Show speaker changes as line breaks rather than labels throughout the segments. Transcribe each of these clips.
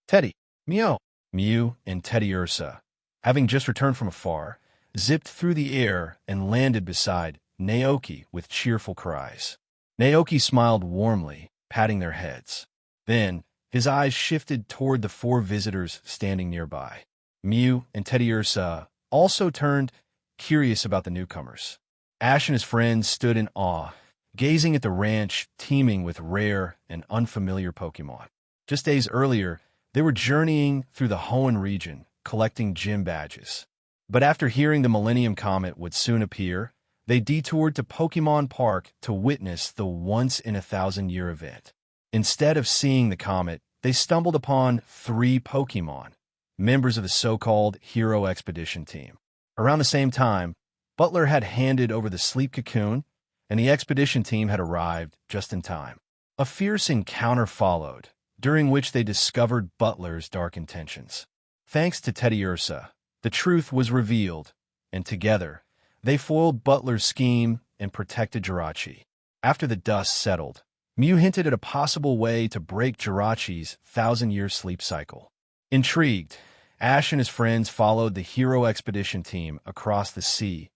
Teddy, Meow, Mew, and Teddy Ursa, having just returned from afar, zipped through the air and landed beside Naoki with cheerful cries. Naoki smiled warmly, patting their heads. Then, his eyes shifted toward the four visitors standing nearby. Mew and Teddy Ursa also turned, curious about the newcomers. Ash and his friends stood in awe, gazing at the ranch teeming with rare and unfamiliar Pokémon. Just days earlier, they were journeying through the Hoenn region, collecting gym badges. But after hearing the Millennium Comet would soon appear, they detoured to Pokémon Park to witness the once-in-a-thousand-year event. Instead of seeing the comet, they stumbled upon 3 Pokémon, members of the so-called Hero Expedition team. Around the same time, Butler had handed over the sleep cocoon, and the expedition team had arrived just in time. A fierce encounter followed, during which they discovered Butler's dark intentions. Thanks to Teddy Ursa, the truth was revealed, and together, they foiled Butler's scheme and protected Jirachi. After the dust settled, Mew hinted at a possible way to break Jirachi's 1,000-year sleep cycle. Intrigued, Ash and his friends followed the Hero Expedition team across the sea,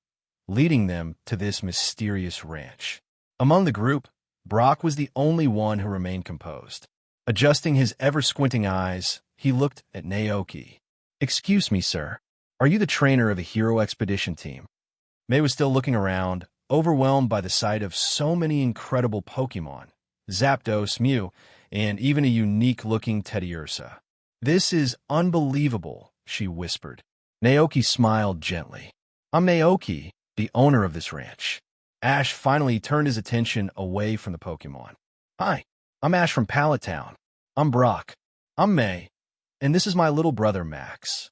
leading them to this mysterious ranch. Among the group, Brock was the only one who remained composed. Adjusting his ever-squinting eyes, he looked at Naoki. "Excuse me, sir. Are you the trainer of the Hero Expedition team?" May was still looking around, overwhelmed by the sight of so many incredible Pokémon, Zapdos, Mew, and even a unique-looking Teddy Ursa. "This is unbelievable," she whispered. Naoki smiled gently. "I'm Naoki, the owner of this ranch." Ash finally turned his attention away from the Pokémon. "Hi, I'm Ash from Pallet Town. I'm Brock. I'm May. And this is my little brother, Max."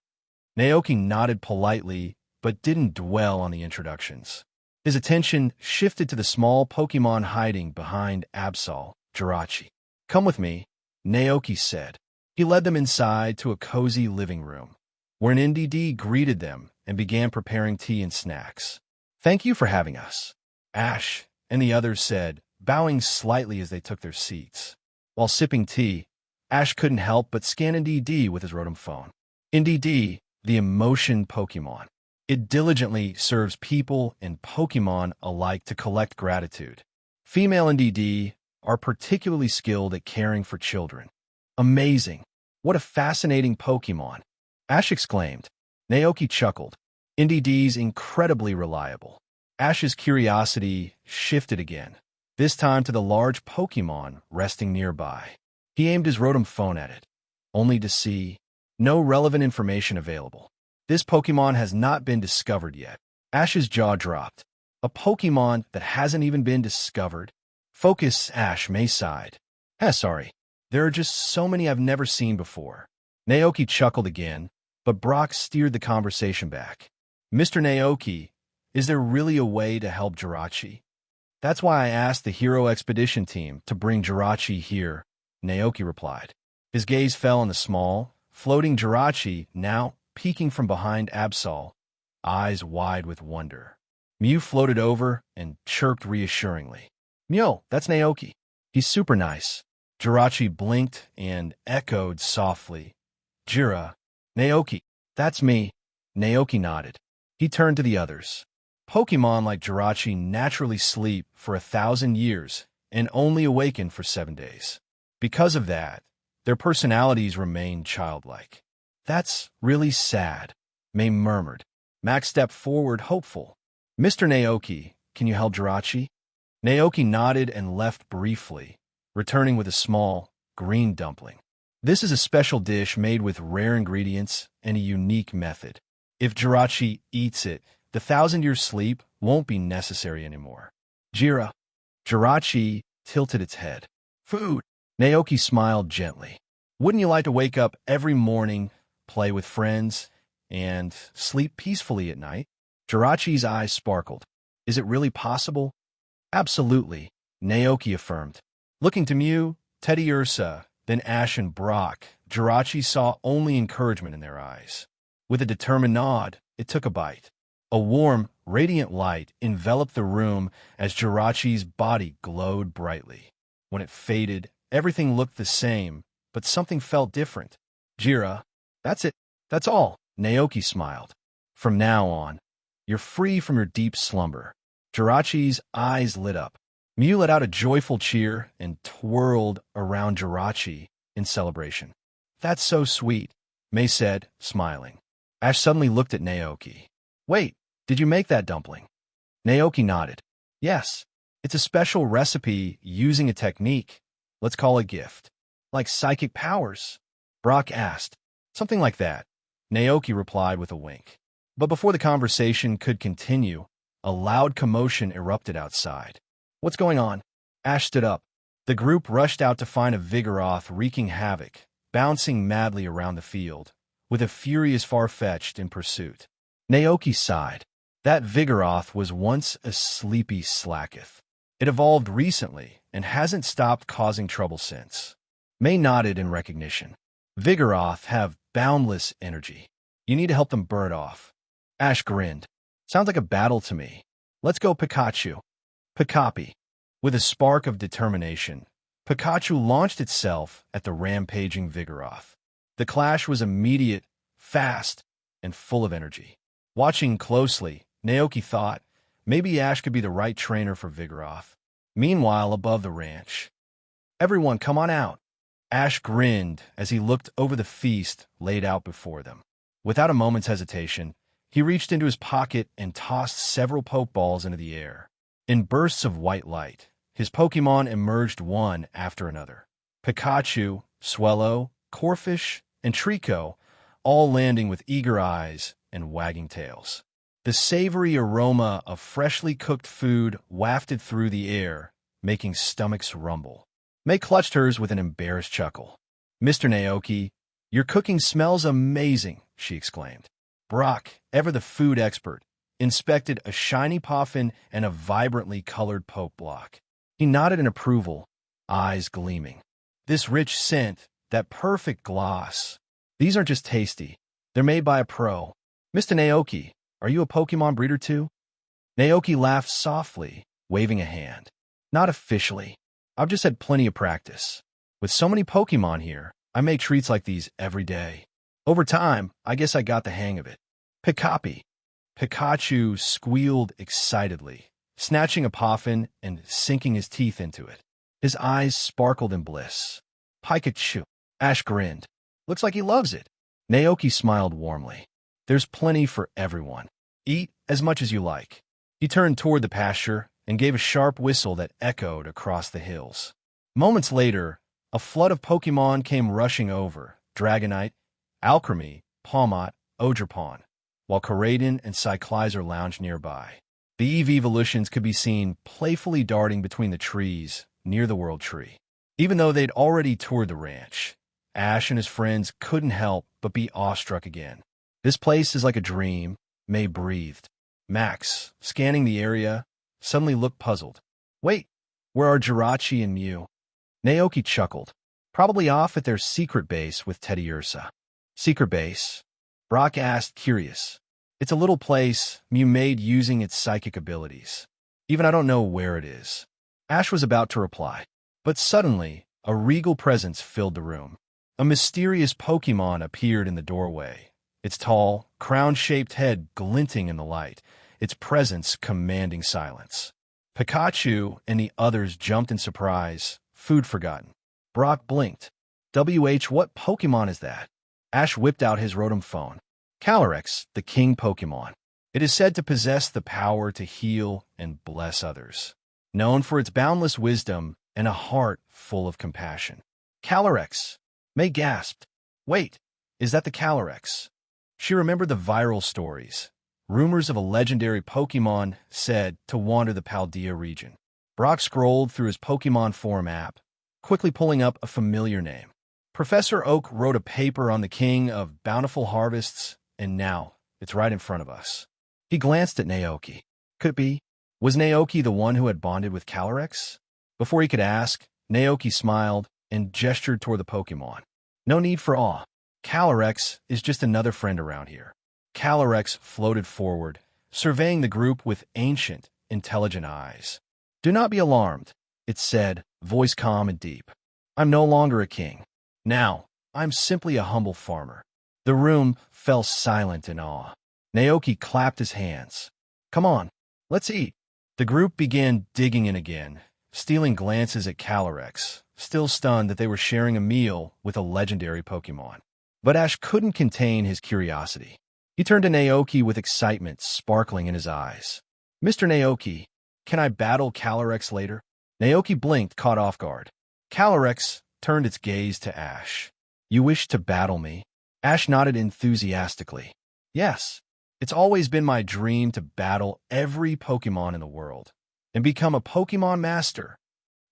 Naoki nodded politely, but didn't dwell on the introductions. His attention shifted to the small Pokémon hiding behind Absol, Jirachi. "Come with me," Naoki said. He led them inside to a cozy living room, where an NDD greeted them and began preparing tea and snacks. "Thank you for having us," Ash and the others said, bowing slightly as they took their seats. While sipping tea, Ash couldn't help but scan NDD with his Rotom phone. NDD, the emotion Pokémon. It diligently serves people and Pokémon alike to collect gratitude. Female NDD are particularly skilled at caring for children. "Amazing. What a fascinating Pokémon," Ash exclaimed. Naoki chuckled. NDD's incredibly reliable. Ash's curiosity shifted again, this time to the large Pokémon resting nearby. He aimed his Rotom phone at it, only to see no relevant information available. "This Pokémon has not been discovered yet." Ash's jaw dropped. "A Pokémon that hasn't even been discovered?" "Focus," Ash May sighed. Sorry. There are just so many I've never seen before." Naoki chuckled again, but Brock steered the conversation back. "Mr. Naoki, is there really a way to help Jirachi?" "That's why I asked the Hero Expedition team to bring Jirachi here," Naoki replied. His gaze fell on the small, floating Jirachi, now peeking from behind Absol, eyes wide with wonder. Mew floated over and chirped reassuringly. "Mew, that's Naoki. He's super nice." Jirachi blinked and echoed softly. "Jira." "Naoki, that's me." Naoki nodded. He turned to the others. Pokémon like Jirachi naturally sleep for 1,000 years and only awaken for 7 days. Because of that, their personalities remain childlike. "That's really sad," May murmured. Max stepped forward, hopeful. "Mr. Naoki, can you help Jirachi?" Naoki nodded and left briefly, returning with a small, green dumpling. "This is a special dish made with rare ingredients and a unique method. If Jirachi eats it, the 1,000-year sleep won't be necessary anymore." "Jira." Jirachi tilted its head. "Food." Naoki smiled gently. "Wouldn't you like to wake up every morning, play with friends, and sleep peacefully at night?" Jirachi's eyes sparkled. "Is it really possible?" "Absolutely," Naoki affirmed. Looking to Mew, Teddy Ursa, then Ash and Brock, Jirachi saw only encouragement in their eyes. With a determined nod, it took a bite. A warm, radiant light enveloped the room as Jirachi's body glowed brightly. When it faded, everything looked the same, but something felt different. Jira, that's it. That's all. Naoki smiled. From now on, you're free from your deep slumber. Jirachi's eyes lit up. Mew let out a joyful cheer and twirled around Jirachi in celebration. That's so sweet, May said, smiling. Ash suddenly looked at Naoki. Wait, did you make that dumpling? Naoki nodded. Yes, it's a special recipe using a technique. Let's call it gift. Like psychic powers? Brock asked. Something like that. Naoki replied with a wink. But before the conversation could continue, a loud commotion erupted outside. What's going on? Ash stood up. The group rushed out to find a Vigoroth wreaking havoc, bouncing madly around the field, with a furious Farfetch'd in pursuit. Naoki sighed. That Vigoroth was once a sleepy Slacketh. It evolved recently and hasn't stopped causing trouble since. May nodded in recognition. Vigoroth have boundless energy. You need to help them burn it off. Ash grinned. Sounds like a battle to me. Let's go Pikachu. Pikapi. With a spark of determination, Pikachu launched itself at the rampaging Vigoroth. The clash was immediate, fast, and full of energy. Watching closely, Naoki thought, maybe Ash could be the right trainer for Vigoroth. Meanwhile, above the ranch, everyone come on out. Ash grinned as he looked over the feast laid out before them. Without a moment's hesitation, he reached into his pocket and tossed several Pokeballs into the air. In bursts of white light, his Pokémon emerged one after another. Pikachu, Swellow, Corphish, and Trico, all landing with eager eyes and wagging tails. The savory aroma of freshly cooked food wafted through the air, making stomachs rumble. May clutched hers with an embarrassed chuckle. Mr. Naoki, your cooking smells amazing, she exclaimed. Brock, ever the food expert, inspected a shiny Poffin and a vibrantly colored Poke Block. He nodded in approval, eyes gleaming. This rich scent, that perfect gloss. These aren't just tasty. They're made by a pro. Mr. Naoki, are you a Pokemon breeder too? Naoki laughed softly, waving a hand. Not officially. I've just had plenty of practice. With so many Pokemon here, I make treats like these every day. Over time, I guess I got the hang of it. Pikapi. Pikachu squealed excitedly, snatching a Poffin and sinking his teeth into it. His eyes sparkled in bliss. Pikachu. Ash grinned. Looks like he loves it. Naoki smiled warmly. There's plenty for everyone. Eat as much as you like. He turned toward the pasture and gave a sharp whistle that echoed across the hills. Moments later, a flood of Pokemon came rushing over, Dragonite, Alchemy, Palmot, Ogerpon, while Koraidon and Cyclizer lounged nearby. The EV evolutions could be seen playfully darting between the trees near the World Tree. Even though they'd already toured the ranch, Ash and his friends couldn't help but be awestruck again. This place is like a dream, May breathed. Max, scanning the area, suddenly looked puzzled. Wait, where are Jirachi and Mew? Naoki chuckled. Probably off at their secret base with Teddiursa. Secret base? Brock asked, curious. It's a little place Mew made using its psychic abilities. Even I don't know where it is. Ash was about to reply, but suddenly, a regal presence filled the room. A mysterious Pokemon appeared in the doorway, its tall, crown-shaped head glinting in the light, its presence commanding silence. Pikachu and the others jumped in surprise, food forgotten. Brock blinked. What Pokemon is that? Ash whipped out his Rotom phone. Calyrex, the king Pokemon. It is said to possess the power to heal and bless others. Known for its boundless wisdom and a heart full of compassion. Calyrex. May gasped. Wait, is that the Calyrex? She remembered the viral stories. Rumors of a legendary Pokemon said to wander the Paldea region. Brock scrolled through his Pokemon Forum app, quickly pulling up a familiar name. Professor Oak wrote a paper on the king of bountiful harvests, and now it's right in front of us. He glanced at Naoki. Could it be? Was Naoki the one who had bonded with Calyrex? Before he could ask, Naoki smiled and gestured toward the Pokemon. No need for awe. Calyrex is just another friend around here. Calyrex floated forward, surveying the group with ancient, intelligent eyes. Do not be alarmed, it said, voice calm and deep. I'm no longer a king. Now, I'm simply a humble farmer. The room fell silent in awe. Naoki clapped his hands. Come on, let's eat. The group began digging in again, stealing glances at Calyrex, still stunned that they were sharing a meal with a legendary Pokémon. But Ash couldn't contain his curiosity. He turned to Naoki with excitement sparkling in his eyes. Mr. Naoki, can I battle Calyrex later? Naoki blinked, caught off guard. Calyrex turned its gaze to Ash. You wish to battle me? Ash nodded enthusiastically. Yes, it's always been my dream to battle every Pokémon in the world and become a Pokémon master.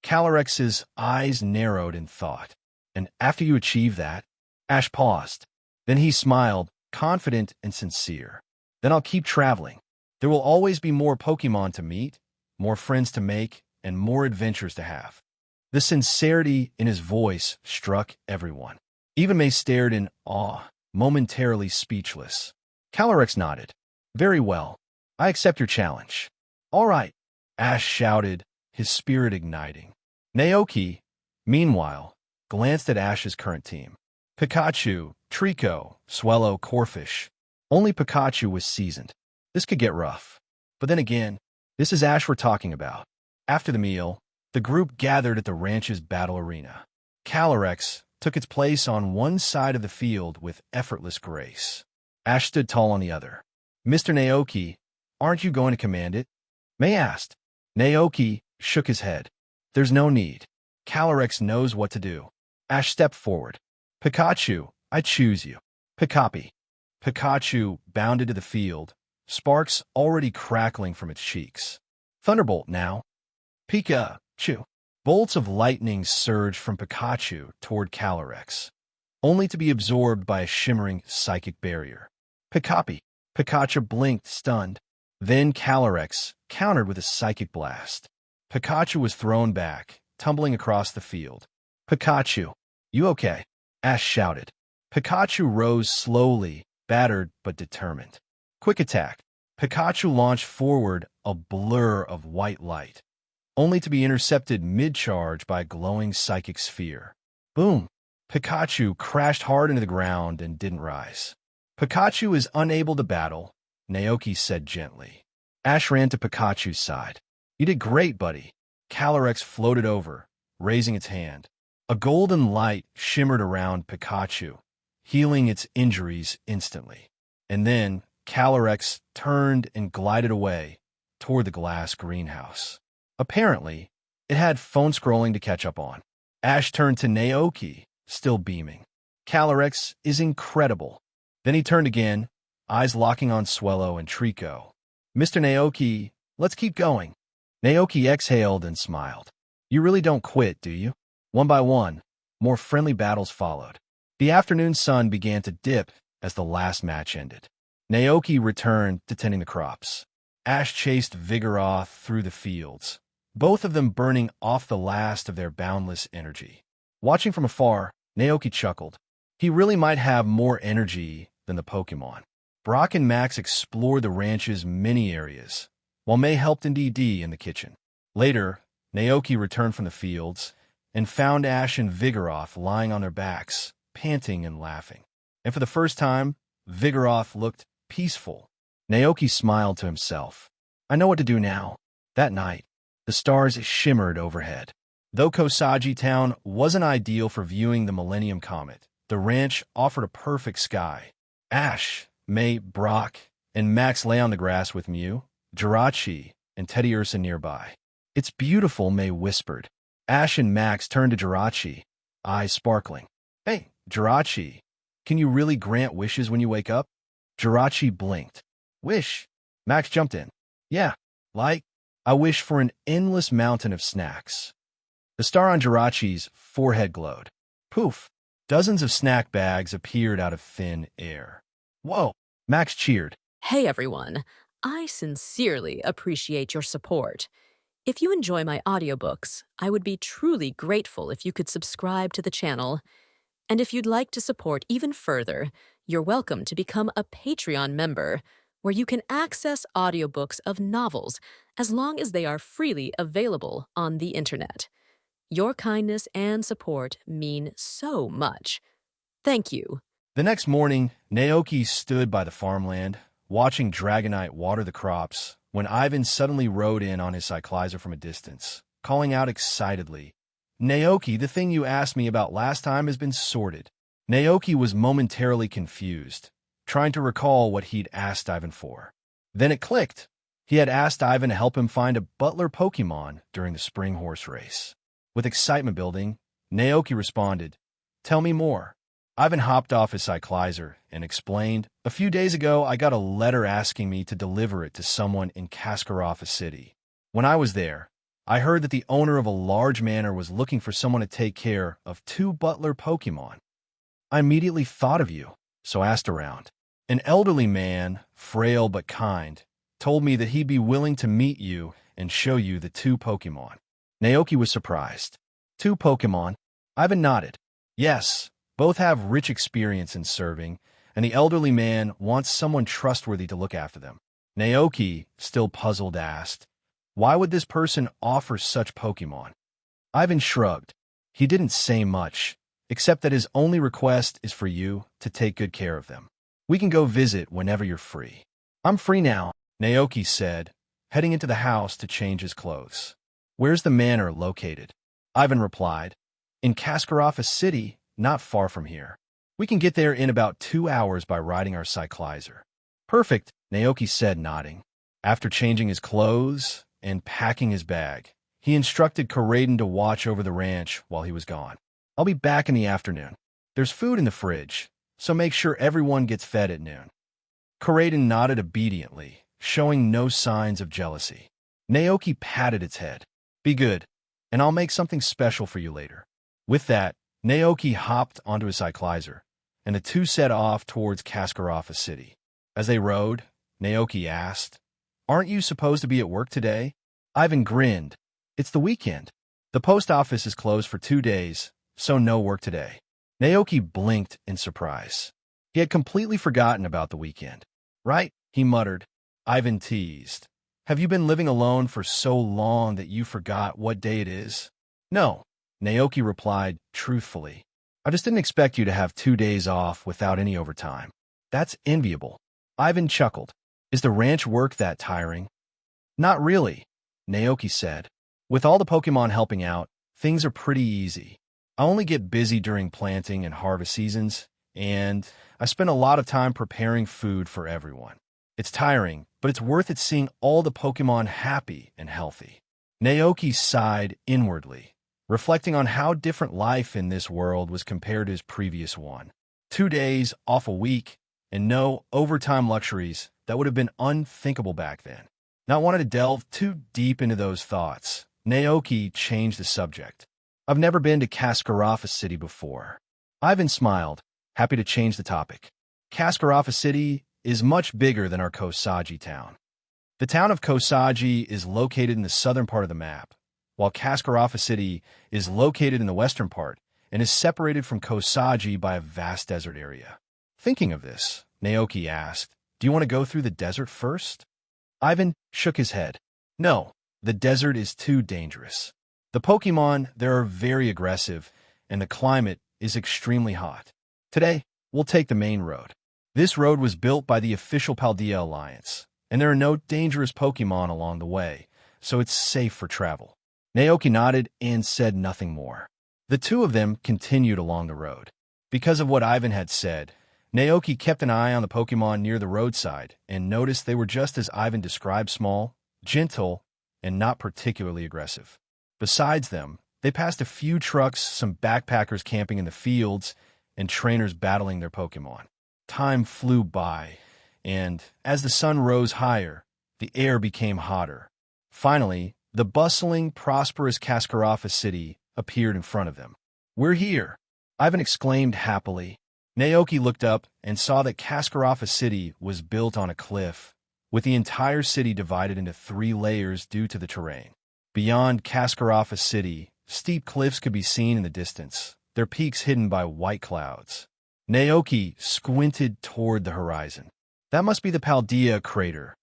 Calyrex's eyes narrowed in thought. And after you achieve that? Ash paused. Then he smiled, confident and sincere. Then I'll keep traveling. There will always be more Pokémon to meet, more friends to make, and more adventures to have. The sincerity in his voice struck everyone. Even May stared in awe, momentarily speechless. Calyrex nodded. Very well. I accept your challenge. All right, Ash shouted, his spirit igniting. Naoki, meanwhile, glanced at Ash's current team. Pikachu, Trico, Swellow, Corphish. Only Pikachu was seasoned. This could get rough. But then again, this is Ash we're talking about. After the meal, the group gathered at the ranch's battle arena. Calyrex took its place on one side of the field with effortless grace. Ash stood tall on the other. Mr. Naoki, aren't you going to command it? May asked. Naoki shook his head. There's no need. Calyrex knows what to do. Ash stepped forward. Pikachu, I choose you. Pikapi. Pikachu bounded to the field, sparks already crackling from its cheeks. Thunderbolt now. Pikachu. Bolts of lightning surged from Pikachu toward Calyrex, only to be absorbed by a shimmering psychic barrier. Pikapi. Pikachu blinked, stunned. Then Calyrex countered with a psychic blast. Pikachu was thrown back, tumbling across the field. Pikachu, you okay? Ash shouted. Pikachu rose slowly, battered but determined. Quick attack. Pikachu launched forward, a blur of white light, only to be intercepted mid-charge by a glowing psychic sphere. Boom! Pikachu crashed hard into the ground and didn't rise. Pikachu is unable to battle, Naoki said gently. Ash ran to Pikachu's side. You did great, buddy. Calyrex floated over, raising its hand. A golden light shimmered around Pikachu, healing its injuries instantly. And then Calyrex turned and glided away toward the glass greenhouse. Apparently, it had phone scrolling to catch up on. Ash turned to Naoki, still beaming. Calyrex is incredible. Then he turned again, eyes locking on Swellow and Trico. Mr. Naoki, let's keep going. Naoki exhaled and smiled. You really don't quit, do you? One by one, more friendly battles followed. The afternoon sun began to dip as the last match ended. Naoki returned to tending the crops. Ash chased Vigoroth through the fields, both of them burning off the last of their boundless energy. Watching from afar, Naoki chuckled. He really might have more energy than the Pokémon. Brock and Max explored the ranch's many areas, while May helped in DD in the kitchen. Later, Naoki returned from the fields and found Ash and Vigoroth lying on their backs, panting and laughing. And for the first time, Vigoroth looked peaceful. Naoki smiled to himself. I know what to do now. That night, the stars shimmered overhead. Though Kosagi Town wasn't ideal for viewing the Millennium Comet, the ranch offered a perfect sky. Ash, May, Brock, and Max lay on the grass with Mew, Jirachi, and Teddiursa nearby. It's beautiful, May whispered. Ash and Max turned to Jirachi, eyes sparkling. Hey, Jirachi, can you really grant wishes when you wake up? Jirachi blinked. Wish? Max jumped in. Yeah, like, I wish for an endless mountain of snacks. The star on Jirachi's forehead glowed. Poof! Dozens of snack bags appeared out of thin air. Whoa! Max cheered.
Hey everyone, I sincerely appreciate your support. If you enjoy my audiobooks, I would be truly grateful if you could subscribe to the channel. And if you'd like to support even further, you're welcome to become a Patreon member, where you can access audiobooks of novels as long as they are freely available on the internet. Your kindness and support mean so much. Thank you.
The next morning, Naoki stood by the farmland, watching Dragonite water the crops, when Ivan suddenly rode in on his cyclizer from a distance, calling out excitedly, "Naoki, the thing you asked me about last time has been sorted." Naoki was momentarily confused, trying to recall what he'd asked Ivan for. Then it clicked. He had asked Ivan to help him find a butler Pokémon during the spring horse race. With excitement building, Naoki responded, "Tell me more." Ivan hopped off his cyclizer and explained, "A few days ago, I got a letter asking me to deliver it to someone in Kaskarava City. When I was there, I heard that the owner of a large manor was looking for someone to take care of 2 butler Pokémon. I immediately thought of you, so asked around. An elderly man, frail but kind, told me that he'd be willing to meet you and show you the 2 Pokémon." Naoki was surprised. 2 Pokémon? Ivan nodded. Yes, both have rich experience in serving, and the elderly man wants someone trustworthy to look after them. Naoki, still puzzled, asked, "Why would this person offer such Pokémon?" Ivan shrugged. He didn't say much, except that his only request is for you to take good care of them. "We can go visit whenever you're free." "I'm free now," Naoki said, heading into the house to change his clothes. "Where's the manor located?" Ivan replied, "In Kaskarava City, not far from here. We can get there in about 2 hours by riding our cyclizer." "Perfect," Naoki said, nodding. After changing his clothes and packing his bag, he instructed Koraden to watch over the ranch while he was gone. "I'll be back in the afternoon. There's food in the fridge, so make sure everyone gets fed at noon." Koraden nodded obediently, showing no signs of jealousy. Naoki patted its head. "Be good, and I'll make something special for you later." With that, Naoki hopped onto his cyclizer, and the two set off towards Kaskarava City. As they rode, Naoki asked, "Aren't you supposed to be at work today?" Ivan grinned. "It's the weekend. The post office is closed for 2 days, so no work today." Naoki blinked in surprise. He had completely forgotten about the weekend. "Right," he muttered. Ivan teased, "Have you been living alone for so long that you forgot what day it is?" "No," Naoki replied truthfully. "I just didn't expect you to have 2 days off without any overtime. That's enviable." Ivan chuckled. "Is the ranch work that tiring?" "Not really," Naoki said. "With all the Pokémon helping out, things are pretty easy. I only get busy during planting and harvest seasons, and I spend a lot of time preparing food for everyone. It's tiring, but it's worth it seeing all the Pokémon happy and healthy." Naoki sighed inwardly, reflecting on how different life in this world was compared to his previous one. 2 days off a week, and no overtime luxuries that would have been unthinkable back then. Not wanting to delve too deep into those thoughts, Naoki changed the subject. "I've never been to Kaskarava City before." Ivan smiled, happy to change the topic. Kaskarava City is much bigger than our Kosagi town. The town of Kosagi is located in the southern part of the map, while Kaskarava City is located in the western part and is separated from Kosagi by a vast desert area. Thinking of this, Naoki asked, "Do you want to go through the desert first?" Ivan shook his head. "No, the desert is too dangerous. The Pokémon there are very aggressive, and the climate is extremely hot. Today, we'll take the main road. This road was built by the official Paldea Alliance, and there are no dangerous Pokémon along the way, so it's safe for travel." Naoki nodded and said nothing more. The two of them continued along the road. Because of what Ivan had said, Naoki kept an eye on the Pokémon near the roadside and noticed they were just as Ivan described: small, gentle, and not particularly aggressive. Besides them, they passed a few trucks, some backpackers camping in the fields, and trainers battling their Pokémon. Time flew by, and as the sun rose higher, the air became hotter. Finally, the bustling, prosperous Kaskarava City appeared in front of them. "We're here!" Ivan exclaimed happily. Naoki looked up and saw that Kaskarava City was built on a cliff, with the entire city divided into 3 layers due to the terrain. Beyond Kaskarava City, steep cliffs could be seen in the distance, their peaks hidden by white clouds. Naoki squinted toward the horizon. That must be the Paldea crater,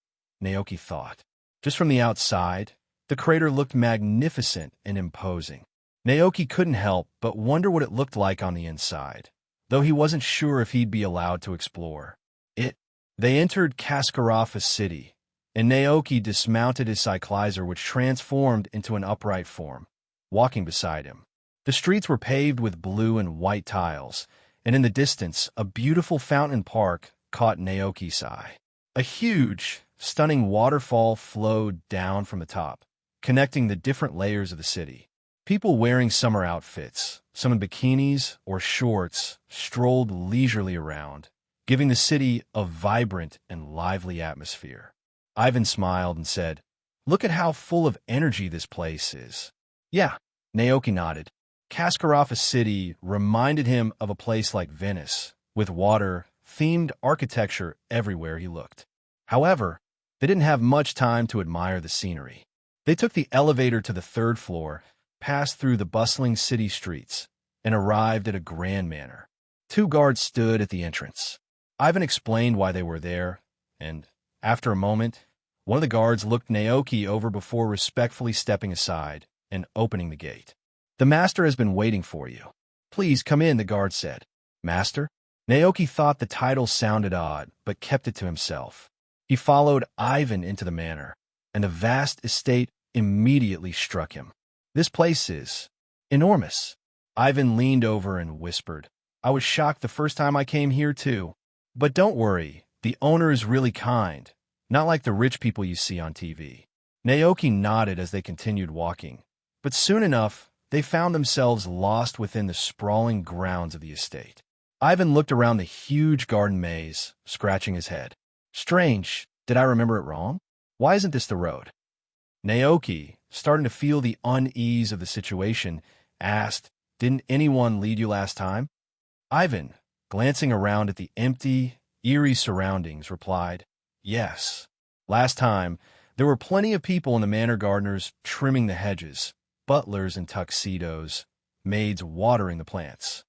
Naoki thought. Just from the outside, the crater looked magnificent and imposing. Naoki couldn't help but wonder what it looked like on the inside. though he wasn't sure if he'd be allowed to explore it. They entered Kaskarafa City, and Naoki dismounted his cyclizer, which transformed into an upright form, walking beside him. The streets were paved with blue and white tiles, and in the distance, a beautiful fountain park caught Naoki's eye. A huge, stunning waterfall flowed down from the top, connecting the different layers of the city. People wearing summer outfits, some in bikinis or shorts, strolled leisurely around, giving the city a vibrant and lively atmosphere. Ivan smiled and said, "Look at how full of energy this place is." "Yeah," Naoki nodded. Kaskarafa City reminded him of a place like Venice, with water-themed architecture everywhere he looked. However, they didn't have much time to admire the scenery. They took the elevator to the third floor, passed through the bustling city streets, and arrived at a grand manor. 2 guards stood at the entrance. Ivan explained why they were there, and, after a moment, one of the guards looked Naoki over before respectfully stepping aside and opening the gate. "The master has been waiting for you. Please come in," the guard said. "Master?" Naoki thought the title sounded odd, but kept it to himself. He followed Ivan into the manor, and the vast estate immediately struck him. "This place is enormous." Ivan leaned over and whispered, "I was shocked the first time I came here too. But don't worry, the owner is really kind, not like the rich people you see on TV." Naoki nodded as they continued walking, but soon enough, they found themselves lost within the sprawling grounds of the estate. Ivan looked around the huge garden maze, scratching his head. "Strange, did I remember it wrong? Why isn't this the road?" Naoki, starting to feel the unease of the situation, asked, "Didn't anyone lead you last time?" Ivan, glancing around at the empty, eerie surroundings, replied, "Yes. Last time, there were plenty of people in the manor gardeners trimming the hedges, butlers in tuxedos, maids watering the plants."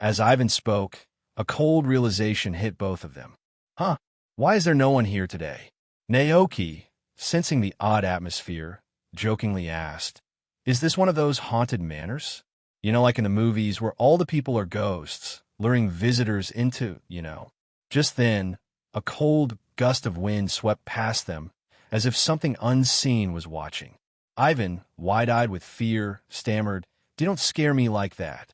As Ivan spoke, a cold realization hit both of them. "Huh, why is there no one here today?" Naoki, sensing the odd atmosphere, jokingly asked, "Is this one of those haunted manors? You know, like in the movies where all the people are ghosts, luring visitors into, Just then, a cold gust of wind swept past them, as if something unseen was watching. Ivan, wide-eyed with fear, stammered, "Don't scare me like that."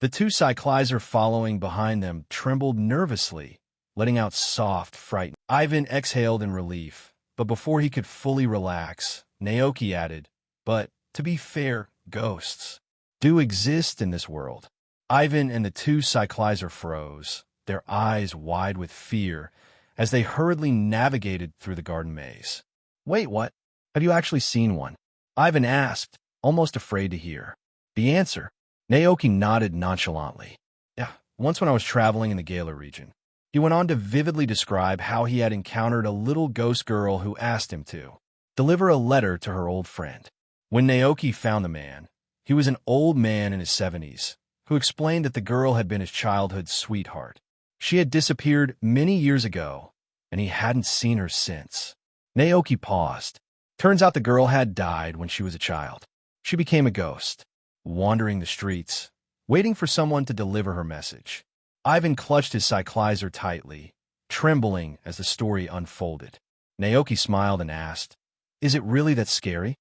The 2 cyclizer following behind them trembled nervously, letting out soft, fright. Ivan exhaled in relief, but before he could fully relax, Naoki added, "But, to be fair, ghosts do exist in this world." Ivan and the 2 cyclizer froze, their eyes wide with fear, as they hurriedly navigated through the garden maze. "Wait, what? Have you actually seen one?" Ivan asked, almost afraid to hear the answer. Naoki nodded nonchalantly. "Yeah, once when I was traveling in the Galar region." He went on to vividly describe how he had encountered a little ghost girl who asked him to deliver a letter to her old friend. When Naoki found the man, he was an old man in his 70s, who explained that the girl had been his childhood sweetheart. She had disappeared many years ago, and he hadn't seen her since. Naoki paused. Turns out the girl had died when she was a child. She became a ghost, wandering the streets, waiting for someone to deliver her message. Ivan clutched his cyclizer tightly, trembling as the story unfolded. Naoki smiled and asked, "Is it really that scary?"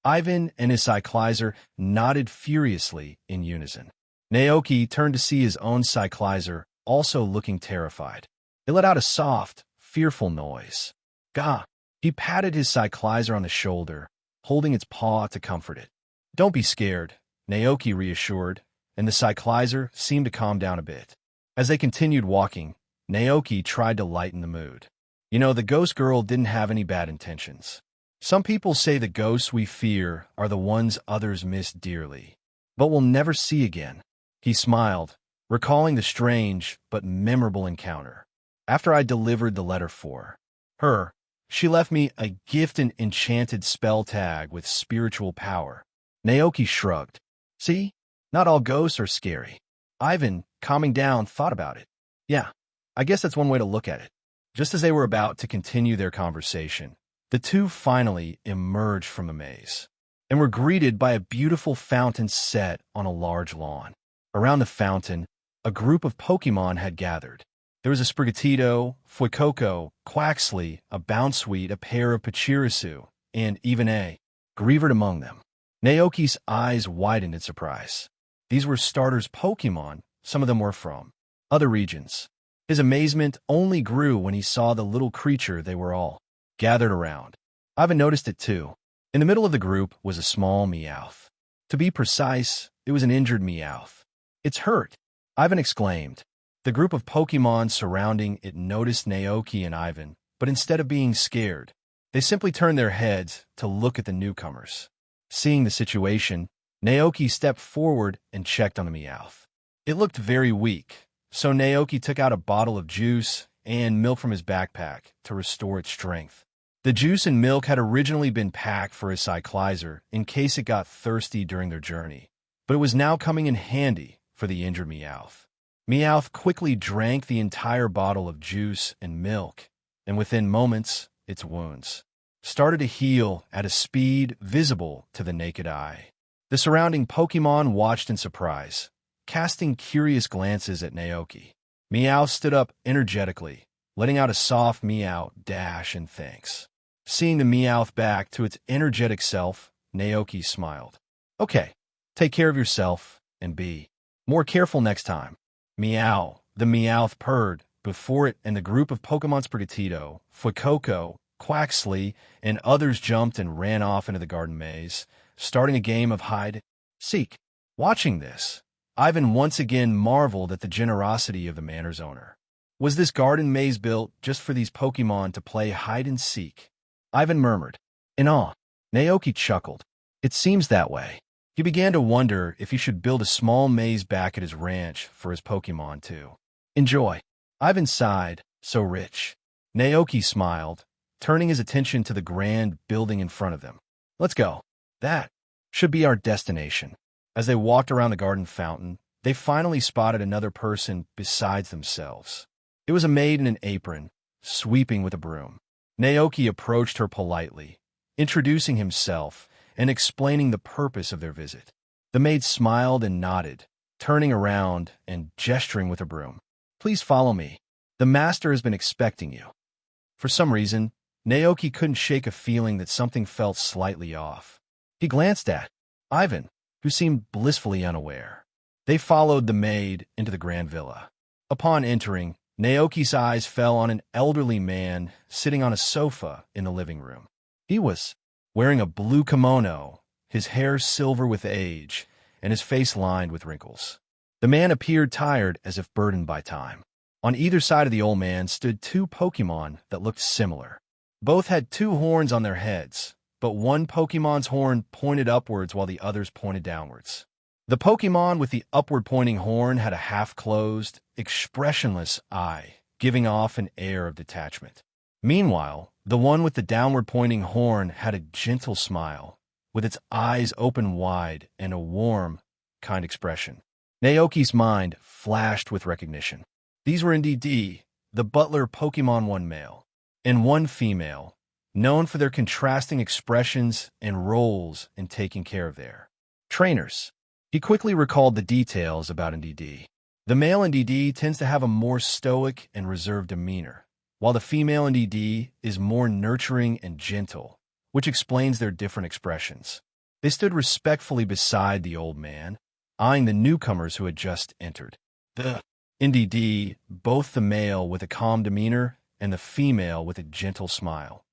Ivan and his cyclizer nodded furiously in unison. Naoki turned to see his own cyclizer also looking terrified. It let out a soft, fearful noise. "Gah!" He patted his cyclizer on the shoulder, holding its paw to comfort it. "Don't be scared," Naoki reassured, and the cyclizer seemed to calm down a bit. As they continued walking, Naoki tried to lighten the mood. The ghost girl didn't have any bad intentions. Some people say the ghosts we fear are the ones others miss dearly, but will never see again. He smiled, recalling the strange but memorable encounter. After I delivered the letter for her, she left me a gift, an enchanted spell tag with spiritual power. Naoki shrugged. "See? Not all ghosts are scary." Ivan, calming down, thought about it. "Yeah, I guess that's one way to look at it." Just as they were about to continue their conversation, the 2 finally emerged from the maze and were greeted by a beautiful fountain set on a large lawn. Around the fountain, a group of Pokémon had gathered. There was a Sprigatito, Fuecoco, Quaxly, a Bounsweet, a pair of Pachirisu, and even a Greavard among them. Naoki's eyes widened in surprise. These were starters Pokémon, some of them were from other regions. His amazement only grew when he saw the little creature they were all gathered around. Ivan noticed it too. In the middle of the group was a small Meowth. To be precise, it was an injured Meowth. "It's hurt," Ivan exclaimed. The group of Pokémon surrounding it noticed Naoki and Ivan, but instead of being scared, they simply turned their heads to look at the newcomers. Seeing the situation, Naoki stepped forward and checked on the Meowth. It looked very weak, so Naoki took out a bottle of juice and milk from his backpack to restore its strength. The juice and milk had originally been packed for his cyclizer in case it got thirsty during their journey, but it was now coming in handy for the injured Meowth. Meowth quickly drank the entire bottle of juice and milk, and within moments, its wounds started to heal at a speed visible to the naked eye. The surrounding Pokémon watched in surprise, casting curious glances at Naoki. Meowth stood up energetically, letting out a soft meow dash in thanks. Seeing the Meowth back to its energetic self, Naoki smiled. "Okay, take care of yourself and be more careful next time." Meow, the Meowth purred before it, and the group of Pokémon Sprigatito, Fuecoco, Quaxly, and others jumped and ran off into the garden maze, starting a game of hide-seek. Watching this, Ivan once again marveled at the generosity of the manor's owner. Was this garden maze built just for these Pokémon to play hide-and-seek? Ivan murmured. In awe, Naoki chuckled. It seems that way. He began to wonder if he should build a small maze back at his ranch for his Pokémon too. Enjoy. Ivan sighed, so rich. Naoki smiled, turning his attention to the grand building in front of them. Let's go. That should be our destination. As they walked around the garden fountain, they finally spotted another person besides themselves. It was a maid in an apron, sweeping with a broom. Naoki approached her politely, introducing himself and explaining the purpose of their visit. The maid smiled and nodded, turning around and gesturing with a broom. Please follow me. The master has been expecting you. For some reason, Naoki couldn't shake a feeling that something felt slightly off. He glanced at Ivan, who seemed blissfully unaware. They followed the maid into the grand villa. Upon entering, Naoki's eyes fell on an elderly man sitting on a sofa in the living room. He was wearing a blue kimono, his hair silver with age, and his face lined with wrinkles. The man appeared tired, as if burdened by time. On either side of the old man stood two Pokémon that looked similar. Both had two horns on their heads, but one Pokémon's horn pointed upwards while the other's pointed downwards. The Pokémon with the upward-pointing horn had a half-closed, expressionless eye, giving off an air of detachment. Meanwhile, the one with the downward-pointing horn had a gentle smile, with its eyes open wide and a warm, kind expression. Naoki's mind flashed with recognition. These were indeed the butler Pokémon, one male and one female, known for their contrasting expressions and roles in taking care of their trainers. He quickly recalled the details about NDD. The male NDD tends to have a more stoic and reserved demeanor, while the female NDD is more nurturing and gentle, which explains their different expressions. They stood respectfully beside the old man, eyeing the newcomers who had just entered. The NDD, both the male with a calm demeanor and the female with a gentle smile,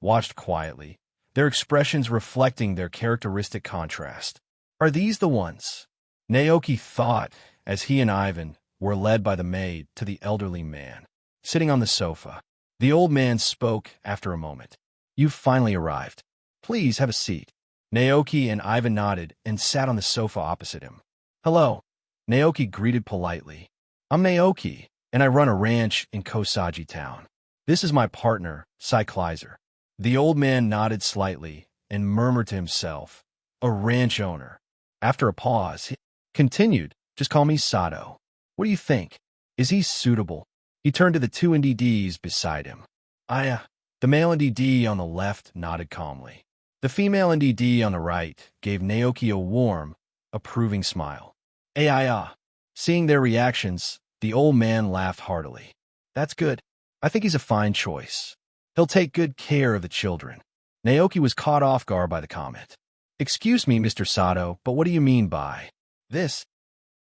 watched quietly, their expressions reflecting their characteristic contrast. Are these the ones? Naoki thought as he and Ivan were led by the maid to the elderly man, sitting on the sofa. The old man spoke after a moment. You've finally arrived. Please have a seat. Naoki and Ivan nodded and sat on the sofa opposite him. Hello. Naoki greeted politely. I'm Naoki, and I run a ranch in Kosagi Town. This is my partner, Cyclizer. The old man nodded slightly and murmured to himself, a ranch owner. After a pause, he continued, just call me Sato. What do you think? Is he suitable? He turned to the two NDDs beside him. The male NDD on the left nodded calmly. The female NDD on the right gave Naoki a warm, approving smile. Seeing their reactions, the old man laughed heartily. That's good. I think he's a fine choice. He'll take good care of the children. Naoki was caught off guard by the comment. Excuse me, Mr. Sato, but what do you mean by this?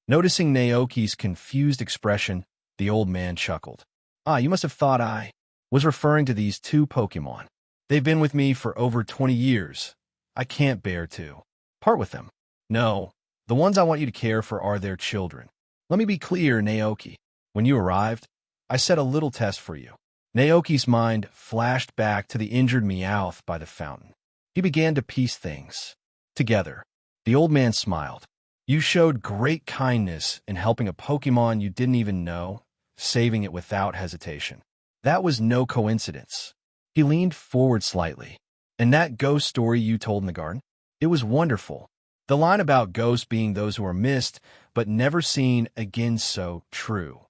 Noticing Naoki's confused expression, the old man chuckled. You must have thought I was referring to these two Pokémon. They've been with me for over 20 years. I can't bear to part with them. No, the ones I want you to care for are their children. Let me be clear, Naoki. When you arrived, I set a little test for you. Naoki's mind flashed back to the injured Meowth by the fountain. He began to piece things together. The old man smiled. You showed great kindness in helping a Pokémon you didn't even know, saving it without hesitation. That was no coincidence. He leaned forward slightly. And that ghost story you told in the garden? It was wonderful. The line about ghosts being those who are missed, but never seen again, so true.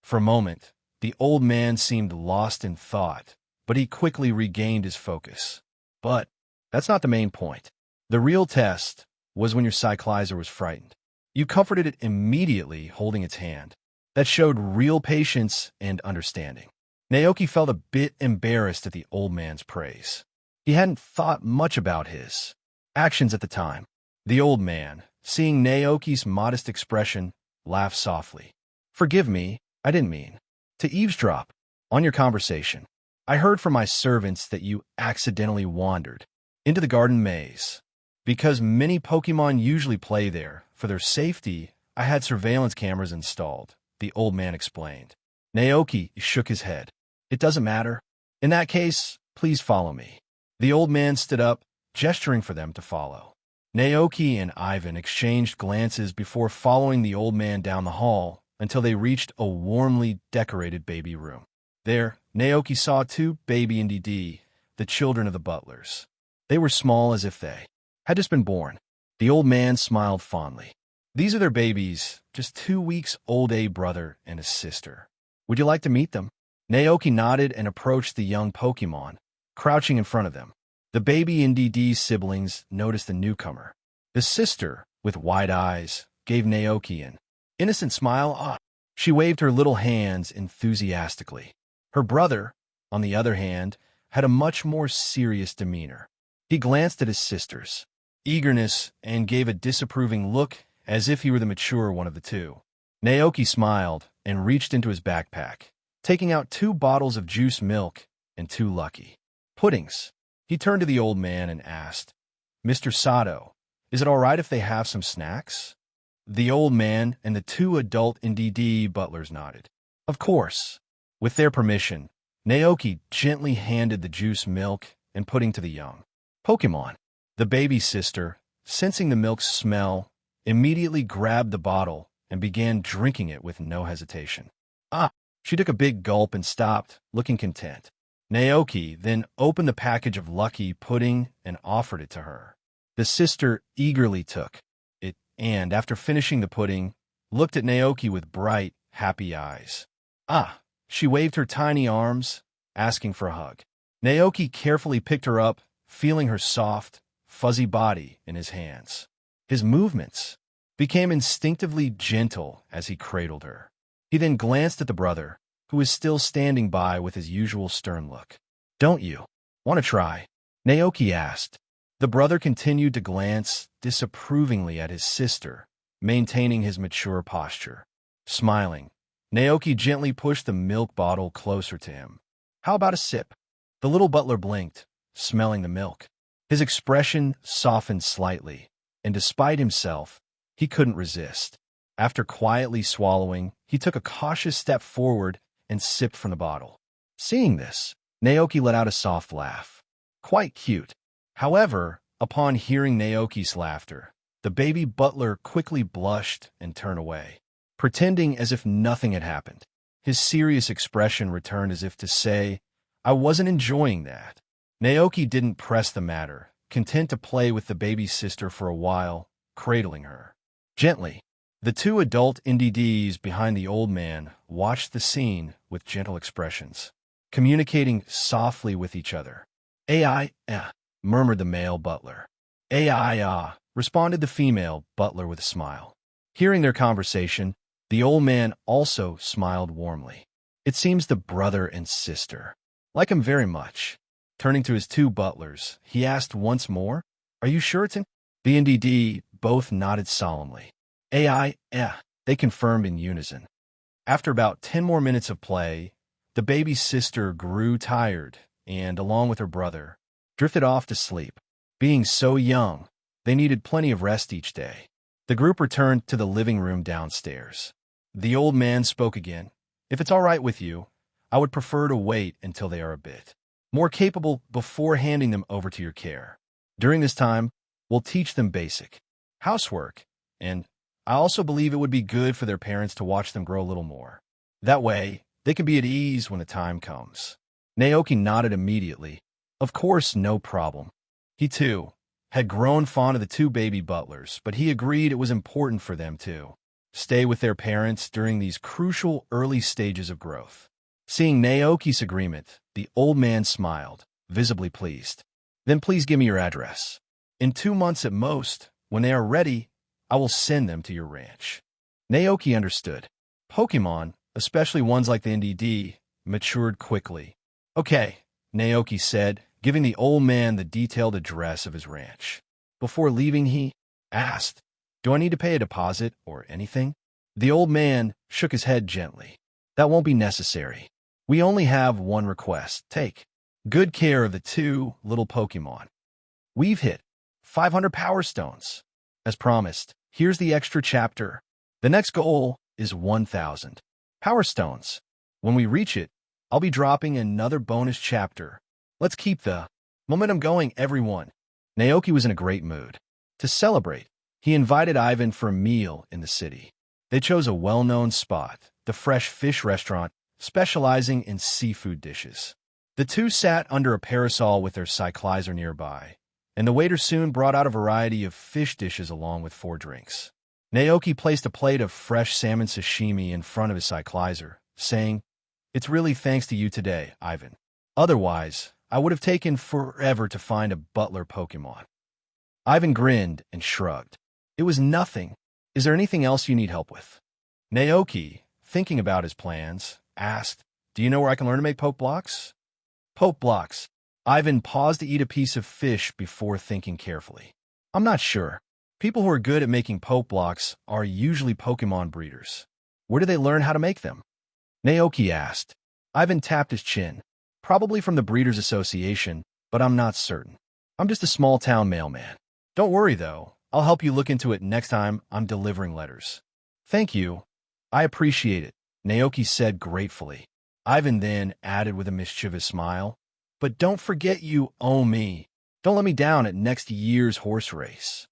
For a moment, the old man seemed lost in thought, but he quickly regained his focus. But that's not the main point. The real test was when your Cyclizer was frightened. You comforted it immediately, holding its hand. That showed real patience and understanding. Naoki felt a bit embarrassed at the old man's praise. He hadn't thought much about his actions at the time. The old man, seeing Naoki's modest expression, laughed softly. Forgive me, I didn't mean to eavesdrop on your conversation. I heard from my servants that you accidentally wandered into the garden maze. Because many Pokémon usually play there, for their safety, I had surveillance cameras installed, the old man explained. Naoki shook his head. It doesn't matter. In that case, please follow me. The old man stood up, gesturing for them to follow. Naoki and Ivan exchanged glances before following the old man down the hall until they reached a warmly decorated baby room. There, Naoki saw two baby NDD, the children of the butlers. They were small as if they had just been born. The old man smiled fondly. These are their babies, just 2 weeks old, a brother and a sister. Would you like to meet them? Naoki nodded and approached the young Pokémon, crouching in front of them. The baby NDD siblings noticed the newcomer. The sister, with wide eyes, gave Naoki an innocent smile. She waved her little hands enthusiastically. Her brother, on the other hand, had a much more serious demeanor. He glanced at his sisters, eagerness, and gave a disapproving look as if he were the mature one of the two. Naoki smiled and reached into his backpack, taking out 2 bottles of juice milk and 2 lucky puddings. He turned to the old man and asked, Mr. Sato, is it all right if they have some snacks? The old man and the 2 adult NDD butlers nodded. Of course. With their permission, Naoki gently handed the juice milk and pudding to the young Pokémon. The baby sister, sensing the milk's smell, immediately grabbed the bottle and began drinking it with no hesitation. She took a big gulp and stopped, looking content. Naoki then opened the package of lucky pudding and offered it to her. The sister eagerly took it and, after finishing the pudding, looked at Naoki with bright, happy eyes. She waved her tiny arms, asking for a hug. Naoki carefully picked her up, feeling her soft, fuzzy body in his hands. His movements became instinctively gentle as he cradled her. He then glanced at the brother, who was still standing by with his usual stern look. Don't you want to try? Naoki asked. The brother continued to glance disapprovingly at his sister, maintaining his mature posture. Smiling, Naoki gently pushed the milk bottle closer to him. How about a sip? The little butler blinked, smelling the milk. His expression softened slightly, and despite himself, he couldn't resist. After quietly swallowing, he took a cautious step forward and sipped from the bottle. Seeing this, Naoki let out a soft laugh. Quite cute. However, upon hearing Naoki's laughter, the baby butler quickly blushed and turned away, pretending as if nothing had happened. His serious expression returned as if to say, I wasn't enjoying that. Naoki didn't press the matter, content to play with the baby sister for a while, cradling her gently. The 2 adult NDDs behind the old man watched the scene with gentle expressions, communicating softly with each other. Murmured the male butler. Responded the female butler with a smile. Hearing their conversation, The old man also smiled warmly. It seems the brother and sister like him very much. Turning to his two butlers, he asked once more, "Are you sure it's in?" The NDD both nodded solemnly. They confirmed in unison. After about 10 more minutes of play, the baby's sister grew tired and, along with her brother, drifted off to sleep. Being so young, they needed plenty of rest each day. The group returned to the living room downstairs. The old man spoke again. "If it's all right with you, I would prefer to wait until they are a bit more capable before handing them over to your care. During this time, we'll teach them basic housework, and I also believe it would be good for their parents to watch them grow a little more. That way, they can be at ease when the time comes." Naoki nodded immediately. Of course, no problem. He, too, had grown fond of the two baby butlers, but he agreed it was important for them to stay with their parents during these crucial early stages of growth. Seeing Naoki's agreement, the old man smiled, visibly pleased. "Then please give me your address. In 2 months at most, when they are ready, I will send them to your ranch." Naoki understood. Pokémon, especially ones like the NDD, matured quickly. "Okay," Naoki said, giving the old man the detailed address of his ranch. Before leaving, he asked, "Do I need to pay a deposit or anything?" The old man shook his head gently. "That won't be necessary. We only have one request. Take good care of the two little Pokémon. We've hit 500 Power Stones. As promised, here's the extra chapter. The next goal is 1,000 Power Stones. When we reach it, I'll be dropping another bonus chapter. Let's keep the momentum going, everyone." Naoki was in a great mood. To celebrate, he invited Ivan for a meal in the city. They chose a well-known spot, the Fresh Fish Restaurant, specializing in seafood dishes. The two sat under a parasol with their cyclizer nearby, and the waiter soon brought out a variety of fish dishes along with 4 drinks. Naoki placed a plate of fresh salmon sashimi in front of his cyclizer, saying, "It's really thanks to you today, Ivan. Otherwise, I would have taken forever to find a butler Pokémon." Ivan grinned and shrugged. "It was nothing. Is there anything else you need help with?" Naoki, thinking about his plans, asked, "Do you know where I can learn to make Poke Blocks?" Poke Blocks. Ivan paused to eat a piece of fish before thinking carefully. "I'm not sure. People who are good at making Poke Blocks are usually Pokémon breeders. Where do they learn how to make them?" Naoki asked. Ivan tapped his chin. "Probably from the Breeders' Association, but I'm not certain. I'm just a small-town mailman. Don't worry, though. I'll help you look into it next time I'm delivering letters." "Thank you. I appreciate it," Naoki said gratefully. Ivan then added with a mischievous smile, "But don't forget you owe me. Don't let me down at next year's horse race."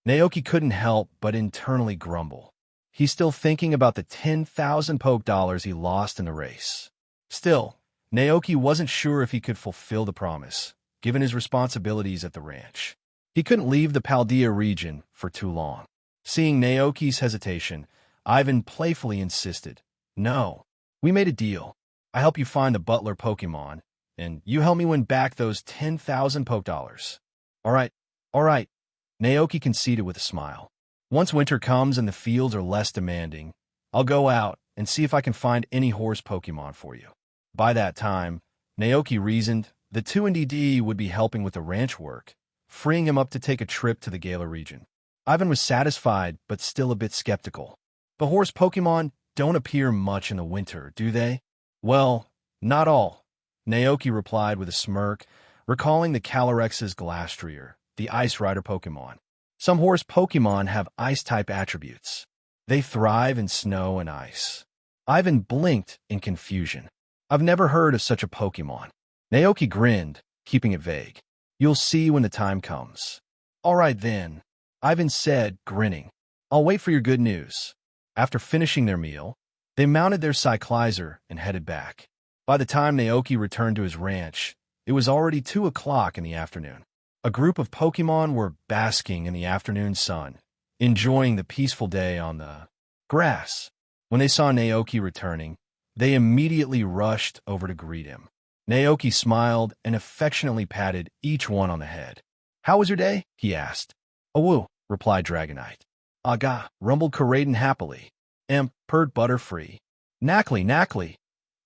Naoki couldn't help but internally grumble. He's still thinking about the 10,000 Poke Dollars he lost in the race. Still, Naoki wasn't sure if he could fulfill the promise, given his responsibilities at the ranch. He couldn't leave the Paldea region for too long. Seeing Naoki's hesitation, Ivan playfully insisted, "No, we made a deal. I help you find the butler Pokémon, and you help me win back those 10,000 Poke Dollars." All right, Naoki conceded with a smile. "Once winter comes and the fields are less demanding, I'll go out and see if I can find any horse Pokémon for you." By that time, Naoki reasoned, the two NDD would be helping with the ranch work, freeing him up to take a trip to the Gala region. Ivan was satisfied, but still a bit skeptical. "The horse Pokémon don't appear much in the winter, do they?" "Well, not all," Naoki replied with a smirk, recalling the Calyrex's Glastrier, the Ice Rider Pokémon. "Some horse Pokémon have Ice-type attributes. They thrive in snow and ice." Ivan blinked in confusion. "I've never heard of such a Pokémon." Naoki grinned, keeping it vague. "You'll see when the time comes." "All right then," Ivan said, grinning. "I'll wait for your good news." After finishing their meal, they mounted their cyclizer and headed back. By the time Naoki returned to his ranch, it was already 2 o'clock in the afternoon. A group of Pokémon were basking in the afternoon sun, enjoying the peaceful day on the grass. When they saw Naoki returning, they immediately rushed over to greet him. Naoki smiled and affectionately patted each one on the head. "How was your day?" he asked. "Awoo," replied Dragonite. "Aga," rumbled Karaden happily. purred Butterfree. Knackly, Knackly,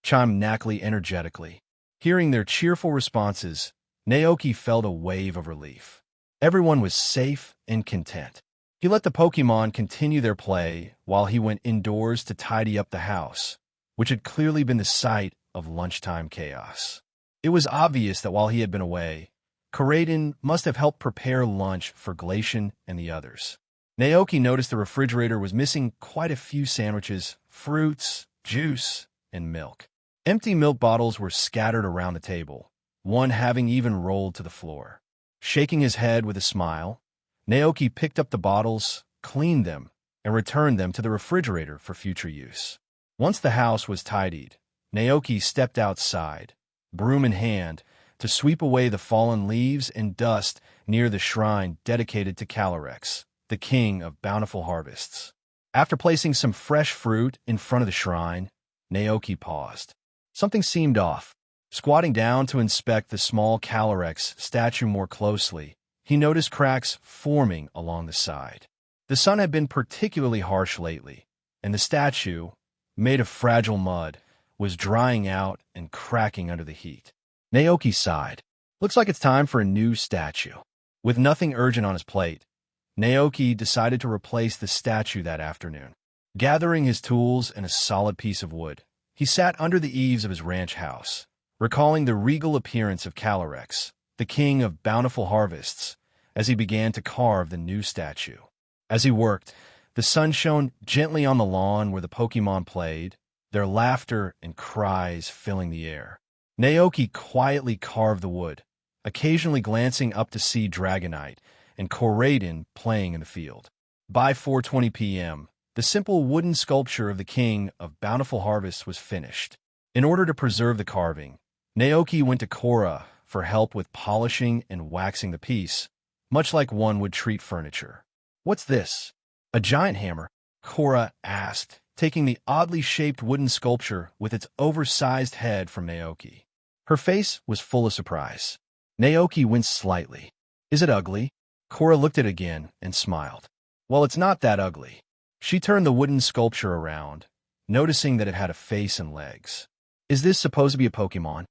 chimed Knackly energetically. Hearing their cheerful responses, Naoki felt a wave of relief. Everyone was safe and content. He let the Pokémon continue their play while he went indoors to tidy up the house, which had clearly been the site of lunchtime chaos. It was obvious that while he had been away, Koraidon must have helped prepare lunch for Glacian and the others. Naoki noticed the refrigerator was missing quite a few sandwiches, fruits, juice, and milk. Empty milk bottles were scattered around the table, one having even rolled to the floor. Shaking his head with a smile, Naoki picked up the bottles, cleaned them, and returned them to the refrigerator for future use. Once the house was tidied, Naoki stepped outside, broom in hand, to sweep away the fallen leaves and dust near the shrine dedicated to Calyrex, the king of bountiful harvests. After placing some fresh fruit in front of the shrine, Naoki paused. Something seemed off. Squatting down to inspect the small Calyrex statue more closely, he noticed cracks forming along the side. The sun had been particularly harsh lately, and the statue, made of fragile mud, was drying out and cracking under the heat. Naoki sighed. Looks like it's time for a new statue. With nothing urgent on his plate, Naoki decided to replace the statue that afternoon. Gathering his tools and a solid piece of wood, he sat under the eaves of his ranch house, recalling the regal appearance of Calyrex, the king of bountiful harvests, as he began to carve the new statue. As he worked, the sun shone gently on the lawn where the Pokémon played, their laughter and cries filling the air. Naoki quietly carved the wood, occasionally glancing up to see Dragonite and Koraidon playing in the field. By 4:20 p.m., the simple wooden sculpture of the king of bountiful harvests was finished. In order to preserve the carving, Naoki went to Korra for help with polishing and waxing the piece, much like one would treat furniture. "What's this? A giant hammer?" Korra asked, taking the oddly shaped wooden sculpture with its oversized head from Naoki. Her face was full of surprise. Naoki winced slightly. "Is it ugly?" Korra looked at it again and smiled. "Well, it's not that ugly." She turned the wooden sculpture around, noticing that it had a face and legs. "Is this supposed to be a Pokémon?"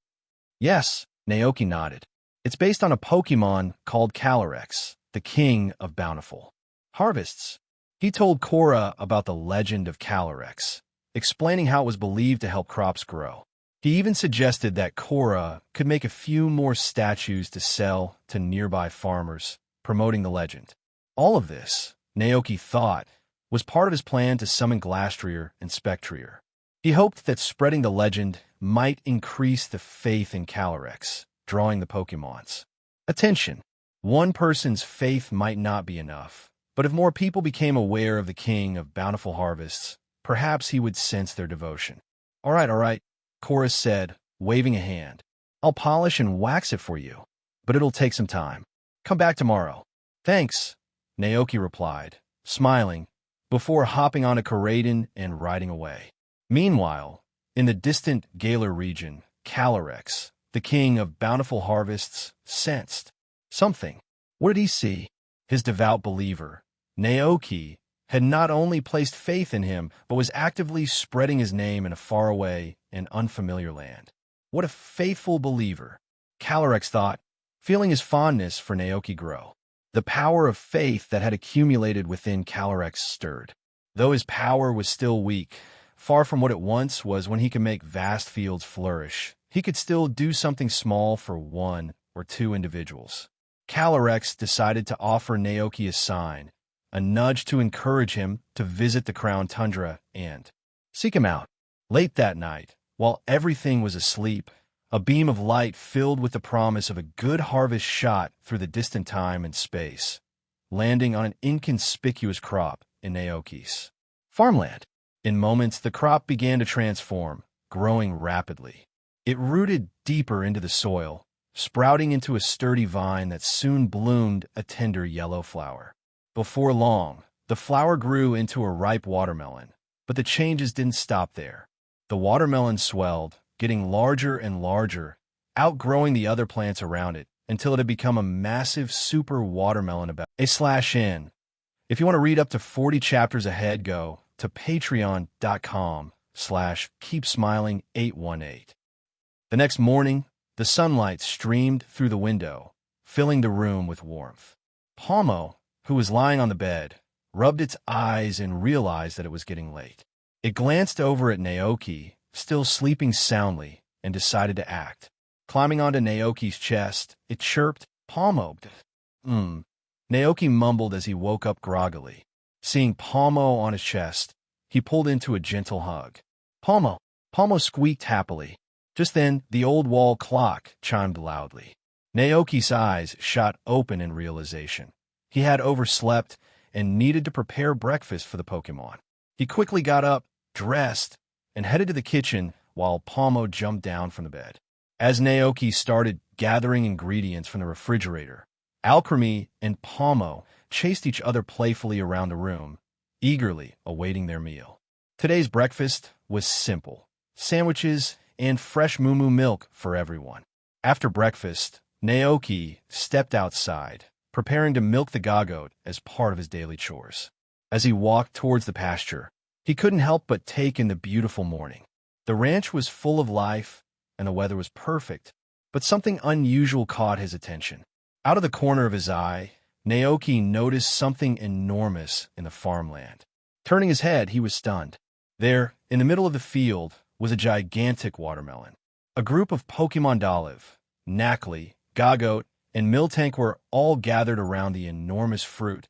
"Yes," Naoki nodded. "It's based on a Pokémon called Calyrex, the king of bountiful harvests." He told Korra about the legend of Calyrex, explaining how it was believed to help crops grow. He even suggested that Korra could make a few more statues to sell to nearby farmers, promoting the legend. All of this, Naoki thought, was part of his plan to summon Glastrier and Spectrier. He hoped that spreading the legend might increase the faith in Calyrex, drawing the Pokémon's attention. One person's faith might not be enough, but if more people became aware of the king of bountiful harvests, perhaps he would sense their devotion. All right, Korra said, waving a hand. "I'll polish and wax it for you, but it'll take some time. Come back tomorrow." "Thanks," Naoki replied, smiling, before hopping onto Koraidon and riding away. Meanwhile, in the distant Galar region, Calyrex, the king of bountiful harvests, sensed something. What did he see? His devout believer, Naoki, had not only placed faith in him, but was actively spreading his name in a faraway and unfamiliar land. What a faithful believer, Calyrex thought, feeling his fondness for Naoki grow. The power of faith that had accumulated within Calyrex stirred. Though his power was still weak, far from what it once was when he could make vast fields flourish, he could still do something small for one or two individuals. Calyrex decided to offer Naoki a sign, a nudge to encourage him to visit the Crown Tundra and seek him out. Late that night, while everything was asleep, a beam of light filled with the promise of a good harvest shot through the distant time and space, landing on an inconspicuous crop in Naoki's farmland. In moments, the crop began to transform, growing rapidly. It rooted deeper into the soil, sprouting into a sturdy vine that soon bloomed a tender yellow flower. Before long, the flower grew into a ripe watermelon, but the changes didn't stop there. The watermelon swelled, getting larger and larger, outgrowing the other plants around it, until it had become a massive super watermelon about /n. If you want to read up to 40 chapters ahead, go to patreon.com/keepsmiling818. The next morning, the sunlight streamed through the window, filling the room with warmth. Palmo, who was lying on the bed, rubbed its eyes and realized that it was getting late. It glanced over at Naoki, still sleeping soundly, and decided to act. Climbing onto Naoki's chest, it chirped, "Palmo." Naoki mumbled as he woke up groggily. Seeing Palmo on his chest, he pulled into a gentle hug. "Palmo." Palmo squeaked happily. Just then, the old wall clock chimed loudly. Naoki's eyes shot open in realization. He had overslept and needed to prepare breakfast for the Pokémon. He quickly got up, dressed, and headed to the kitchen while Palmo jumped down from the bed. As Naoki started gathering ingredients from the refrigerator, Alchemy and Palmo chased each other playfully around the room, eagerly awaiting their meal. Today's breakfast was simple: sandwiches and fresh moo milk for everyone. After breakfast, Naoki stepped outside, preparing to milk the Gagote as part of his daily chores. As he walked towards the pasture, he couldn't help but take in the beautiful morning. The ranch was full of life, and the weather was perfect, but something unusual caught his attention. Out of the corner of his eye, Naoki noticed something enormous in the farmland. Turning his head, he was stunned. There, in the middle of the field, was a gigantic watermelon. A group of Pokémon Olive, Naoki, Gagote, and Miltank were all gathered around the enormous fruit,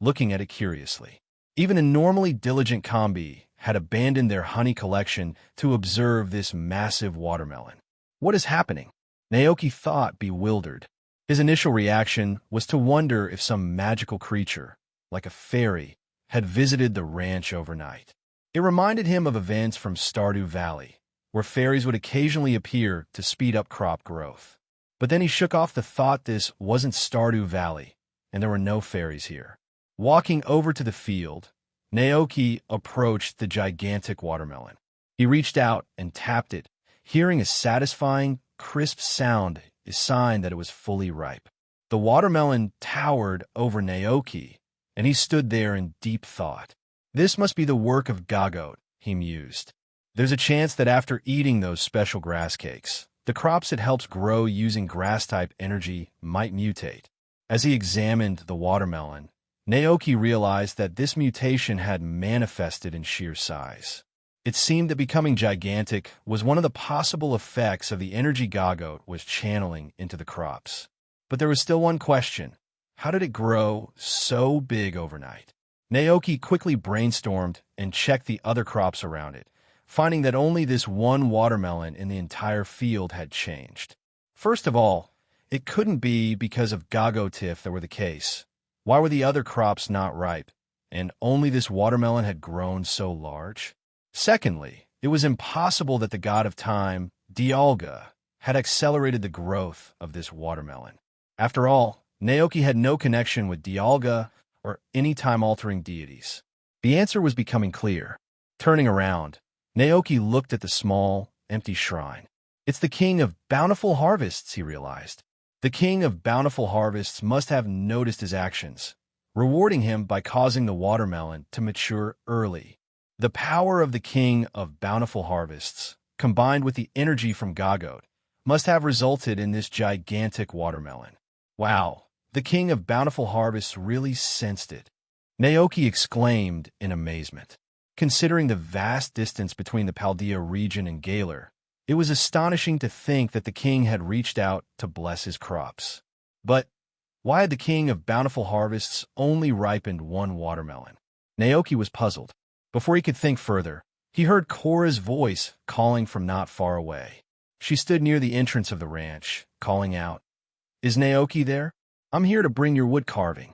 looking at it curiously. Even a normally diligent Combi had abandoned their honey collection to observe this massive watermelon. "What is happening?" Naoki thought, bewildered. His initial reaction was to wonder if some magical creature, like a fairy, had visited the ranch overnight. It reminded him of events from Stardew Valley, where fairies would occasionally appear to speed up crop growth. But then he shook off the thought this wasn't Stardew Valley, and there were no fairies here. Walking over to the field, Naoki approached the gigantic watermelon. He reached out and tapped it, hearing a satisfying, crisp sound, a sign that it was fully ripe. The watermelon towered over Naoki, and he stood there in deep thought. This must be the work of Gagote, he mused. There's a chance that after eating those special grass cakes, the crops it helps grow using grass-type energy might mutate. As he examined the watermelon, Naoki realized that this mutation had manifested in sheer size. It seemed that becoming gigantic was one of the possible effects of the energy Gagote was channeling into the crops. But there was still one question: how did it grow so big overnight? Naoki quickly brainstormed and checked the other crops around it, finding that only this one watermelon in the entire field had changed. First of all, it couldn't be because of Gagote if that were the case. Why were the other crops not ripe, and only this watermelon had grown so large? Secondly, it was impossible that the god of time, Dialga, had accelerated the growth of this watermelon. After all, Naoki had no connection with Dialga or any time-altering deities. The answer was becoming clear. Turning around, Naoki looked at the small, empty shrine. It's the king of bountiful harvests, he realized. The king of bountiful harvests must have noticed his actions, rewarding him by causing the watermelon to mature early. The power of the king of bountiful harvests, combined with the energy from Gagote, must have resulted in this gigantic watermelon. Wow, the king of bountiful harvests really sensed it. Naoki exclaimed in amazement. Considering the vast distance between the Paldea region and Galar, it was astonishing to think that the king had reached out to bless his crops. But why had the king of bountiful harvests only ripened one watermelon? Naoki was puzzled. Before he could think further, he heard Cora's voice calling from not far away. She stood near the entrance of the ranch, calling out, "Is Naoki there? I'm here to bring your wood carving."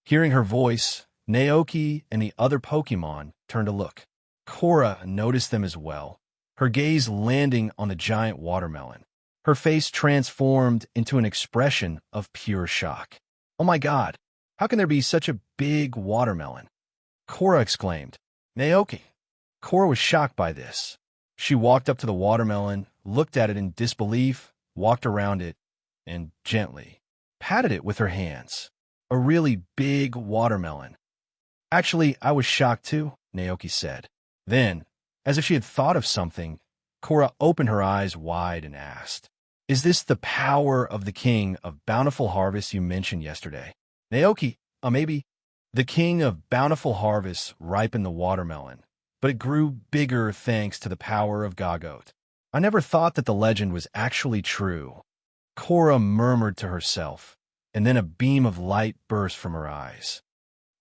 Hearing her voice, Naoki and the other Pokémon turned to look. Cora noticed them as well, her gaze landing on the giant watermelon. Her face transformed into an expression of pure shock. "Oh my god, how can there be such a big watermelon?" Cora exclaimed. "Naoki." Cora was shocked by this. She walked up to the watermelon, looked at it in disbelief, walked around it, and gently patted it with her hands. A really big watermelon. Actually, I was shocked too. Naoki said. Then, as if she had thought of something, Cora opened her eyes wide and asked, "Is this the power of the king of bountiful harvests you mentioned yesterday?" Naoki, maybe. The king of bountiful harvests ripened the watermelon, but it grew bigger thanks to the power of Gagote. I never thought that the legend was actually true. Cora murmured to herself, and then a beam of light burst from her eyes.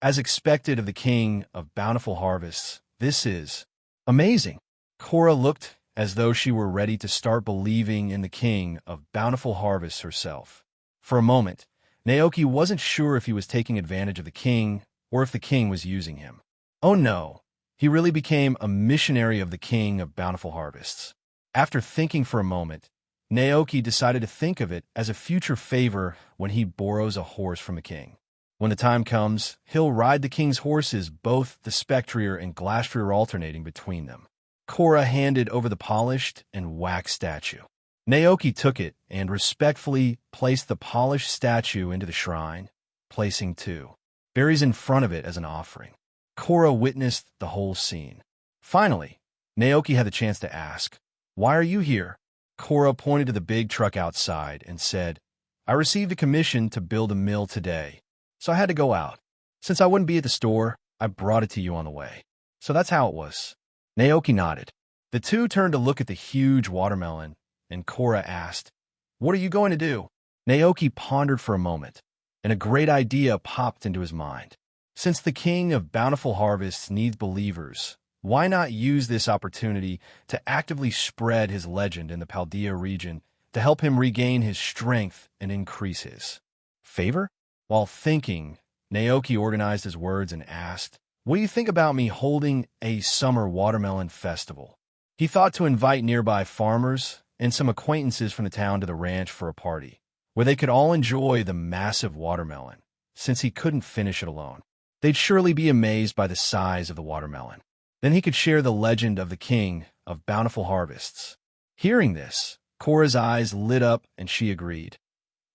As expected of the king of bountiful harvests, this is amazing. Cora looked as though she were ready to start believing in the king of bountiful harvests herself. For a moment, Naoki wasn't sure if he was taking advantage of the king or if the king was using him. Oh no, he really became a missionary of the king of bountiful harvests. After thinking for a moment, Naoki decided to think of it as a future favor when he borrows a horse from a king. When the time comes, he'll ride the king's horses, both the Spectrier and Glastrier alternating between them. Cora handed over the polished and waxed statue. Naoki took it and respectfully placed the polished statue into the shrine, placing 2 berries in front of it as an offering. Cora witnessed the whole scene. Finally, Naoki had the chance to ask, "Why are you here?" Cora pointed to the big truck outside and said, "I received a commission to build a mill today, so I had to go out. Since I wouldn't be at the store, I brought it to you on the way." So that's how it was. Naoki nodded. The two turned to look at the huge watermelon, and Cora asked, "What are you going to do?" Naoki pondered for a moment, and a great idea popped into his mind. Since the king of bountiful harvests needs believers, why not use this opportunity to actively spread his legend in the Paldea region to help him regain his strength and increase his favor? While thinking, Naoki organized his words and asked, "What do you think about me holding a summer watermelon festival?" He thought to invite nearby farmers and some acquaintances from the town to the ranch for a party, where they could all enjoy the massive watermelon, since he couldn't finish it alone. They'd surely be amazed by the size of the watermelon. Then he could share the legend of the king of bountiful harvests. Hearing this, Cora's eyes lit up and she agreed.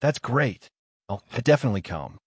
"That's great. I'll definitely come."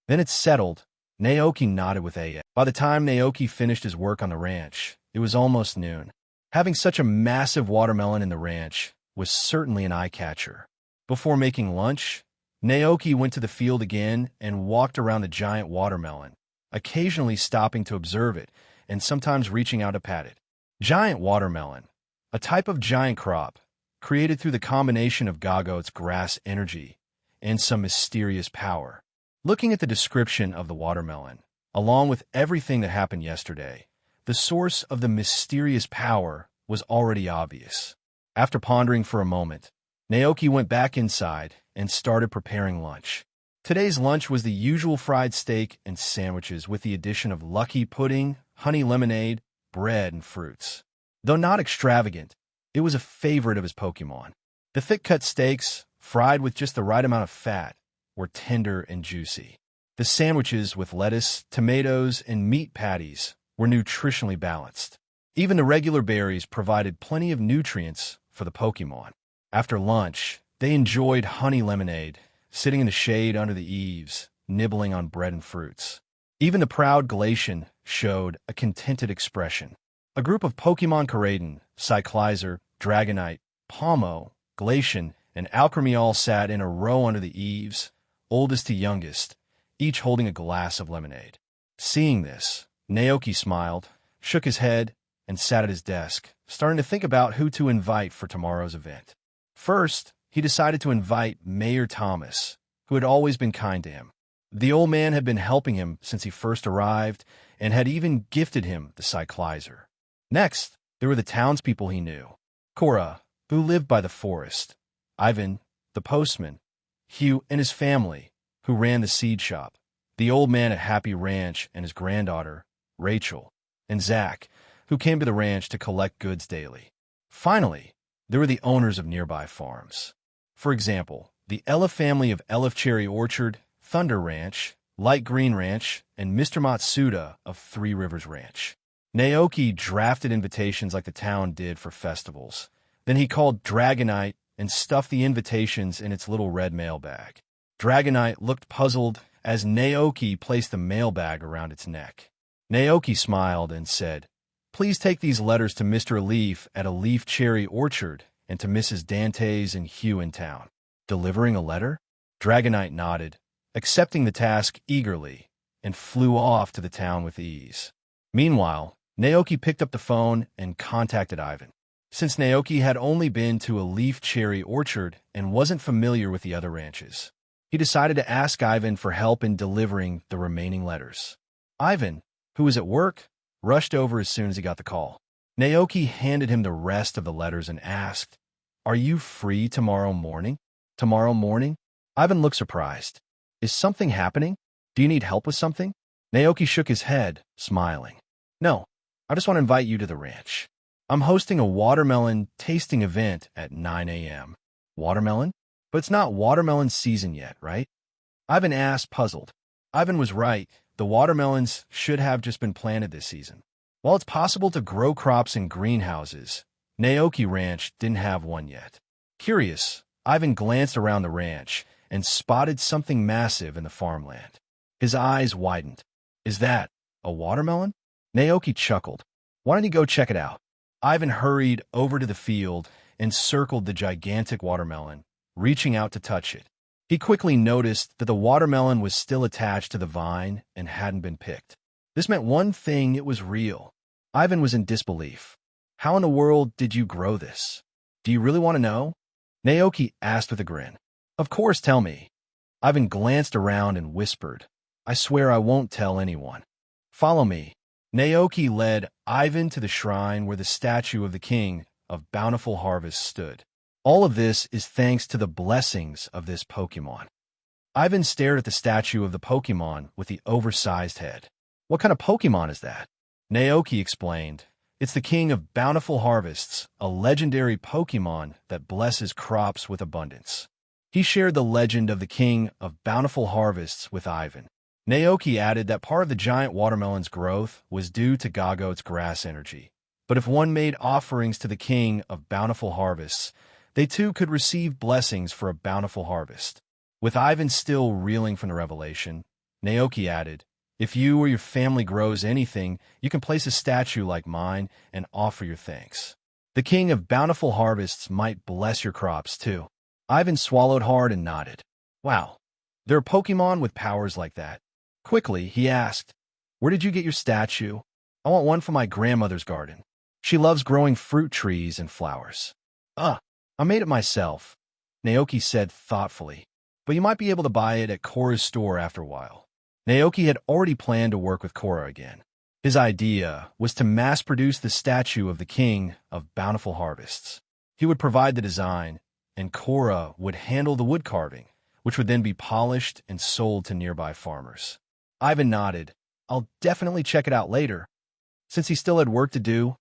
Then it's settled. Naoki nodded with a. By the time Naoki finished his work on the ranch, it was almost noon. Having such a massive watermelon in the ranch was certainly an eye-catcher. Before making lunch, Naoki went to the field again and walked around the giant watermelon, occasionally stopping to observe it and sometimes reaching out to pat it. Giant watermelon, a type of giant crop, created through the combination of Gagote's grass energy and some mysterious power. Looking at the description of the watermelon, along with everything that happened yesterday, the source of the mysterious power was already obvious. After pondering for a moment, Naoki went back inside and started preparing lunch. Today's lunch was the usual fried steak and sandwiches with the addition of lucky pudding, honey lemonade, bread, and fruits. Though not extravagant, it was a favorite of his Pokémon. The thick-cut steaks, fried with just the right amount of fat, were tender and juicy. The sandwiches with lettuce, tomatoes, and meat patties were nutritionally balanced. Even the regular berries provided plenty of nutrients for the Pokémon. After lunch, they enjoyed honey lemonade, sitting in the shade under the eaves, nibbling on bread and fruits. Even the proud Glacian showed a contented expression. A group of Pokémon Koraidon, Cyclizer, Dragonite, Palmo, Glacian, and Alchemy all sat in a row under the eaves, oldest to youngest, each holding a glass of lemonade. Seeing this, Naoki smiled, shook his head, and sat at his desk, starting to think about who to invite for tomorrow's event. First, he decided to invite Mayor Thomas, who had always been kind to him. The old man had been helping him since he first arrived and had even gifted him the Cyclizer. Next, there were the townspeople he knew. Cora, who lived by the forest, Ivan, the postman, Hugh and his family, who ran the seed shop, the old man at Happy Ranch and his granddaughter, Rachel, and Zach, who came to the ranch to collect goods daily. Finally, there were the owners of nearby farms. For example, the Ella family of Elif Cherry Orchard, Thunder Ranch, Light Green Ranch, and Mr. Matsuda of Three Rivers Ranch. Naoki drafted invitations like the town did for festivals. Then he called Dragonite and stuffed the invitations in its little red mailbag. Dragonite looked puzzled as Naoki placed the mailbag around its neck. Naoki smiled and said, "Please take these letters to Mr. Leaf at a leaf cherry orchard and to Mrs. Dantes and Hugh in town." Delivering a letter? Dragonite nodded, accepting the task eagerly, and flew off to the town with ease. Meanwhile, Naoki picked up the phone and contacted Ivan. Since Naoki had only been to a leaf cherry orchard and wasn't familiar with the other ranches, he decided to ask Ivan for help in delivering the remaining letters. Ivan, who was at work, rushed over as soon as he got the call. Naoki handed him the rest of the letters and asked, "Are you free tomorrow morning?" "Tomorrow morning?" Ivan looked surprised. "Is something happening? Do you need help with something?" Naoki shook his head, smiling. "No, I just want to invite you to the ranch. I'm hosting a watermelon tasting event at 9 a.m. Watermelon? But it's not watermelon season yet, right?" Ivan asked, puzzled. Ivan was right. The watermelons should have just been planted this season. While it's possible to grow crops in greenhouses, Naoki Ranch didn't have one yet. Curious, Ivan glanced around the ranch and spotted something massive in the farmland. His eyes widened. "Is that a watermelon?" Naoki chuckled. "Why don't you go check it out?" Ivan hurried over to the field and circled the gigantic watermelon, reaching out to touch it. He quickly noticed that the watermelon was still attached to the vine and hadn't been picked. This meant one thing: it was real. Ivan was in disbelief. "How in the world did you grow this? Do you really want to know?" Naoki asked with a grin. "Of course, tell me." Ivan glanced around and whispered, "I swear I won't tell anyone. Follow me." Naoki led Ivan to the shrine where the statue of the king of bountiful harvest stood. All of this is thanks to the blessings of this Pokémon. Ivan stared at the statue of the Pokémon with the oversized head. "What kind of Pokémon is that?" Naoki explained. "It's the king of bountiful harvests, a legendary Pokémon that blesses crops with abundance." He shared the legend of the king of bountiful harvests with Ivan. Naoki added that part of the giant watermelon's growth was due to Gago's grass energy. But if one made offerings to the king of bountiful harvests, they too could receive blessings for a bountiful harvest. With Ivan still reeling from the revelation, Naoki added, "If you or your family grows anything, you can place a statue like mine and offer your thanks. The king of bountiful harvests might bless your crops too." Ivan swallowed hard and nodded. "Wow, there are Pokémon with powers like that." Quickly, he asked, "Where did you get your statue? I want one for my grandmother's garden. She loves growing fruit trees and flowers." I made it myself," Naoki said thoughtfully, "but you might be able to buy it at Cora's store after a while." Naoki had already planned to work with Cora again. His idea was to mass-produce the statue of the king of bountiful harvests. He would provide the design, and Cora would handle the wood carving, which would then be polished and sold to nearby farmers. Ivan nodded. "I'll definitely check it out later." Since he still had work to do,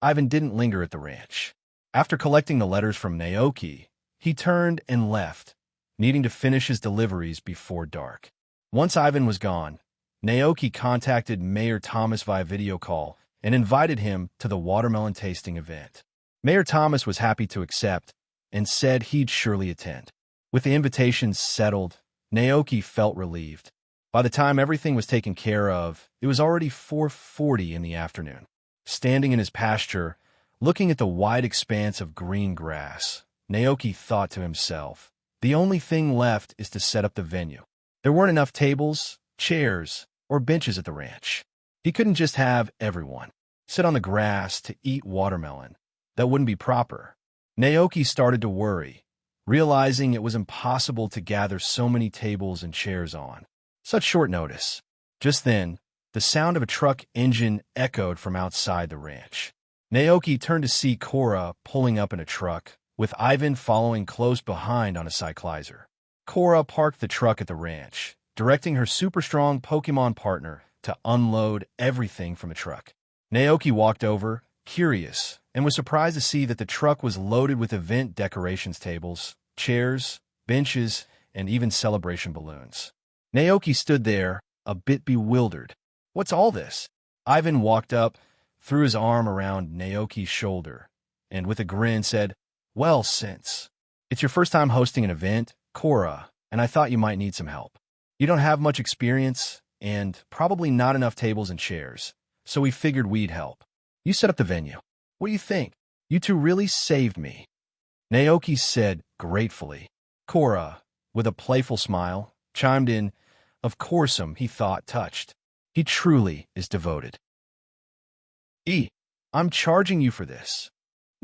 Ivan didn't linger at the ranch. After collecting the letters from Naoki, he turned and left, needing to finish his deliveries before dark. Once Ivan was gone, Naoki contacted Mayor Thomas via video call and invited him to the watermelon tasting event. Mayor Thomas was happy to accept and said he'd surely attend. With the invitations settled, Naoki felt relieved. By the time everything was taken care of, it was already 4:40 in the afternoon. Standing in his pasture, looking at the wide expanse of green grass, Naoki thought to himself, the only thing left is to set up the venue. There weren't enough tables, chairs, or benches at the ranch. He couldn't just have everyone sit on the grass to eat watermelon. That wouldn't be proper. Naoki started to worry, realizing it was impossible to gather so many tables and chairs on such short notice. Just then, the sound of a truck engine echoed from outside the ranch. Naoki turned to see Cora pulling up in a truck, with Ivan following close behind on a cyclizer. Cora parked the truck at the ranch, directing her super-strong Pokémon partner to unload everything from the truck. Naoki walked over, curious, and was surprised to see that the truck was loaded with event decorations tables, chairs, benches, and even celebration balloons. Naoki stood there, a bit bewildered. "What's all this?" Ivan walked up, threw his arm around Naoki's shoulder, and with a grin said, "Well, since it's your first time hosting an event, Cora, and I thought you might need some help. You don't have much experience, and probably not enough tables and chairs, so we figured we'd help. You set up the venue. What do you think? You two really saved me, Naoki said gratefully. Korra, with a playful smile, chimed in, of course he thought touched. He truly is devoted. I'm charging you for this.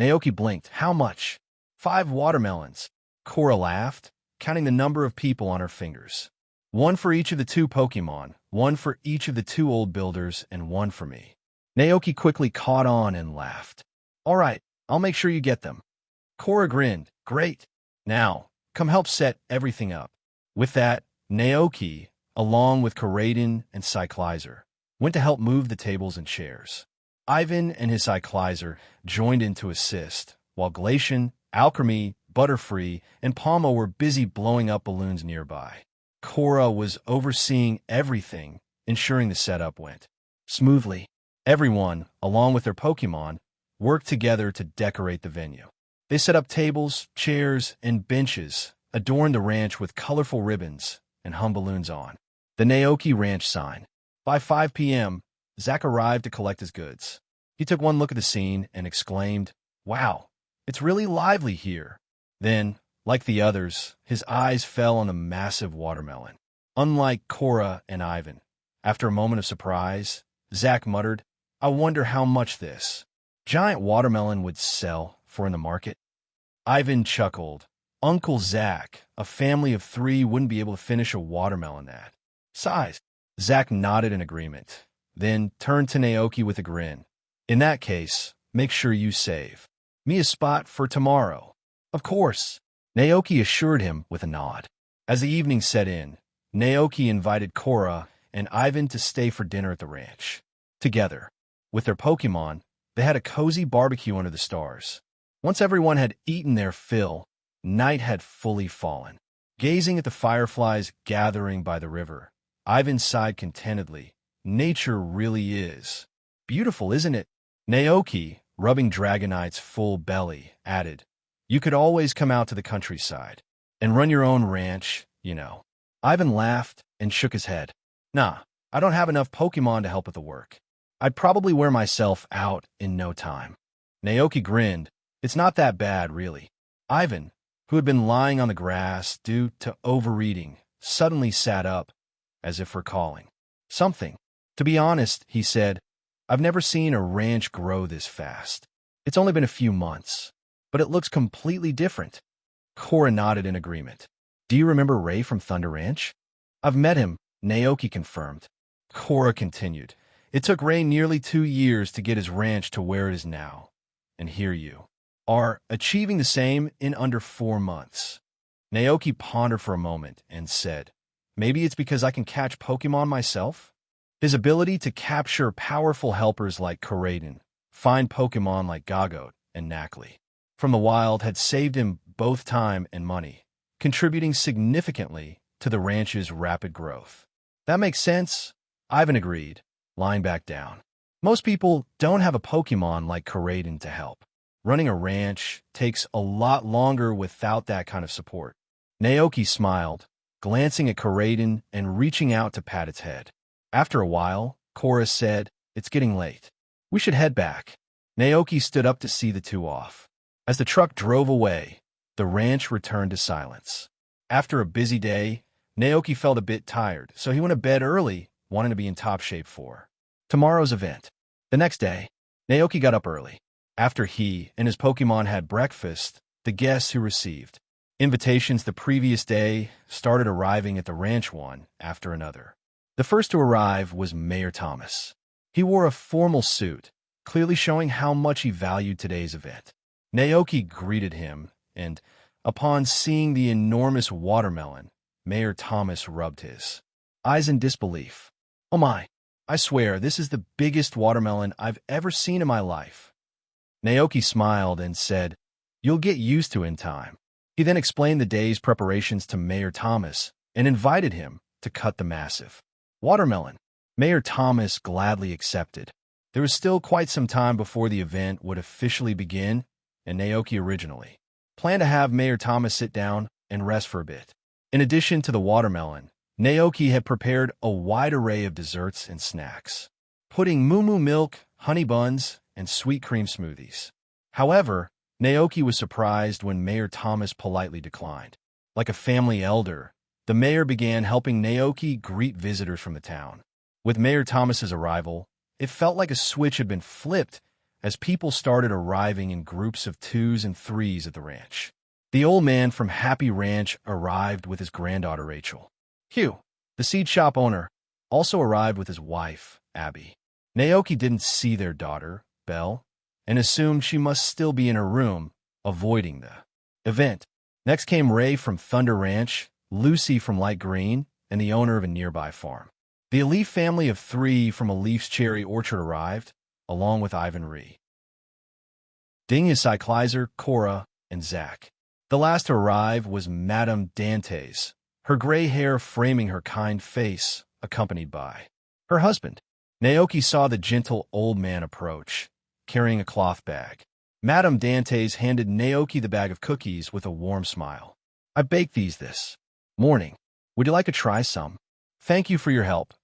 Naoki blinked. How much? 5 watermelons. Korra laughed, counting the number of people on her fingers. 1 for each of the 2 Pokémon, 1 for each of the 2 old builders, and 1 for me. Naoki quickly caught on and laughed. All right, I'll make sure you get them. Korra grinned. Great. Now, come help set everything up. With that, Naoki, along with Karaden and Cyclizer, went to help move the tables and chairs. Ivan and his Cyclizer joined in to assist, while Glacian, Alchemy, Butterfree, and Palmo were busy blowing up balloons nearby. Korra was overseeing everything, ensuring the setup went smoothly. Everyone, along with their Pokémon, worked together to decorate the venue. They set up tables, chairs, and benches, adorned the ranch with colorful ribbons, and hung balloons on the Naoki Ranch sign. By 5 p.m., Zack arrived to collect his goods. He took one look at the scene and exclaimed, "Wow, it's really lively here." Then, like the others, his eyes fell on the massive watermelon. Unlike Korra and Ivan, after a moment of surprise, Zack muttered, "I wonder how much this giant watermelon would sell for in the market." Ivan chuckled. Uncle Zack, a family of 3 wouldn't be able to finish a watermelon that size. Zack nodded in agreement, then turned to Naoki with a grin. In that case, make sure you save me a spot for tomorrow. Of course, Naoki assured him with a nod. As the evening set in, Naoki invited Korra and Ivan to stay for dinner at the ranch. Together, with their Pokémon, they had a cozy barbecue under the stars. Once everyone had eaten their fill, night had fully fallen. Gazing at the fireflies gathering by the river, Ivan sighed contentedly. Nature really is beautiful, isn't it? Naoki, rubbing Dragonite's full belly, added, "You could always come out to the countryside and run your own ranch, you know." Ivan laughed and shook his head. "Nah, I don't have enough Pokémon to help with the work. I'd probably wear myself out in no time." Naoki grinned. "It's not that bad, really." Ivan, who had been lying on the grass due to overeating, suddenly sat up, as if recalling something. "To be honest," he said, "I've never seen a ranch grow this fast. It's only been a few months, but it looks completely different." Korra nodded in agreement. "Do you remember Ray from Thunder Ranch?" "I've met him," Naoki confirmed. Korra continued. "It took Ray nearly 2 years to get his ranch to where it is now. And here you are, achieving the same in under 4 months." Naoki pondered for a moment and said, "Maybe it's because I can catch Pokémon myself?" His ability to capture powerful helpers like Karaden, find Pokémon like Gagot and Knackley from the wild had saved him both time and money, contributing significantly to the ranch's rapid growth. "That makes sense," Ivan agreed, lying back down. "Most people don't have a Pokémon like Karaden to help. Running a ranch takes a lot longer without that kind of support." Naoki smiled, glancing at Karaden and reaching out to pat its head. After a while, Korra said, "It's getting late. We should head back." Naoki stood up to see the 2 off. As the truck drove away, the ranch returned to silence. After a busy day, Naoki felt a bit tired, so he went to bed early, wanting to be in top shape for tomorrow's event. The next day, Naoki got up early. After he and his Pokémon had breakfast, the guests who received invitations the previous day started arriving at the ranch one after another. The first to arrive was Mayor Thomas. He wore a formal suit, clearly showing how much he valued today's event. Naoki greeted him, and, upon seeing the enormous watermelon, Mayor Thomas rubbed his eyes in disbelief. "Oh my, I swear this is the biggest watermelon I've ever seen in my life." Naoki smiled and said, "You'll get used to it in time." He then explained the day's preparations to Mayor Thomas and invited him to cut the massive watermelon. Mayor Thomas gladly accepted. There was still quite some time before the event would officially begin, and Naoki originally planned to have Mayor Thomas sit down and rest for a bit. In addition to the watermelon, Naoki had prepared a wide array of desserts and snacks, putting moo milk, honey buns, and sweet cream smoothies. However, Naoki was surprised when Mayor Thomas politely declined. Like a family elder, the mayor began helping Naoki greet visitors from the town. With Mayor Thomas's arrival, it felt like a switch had been flipped as people started arriving in groups of 2s and 3s at the ranch. The old man from Happy Ranch arrived with his granddaughter Rachel. Hugh, the seed shop owner, also arrived with his wife, Abby. Naoki didn't see their daughter, Belle, and assumed she must still be in her room, avoiding the event. Next came Ray from Thunder Ranch, Lucy from Light Green, and the owner of a nearby farm. The Elif family of 3 from Elif's cherry orchard arrived, along with Ivan Ree, Ding his cyclizer, Cora, and Zach. The last to arrive was Madame Dantes, her gray hair framing her kind face, accompanied by her husband. Naoki saw the gentle old man approach, carrying a cloth bag. Madame Dantes handed Naoki the bag of cookies with a warm smile. I baked these this morning. Would you like to try some? Thank you for your help.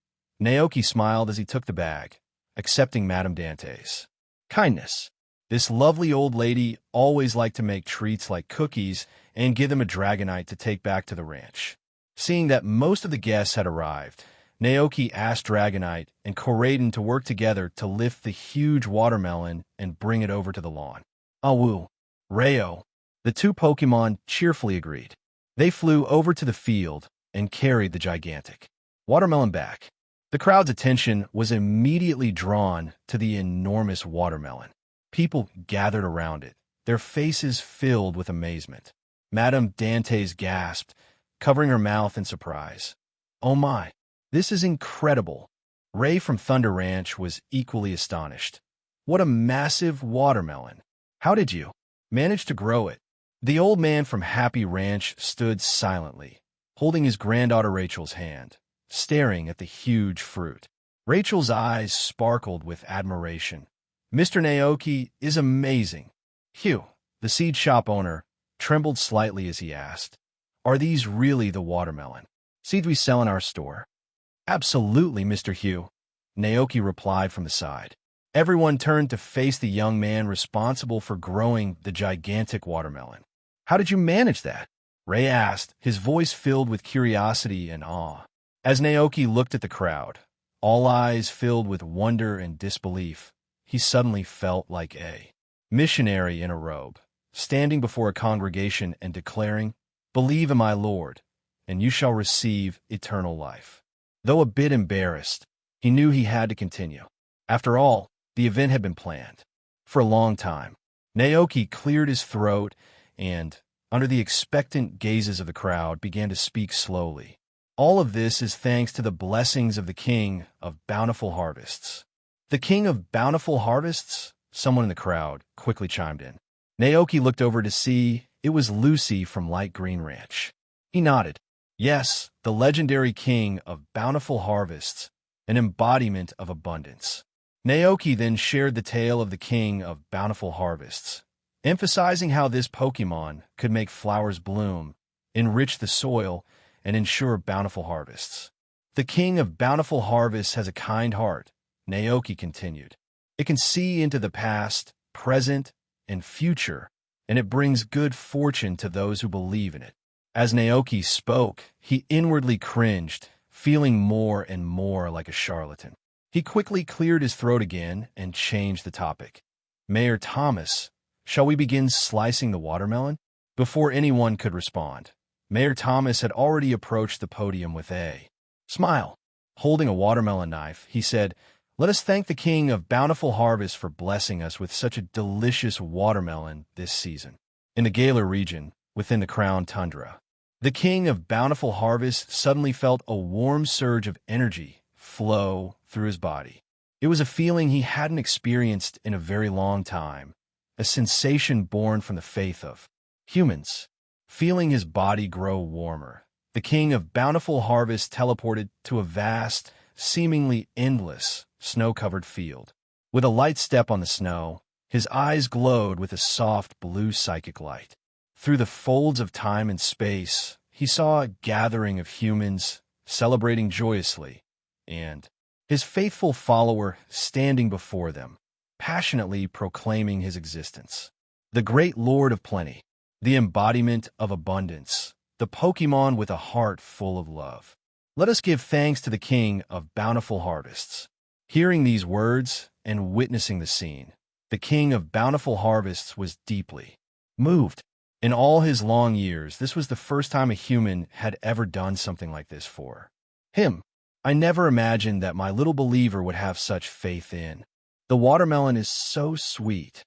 Naoki smiled as he took the bag, accepting Madame Dantes' kindness. This lovely old lady always liked to make treats like cookies and give them a dragonite to take back to the ranch. Seeing that most of the guests had arrived, Naoki asked Dragonite and Koraidon to work together to lift the huge watermelon and bring it over to the lawn. Awu, Rayo, the 2 Pokémon cheerfully agreed. They flew over to the field and carried the gigantic watermelon back. The crowd's attention was immediately drawn to the enormous watermelon. People gathered around it, their faces filled with amazement. Madame Dantes gasped, covering her mouth in surprise. Oh my, this is incredible. Ray from Thunder Ranch was equally astonished. What a massive watermelon. How did you manage to grow it? The old man from Happy Ranch stood silently, holding his granddaughter Rachel's hand, staring at the huge fruit. Rachel's eyes sparkled with admiration. Mr. Naoki is amazing. Hugh, the seed shop owner, trembled slightly as he asked, are these really the watermelon seeds we sell in our store? Absolutely, Mr. Hugh, Naoki replied from the side. Everyone turned to face the young man responsible for growing the gigantic watermelon. How did you manage that? Ray asked, his voice filled with curiosity and awe. As Naoki looked at the crowd, all eyes filled with wonder and disbelief, he suddenly felt like a missionary in a robe, standing before a congregation and declaring, "Believe in my Lord, and you shall receive eternal life." Though a bit embarrassed, he knew he had to continue. After all, the event had been planned for a long time. Naoki cleared his throat and, under the expectant gazes of the crowd, began to speak slowly. All of this is thanks to the blessings of the King of Bountiful Harvests. The King of Bountiful Harvests? Someone in the crowd quickly chimed in. Naoki looked over to see it was Lucy from Light Green Ranch. He nodded. Yes, the legendary King of Bountiful Harvests, an embodiment of abundance. Naoki then shared the tale of the King of Bountiful Harvests, emphasizing how this Pokémon could make flowers bloom, enrich the soil, and ensure bountiful harvests. The King of Bountiful Harvests has a kind heart, Naoki continued. It can see into the past, present, and future, and it brings good fortune to those who believe in it. As Naoki spoke, he inwardly cringed, feeling more and more like a charlatan. He quickly cleared his throat again and changed the topic. Mayor Thomas, shall we begin slicing the watermelon? Before anyone could respond, Mayor Thomas had already approached the podium with a smile. Holding a watermelon knife, he said, "Let us thank the King of Bountiful Harvest for blessing us with such a delicious watermelon this season." In the Galar region, within the Crown Tundra, the King of Bountiful Harvest suddenly felt a warm surge of energy flow through his body. It was a feeling he hadn't experienced in a very long time, a sensation born from the faith of humans. Feeling his body grow warmer, the King of Bountiful Harvest teleported to a vast, seemingly endless, snow-covered field. With a light step on the snow, his eyes glowed with a soft blue psychic light. Through the folds of time and space, he saw a gathering of humans, celebrating joyously, and his faithful follower standing before them, passionately proclaiming his existence. The great Lord of Plenty, the embodiment of abundance, the Pokémon with a heart full of love. Let us give thanks to the King of Bountiful Harvests. Hearing these words and witnessing the scene, the King of Bountiful Harvests was deeply moved. In all his long years, this was the first time a human had ever done something like this for him. I never imagined that my little believer would have such faith in. The watermelon is so sweet.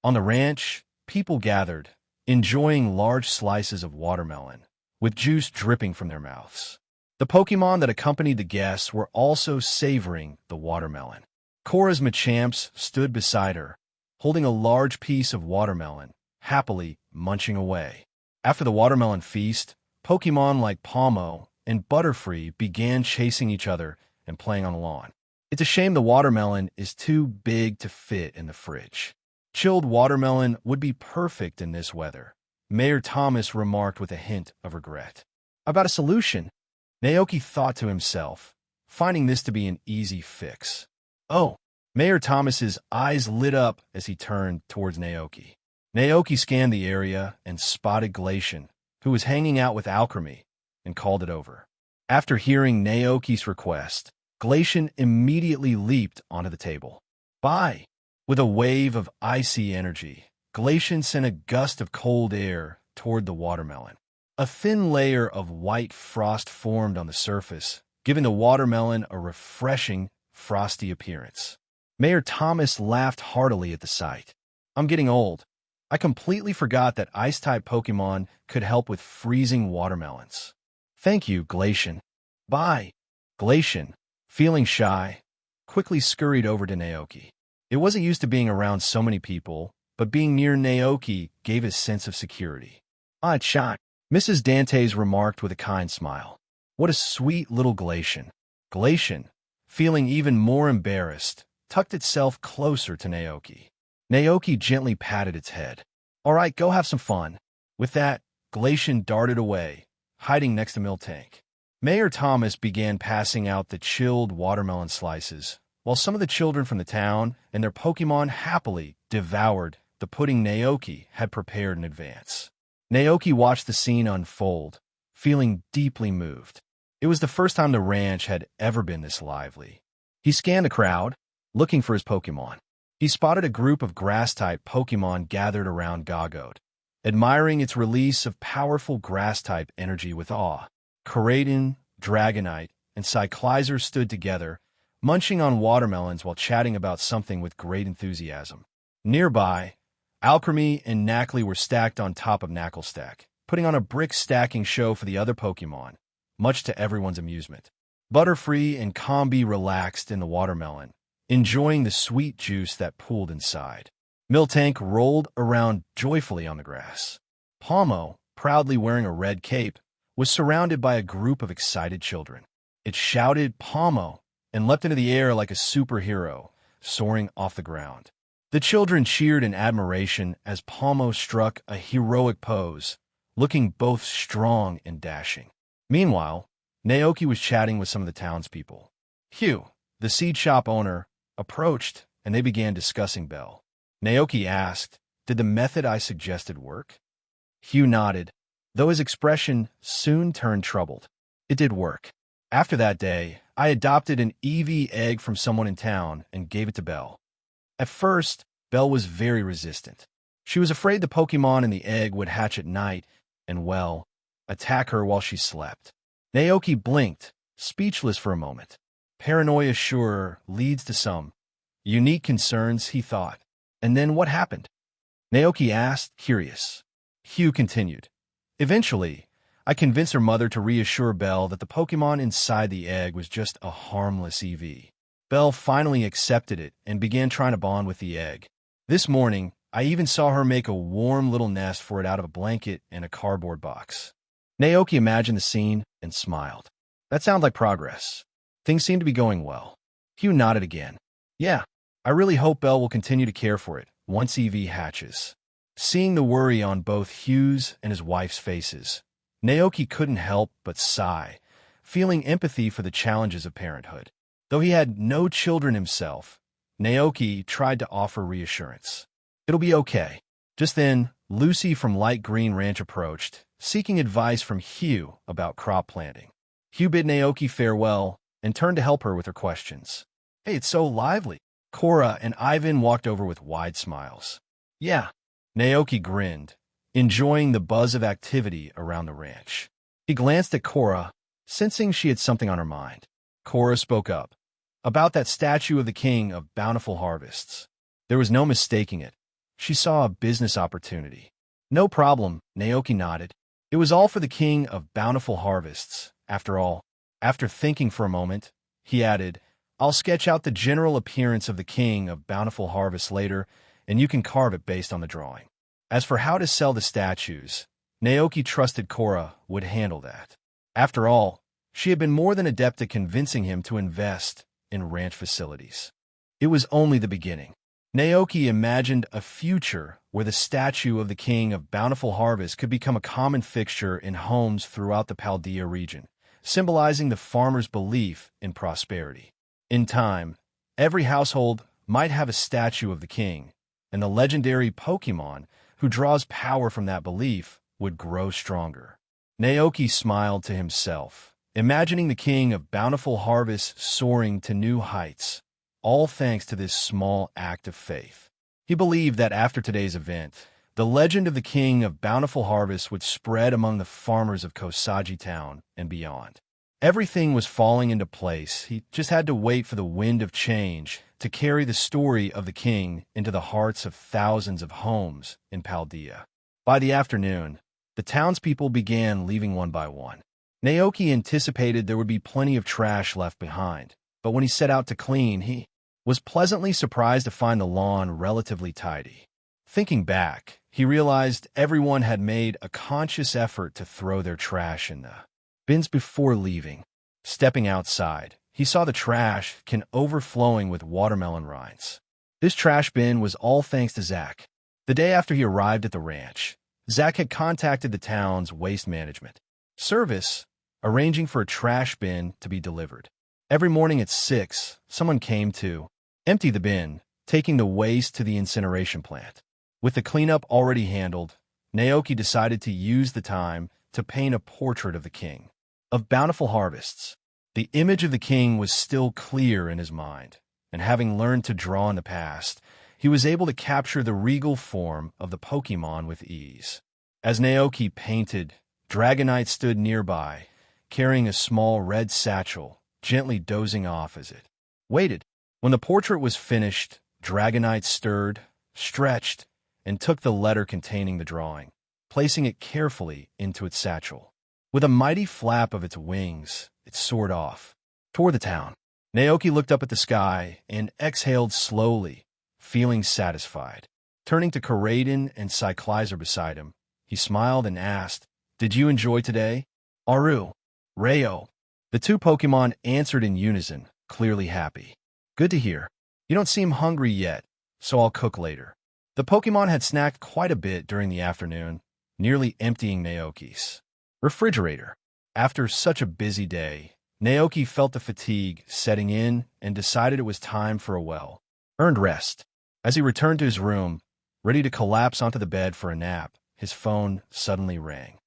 On the ranch, people gathered, enjoying large slices of watermelon, with juice dripping from their mouths. The Pokémon that accompanied the guests were also savoring the watermelon. Cora's Machamps stood beside her, holding a large piece of watermelon, happily munching away. After the watermelon feast, Pokémon like Palmo and Butterfree began chasing each other and playing on the lawn. It's a shame the watermelon is too big to fit in the fridge. Chilled watermelon would be perfect in this weather, Mayor Thomas remarked with a hint of regret. About a solution, Naoki thought to himself, finding this to be an easy fix. Oh, Mayor Thomas's eyes lit up as he turned towards Naoki. Naoki scanned the area and spotted Glacian, who was hanging out with Alchemy, and called it over. After hearing Naoki's request, Glacian immediately leaped onto the table. Bye! With a wave of icy energy, Glacian sent a gust of cold air toward the watermelon. A thin layer of white frost formed on the surface, giving the watermelon a refreshing, frosty appearance. Mayor Thomas laughed heartily at the sight. I'm getting old. I completely forgot that Ice-type Pokémon could help with freezing watermelons. Thank you, Glacian. Bye. Glacian, feeling shy, quickly scurried over to Naoki. It wasn't used to being around so many people, but being near Naoki gave a sense of security. Odd shot, Mrs. Dantes remarked with a kind smile. What a sweet little Glacian. Glacian, feeling even more embarrassed, tucked itself closer to Naoki. Naoki gently patted its head. All right, go have some fun. With that, Glacian darted away, hiding next to Miltank. Mayor Thomas began passing out the chilled watermelon slices, while some of the children from the town and their Pokémon happily devoured the pudding Naoki had prepared in advance. Naoki watched the scene unfold, feeling deeply moved. It was the first time the ranch had ever been this lively. He scanned the crowd, looking for his Pokémon. He spotted a group of grass-type Pokémon gathered around Gogode, admiring its release of powerful grass-type energy with awe. Koraidon, Dragonite, and Cyclizer stood together, munching on watermelons while chatting about something with great enthusiasm. Nearby, Alchemy and Knackley were stacked on top of Knacklestack, putting on a brick stacking show for the other Pokémon, much to everyone's amusement. Butterfree and Combi relaxed in the watermelon, enjoying the sweet juice that pooled inside. Miltank rolled around joyfully on the grass. Palmo, proudly wearing a red cape, was surrounded by a group of excited children. It shouted Palmo and leapt into the air like a superhero, soaring off the ground. The children cheered in admiration as Palmo struck a heroic pose, looking both strong and dashing. Meanwhile, Naoki was chatting with some of the townspeople. Hugh, the seed shop owner, approached, and they began discussing Bell. Naoki asked, "Did the method I suggested work?" Hugh nodded, though his expression soon turned troubled. It did work. After that day, I adopted an EV egg from someone in town and gave it to Belle. At first, Belle was very resistant. She was afraid the Pokémon in the egg would hatch at night and, well, attack her while she slept. Naoki blinked, speechless for a moment. Paranoia sure leads to some unique concerns, he thought. And then what happened? Naoki asked, curious. Hugh continued. Eventually, I convinced her mother to reassure Belle that the Pokémon inside the egg was just a harmless EV. Belle finally accepted it and began trying to bond with the egg. This morning, I even saw her make a warm little nest for it out of a blanket and a cardboard box. Naoki imagined the scene and smiled. That sounded like progress. Things seem to be going well. Hugh nodded again. Yeah, I really hope Belle will continue to care for it once EV hatches. Seeing the worry on both Hugh's and his wife's faces, Naoki couldn't help but sigh, feeling empathy for the challenges of parenthood. Though he had no children himself, Naoki tried to offer reassurance. "It'll be okay." Just then, Lucy from Light Green Ranch approached, seeking advice from Hugh about crop planting. Hugh bid Naoki farewell and turned to help her with her questions. "Hey, it's so lively." Cora and Ivan walked over with wide smiles. "Yeah." Naoki grinned, enjoying the buzz of activity around the ranch. He glanced at Cora, sensing she had something on her mind. Cora spoke up. About that statue of the king of bountiful harvests. There was no mistaking it. She saw a business opportunity. "No problem," Naoki nodded. It was all for the king of bountiful harvests, after all. After thinking for a moment, he added, "I'll sketch out the general appearance of the king of bountiful harvests later, and you can carve it based on the drawing." As for how to sell the statues, Naoki trusted Cora would handle that. After all, she had been more than adept at convincing him to invest in ranch facilities. It was only the beginning. Naoki imagined a future where the statue of the king of bountiful harvest could become a common fixture in homes throughout the Paldea region, symbolizing the farmer's belief in prosperity. In time, every household might have a statue of the king, and the legendary Pokémon, who draws power from that belief, would grow stronger. Naoki smiled to himself, imagining the king of bountiful harvest soaring to new heights, all thanks to this small act of faith. He believed that after today's event, the legend of the king of bountiful harvest would spread among the farmers of Kosagi Town and beyond. Everything was falling into place. He just had to wait for the wind of change to carry the story of the king into the hearts of thousands of homes in Paldea. By the afternoon, the townspeople began leaving one by one. Naoki anticipated there would be plenty of trash left behind, but when he set out to clean, he was pleasantly surprised to find the lawn relatively tidy. Thinking back, he realized everyone had made a conscious effort to throw their trash in the bins before leaving. Stepping outside, he saw the trash can overflowing with watermelon rinds. This trash bin was all thanks to Zach. The day after he arrived at the ranch, Zach had contacted the town's waste management service, arranging for a trash bin to be delivered. Every morning at 6, someone came to empty the bin, taking the waste to the incineration plant. With the cleanup already handled, Naoki decided to use the time to paint a portrait of the king of bountiful harvests. The image of the king was still clear in his mind, and having learned to draw in the past, he was able to capture the regal form of the Pokémon with ease. As Naoki painted, Dragonite stood nearby, carrying a small red satchel, gently dozing off as it waited. When the portrait was finished, Dragonite stirred, stretched, and took the letter containing the drawing, placing it carefully into its satchel. With a mighty flap of its wings, it soared off toward the town. Naoki looked up at the sky and exhaled slowly, feeling satisfied. Turning to Karaden and Cyclizer beside him, he smiled and asked, "Did you enjoy today?" "Aru, Rayo." The two Pokémon answered in unison, clearly happy. "Good to hear. You don't seem hungry yet, so I'll cook later." The Pokémon had snacked quite a bit during the afternoon, nearly emptying Naoki's refrigerator. After such a busy day, Naoki felt the fatigue setting in and decided it was time for a well-earned rest. As he returned to his room, ready to collapse onto the bed for a nap, his phone suddenly rang.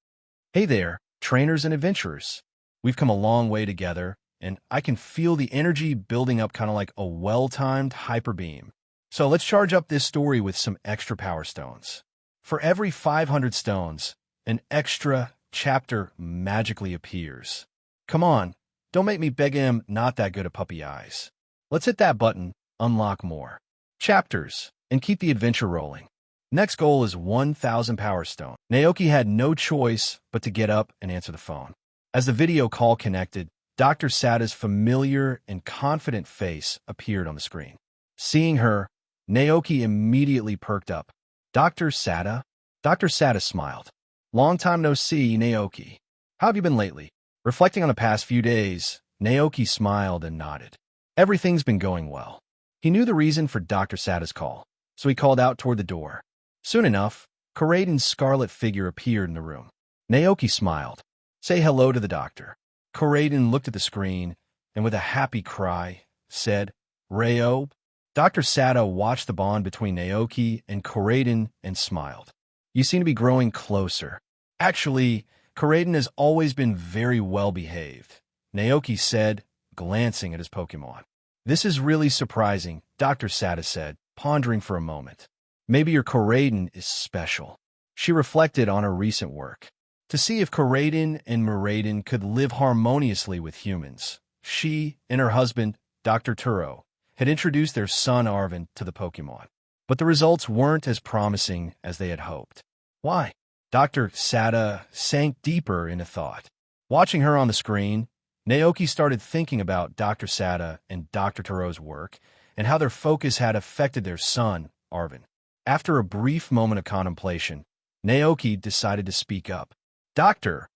"Hey there, trainers and adventurers. We've come a long way together, and I can feel the energy building up kind of like a well-timed hyper beam. So let's charge up this story with some extra power stones. For every 500 stones, an extra chapter magically appears. Come on, don't make me beg him not that good at puppy eyes. Let's hit that button, unlock more chapters, and keep the adventure rolling." Next goal is 1,000 power stone. Naoki had no choice but to get up and answer the phone. As the video call connected, Dr. Sada's familiar and confident face appeared on the screen. Seeing her, Naoki immediately perked up. "Dr. Sada?" Dr. Sada smiled. "Long time no see, Naoki. How have you been lately?" Reflecting on the past few days, Naoki smiled and nodded. Everything's been going well. He knew the reason for Dr. Sada's call, so he called out toward the door. Soon enough, Karaden's scarlet figure appeared in the room. Naoki smiled. "Say hello to the doctor." Corraden looked at the screen and with a happy cry said, "Rayo." Dr. Sada watched the bond between Naoki and Corraden and smiled. "You seem to be growing closer." "Actually, Corraden has always been very well behaved," Naoki said, glancing at his Pokémon. "This is really surprising," Dr. Sada said, pondering for a moment. "Maybe your Corraden is special." She reflected on her recent work. To see if Corraden and Miraiden could live harmoniously with humans, she and her husband, Dr. Turo, had introduced their son Arvin to the Pokémon. But the results weren't as promising as they had hoped. Why? Dr. Sada sank deeper into thought. Watching her on the screen, Naoki started thinking about Dr. Sada and Dr. Turo's work and how their focus had affected their son, Arvin. After a brief moment of contemplation, Naoki decided to speak up. "Doctor,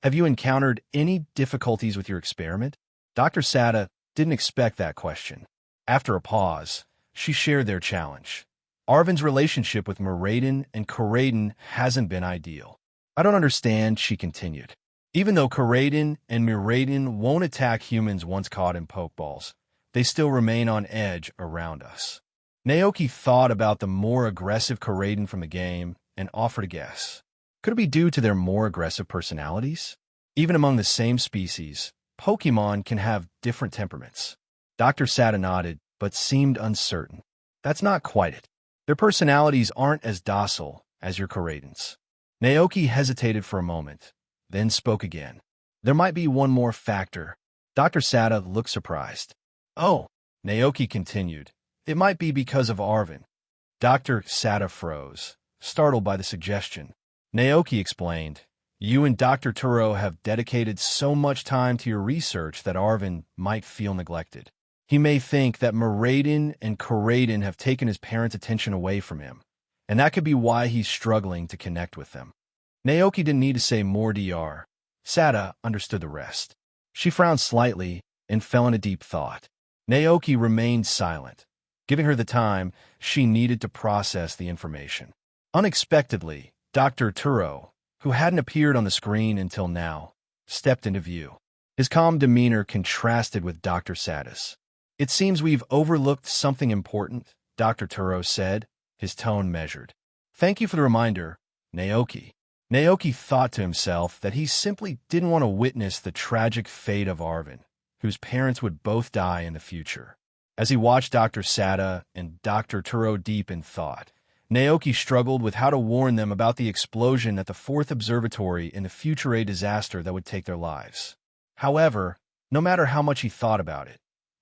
have you encountered any difficulties with your experiment?" Dr. Sada didn't expect that question. After a pause, she shared their challenge. "Arvin's relationship with Miraiden and Corraden hasn't been ideal." "I don't understand," she continued. "Even though Corraden and Miraiden won't attack humans once caught in Pokeballs, they still remain on edge around us." Naoki thought about the more aggressive Corraden from the game and offered a guess. Could it be due to their more aggressive personalities? Even among the same species, Pokemon can have different temperaments. Dr. Sada nodded, but seemed uncertain. "That's not quite it. Their personalities aren't as docile as your Corradens." Naoki hesitated for a moment, then spoke again. "There might be one more factor." Dr. Sada looked surprised. "Oh," Naoki continued, "it might be because of Arvin." Dr. Sada froze, startled by the suggestion. Naoki explained, "You and Dr. Turo have dedicated so much time to your research that Arvin might feel neglected. He may think that Miraiden and Corraden have taken his parents' attention away from him, and that could be why he's struggling to connect with them." Naoki didn't need to say more. Dr. Sada understood the rest. She frowned slightly and fell into deep thought. Naoki remained silent, giving her the time she needed to process the information. Unexpectedly, Dr. Turo, who hadn't appeared on the screen until now, stepped into view. His calm demeanor contrasted with Dr. Sada's. "It seems we've overlooked something important," Dr. Turo said, his tone measured. "Thank you for the reminder, Naoki." Naoki thought to himself that he simply didn't want to witness the tragic fate of Arvin, whose parents would both die in the future. As he watched Dr. Sada and Dr. Turo deep in thought, Naoki struggled with how to warn them about the explosion at the 4th Observatory in the future, a disaster that would take their lives. However, no matter how much he thought about it,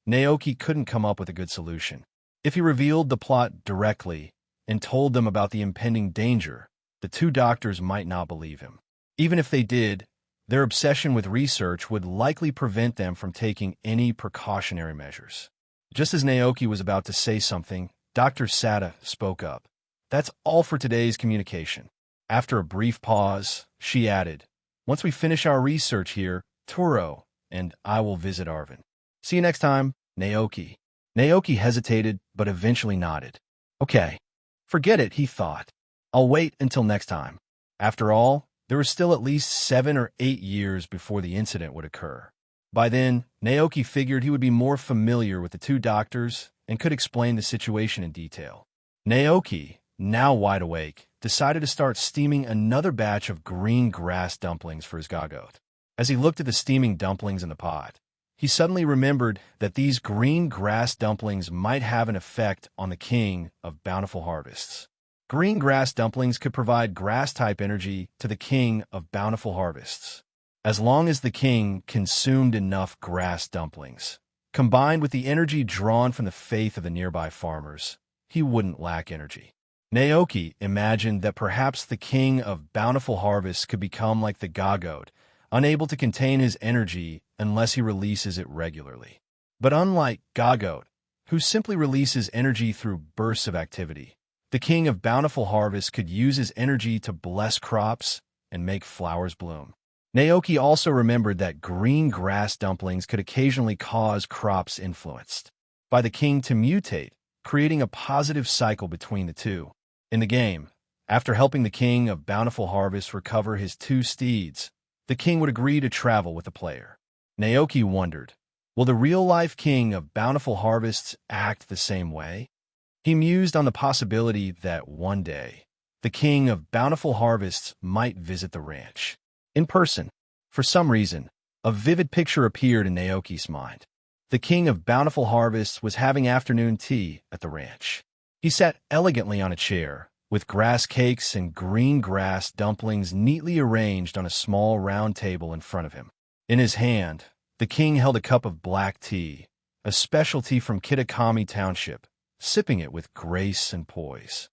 Naoki couldn't come up with a good solution. If he revealed the plot directly and told them about the impending danger, the two doctors might not believe him. Even if they did, their obsession with research would likely prevent them from taking any precautionary measures. Just as Naoki was about to say something, Dr. Sada spoke up. "That's all for today's communication." After a brief pause, she added, "Once we finish our research here, Turo and I will visit Arvin. See you next time, Naoki." Naoki hesitated, but eventually nodded. "Okay. Forget it," he thought. "I'll wait until next time." After all, there was still at least 7 or 8 years before the incident would occur. By then, Naoki figured he would be more familiar with the two doctors and could explain the situation in detail. Naoki, now wide awake, decided to start steaming another batch of green grass dumplings for his Gagote. As he looked at the steaming dumplings in the pot, he suddenly remembered that these green grass dumplings might have an effect on the king of bountiful harvests. Green grass dumplings could provide grass-type energy to the king of bountiful harvests. As long as the king consumed enough grass dumplings, combined with the energy drawn from the faith of the nearby farmers, he wouldn't lack energy. Naoki imagined that perhaps the king of bountiful harvests could become like the Gagote, unable to contain his energy unless he releases it regularly. But unlike Gagote, who simply releases energy through bursts of activity, the king of bountiful harvests could use his energy to bless crops and make flowers bloom. Naoki also remembered that green grass dumplings could occasionally cause crops influenced by the king to mutate, creating a positive cycle between the two. In the game, after helping the king of bountiful harvests recover his 2 steeds, the king would agree to travel with the player. Naoki wondered, will the real-life king of bountiful harvests act the same way? He mused on the possibility that one day, the king of bountiful harvests might visit the ranch. In person, for some reason, a vivid picture appeared in Naoki's mind. The king of bountiful harvests was having afternoon tea at the ranch. He sat elegantly on a chair, with grass cakes and green grass dumplings neatly arranged on a small round table in front of him. In his hand, the king held a cup of black tea, a specialty from Kitakami Township, sipping it with grace and poise.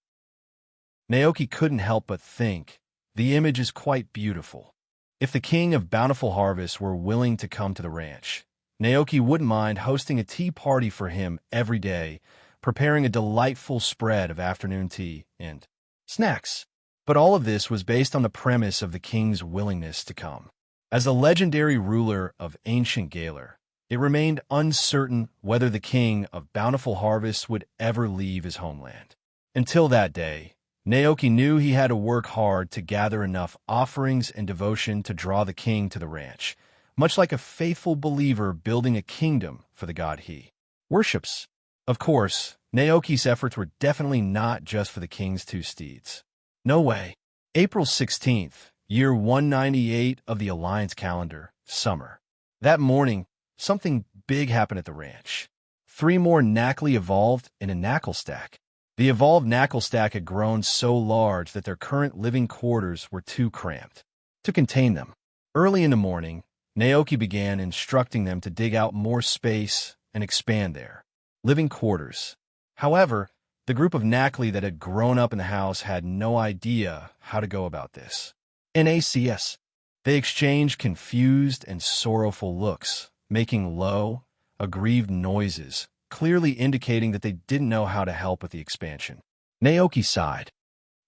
Naoki couldn't help but think, the image is quite beautiful. If the king of bountiful harvests were willing to come to the ranch, Naoki wouldn't mind hosting a tea party for him every day, preparing a delightful spread of afternoon tea and snacks. But all of this was based on the premise of the king's willingness to come. As the legendary ruler of ancient Galar, it remained uncertain whether the king of bountiful harvests would ever leave his homeland. Until that day, Naoki knew he had to work hard to gather enough offerings and devotion to draw the king to the ranch, much like a faithful believer building a kingdom for the god he worships. Of course, Naoki's efforts were definitely not just for the king's two steeds. No way. April 16th, year 198 of the Alliance calendar, summer. That morning, something big happened at the ranch. 3 more Knackley evolved in a knackle stack. The evolved knackle stack had grown so large that their current living quarters were too cramped to contain them. Early in the morning, Naoki began instructing them to dig out more space and expand their living quarters. However, the group of Knackley that had grown up in the house had no idea how to go about this. NACS. They exchanged confused and sorrowful looks, making low, aggrieved noises, clearly indicating that they didn't know how to help with the expansion. Naoki sighed.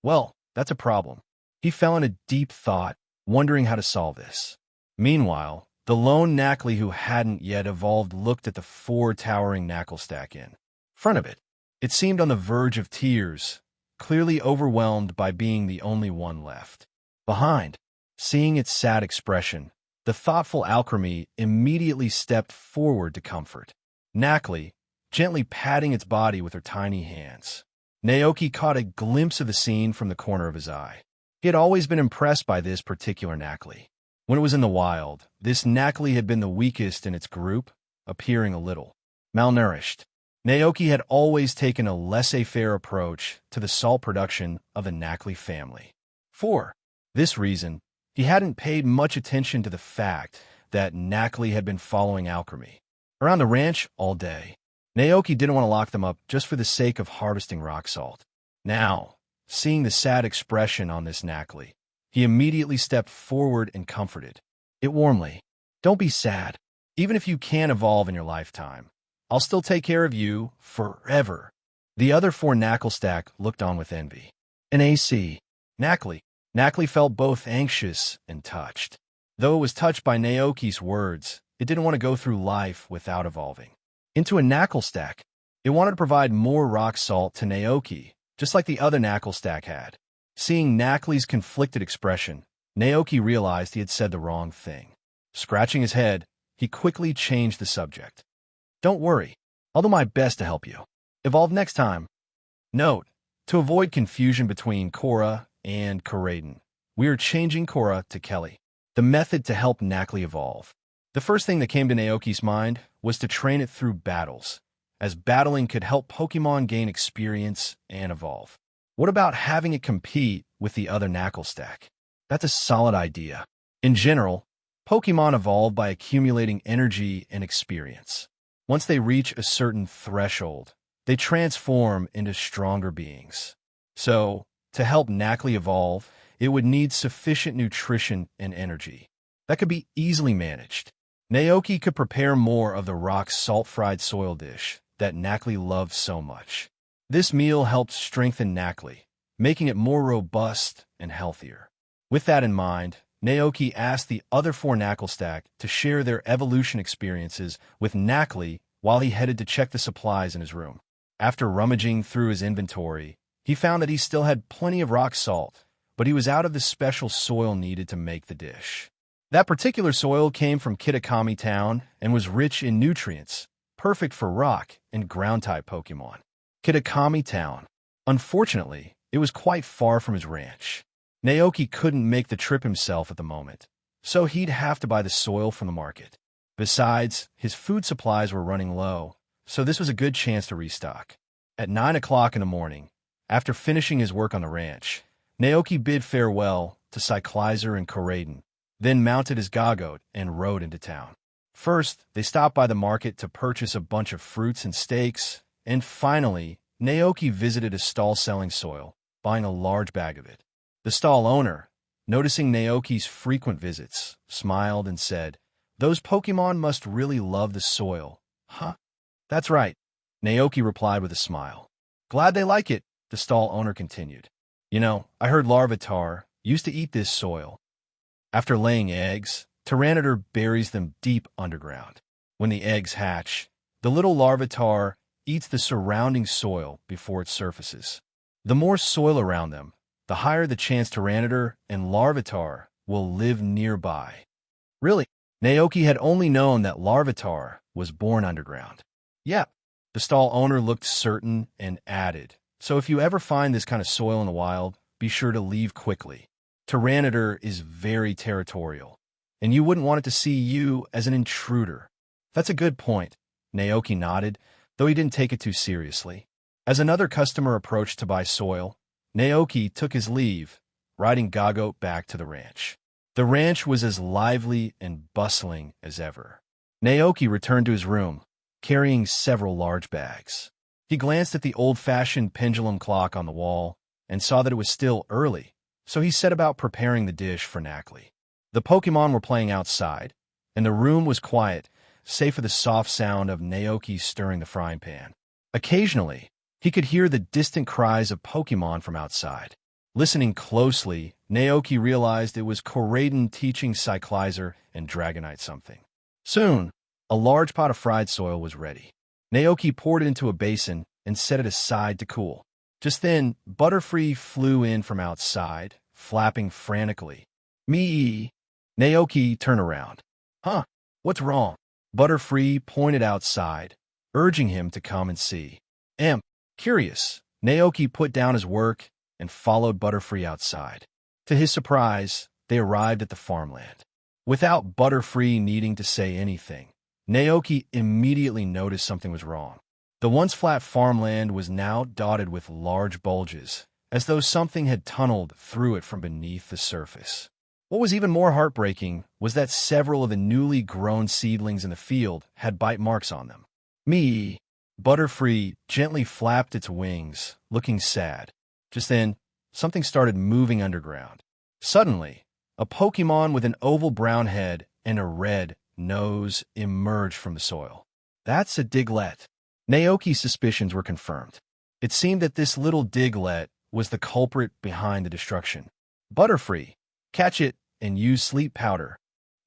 Well, that's a problem. He fell into deep thought, wondering how to solve this. Meanwhile, the lone Knackley who hadn't yet evolved looked at the 4 towering knackle stack in front of it. It seemed on the verge of tears, clearly overwhelmed by being the only one left behind. Seeing its sad expression, the thoughtful alchemy immediately stepped forward to comfort Knackley, gently patting its body with her tiny hands. Naoki caught a glimpse of the scene from the corner of his eye. He had always been impressed by this particular Knackley. When it was in the wild, this Knackley had been the weakest in its group, appearing a little malnourished. Naoki had always taken a laissez-faire approach to the salt production of the Knackley family. For this reason, he hadn't paid much attention to the fact that Knackley had been following alchemy around the ranch all day. Naoki didn't want to lock them up just for the sake of harvesting rock salt. Now, seeing the sad expression on this Knackley, he immediately stepped forward and comforted it warmly. Don't be sad. Even if you can't evolve in your lifetime, I'll still take care of you forever. The other 4 knackle stack looked on with envy. NAC. Knackley felt both anxious and touched. Though it was touched by Naoki's words, it didn't want to go through life without evolving into a knackle stack. It wanted to provide more rock salt to Naoki, just like the other knackle stack had. Seeing Knackley's conflicted expression, Naoki realized he had said the wrong thing. Scratching his head, he quickly changed the subject. Don't worry, I'll do my best to help you. Evolve next time. Note, to avoid confusion between Korra and Koraden, we are changing Korra to Kelly, the method to help Knackley evolve. The first thing that came to Naoki's mind was to train it through battles, as battling could help Pokémon gain experience and evolve. What about having it compete with the other knackle stack? That's a solid idea. In general, Pokémon evolve by accumulating energy and experience. Once they reach a certain threshold, they transform into stronger beings. So, to help Knackley evolve, it would need sufficient nutrition and energy. That could be easily managed. Naoki could prepare more of the rock salt-fried soil dish that Knackley loved so much. This meal helped strengthen Knackley, making it more robust and healthier. With that in mind, Naoki asked the other 4 knackle stack to share their evolution experiences with Knackley while he headed to check the supplies in his room. After rummaging through his inventory, he found that he still had plenty of rock salt, but he was out of the special soil needed to make the dish. That particular soil came from Kitakami Town and was rich in nutrients, perfect for rock and ground-type Pokémon. Kitakami Town. Unfortunately, it was quite far from his ranch. Naoki couldn't make the trip himself at the moment, so he'd have to buy the soil from the market. Besides, his food supplies were running low, so this was a good chance to restock. At 9 o'clock in the morning, after finishing his work on the ranch, Naoki bid farewell to Cyclizer and Koraiden, then mounted his Gagote and rode into town. First, they stopped by the market to purchase a bunch of fruits and steaks, and finally, Naoki visited a stall selling soil, buying a large bag of it. The stall owner, noticing Naoki's frequent visits, smiled and said, "Those Pokémon must really love the soil, huh?" "That's right," Naoki replied with a smile. "Glad they like it," the stall owner continued. "You know, I heard Larvitar used to eat this soil. After laying eggs, Tyranitar buries them deep underground. When the eggs hatch, the little Larvitar eats the surrounding soil before it surfaces. The more soil around them, the higher the chance Tyranitar and Larvitar will live nearby." Really? Naoki had only known that Larvitar was born underground. "Yep." The stall owner looked certain and added, "So if you ever find this kind of soil in the wild, be sure to leave quickly. Tyranitar is very territorial, and you wouldn't want it to see you as an intruder." "That's a good point," Naoki nodded, though he didn't take it too seriously. As another customer approached to buy soil, Naoki took his leave, riding Gagote back to the ranch. The ranch was as lively and bustling as ever. Naoki returned to his room, carrying several large bags. He glanced at the old-fashioned pendulum clock on the wall and saw that it was still early, so he set about preparing the dish for Nacli. The Pokémon were playing outside, and the room was quiet, save for the soft sound of Naoki stirring the frying pan. Occasionally, he could hear the distant cries of Pokémon from outside. Listening closely, Naoki realized it was Koraiden teaching Cyclizer and Dragonite something. Soon, a large pot of fried soil was ready. Naoki poured it into a basin and set it aside to cool. Just then, Butterfree flew in from outside, flapping frantically. "Me." Naoki turned around. "Huh, what's wrong?" Butterfree pointed outside, urging him to come and see. Curious, Naoki put down his work and followed Butterfree outside. To his surprise, they arrived at the farmland. Without Butterfree needing to say anything, Naoki immediately noticed something was wrong. The once flat farmland was now dotted with large bulges, as though something had tunneled through it from beneath the surface. What was even more heartbreaking was that several of the newly grown seedlings in the field had bite marks on them. "Me." Butterfree gently flapped its wings, looking sad. Just then, something started moving underground. Suddenly, a Pokémon with an oval brown head and a red nose emerged from the soil. "That's a Diglett." Naoki's suspicions were confirmed. It seemed that this little Diglett was the culprit behind the destruction. "Butterfree, catch it and use sleep powder,"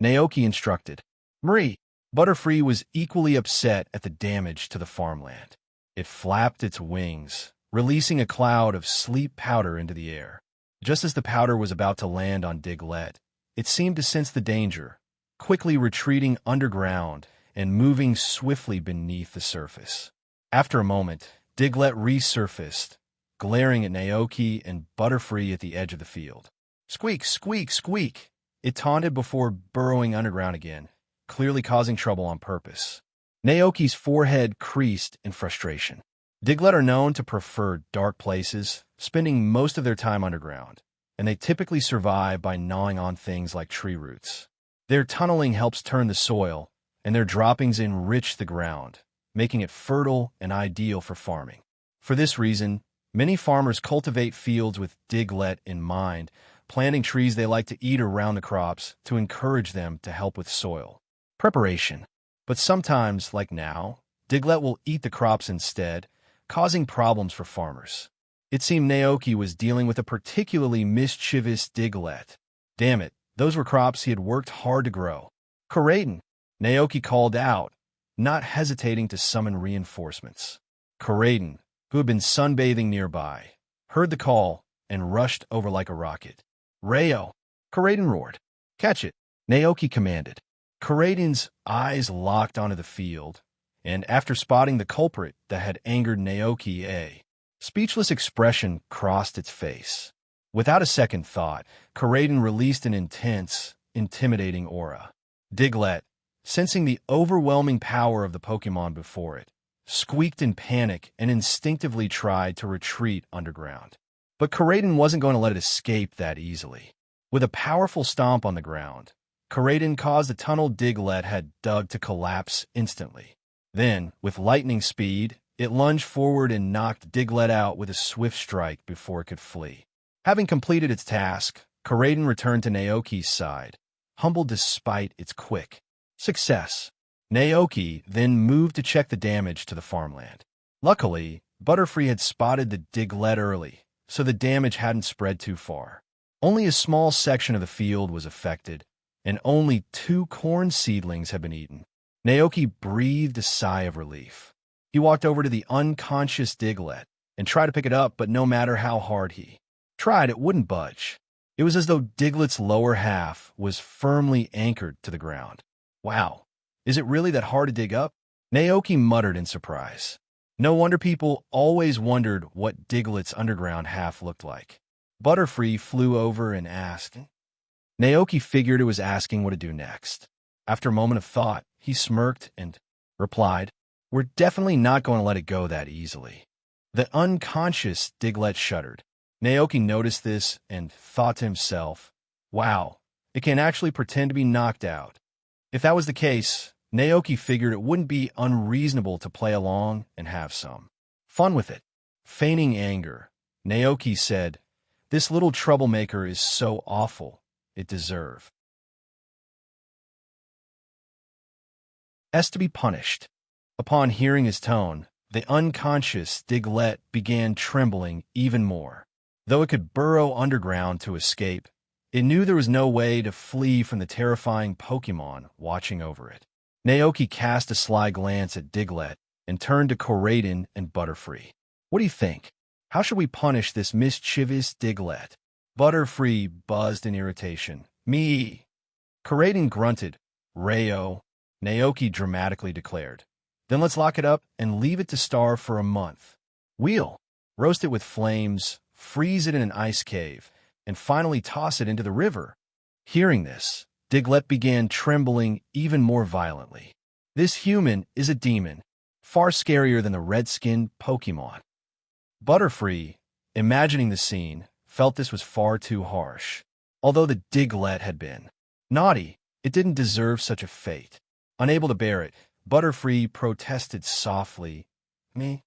Naoki instructed. "Marie." Butterfree was equally upset at the damage to the farmland. It flapped its wings, releasing a cloud of sleep powder into the air. Just as the powder was about to land on Diglett, it seemed to sense the danger, quickly retreating underground and moving swiftly beneath the surface. After a moment, Diglett resurfaced, glaring at Naoki and Butterfree at the edge of the field. "Squeak, squeak, squeak," it taunted before burrowing underground again, clearly causing trouble on purpose. Naoki's forehead creased in frustration. Diglett are known to prefer dark places, spending most of their time underground, and they typically survive by gnawing on things like tree roots. Their tunneling helps turn the soil, and their droppings enrich the ground, making it fertile and ideal for farming. For this reason, many farmers cultivate fields with Diglett in mind, planting trees they like to eat around the crops to encourage them to help with soil preparation. But sometimes, like now, Diglett will eat the crops instead, causing problems for farmers. It seemed Naoki was dealing with a particularly mischievous Diglett. Damn it, those were crops he had worked hard to grow. "Koraiden," Naoki called out, not hesitating to summon reinforcements. Koraiden, who had been sunbathing nearby, heard the call and rushed over like a rocket. "Rayo!" Koraiden roared. "Catch it!" Naoki commanded. Karaden's eyes locked onto the field, and after spotting the culprit that had angered Naoki, a speechless expression crossed its face. Without a second thought, Karaden released an intense, intimidating aura. Diglett, sensing the overwhelming power of the Pokémon before it, squeaked in panic and instinctively tried to retreat underground. But Karaden wasn't going to let it escape that easily. With a powerful stomp on the ground, Karaden caused the tunnel Diglett had dug to collapse instantly. Then, with lightning speed, it lunged forward and knocked Diglett out with a swift strike before it could flee. Having completed its task, Karaden returned to Naoki's side, humbled despite its quick success. Naoki then moved to check the damage to the farmland. Luckily, Butterfree had spotted the Diglett early, so the damage hadn't spread too far. Only a small section of the field was affected, and only 2 corn seedlings had been eaten. Naoki breathed a sigh of relief. He walked over to the unconscious Diglett and tried to pick it up, but no matter how hard he tried, it wouldn't budge. It was as though Diglett's lower half was firmly anchored to the ground. Wow, is it really that hard to dig up? Naoki muttered in surprise. No wonder people always wondered what Diglett's underground half looked like. Butterfree flew over and asked. Naoki figured it was asking what to do next. After a moment of thought, he smirked and replied, "We're definitely not going to let it go that easily." The unconscious Diglett shuddered. Naoki noticed this and thought to himself, wow, it can actually pretend to be knocked out. If that was the case, Naoki figured it wouldn't be unreasonable to play along and have some fun with it. Feigning anger, Naoki said, "This little troublemaker is so awful, it deserves to be punished." Upon hearing his tone, the unconscious Diglett began trembling even more. Though it could burrow underground to escape, it knew there was no way to flee from the terrifying Pokémon watching over it. Naoki cast a sly glance at Diglett and turned to Karaden and Butterfree. "What do you think? How should we punish this mischievous Diglett?" Butterfree buzzed in irritation. "Me!" Karaden grunted. "Rayo," Naoki dramatically declared. "Then let's lock it up and leave it to starve for a month. We'll roast it with flames, freeze it in an ice cave, and finally toss it into the river." Hearing this, Diglett began trembling even more violently. This human is a demon, far scarier than the red-skinned Pokémon. Butterfree, imagining the scene, felt this was far too harsh. Although the Diglett had been naughty, it didn't deserve such a fate. Unable to bear it, Butterfree protested softly. "Me?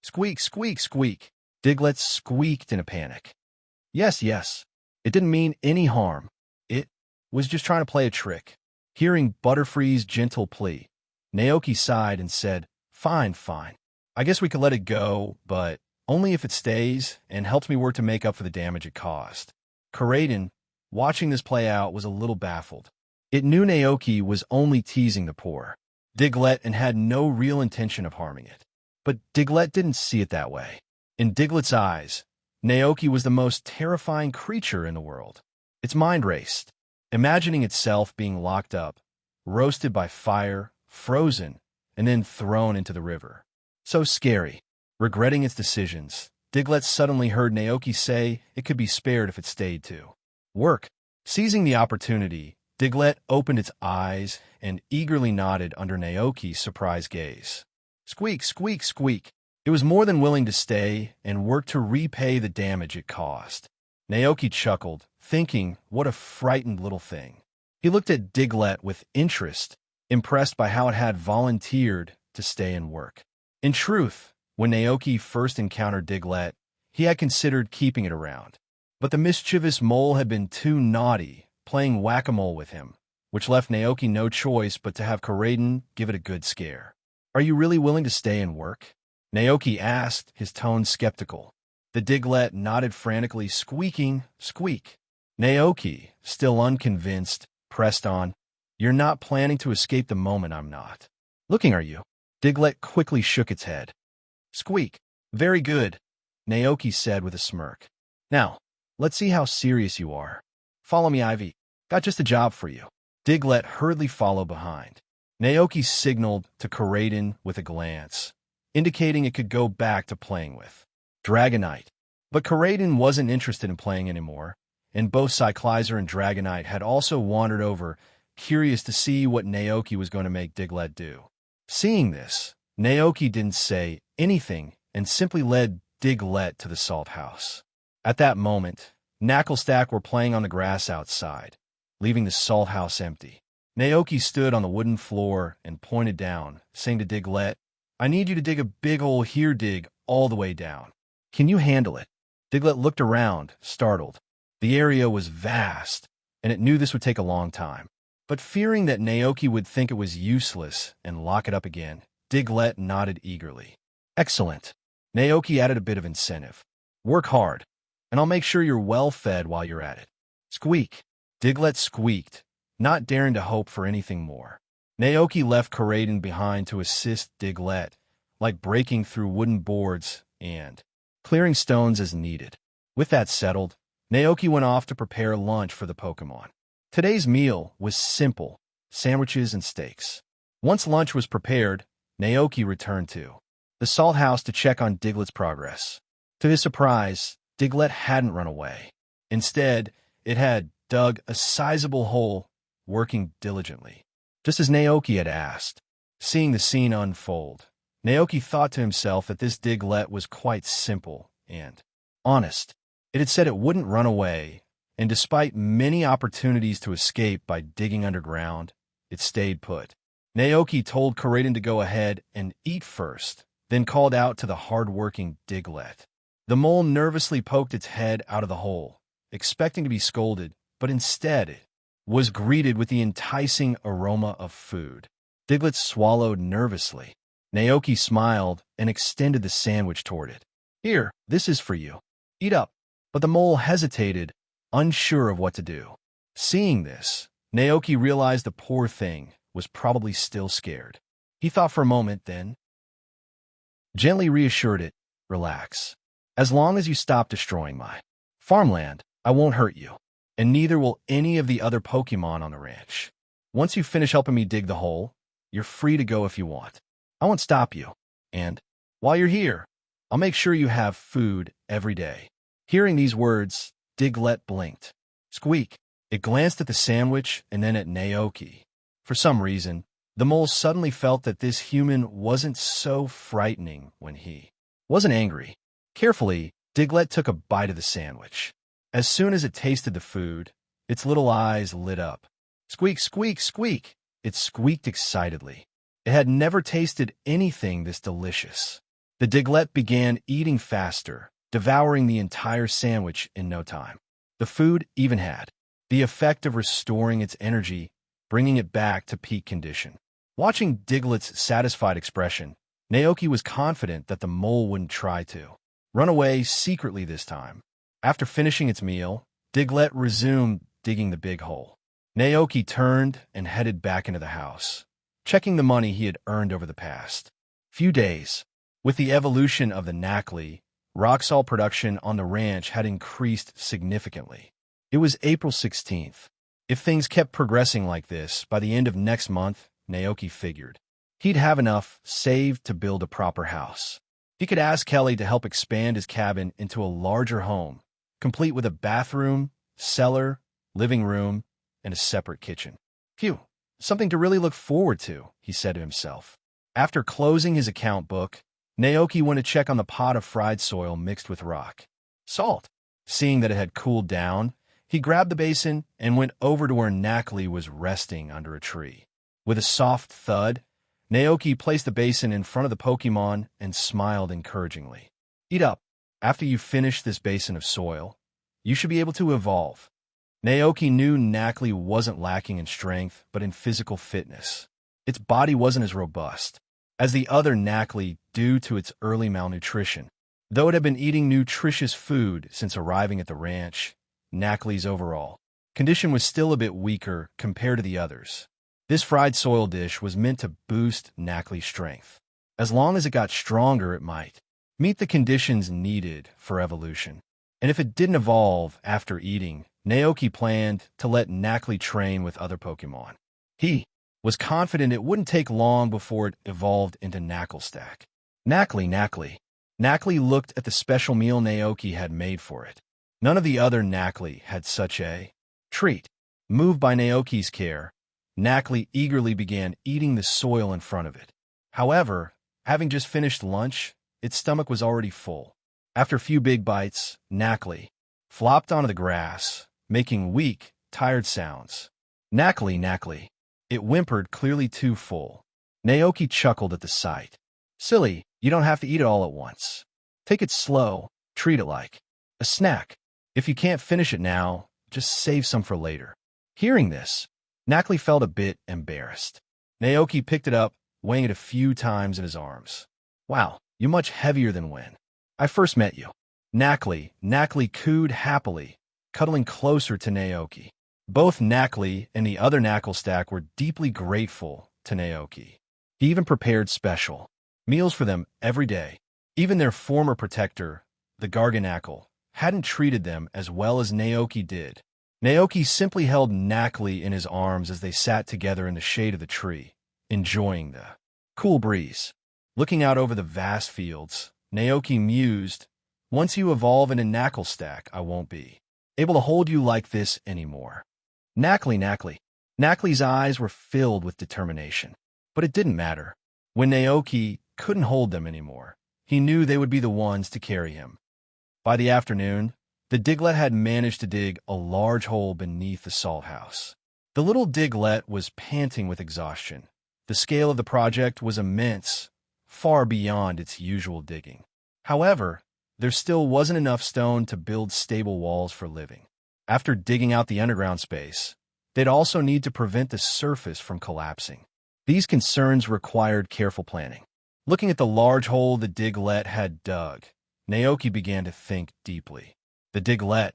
Squeak, squeak, squeak." Diglett squeaked in a panic. Yes, it didn't mean any harm. It was just trying to play a trick." Hearing Butterfree's gentle plea, Naoki sighed and said, Fine. I guess we could let it go, but only if it stays and helps me work to make up for the damage it caused." Karaden, watching this play out, was a little baffled. It knew Naoki was only teasing the poor Diglett and had no real intention of harming it. But Diglett didn't see it that way. In Diglett's eyes, Naoki was the most terrifying creature in the world. Its mind raced, imagining itself being locked up, roasted by fire, frozen, and then thrown into the river. So scary. Regretting its decisions, Diglett suddenly heard Naoki say it could be spared if it stayed to work. Seizing the opportunity, Diglett opened its eyes and eagerly nodded under Naoki's surprised gaze. Squeak, squeak, squeak. It was more than willing to stay and work to repay the damage it caused. Naoki chuckled, thinking, what a frightened little thing. He looked at Diglett with interest, impressed by how it had volunteered to stay and work. In truth, when Naoki first encountered Diglett, he had considered keeping it around. But the mischievous mole had been too naughty, playing whack-a-mole with him, which left Naoki no choice but to have Karaden give it a good scare. Are you really willing to stay and work? Naoki asked, his tone skeptical. The Diglett nodded frantically, squeaking, squeak. Naoki, still unconvinced, pressed on. You're not planning to escape the moment I'm not. Looking, are you? Diglett quickly shook its head. Squeak. Very good, Naoki said with a smirk. Now, let's see how serious you are. Follow me, Ivy. Got just a job for you. Diglett hurriedly followed behind. Naoki signaled to Karaden with a glance, indicating it could go back to playing with Dragonite. But Karaden wasn't interested in playing anymore, and both Cyclizer and Dragonite had also wandered over, curious to see what Naoki was going to make Diglett do. Seeing this, Naoki didn't say anything and simply led Diglett to the salt house. At that moment, Knacklestack were playing on the grass outside, leaving the salt house empty. Naoki stood on the wooden floor and pointed down, saying to Diglett, "I need you to dig a big hole here, dig all the way down. Can you handle it?" Diglett looked around, startled. The area was vast, and it knew this would take a long time. But fearing that Naoki would think it was useless and lock it up again, Diglett nodded eagerly. "Excellent." Naoki added a bit of incentive. "Work hard, and I'll make sure you're well fed while you're at it." Squeak. Diglett squeaked, not daring to hope for anything more. Naoki left Karaden behind to assist Diglett, like breaking through wooden boards and clearing stones as needed. With that settled, Naoki went off to prepare lunch for the Pokémon. Today's meal was simple, sandwiches and steaks. Once lunch was prepared, Naoki returned to the salt house to check on Diglett's progress. To his surprise, Diglett hadn't run away. Instead, it had dug a sizable hole, working diligently, just as Naoki had asked. Seeing the scene unfold, Naoki thought to himself that this Diglett was quite simple and honest. It had said it wouldn't run away, and despite many opportunities to escape by digging underground, it stayed put. Naoki told Karaden to go ahead and eat first, then called out to the hard-working Diglett. The mole nervously poked its head out of the hole, expecting to be scolded, but instead it was greeted with the enticing aroma of food. Diglett swallowed nervously. Naoki smiled and extended the sandwich toward it. "Here, this is for you. Eat up." But the mole hesitated, unsure of what to do. Seeing this, Naoki realized the poor thing was probably still scared. He thought for a moment, then gently reassured it, "Relax. As long as you stop destroying my farmland, I won't hurt you, and neither will any of the other Pokémon on the ranch. Once you finish helping me dig the hole, you're free to go if you want. I won't stop you. And while you're here, I'll make sure you have food every day." Hearing these words, Diglett blinked. Squeak. It glanced at the sandwich and then at Naoki. For some reason, the mole suddenly felt that this human wasn't so frightening when he wasn't angry. Carefully, Diglett took a bite of the sandwich. As soon as it tasted the food, its little eyes lit up. Squeak, squeak, squeak. It squeaked excitedly. It had never tasted anything this delicious. The Diglett began eating faster, devouring the entire sandwich in no time. The food even had the effect of restoring its energy, bringing it back to peak condition. Watching Diglett's satisfied expression, Naoki was confident that the mole wouldn't try to run away secretly this time. After finishing its meal, Diglett resumed digging the big hole. Naoki turned and headed back into the house, checking the money he had earned over the past few days. With the evolution of the Knackley, rock salt production on the ranch had increased significantly. It was April 16th. If things kept progressing like this, by the end of next month, Naoki figured, he'd have enough saved to build a proper house. He could ask Kelly to help expand his cabin into a larger home, complete with a bathroom, cellar, living room, and a separate kitchen. Phew, something to really look forward to, he said to himself. After closing his account book, Naoki went to check on the pot of fried soil mixed with rock salt. Seeing that it had cooled down, he grabbed the basin and went over to where Knackley was resting under a tree. With a soft thud, Naoki placed the basin in front of the Pokémon and smiled encouragingly. "Eat up. After you finish this basin of soil, you should be able to evolve." Naoki knew Knackley wasn't lacking in strength, but in physical fitness. Its body wasn't as robust as the other Knackley due to its early malnutrition. Though it had been eating nutritious food since arriving at the ranch, Knackley's overall condition was still a bit weaker compared to the others. This fried soil dish was meant to boost Knackley's strength. As long as it got stronger, it might meet the conditions needed for evolution. And if it didn't evolve after eating, Naoki planned to let Nacli train with other Pokémon. He was confident it wouldn't take long before it evolved into Knacklestack. Nacli. Nacli looked at the special meal Naoki had made for it. None of the other Nacli had such a treat. Moved by Naoki's care, Nacli eagerly began eating the soil in front of it. However, having just finished lunch, its stomach was already full. After a few big bites, Nacli flopped onto the grass, making weak, tired sounds. Nacli. It whimpered, clearly too full. Naoki chuckled at the sight. Silly, you don't have to eat it all at once. Take it slow, treat it like a snack. If you can't finish it now, just save some for later. Hearing this, Nacli felt a bit embarrassed. Naoki picked it up, weighing it a few times in his arms. Wow, you're much heavier than when I first met you. Nacli cooed happily, cuddling closer to Naoki. Both Nacli and the other Knacklestack were deeply grateful to Naoki. He even prepared special meals for them every day. Even their former protector, the Garganacl, hadn't treated them as well as Naoki did. Naoki simply held Nacli in his arms as they sat together in the shade of the tree, enjoying the cool breeze. Looking out over the vast fields, Naoki mused, once you evolve into Knacklestack, I won't be able to hold you like this anymore. Nacli. Nacli's eyes were filled with determination. But it didn't matter. When Naoki couldn't hold them anymore, he knew they would be the ones to carry him. By the afternoon, the Diglett had managed to dig a large hole beneath the salt house. The little Diglett was panting with exhaustion. The scale of the project was immense, far beyond its usual digging. However, there still wasn't enough stone to build stable walls for living. After digging out the underground space, they'd also need to prevent the surface from collapsing. These concerns required careful planning. Looking at the large hole the Diglett had dug, Naoki began to think deeply. The Diglett,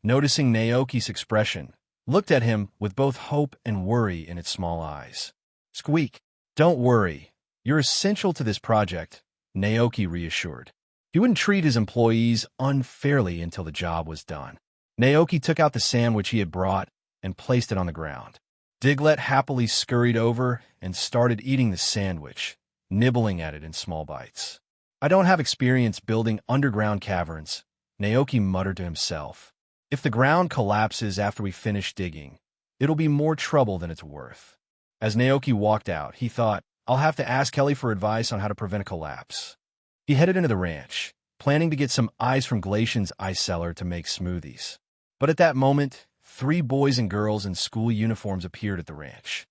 noticing Naoki's expression, looked at him with both hope and worry in its small eyes. Squeak. Don't worry. You're essential to this project, Naoki reassured. He wouldn't treat his employees unfairly until the job was done. Naoki took out the sandwich he had brought and placed it on the ground. Diglett happily scurried over and started eating the sandwich, nibbling at it in small bites. I don't have experience building underground caverns, Naoki muttered to himself. If the ground collapses after we finish digging, it'll be more trouble than it's worth. As Naoki walked out, he thought, I'll have to ask Kelly for advice on how to prevent a collapse. He headed into the ranch, planning to get some ice from Glacian's ice cellar to make smoothies. But at that moment, 3 boys and girls in school uniforms appeared at the ranch.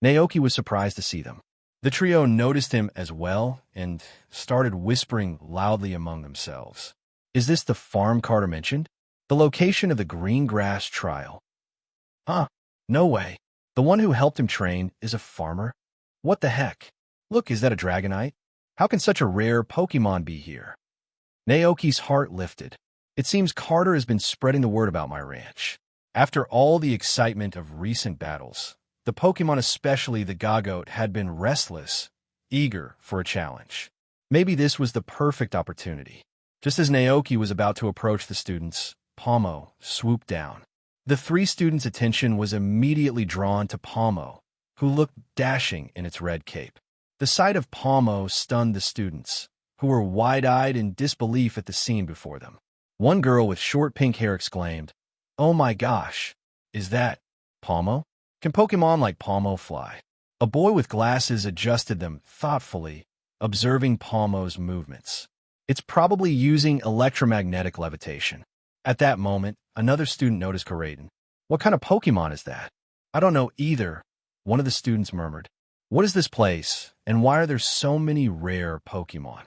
Naoki was surprised to see them. The trio noticed him as well and started whispering loudly among themselves. Is this the farm Carter mentioned? The location of the green grass trial? No way. The one who helped him train is a farmer? What the heck? Look, is that a Dragonite? How can such a rare Pokémon be here? Naoki's heart lifted. It seems Carter has been spreading the word about my ranch. After all the excitement of recent battles, the Pokémon, especially the Gagote, had been restless, eager for a challenge. Maybe this was the perfect opportunity. Just as Naoki was about to approach the students, Palmo swooped down. The 3 students' attention was immediately drawn to Palmo, who looked dashing in its red cape. The sight of Palmo stunned the students, who were wide-eyed in disbelief at the scene before them. One girl with short pink hair exclaimed, "Oh my gosh, is that Palmo? Can Pokémon like Palmo fly?" A boy with glasses adjusted them thoughtfully, observing Palmo's movements. It's probably using electromagnetic levitation. At that moment, another student noticed Karaden. What kind of Pokémon is that? I don't know either, one of the students murmured. What is this place, and why are there so many rare Pokémon?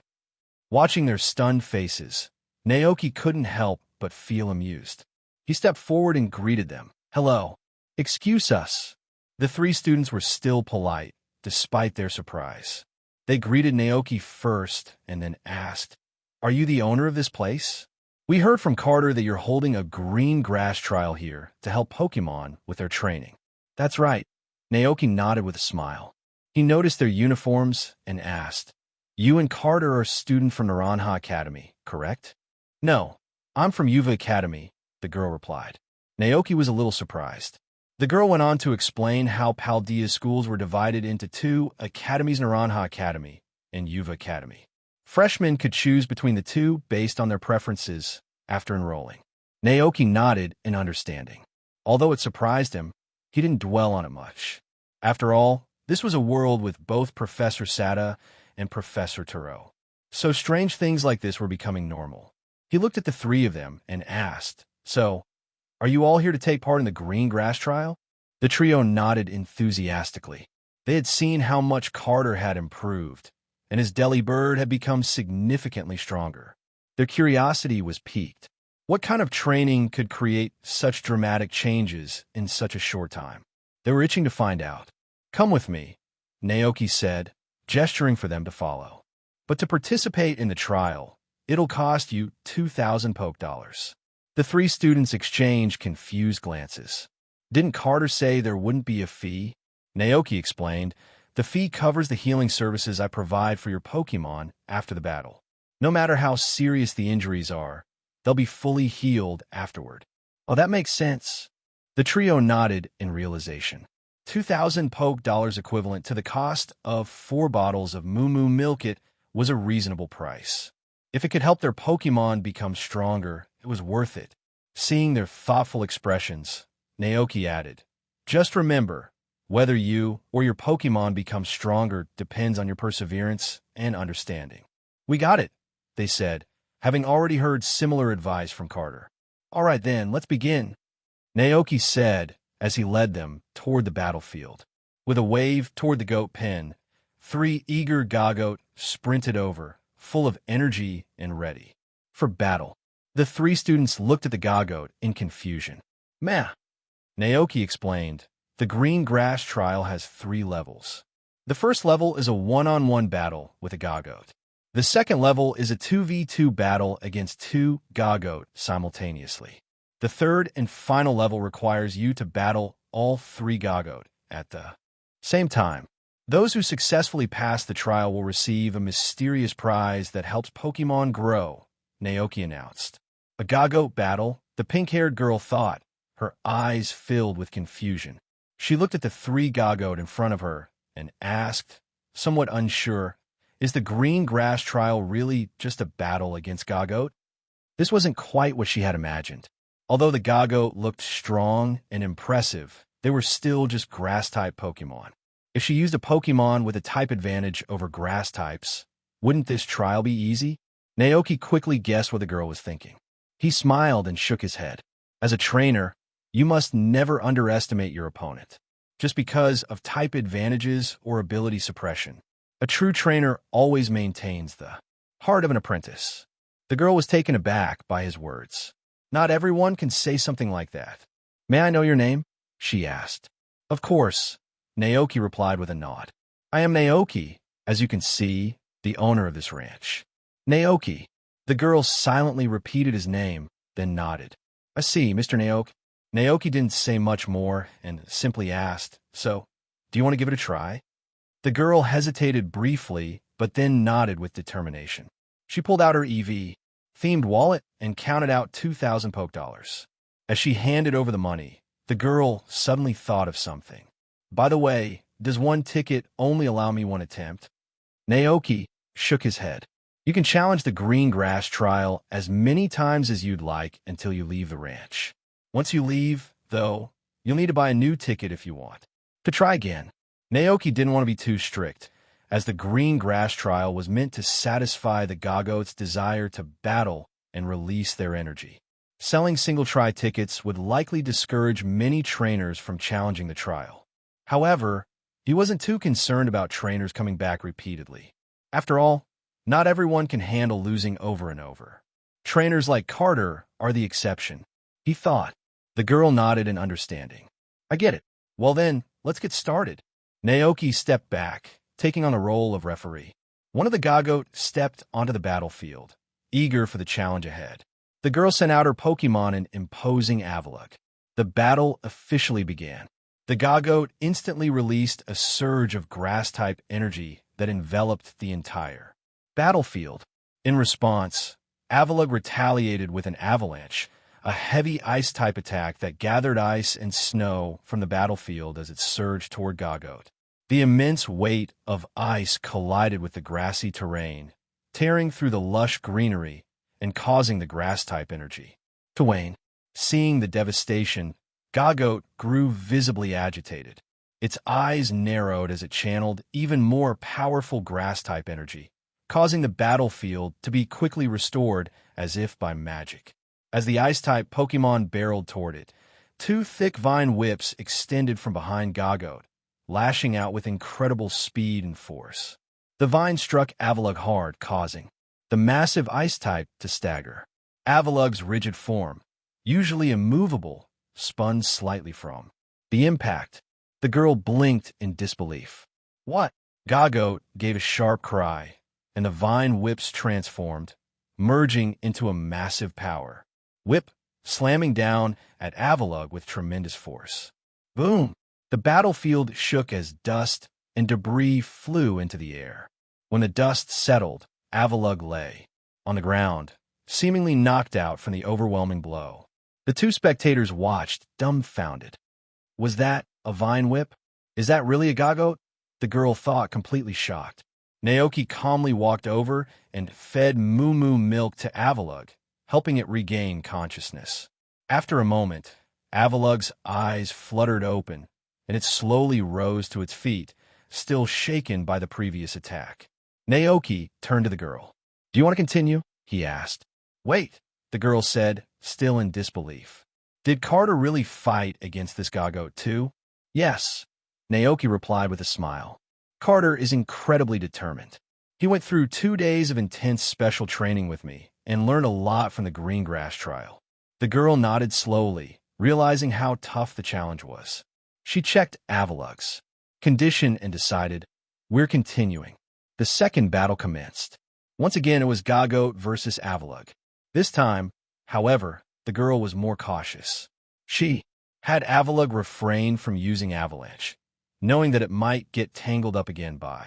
Watching their stunned faces, Naoki couldn't help but feel amused. He stepped forward and greeted them. Hello. Excuse us. The 3 students were still polite, despite their surprise. They greeted Naoki first and then asked, Are you the owner of this place? We heard from Carter that you're holding a green grass trial here to help Pokémon with their training. That's right. Naoki nodded with a smile. He noticed their uniforms and asked, You and Carter are a student from Naranja Academy, correct? No, I'm from Yuva Academy, the girl replied. Naoki was a little surprised. The girl went on to explain how Paldea's schools were divided into two academies, Naranja Academy and Yuva Academy. Freshmen could choose between the two based on their preferences after enrolling. Naoki nodded in understanding. Although it surprised him, he didn't dwell on it much. After all, this was a world with both Professor Sada and Professor Taro. So strange things like this were becoming normal. He looked at the three of them and asked, "So, are you all here to take part in the green grass trial?" The trio nodded enthusiastically. They had seen how much Carter had improved, and his Delibird had become significantly stronger. Their curiosity was piqued. What kind of training could create such dramatic changes in such a short time? They were itching to find out. "Come with me," Naoki said, gesturing for them to follow. "But to participate in the trial, it'll cost you 2,000 poke dollars." The three students exchanged confused glances. "Didn't Carter say there wouldn't be a fee?" Naoki explained, "The fee covers the healing services I provide for your Pokémon after the battle. No matter how serious the injuries are, they'll be fully healed afterward." "Oh, that makes sense." The trio nodded in realization. 2,000 poke dollars equivalent to the cost of 4 bottles of Moo Moo Milk It was a reasonable price. If it could help their Pokémon become stronger, it was worth it. Seeing their thoughtful expressions, Naoki added, "Just remember, whether you or your Pokémon becomes stronger depends on your perseverance and understanding." "We got it," they said, having already heard similar advice from Carter. "All right then, let's begin," Naoki said as he led them toward the battlefield. With a wave toward the goat pen, 3 eager Gagoat sprinted over, full of energy and ready for battle. The 3 students looked at the Gagoat in confusion. "Meh," Naoki explained, "the green grass trial has 3 levels. The first level is a one-on-one battle with a Gagoat. The second level is a 2v2 battle against 2 Gagoat simultaneously. The third and final level requires you to battle all 3 Gagoat at the same time. Those who successfully pass the trial will receive a mysterious prize that helps Pokémon grow," Naoki announced. "A Gagoat battle?" the pink-haired girl thought, her eyes filled with confusion. She looked at the 3 Gagoat in front of her and asked, somewhat unsure, "Is the green grass trial really just a battle against Gagoat?" This wasn't quite what she had imagined. Although the Gagoat looked strong and impressive, they were still just grass-type Pokémon. If she used a Pokémon with a type advantage over grass types, wouldn't this trial be easy? Naoki quickly guessed what the girl was thinking. He smiled and shook his head. As a trainer, you must never underestimate your opponent, just because of type advantages or ability suppression. A true trainer always maintains the heart of an apprentice. The girl was taken aback by his words. Not everyone can say something like that. "May I know your name?" she asked. "Of course," Naoki replied with a nod. "I am Naoki, as you can see, the owner of this ranch." "Naoki." The girl silently repeated his name, then nodded. "I see, Mr. Naoki." Naoki didn't say much more and simply asked, "So, do you want to give it a try?" The girl hesitated briefly, but then nodded with determination. She pulled out her EV-themed wallet and counted out 2,000 poke dollars. As she handed over the money, the girl suddenly thought of something. "By the way, does one ticket only allow me one attempt?" Naoki shook his head. "You can challenge the green grass trial as many times as you'd like until you leave the ranch. Once you leave, though, you'll need to buy a new ticket if you want to try again." Naoki didn't want to be too strict, as the green grass trial was meant to satisfy the Gagoat's desire to battle and release their energy. Selling single-try tickets would likely discourage many trainers from challenging the trial. However, he wasn't too concerned about trainers coming back repeatedly. After all, not everyone can handle losing over and over. Trainers like Carter are the exception, he thought. The girl nodded in understanding. "I get it. Well then, let's get started." Naoki stepped back, taking on the role of referee. One of the Gagoat stepped onto the battlefield, eager for the challenge ahead. The girl sent out her Pokémon in imposing Avalugg. The battle officially began. The Gagoat instantly released a surge of grass-type energy that enveloped the entire battlefield. In response, Avalugg retaliated with an avalanche, a heavy ice-type attack that gathered ice and snow from the battlefield as it surged toward Gagote. The immense weight of ice collided with the grassy terrain, tearing through the lush greenery and causing the grass-type energy to wane. Seeing the devastation, Gagote grew visibly agitated. Its eyes narrowed as it channeled even more powerful grass-type energy, causing the battlefield to be quickly restored as if by magic. As the ice-type Pokémon barreled toward it, two thick vine whips extended from behind Gagote, lashing out with incredible speed and force. The vine struck Avalugg hard, causing the massive ice-type to stagger. Avalugg's rigid form, usually immovable, spun slightly from the impact. The girl blinked in disbelief. What? Gagote gave a sharp cry, and the vine whips transformed, merging into a massive power whip, slamming down at Avalugg with tremendous force. Boom! The battlefield shook as dust and debris flew into the air. When the dust settled, Avalugg lay on the ground, seemingly knocked out from the overwhelming blow. The two spectators watched, dumbfounded. Was that a vine whip? Is that really a Gagote? The girl thought, completely shocked. Naoki calmly walked over and fed Moo Moo milk to Avalugg, helping it regain consciousness. After a moment, Avalugg's eyes fluttered open, and it slowly rose to its feet, still shaken by the previous attack. Naoki turned to the girl. Do you want to continue? He asked. Wait, the girl said, still in disbelief. Did Carter really fight against this Gagote too? Yes, Naoki replied with a smile. Carter is incredibly determined. He went through 2 days of intense special training with me and learned a lot from the green grass trial. The girl nodded slowly, realizing how tough the challenge was. She checked Avalugg's condition and decided, we're continuing. The second battle commenced. Once again, it was Gagote versus Avalugg. This time, however, the girl was more cautious. She had Avalugg refrain from using Avalanche, knowing that it might get tangled up again by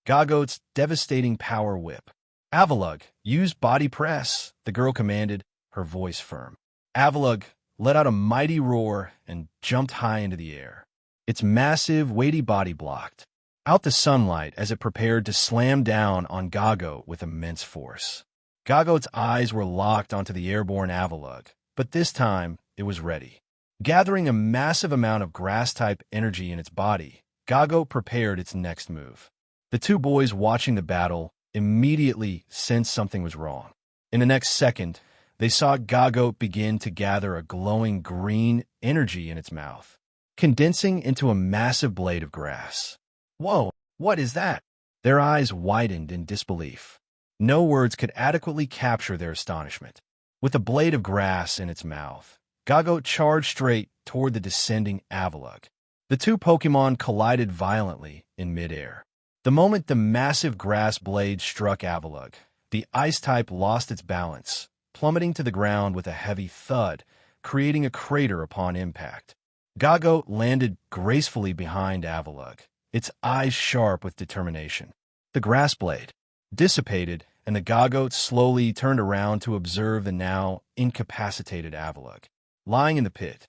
Gagote's devastating power whip. Avalugg, use body press, the girl commanded, her voice firm. Avalugg let out a mighty roar and jumped high into the air. Its massive, weighty body blocked out the sunlight as it prepared to slam down on Gagote with immense force. Gagote's eyes were locked onto the airborne Avalugg, but this time it was ready. Gathering a massive amount of grass-type energy in its body, Gagote prepared its next move. The two boys watching the battle immediately sensed something was wrong. In the next second, they saw Gagote begin to gather a glowing green energy in its mouth, condensing into a massive blade of grass. Whoa, what is that? Their eyes widened in disbelief. No words could adequately capture their astonishment. With a blade of grass in its mouth, Gagote charged straight toward the descending Avalugg. The two Pokémon collided violently in midair. The moment the massive grass blade struck Avalugg, the ice-type lost its balance, plummeting to the ground with a heavy thud, creating a crater upon impact. Gagote landed gracefully behind Avalugg, its eyes sharp with determination. The grass blade dissipated, and the Gagote slowly turned around to observe the now incapacitated Avalugg, lying in the pit.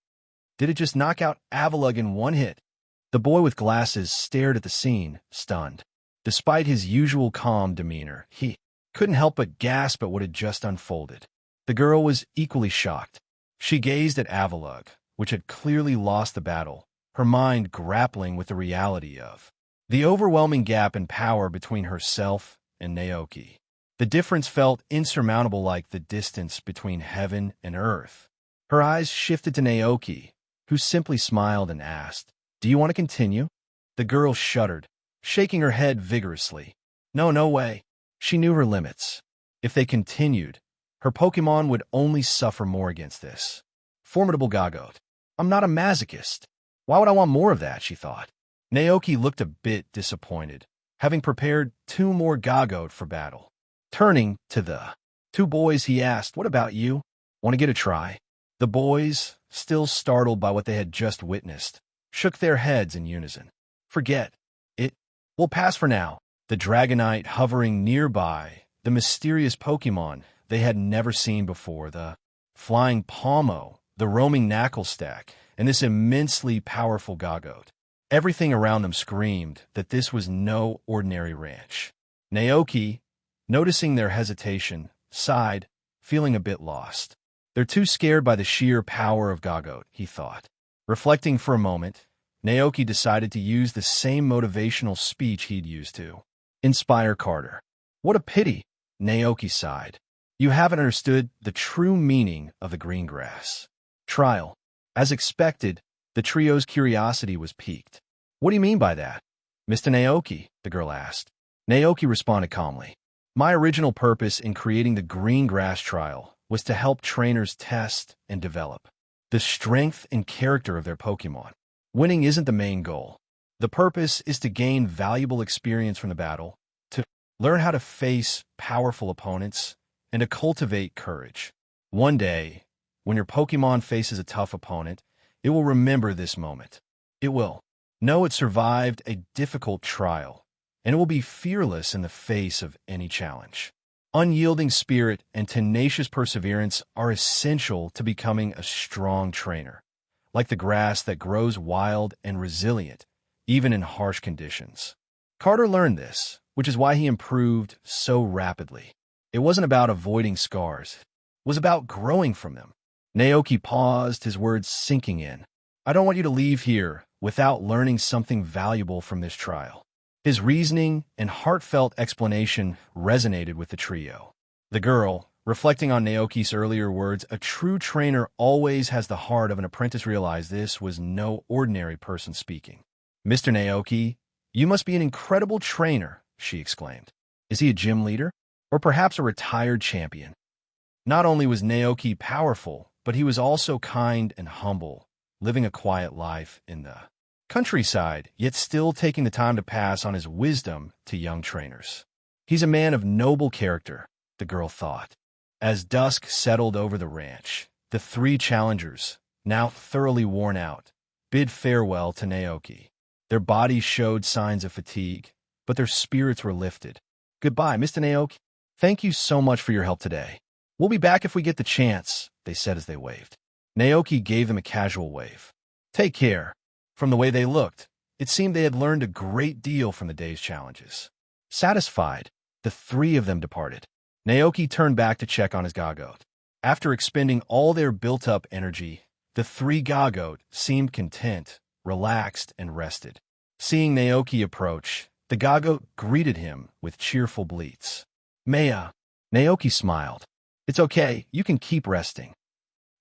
Did it just knock out Avalugg in one hit? The boy with glasses stared at the scene, stunned. Despite his usual calm demeanor, he couldn't help but gasp at what had just unfolded. The girl was equally shocked. She gazed at Avalugg, which had clearly lost the battle, her mind grappling with the reality of the overwhelming gap in power between herself and Naoki. The difference felt insurmountable, like the distance between heaven and earth. Her eyes shifted to Naoki, who simply smiled and asked, "Do you want to continue?" The girl shuddered, shaking her head vigorously. No way. She knew her limits. If they continued, her Pokémon would only suffer more against this formidable Gagote. I'm not a masochist. Why would I want more of that, she thought. Naoki looked a bit disappointed, having prepared 2 more Gagote for battle. Turning to the 2 boys, he asked, "What about you? Want to get a try?" The boys, still startled by what they had just witnessed, shook their heads in unison. "Forget it. We'll pass for now." The Dragonite hovering nearby, the mysterious Pokémon they had never seen before, the flying Palmo, the roaming knuckle stack, and this immensely powerful Gagote. Everything around them screamed that this was no ordinary ranch. Naoki, noticing their hesitation, sighed, feeling a bit lost. They're too scared by the sheer power of Gagote, he thought. Reflecting for a moment, Naoki decided to use the same motivational speech he'd used to inspire Carter. What a pity, Naoki sighed. You haven't understood the true meaning of the green grass. Trial. As expected, the trio's curiosity was piqued. What do you mean by that? Mr. Naoki, the girl asked. Naoki responded calmly. My original purpose in creating the green grass trial was to help trainers test and develop the strength and character of their Pokémon. Winning isn't the main goal. The purpose is to gain valuable experience from the battle, to learn how to face powerful opponents, and to cultivate courage. One day, when your Pokémon faces a tough opponent, it will remember this moment. It will know it survived a difficult trial, and it will be fearless in the face of any challenge. Unyielding spirit and tenacious perseverance are essential to becoming a strong trainer, like the grass that grows wild and resilient, even in harsh conditions. Carter learned this, which is why he improved so rapidly. It wasn't about avoiding scars. It was about growing from them. Naoki paused, his words sinking in. I don't want you to leave here without learning something valuable from this trial. His reasoning and heartfelt explanation resonated with the trio. The girl, reflecting on Naoki's earlier words, a true trainer always has the heart of an apprentice, realized this was no ordinary person speaking. Mr. Naoki, you must be an incredible trainer, she exclaimed. Is he a gym leader? Or perhaps a retired champion? Not only was Naoki powerful, but he was also kind and humble, living a quiet life in the countryside, yet still taking the time to pass on his wisdom to young trainers. He's a man of noble character, the girl thought. As dusk settled over the ranch, the three challengers, now thoroughly worn out, bid farewell to Naoki. Their bodies showed signs of fatigue, but their spirits were lifted. Goodbye, Mr. Naoki. Thank you so much for your help today. We'll be back if we get the chance, they said as they waved. Naoki gave them a casual wave. Take care. From the way they looked, it seemed they had learned a great deal from the day's challenges. Satisfied, the three of them departed. Naoki turned back to check on his Gagote. After expending all their built-up energy, the three Gagote seemed content, relaxed, and rested. Seeing Naoki approach, the Gagote greeted him with cheerful bleats. Maya, Naoki smiled. It's okay, you can keep resting.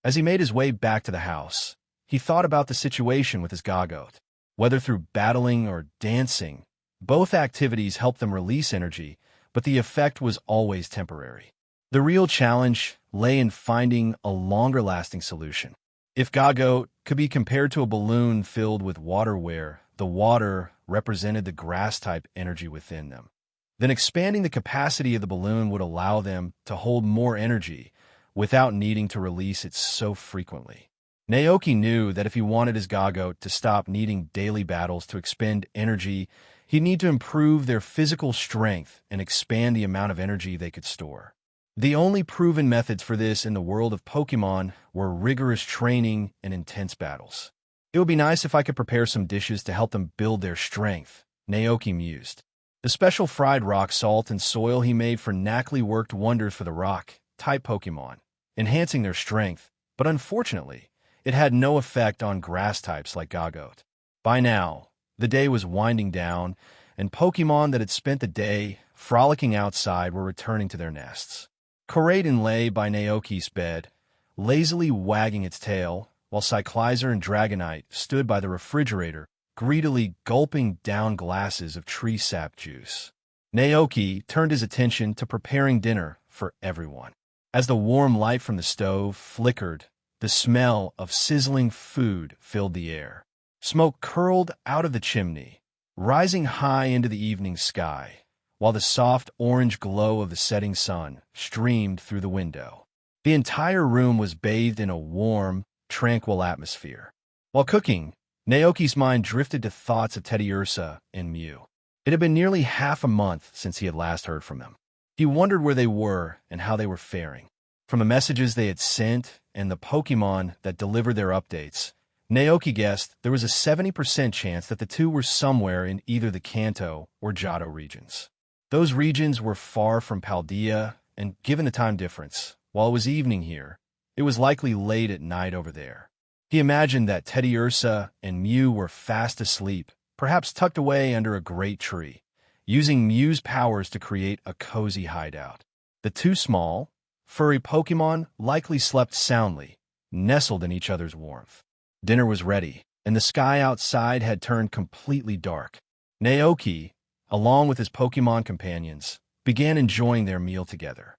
As he made his way back to the house, he thought about the situation with his Gagote. Whether through battling or dancing, both activities helped them release energy, but the effect was always temporary. The real challenge lay in finding a longer-lasting solution. If Gagote could be compared to a balloon filled with water where the water represented the grass-type energy within them, then expanding the capacity of the balloon would allow them to hold more energy without needing to release it so frequently. Naoki knew that if he wanted his Gagote to stop needing daily battles to expend energy, he'd need to improve their physical strength and expand the amount of energy they could store. The only proven methods for this in the world of Pokémon were rigorous training and intense battles. It would be nice if I could prepare some dishes to help them build their strength, Naoki mused. The special fried rock salt and soil he made for Knackley worked wonders for the rock-type Pokémon, enhancing their strength, but unfortunately, it had no effect on grass types like Gagote. By now, the day was winding down, and Pokémon that had spent the day frolicking outside were returning to their nests. Koraidon lay by Naoki's bed, lazily wagging its tail, while Cyclizer and Dragonite stood by the refrigerator, greedily gulping down glasses of tree sap juice. Naoki turned his attention to preparing dinner for everyone. As the warm light from the stove flickered, the smell of sizzling food filled the air. Smoke curled out of the chimney, rising high into the evening sky, while the soft orange glow of the setting sun streamed through the window. The entire room was bathed in a warm, tranquil atmosphere. While cooking, Naoki's mind drifted to thoughts of Teddiursa and Mew. It had been nearly half a month since he had last heard from them. He wondered where they were and how they were faring. From the messages they had sent and the Pokémon that delivered their updates, Naoki guessed there was a 70% chance that the two were somewhere in either the Kanto or Johto regions. Those regions were far from Paldea, and given the time difference, while it was evening here, it was likely late at night over there. He imagined that Teddiursa and Mew were fast asleep, perhaps tucked away under a great tree, using Mew's powers to create a cozy hideout. The two small, furry Pokémon likely slept soundly, nestled in each other's warmth. Dinner was ready, and the sky outside had turned completely dark. Naoki, along with his Pokémon companions, began enjoying their meal together.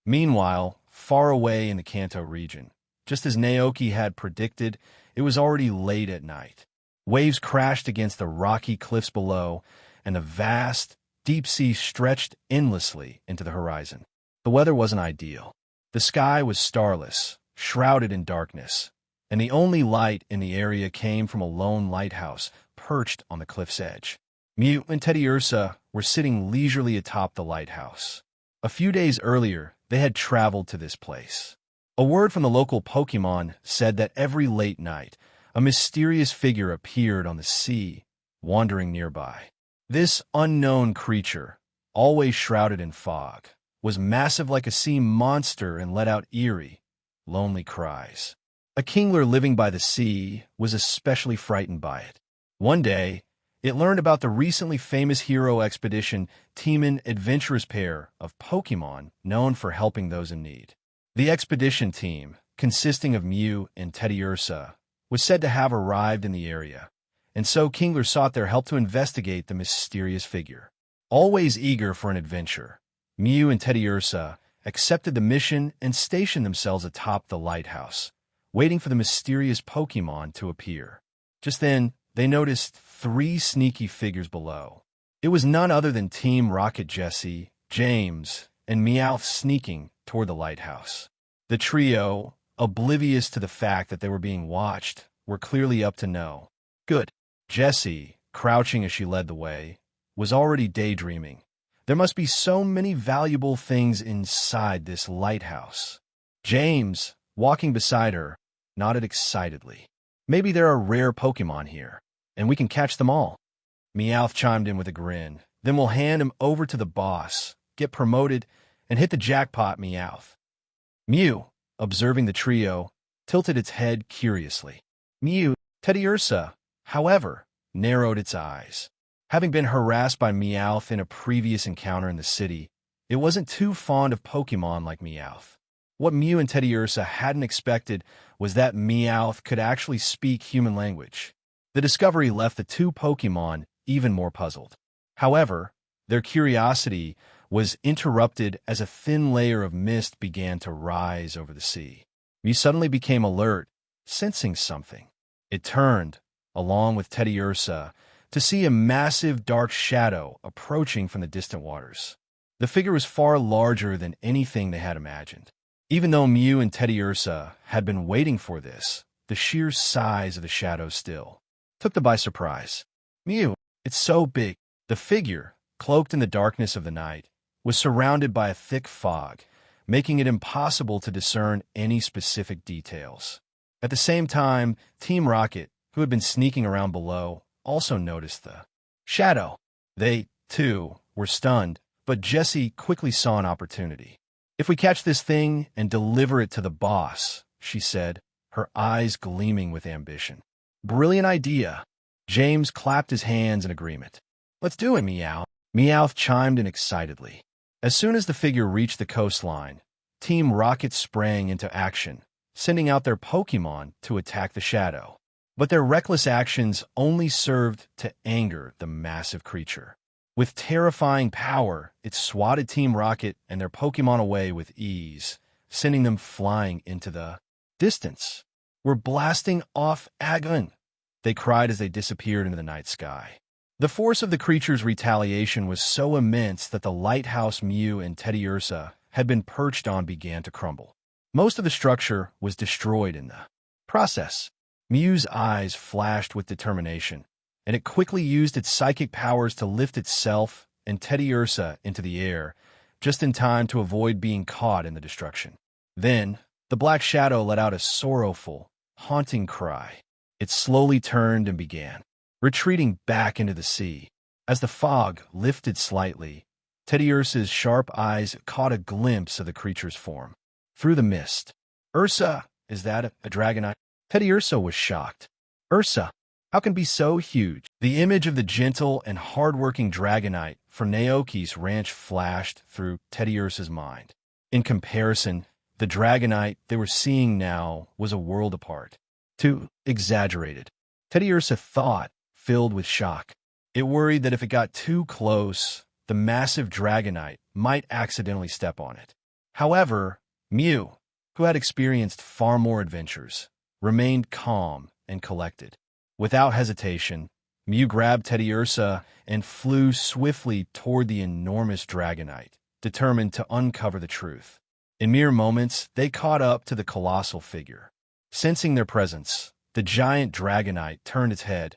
Meanwhile, far away in the Kanto region, just as Naoki had predicted, it was already late at night. Waves crashed against the rocky cliffs below, and the vast, deep sea stretched endlessly into the horizon. The weather wasn't ideal. The sky was starless, shrouded in darkness, and the only light in the area came from a lone lighthouse perched on the cliff's edge. Mew and Teddiursa were sitting leisurely atop the lighthouse. A few days earlier, they had traveled to this place. A word from the local Pokémon said that every late night, a mysterious figure appeared on the sea, wandering nearby. This unknown creature, always shrouded in fog, was massive like a sea monster and let out eerie, lonely cries. A kingler living by the sea was especially frightened by it. One day, it learned about the recently famous hero expedition Team adventurous pair of Pokémon known for helping those in need. The expedition team, consisting of Mew and Teddiursa, was said to have arrived in the area, and so Kingler sought their help to investigate the mysterious figure. Always eager for an adventure, Mew and Teddiursa accepted the mission and stationed themselves atop the lighthouse, waiting for the mysterious Pokémon to appear. Just then, they noticed 3 sneaky figures below. It was none other than Team Rocket Jesse, James, and Meowth sneaking toward the lighthouse. The trio, oblivious to the fact that they were being watched, were clearly up to no good. Jessie, crouching as she led the way, was already daydreaming. There must be so many valuable things inside this lighthouse. James, walking beside her, nodded excitedly. Maybe there are rare Pokémon here, and we can catch them all. Meowth chimed in with a grin. Then we'll hand him over to the boss, get promoted, and hit the jackpot, Meowth. Mew, observing the trio, tilted its head curiously. Mew, Teddiursa, however, narrowed its eyes. Having been harassed by Meowth in a previous encounter in the city, it wasn't too fond of Pokémon like Meowth. What Mew and Teddiursa hadn't expected was that Meowth could actually speak human language. The discovery left the two Pokémon even more puzzled. However, their curiosity was interrupted as a thin layer of mist began to rise over the sea. Mew suddenly became alert, sensing something. It turned, along with Teddiursa, to see a massive dark shadow approaching from the distant waters. The figure was far larger than anything they had imagined. Even though Mew and Teddiursa had been waiting for this, the sheer size of the shadow still took them by surprise. Mew, it's so big. The figure, cloaked in the darkness of the night, was surrounded by a thick fog, making it impossible to discern any specific details. At the same time, Team Rocket, who had been sneaking around below, also noticed the shadow. They, too, were stunned, but Jessie quickly saw an opportunity. If we catch this thing and deliver it to the boss, she said, her eyes gleaming with ambition. Brilliant idea. James clapped his hands in agreement. Let's do it, Meow. Meowth chimed in excitedly. As soon as the figure reached the coastline, Team Rocket sprang into action, sending out their Pokémon to attack the shadow. But their reckless actions only served to anger the massive creature. With terrifying power, it swatted Team Rocket and their Pokémon away with ease, sending them flying into the distance. We're blasting off Agon, they cried as they disappeared into the night sky. The force of the creature's retaliation was so immense that the lighthouse Mew and Teddiursa had been perched on began to crumble. Most of the structure was destroyed in the process. Mew's eyes flashed with determination, and it quickly used its psychic powers to lift itself and Teddiursa into the air, just in time to avoid being caught in the destruction. Then, The black shadow let out a sorrowful, haunting cry. It slowly turned and began retreating back into the sea. As the fog lifted slightly, Teddy Ursa's sharp eyes caught a glimpse of the creature's form. Through the mist. Ursa, is that a dragonite? Teddy Ursa was shocked. Ursa, how can it be so huge? The image of the gentle and hard-working dragonite from Naoki's ranch flashed through Teddy Ursa's mind. In comparison, the dragonite they were seeing now was a world apart. Too exaggerated. Teddy Ursa thought, filled with shock. It worried that if it got too close, the massive dragonite might accidentally step on it. However, Mew, who had experienced far more adventures, remained calm and collected. Without hesitation, Mew grabbed Teddy Ursa and flew swiftly toward the enormous dragonite, determined to uncover the truth. In mere moments, they caught up to the colossal figure. Sensing their presence, the giant dragonite turned its head,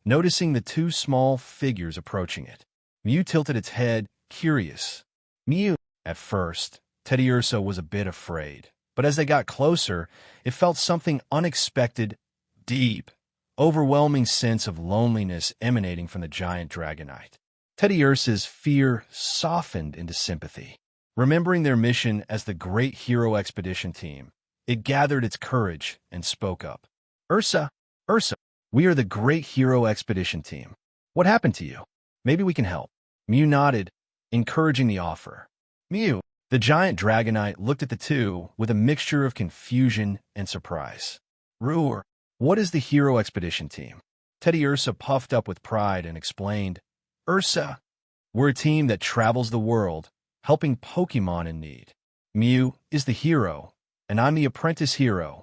noticing the two small figures approaching it. Mew tilted its head, curious. Mew. At first, Teddy Ursa was a bit afraid, but as they got closer, it felt something unexpected, deep, overwhelming sense of loneliness emanating from the giant dragonite. Teddy Ursa's fear softened into sympathy. Remembering their mission as the Great Hero Expedition Team, it gathered its courage and spoke up. Ursa, we are the Great Hero Expedition Team. What happened to you? Maybe we can help. Mew nodded, encouraging the offer. Mew, the giant dragonite looked at the two with a mixture of confusion and surprise. Roar, what is the Hero Expedition Team? Teddy Ursa puffed up with pride and explained, Ursa, we're a team that travels the world, helping Pokémon in need. Mew is the hero, and I'm the apprentice hero.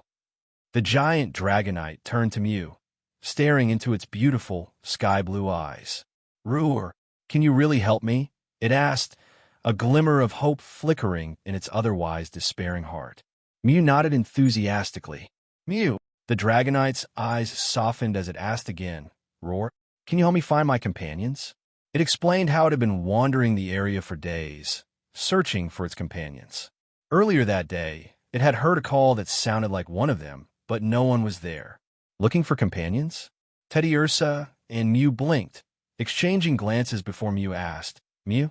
The giant dragonite turned to Mew, staring into its beautiful, sky-blue eyes. Roar, can you really help me? It asked, a glimmer of hope flickering in its otherwise despairing heart. Mew nodded enthusiastically. Mew, the dragonite's eyes softened as it asked again, Roar, can you help me find my companions? It explained how it had been wandering the area for days, searching for its companions. Earlier that day, it had heard a call that sounded like one of them, but no one was there. Looking for companions? Teddy Ursa and Mew blinked, exchanging glances before Mew asked, Mew,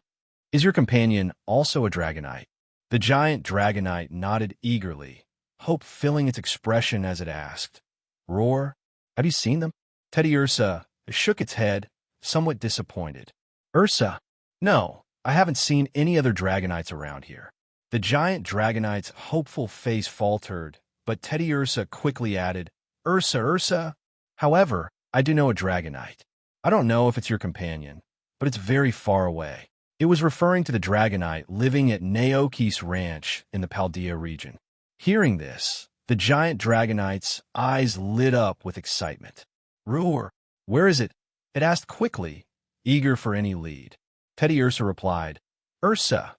is your companion also a dragonite? The giant dragonite nodded eagerly, hope filling its expression as it asked, Roar, have you seen them? Teddy Ursa shook its head, somewhat disappointed. Ursa, no, I haven't seen any other dragonites around here. The giant dragonite's hopeful face faltered, but Teddy Ursa quickly added, Ursa, however, I do know a dragonite. I don't know if it's your companion, but it's very far away. It was referring to the dragonite living at Naoki's ranch in the Paldea region. Hearing this, the giant dragonite's eyes lit up with excitement. Roar, where is it? It asked quickly, eager for any lead. Teddy Ursa replied, Ursa,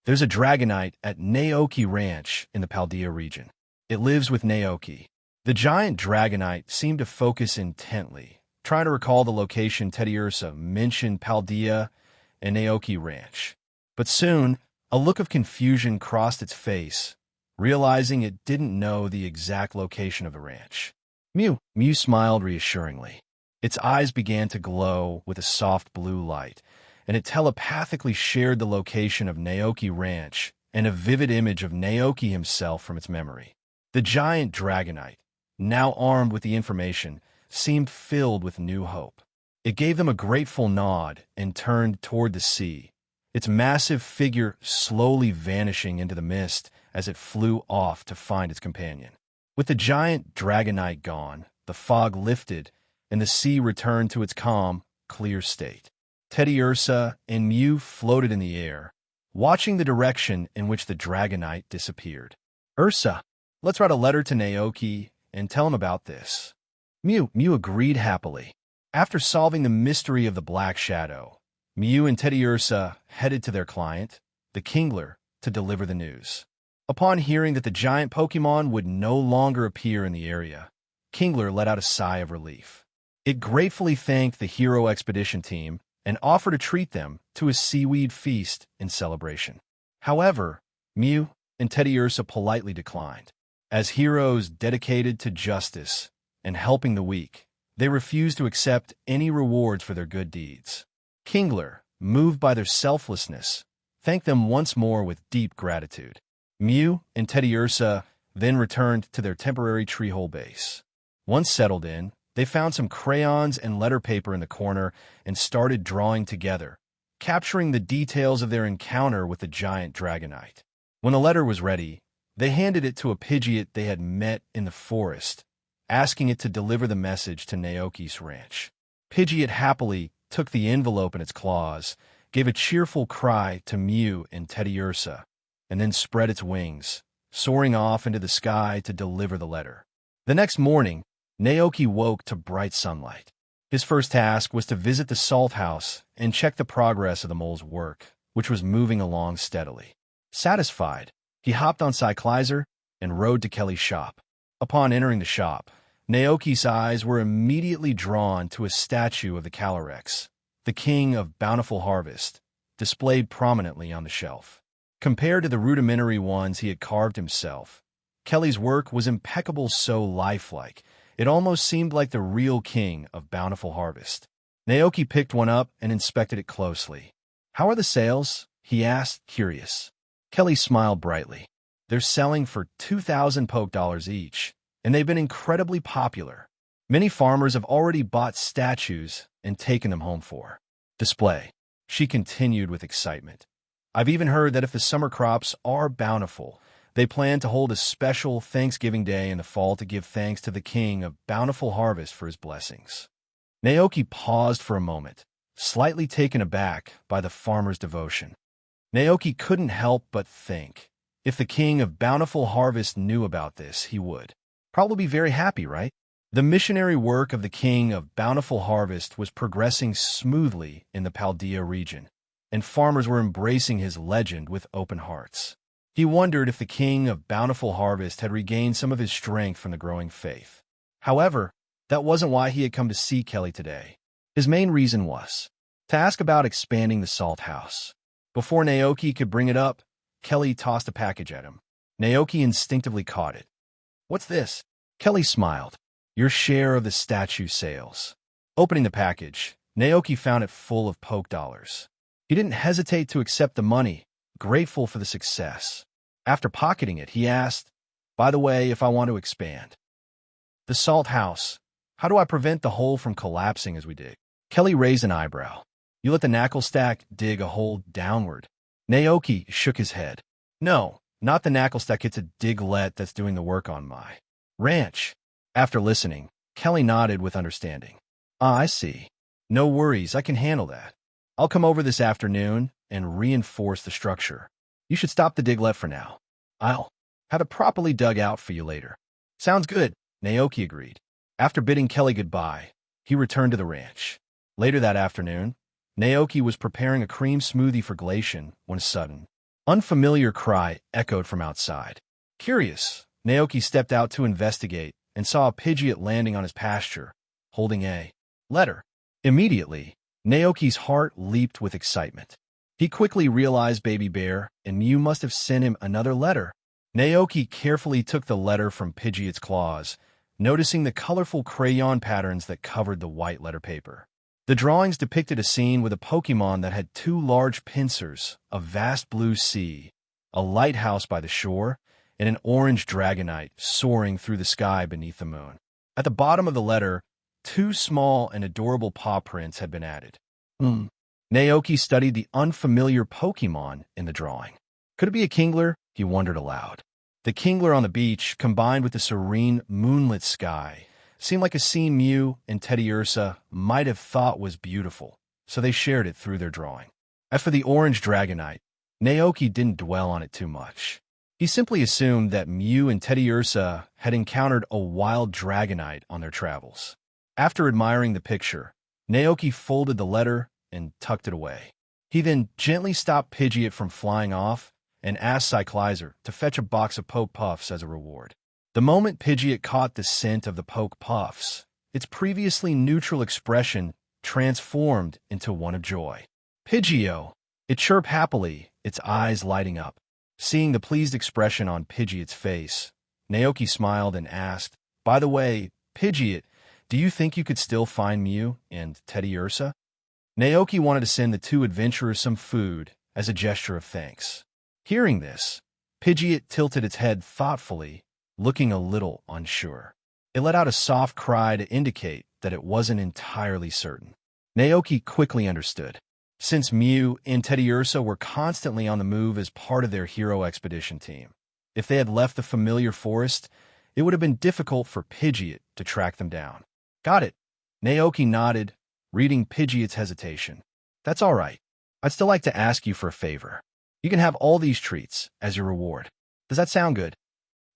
there's a dragonite at Naoki Ranch in the Paldea region. It lives with Naoki. The giant dragonite seemed to focus intently, trying to recall the location Teddy Ursa mentioned Paldea and Naoki Ranch. But soon, a look of confusion crossed its face, realizing it didn't know the exact location of the ranch. Mew smiled reassuringly. Its eyes began to glow with a soft blue light, and it telepathically shared the location of Naoki Ranch and a vivid image of Naoki himself from its memory. The giant dragonite, now armed with the information, seemed filled with new hope. It gave them a grateful nod and turned toward the sea, its massive figure slowly vanishing into the mist as it flew off to find its companion. With the giant dragonite gone, the fog lifted, and the sea returned to its calm, clear state. Teddy Ursa and Mew floated in the air, watching the direction in which the dragonite disappeared. Ursa, let's write a letter to Naoki and tell him about this. Mew agreed happily. After solving the mystery of the Black Shadow, Mew and Teddy Ursa headed to their client, the Kingler, to deliver the news. Upon hearing that the giant Pokémon would no longer appear in the area, Kingler let out a sigh of relief. It gratefully thanked the Hero Expedition Team and offered to treat them to a seaweed feast in celebration. However, Mew and Teddy Ursa politely declined. As heroes dedicated to justice and helping the weak, they refused to accept any rewards for their good deeds. Kingler, moved by their selflessness, thanked them once more with deep gratitude. Mew and Teddiursa then returned to their temporary treehole base. Once settled in, they found some crayons and letter paper in the corner and started drawing together, capturing the details of their encounter with the giant Dragonite. When the letter was ready, they handed it to a Pidgeot they had met in the forest, asking it to deliver the message to Naoki's ranch. Pidgeot happily took the envelope in its claws, gave a cheerful cry to Mew and Teddiursa, and then spread its wings, soaring off into the sky to deliver the letter. The next morning, Naoki woke to bright sunlight. His first task was to visit the salt house and check the progress of the mole's work, which was moving along steadily. Satisfied, he hopped on Cyclizer and rode to Kelly's shop. Upon entering the shop, Naoki's eyes were immediately drawn to a statue of the Calyrex, the king of bountiful harvest, displayed prominently on the shelf. Compared to the rudimentary ones he had carved himself, Kelly's work was impeccable, so lifelike. It almost seemed like the real king of bountiful harvest. Naoki picked one up and inspected it closely. "How are the sales?" he asked, curious. Kelly smiled brightly. "They're selling for 2,000 poke dollars each, and they've been incredibly popular. Many farmers have already bought statues and taken them home for display." She continued with excitement. "I've even heard that if the summer crops are bountiful, they plan to hold a special Thanksgiving Day in the fall to give thanks to the king of bountiful harvest for his blessings." Naoki paused for a moment, slightly taken aback by the farmer's devotion. Naoki couldn't help but think, if the king of bountiful harvest knew about this, he would probably be very happy, right? The missionary work of the king of bountiful harvest was progressing smoothly in the Paldea region, and farmers were embracing his legend with open hearts. He wondered if the king of bountiful harvest had regained some of his strength from the growing faith. However, that wasn't why he had come to see Kelly today. His main reason was to ask about expanding the salt house. Before Naoki could bring it up, Kelly tossed a package at him. Naoki instinctively caught it. "What's this?" Kelly smiled. "Your share of the statue sales." Opening the package, Naoki found it full of poke dollars. He didn't hesitate to accept the money, grateful for the success. After pocketing it, he asked, "By the way, if I want to expand the salt house, how do I prevent the hole from collapsing as we dig?" Kelly raised an eyebrow. "You let the knuckle stack dig a hole downward." Naoki shook his head. "No, not the knuckle stack. It's a diglet that's doing the work on my ranch." After listening, Kelly nodded with understanding. "Ah, I see. No worries, I can handle that. I'll come over this afternoon and reinforce the structure. You should stop the diglet for now. I'll have it properly dug out for you later." "Sounds good," Naoki agreed. After bidding Kelly goodbye, he returned to the ranch. Later that afternoon, Naoki was preparing a cream smoothie for Glacian when a sudden, unfamiliar cry echoed from outside. Curious, Naoki stepped out to investigate and saw a Pidgeot landing on his pasture, holding a letter. Immediately, Naoki's heart leaped with excitement. He quickly realized Baby Bear and Mew must have sent him another letter. Naoki carefully took the letter from Pidgeot's claws, noticing the colorful crayon patterns that covered the white letter paper. The drawings depicted a scene with a Pokémon that had two large pincers, a vast blue sea, a lighthouse by the shore, and an orange Dragonite soaring through the sky beneath the moon. At the bottom of the letter, two small and adorable paw prints had been added. Naoki studied the unfamiliar Pokémon in the drawing. Could it be a Kingler? He wondered aloud. The Kingler on the beach, combined with the serene, moonlit sky, seemed like a scene Mew and Teddiursa might have thought was beautiful, so they shared it through their drawing. As for the orange Dragonite, Naoki didn't dwell on it too much. He simply assumed that Mew and Teddiursa had encountered a wild Dragonite on their travels. After admiring the picture, Naoki folded the letter and tucked it away. He then gently stopped Pidgeot from flying off and asked Cyclizer to fetch a box of Poke Puffs as a reward. The moment Pidgeot caught the scent of the Poke Puffs, its previously neutral expression transformed into one of joy. "Pidgeot!" It chirped happily, its eyes lighting up. Seeing the pleased expression on Pidgeot's face, Naoki smiled and asked, "By the way, Pidgeot, do you think you could still find Mew and Teddy Ursa?" Naoki wanted to send the two adventurers some food as a gesture of thanks. Hearing this, Pidgeot tilted its head thoughtfully, looking a little unsure. It let out a soft cry to indicate that it wasn't entirely certain. Naoki quickly understood. Since Mew and Teddy Ursa were constantly on the move as part of their hero expedition team, if they had left the familiar forest, it would have been difficult for Pidgeot to track them down. "Got it." Naoki nodded, reading Pidgeot's hesitation. "That's all right. I'd still like to ask you for a favor. You can have all these treats as your reward. Does that sound good?"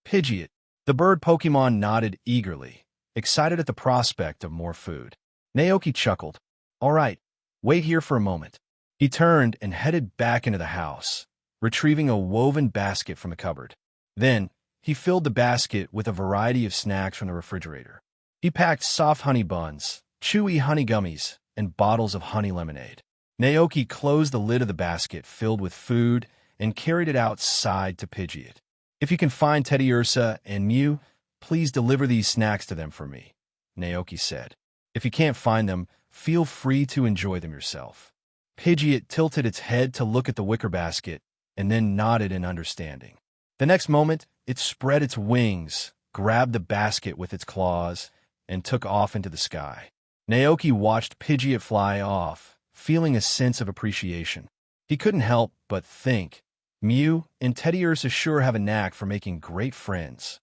Pidgeot, the bird Pokémon, nodded eagerly, excited at the prospect of more food. Naoki chuckled. "All right, wait here for a moment." He turned and headed back into the house, retrieving a woven basket from the cupboard. Then, he filled the basket with a variety of snacks from the refrigerator. He packed soft honey buns, chewy honey gummies, and bottles of honey lemonade. Naoki closed the lid of the basket filled with food and carried it outside to Pidgeot. "If you can find Teddy Ursa and Mew, please deliver these snacks to them for me," Naoki said. "If you can't find them, feel free to enjoy them yourself." Pidgeot tilted its head to look at the wicker basket and then nodded in understanding. The next moment, it spread its wings, grabbed the basket with its claws, and took off into the sky. Naoki watched Pidgeot fly off, feeling a sense of appreciation. He couldn't help but think, Mew and Teddy Ursa sure have a knack for making great friends.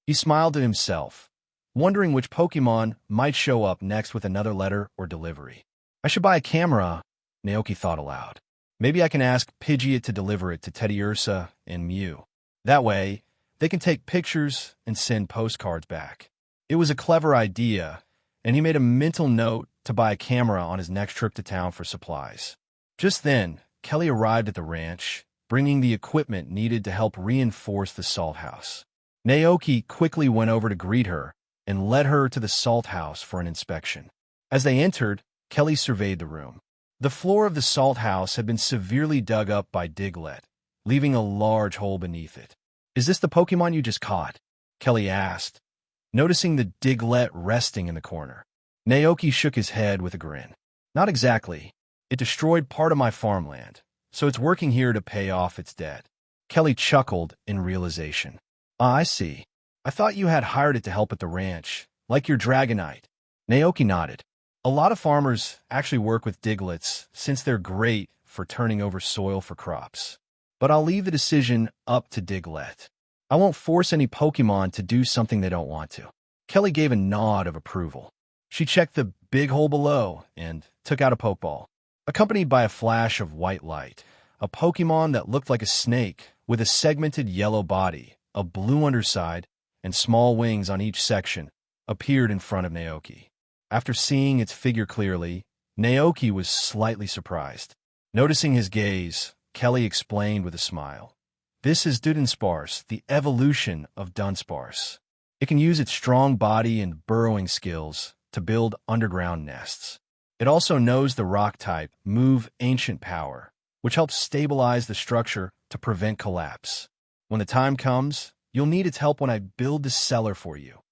He smiled to himself, wondering which Pokémon might show up next with another letter or delivery. "I should buy a camera," Naoki thought aloud. "Maybe I can ask Pidgeot to deliver it to Teddy Ursa and Mew. That way, they can take pictures and send postcards back." It was a clever idea, and he made a mental note to buy a camera on his next trip to town for supplies. Just then, Kelly arrived at the ranch, bringing the equipment needed to help reinforce the salt house. Naoki quickly went over to greet her and led her to the salt house for an inspection. As they entered, Kelly surveyed the room. The floor of the salt house had been severely dug up by Diglett, leaving a large hole beneath it. "Is this the Pokémon you just caught?" Kelly asked, noticing the Diglett resting in the corner. Naoki shook his head with a grin. "Not exactly. It destroyed part of my farmland, so it's working here to pay off its debt." Kelly chuckled in realization. "Ah, I see. I thought you had hired it to help at the ranch, like your Dragonite." Naoki nodded. "A lot of farmers actually work with Digletts since they're great for turning over soil for crops. But I'll leave the decision up to Diglett. I won't force any Pokémon to do something they don't want to." Kelly gave a nod of approval. She checked the big hole below and took out a Pokeball, accompanied by a flash of white light. A Pokémon that looked like a snake with a segmented yellow body, a blue underside, and small wings on each section appeared in front of Naoki. After seeing its figure clearly, Naoki was slightly surprised. Noticing his gaze, Kelly explained with a smile. "This is Dunsparce, the evolution of Dunsparce. It can use its strong body and burrowing skills to build underground nests. It also knows the rock type Move Ancient Power, which helps stabilize the structure to prevent collapse. When the time comes, you'll need its help when I build the cellar for you."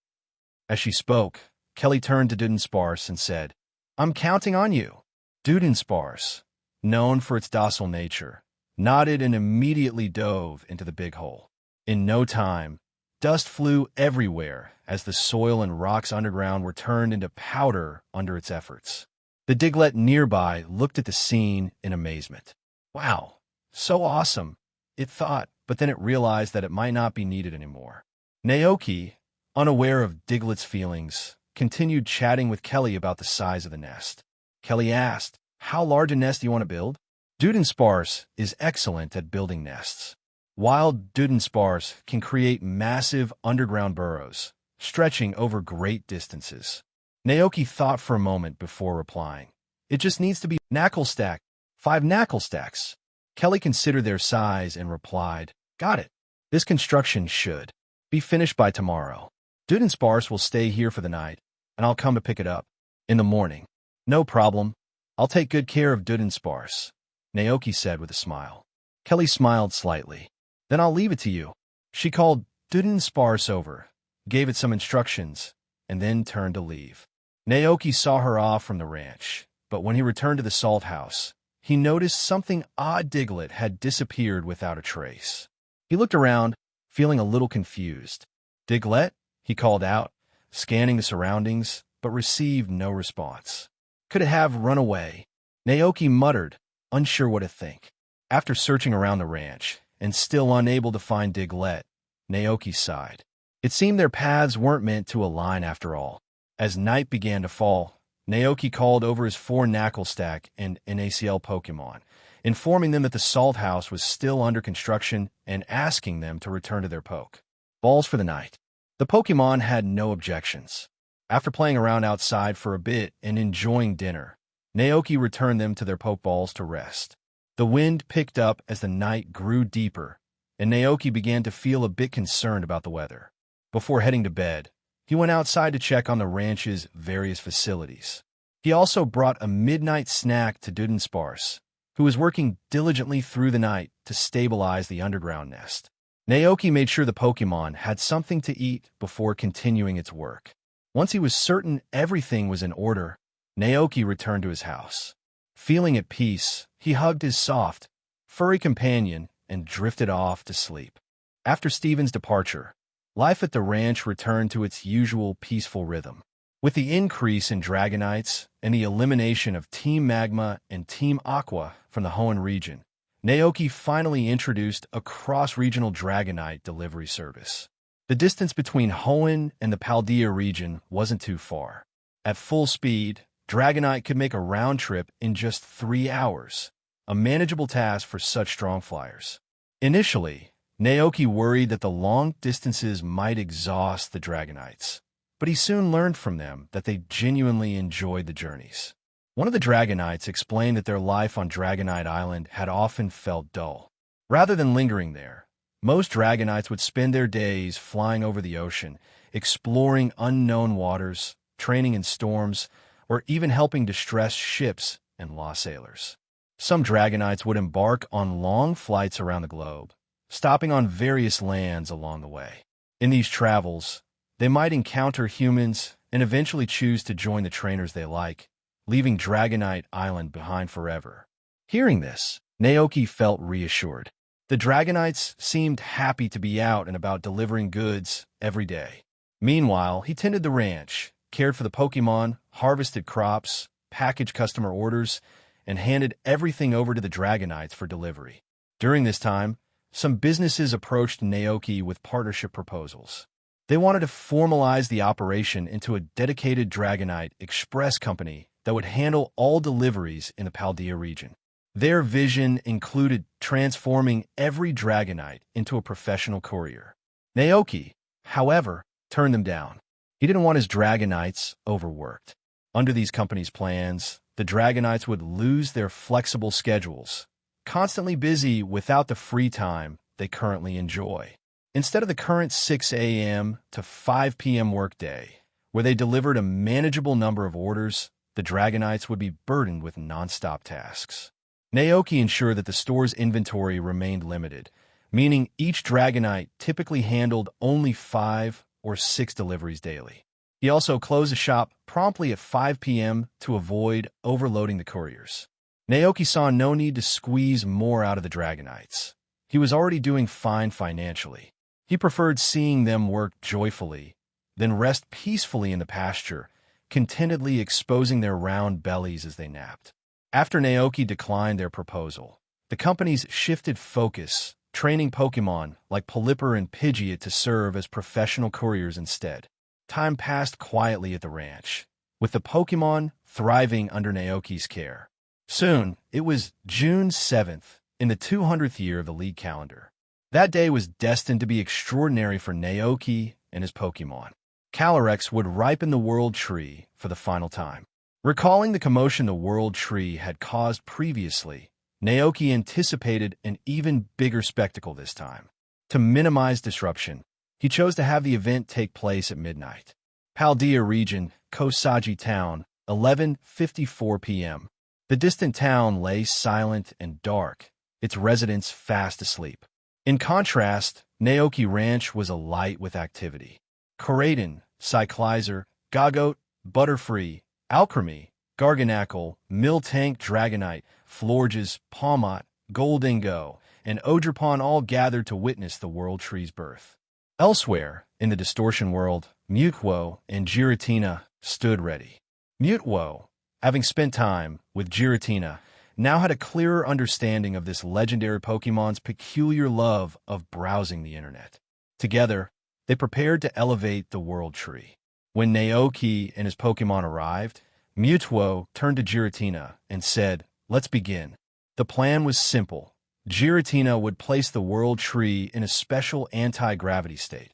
As she spoke, Kelly turned to Dunsparce and said, "I'm counting on you." Dunsparce, known for its docile nature, nodded and immediately dove into the big hole. In no time, dust flew everywhere as the soil and rocks underground were turned into powder under its efforts. The Diglett nearby looked at the scene in amazement. "Wow, so awesome," it thought, but then it realized that it might not be needed anymore. Naoki, unaware of Diglett's feelings, continued chatting with Kelly about the size of the nest. Kelly asked, "How large a nest do you want to build?" Dunsparce is excellent at building nests. Wild Dunsparce can create massive underground burrows, stretching over great distances. Naoki thought for a moment before replying. "It just needs to be knuckle stack. 5 knuckle stacks." Kelly considered their size and replied, "Got it. This construction should be finished by tomorrow. Dunsparce will stay here for the night, and I'll come to pick it up in the morning." "No problem. I'll take good care of Dunsparce," Naoki said with a smile. Kelly smiled slightly. "Then I'll leave it to you." She called Duden sparse over, gave it some instructions, and then turned to leave. Naoki saw her off from the ranch, but when he returned to the salt house, he noticed something odd. Diglett had disappeared without a trace. He looked around, feeling a little confused. "Diglett?" he called out, scanning the surroundings, but received no response. Could it have run away? Naoki muttered, unsure what to think. After searching around the ranch, and still unable to find Diglett, Naoki sighed. It seemed their paths weren't meant to align after all. As night began to fall, Naoki called over his 4 Knucklestack and NACL Pokémon, informing them that the salt house was still under construction and asking them to return to their poke balls for the night. The Pokémon had no objections. After playing around outside for a bit and enjoying dinner, Naoki returned them to their Pokeballs to rest. The wind picked up as the night grew deeper, and Naoki began to feel a bit concerned about the weather. Before heading to bed, he went outside to check on the ranch's various facilities. He also brought a midnight snack to Dudensparse, who was working diligently through the night to stabilize the underground nest. Naoki made sure the Pokémon had something to eat before continuing its work. Once he was certain everything was in order, Naoki returned to his house. Feeling at peace, he hugged his soft, furry companion and drifted off to sleep. After Steven's departure, life at the ranch returned to its usual peaceful rhythm. With the increase in Dragonites and the elimination of Team Magma and Team Aqua from the Hoenn region, Naoki finally introduced a cross-regional Dragonite delivery service. The distance between Hoenn and the Paldea region wasn't too far. At full speed, Dragonite could make a round trip in just 3 hours, a manageable task for such strong flyers. Initially, Naoki worried that the long distances might exhaust the Dragonites, but he soon learned from them that they genuinely enjoyed the journeys. One of the Dragonites explained that their life on Dragonite Island had often felt dull. Rather than lingering there, most Dragonites would spend their days flying over the ocean, exploring unknown waters, training in storms, or even helping distressed ships and lost sailors. Some Dragonites would embark on long flights around the globe, stopping on various lands along the way. In these travels, they might encounter humans and eventually choose to join the trainers they like, leaving Dragonite Island behind forever. Hearing this, Naoki felt reassured. The Dragonites seemed happy to be out and about delivering goods every day. Meanwhile, he tended the ranch, cared for the Pokémon, harvested crops, packaged customer orders, and handed everything over to the Dragonites for delivery. During this time, some businesses approached Naoki with partnership proposals. They wanted to formalize the operation into a dedicated Dragonite express company that would handle all deliveries in the Paldea region. Their vision included transforming every Dragonite into a professional courier. Naoki, however, turned them down. He didn't want his Dragonites overworked. Under these companies' plans, the Dragonites would lose their flexible schedules, constantly busy without the free time they currently enjoy. Instead of the current 6 a.m. to 5 p.m. workday, where they delivered a manageable number of orders, the Dragonites would be burdened with non-stop tasks. Naoki ensured that the store's inventory remained limited, meaning each Dragonite typically handled only 5 or 6 deliveries daily. He also closed the shop promptly at 5 p.m. to avoid overloading the couriers. Naoki saw no need to squeeze more out of the Dragonites. He was already doing fine financially. He preferred seeing them work joyfully, then rest peacefully in the pasture, contentedly exposing their round bellies as they napped. After Naoki declined their proposal, the companies shifted focus, training Pokémon like Pelipper and Pidgeot to serve as professional couriers instead. Time passed quietly at the ranch, with the Pokémon thriving under Naoki's care. Soon, it was June 7th, in the 200th year of the league calendar. That day was destined to be extraordinary for Naoki and his Pokémon. Calyrex would ripen the World Tree for the final time. Recalling the commotion the World Tree had caused previously, Naoki anticipated an even bigger spectacle this time. To minimize disruption, he chose to have the event take place at midnight. Paldea region, Kosagi town, 11:54 p.m. The distant town lay silent and dark, its residents fast asleep. In contrast, Naoki Ranch was alight with activity. Corradon, Cyclizer, Gagote, Butterfree, Alchemy, Garganacle, Miltank Dragonite, Florges, Palmot, Goldingo, and Ogerpon all gathered to witness the World Tree's birth. Elsewhere, in the Distortion World, Mutwo and Giratina stood ready. Mutwo, having spent time with Giratina, now had a clearer understanding of this legendary Pokémon's peculiar love of browsing the internet. Together, they prepared to elevate the World Tree. When Naoki and his Pokémon arrived, Mutwo turned to Giratina and said, "Let's begin." The plan was simple. Giratina would place the World Tree in a special anti-gravity state,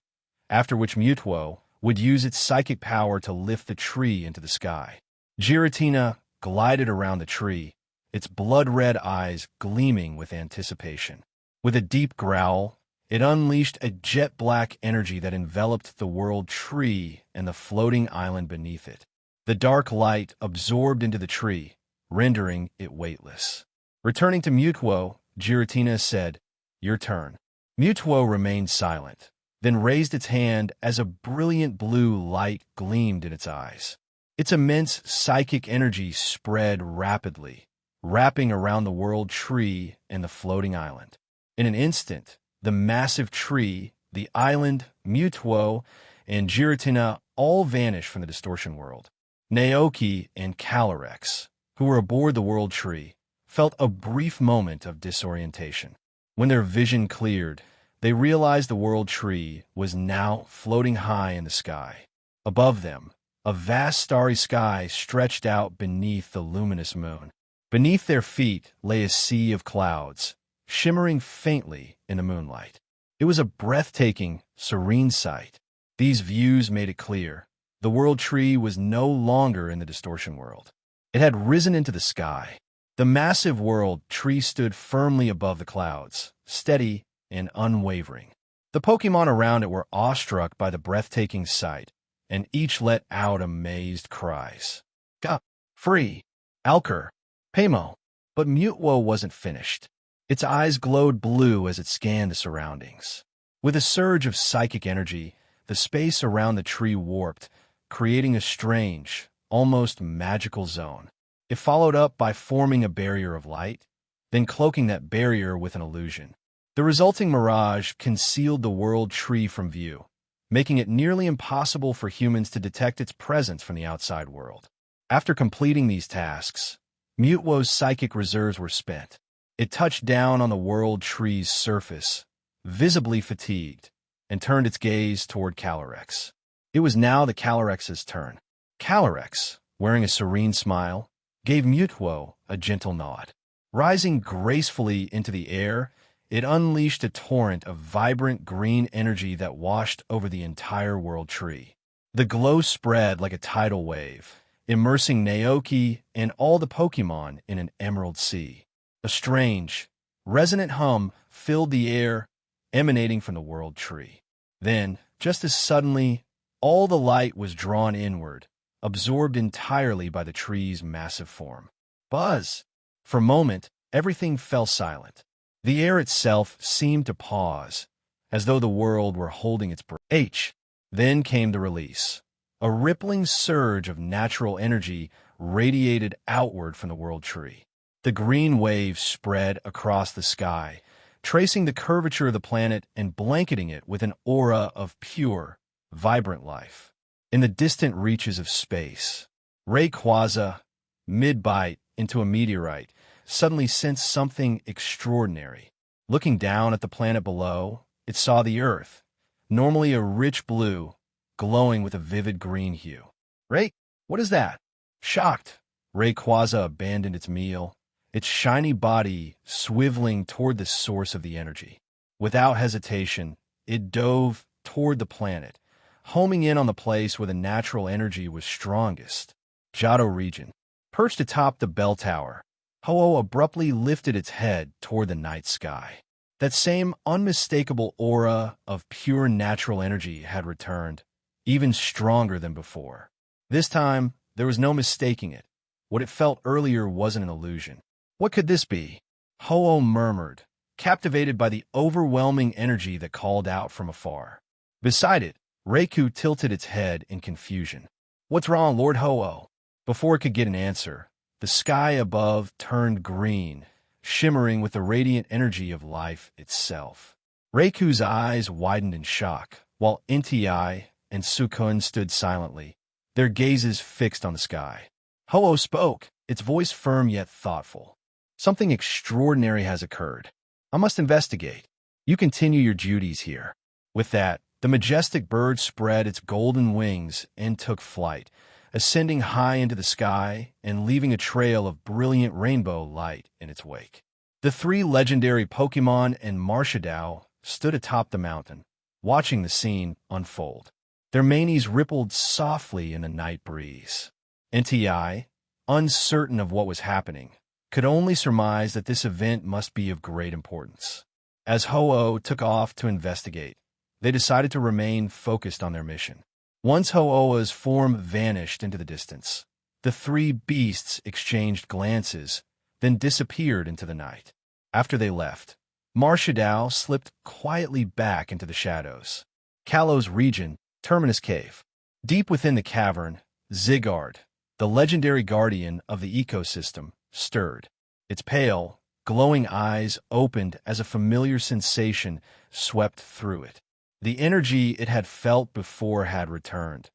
after which Mutwo would use its psychic power to lift the tree into the sky. Giratina glided around the tree, its blood-red eyes gleaming with anticipation. With a deep growl, it unleashed a jet-black energy that enveloped the World Tree and the floating island beneath it. The dark light absorbed into the tree, rendering it weightless. Returning to Mutwo, Giratina said, "Your turn." Mutwo remained silent, then raised its hand as a brilliant blue light gleamed in its eyes. Its immense psychic energy spread rapidly, wrapping around the World Tree and the floating island. In an instant, the massive tree, the island, Mutwo, and Giratina all vanished from the Distortion World. Naoki and Calyrex, who were aboard the World Tree, felt a brief moment of disorientation. When their vision cleared, they realized the World Tree was now floating high in the sky. Above them, a vast starry sky stretched out beneath the luminous moon. Beneath their feet lay a sea of clouds, shimmering faintly in the moonlight. It was a breathtaking, serene sight. These views made it clear the World Tree was no longer in the Distortion World. It had risen into the sky. The massive World Tree stood firmly above the clouds, steady and unwavering. The Pokémon around it were awestruck by the breathtaking sight, and each let out amazed cries. "Gah! Free! Alker! Paymo!" But Mutwo wasn't finished. Its eyes glowed blue as it scanned the surroundings. With a surge of psychic energy, the space around the tree warped, creating a strange, almost magical zone. It followed up by forming a barrier of light, then cloaking that barrier with an illusion. The resulting mirage concealed the World Tree from view, making it nearly impossible for humans to detect its presence from the outside world. After completing these tasks, Mutwo's psychic reserves were spent. It touched down on the World Tree's surface, visibly fatigued, and turned its gaze toward Calyrex. It was now the Calyrex's turn. Calyrex, wearing a serene smile, gave Mutwo a gentle nod. Rising gracefully into the air, it unleashed a torrent of vibrant green energy that washed over the entire World Tree. The glow spread like a tidal wave, immersing Naoki and all the Pokémon in an emerald sea. A strange, resonant hum filled the air, emanating from the World Tree. Then, just as suddenly, all the light was drawn inward, absorbed entirely by the tree's massive form. Buzz! For a moment, everything fell silent. The air itself seemed to pause, as though the world were holding its breath. Then came the release. A rippling surge of natural energy radiated outward from the World Tree. The green waves spread across the sky, tracing the curvature of the planet and blanketing it with an aura of pure, vibrant life. In the distant reaches of space, Rayquaza, mid-bite into a meteorite, suddenly sensed something extraordinary. Looking down at the planet below, it saw the Earth, normally a rich blue, glowing with a vivid green hue. "Ray, what is that?" Shocked, Rayquaza abandoned its meal, its shiny body swiveling toward the source of the energy. Without hesitation, it dove toward the planet, homing in on the place where the natural energy was strongest. Johto region. Perched atop the bell tower, Ho-Oh abruptly lifted its head toward the night sky. That same unmistakable aura of pure natural energy had returned, even stronger than before. This time, there was no mistaking it. What it felt earlier wasn't an illusion. What could this be? Ho-Oh murmured, captivated by the overwhelming energy that called out from afar. Beside it, Reiku tilted its head in confusion. "What's wrong, Lord Ho-Oh?" Before it could get an answer, the sky above turned green, shimmering with the radiant energy of life itself. Reiku's eyes widened in shock, while Inti and Sukun stood silently, their gazes fixed on the sky. Ho-Oh spoke, its voice firm yet thoughtful. "Something extraordinary has occurred. I must investigate. You continue your duties here." With that, the majestic bird spread its golden wings and took flight, ascending high into the sky and leaving a trail of brilliant rainbow light in its wake. The three legendary Pokémon and Marshadao stood atop the mountain, watching the scene unfold. Their manes rippled softly in the night breeze. Nti, uncertain of what was happening, could only surmise that this event must be of great importance. As Ho-Oh took off to investigate, they decided to remain focused on their mission. Once Ho-Oh's form vanished into the distance, the three beasts exchanged glances, then disappeared into the night. After they left, Marshadao slipped quietly back into the shadows. Kalo's region, Terminus Cave. Deep within the cavern, Zygarde, the legendary guardian of the ecosystem, stirred. Its pale, glowing eyes opened as a familiar sensation swept through it. The energy it had felt before had returned,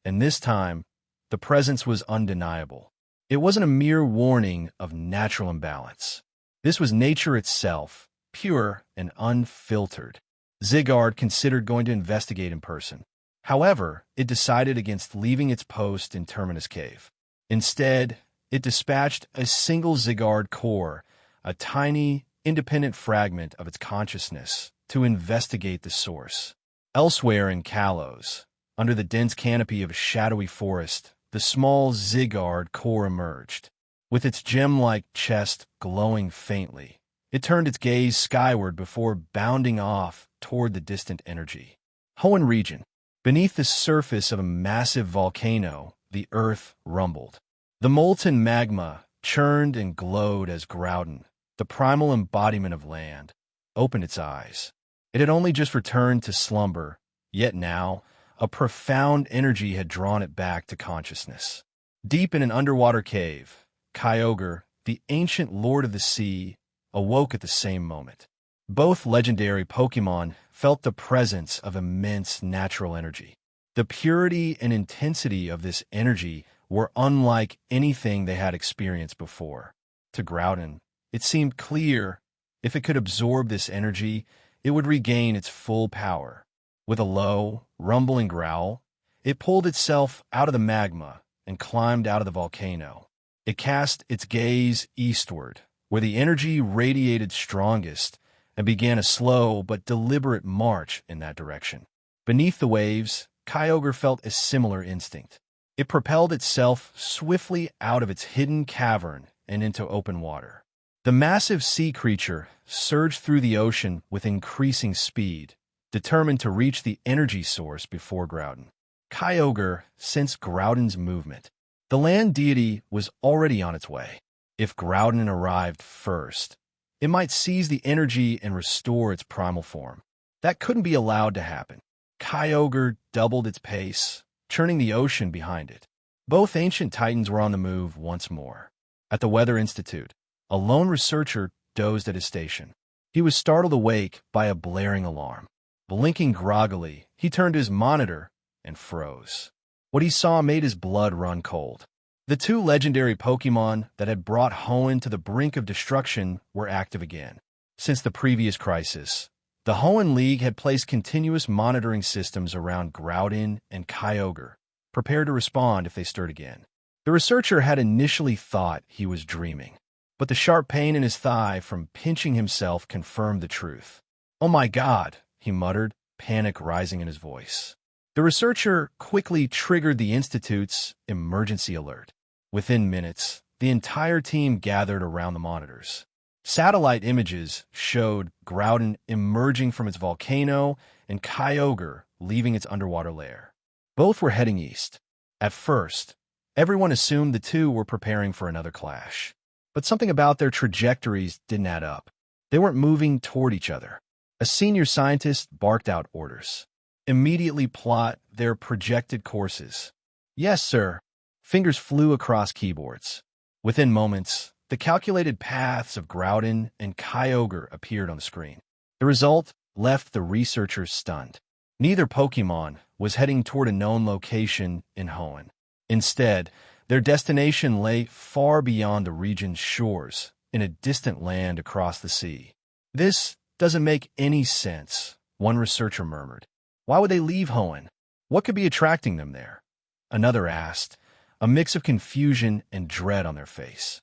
and this time, the presence was undeniable. It wasn't a mere warning of natural imbalance. This was nature itself, pure and unfiltered. Zygarde considered going to investigate in person. However, it decided against leaving its post in Terminus Cave. Instead, it dispatched a single Zygarde core, a tiny, independent fragment of its consciousness, to investigate the source. Elsewhere in Kalos, under the dense canopy of a shadowy forest, the small Zygarde core emerged. With its gem-like chest glowing faintly, it turned its gaze skyward before bounding off toward the distant energy. Hoenn region. Beneath the surface of a massive volcano, the earth rumbled. The molten magma churned and glowed as Groudon, the primal embodiment of land, opened its eyes. It had only just returned to slumber, yet now, a profound energy had drawn it back to consciousness. Deep in an underwater cave, Kyogre, the ancient lord of the sea, awoke at the same moment. Both legendary Pokémon felt the presence of immense natural energy. The purity and intensity of this energy were unlike anything they had experienced before. To Groudon, it seemed clear, if it could absorb this energy, it would regain its full power. With a low, rumbling growl, it pulled itself out of the magma and climbed out of the volcano. It cast its gaze eastward, where the energy radiated strongest, and began a slow but deliberate march in that direction. Beneath the waves, Kyogre felt a similar instinct. It propelled itself swiftly out of its hidden cavern and into open water. The massive sea creature surged through the ocean with increasing speed, determined to reach the energy source before Groudon. Kyogre sensed Groudon's movement. The land deity was already on its way. If Groudon arrived first, it might seize the energy and restore its primal form. That couldn't be allowed to happen. Kyogre doubled its pace, churning the ocean behind it. Both ancient titans were on the move once more. At the Weather Institute, a lone researcher dozed at his station. He was startled awake by a blaring alarm. Blinking groggily, he turned to his monitor and froze. What he saw made his blood run cold. The two legendary Pokémon that had brought Hoenn to the brink of destruction were active again. Since the previous crisis, the Hoenn League had placed continuous monitoring systems around Groudon and Kyogre, prepared to respond if they stirred again. The researcher had initially thought he was dreaming, but the sharp pain in his thigh from pinching himself confirmed the truth. "Oh my God," he muttered, panic rising in his voice. The researcher quickly triggered the Institute's emergency alert. Within minutes, the entire team gathered around the monitors. Satellite images showed Groudon emerging from its volcano and Kyogre leaving its underwater lair. Both were heading east. At first, everyone assumed the two were preparing for another clash. But something about their trajectories didn't add up. They weren't moving toward each other. A senior scientist barked out orders. Immediately plot their projected courses. Yes, sir. Fingers flew across keyboards. Within moments, the calculated paths of Groudon and Kyogre appeared on the screen. The result left the researchers stunned. Neither Pokémon was heading toward a known location in Hoenn. Instead, their destination lay far beyond the region's shores, in a distant land across the sea. This doesn't make any sense, one researcher murmured. Why would they leave Hoenn? What could be attracting them there? Another asked, a mix of confusion and dread on their face.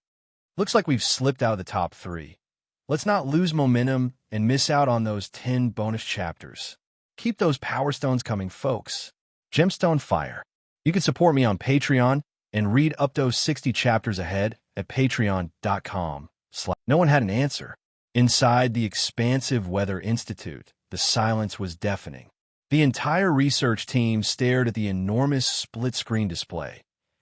Looks like we've slipped out of the top 3. Let's not lose momentum and miss out on those 10 bonus chapters. Keep those Power Stones coming, folks. Gemstone Fire. You can support me on Patreon and read up those 60 chapters ahead at patreon.com. No one had an answer. Inside the expansive Weather Institute, the silence was deafening. The entire research team stared at the enormous split-screen display,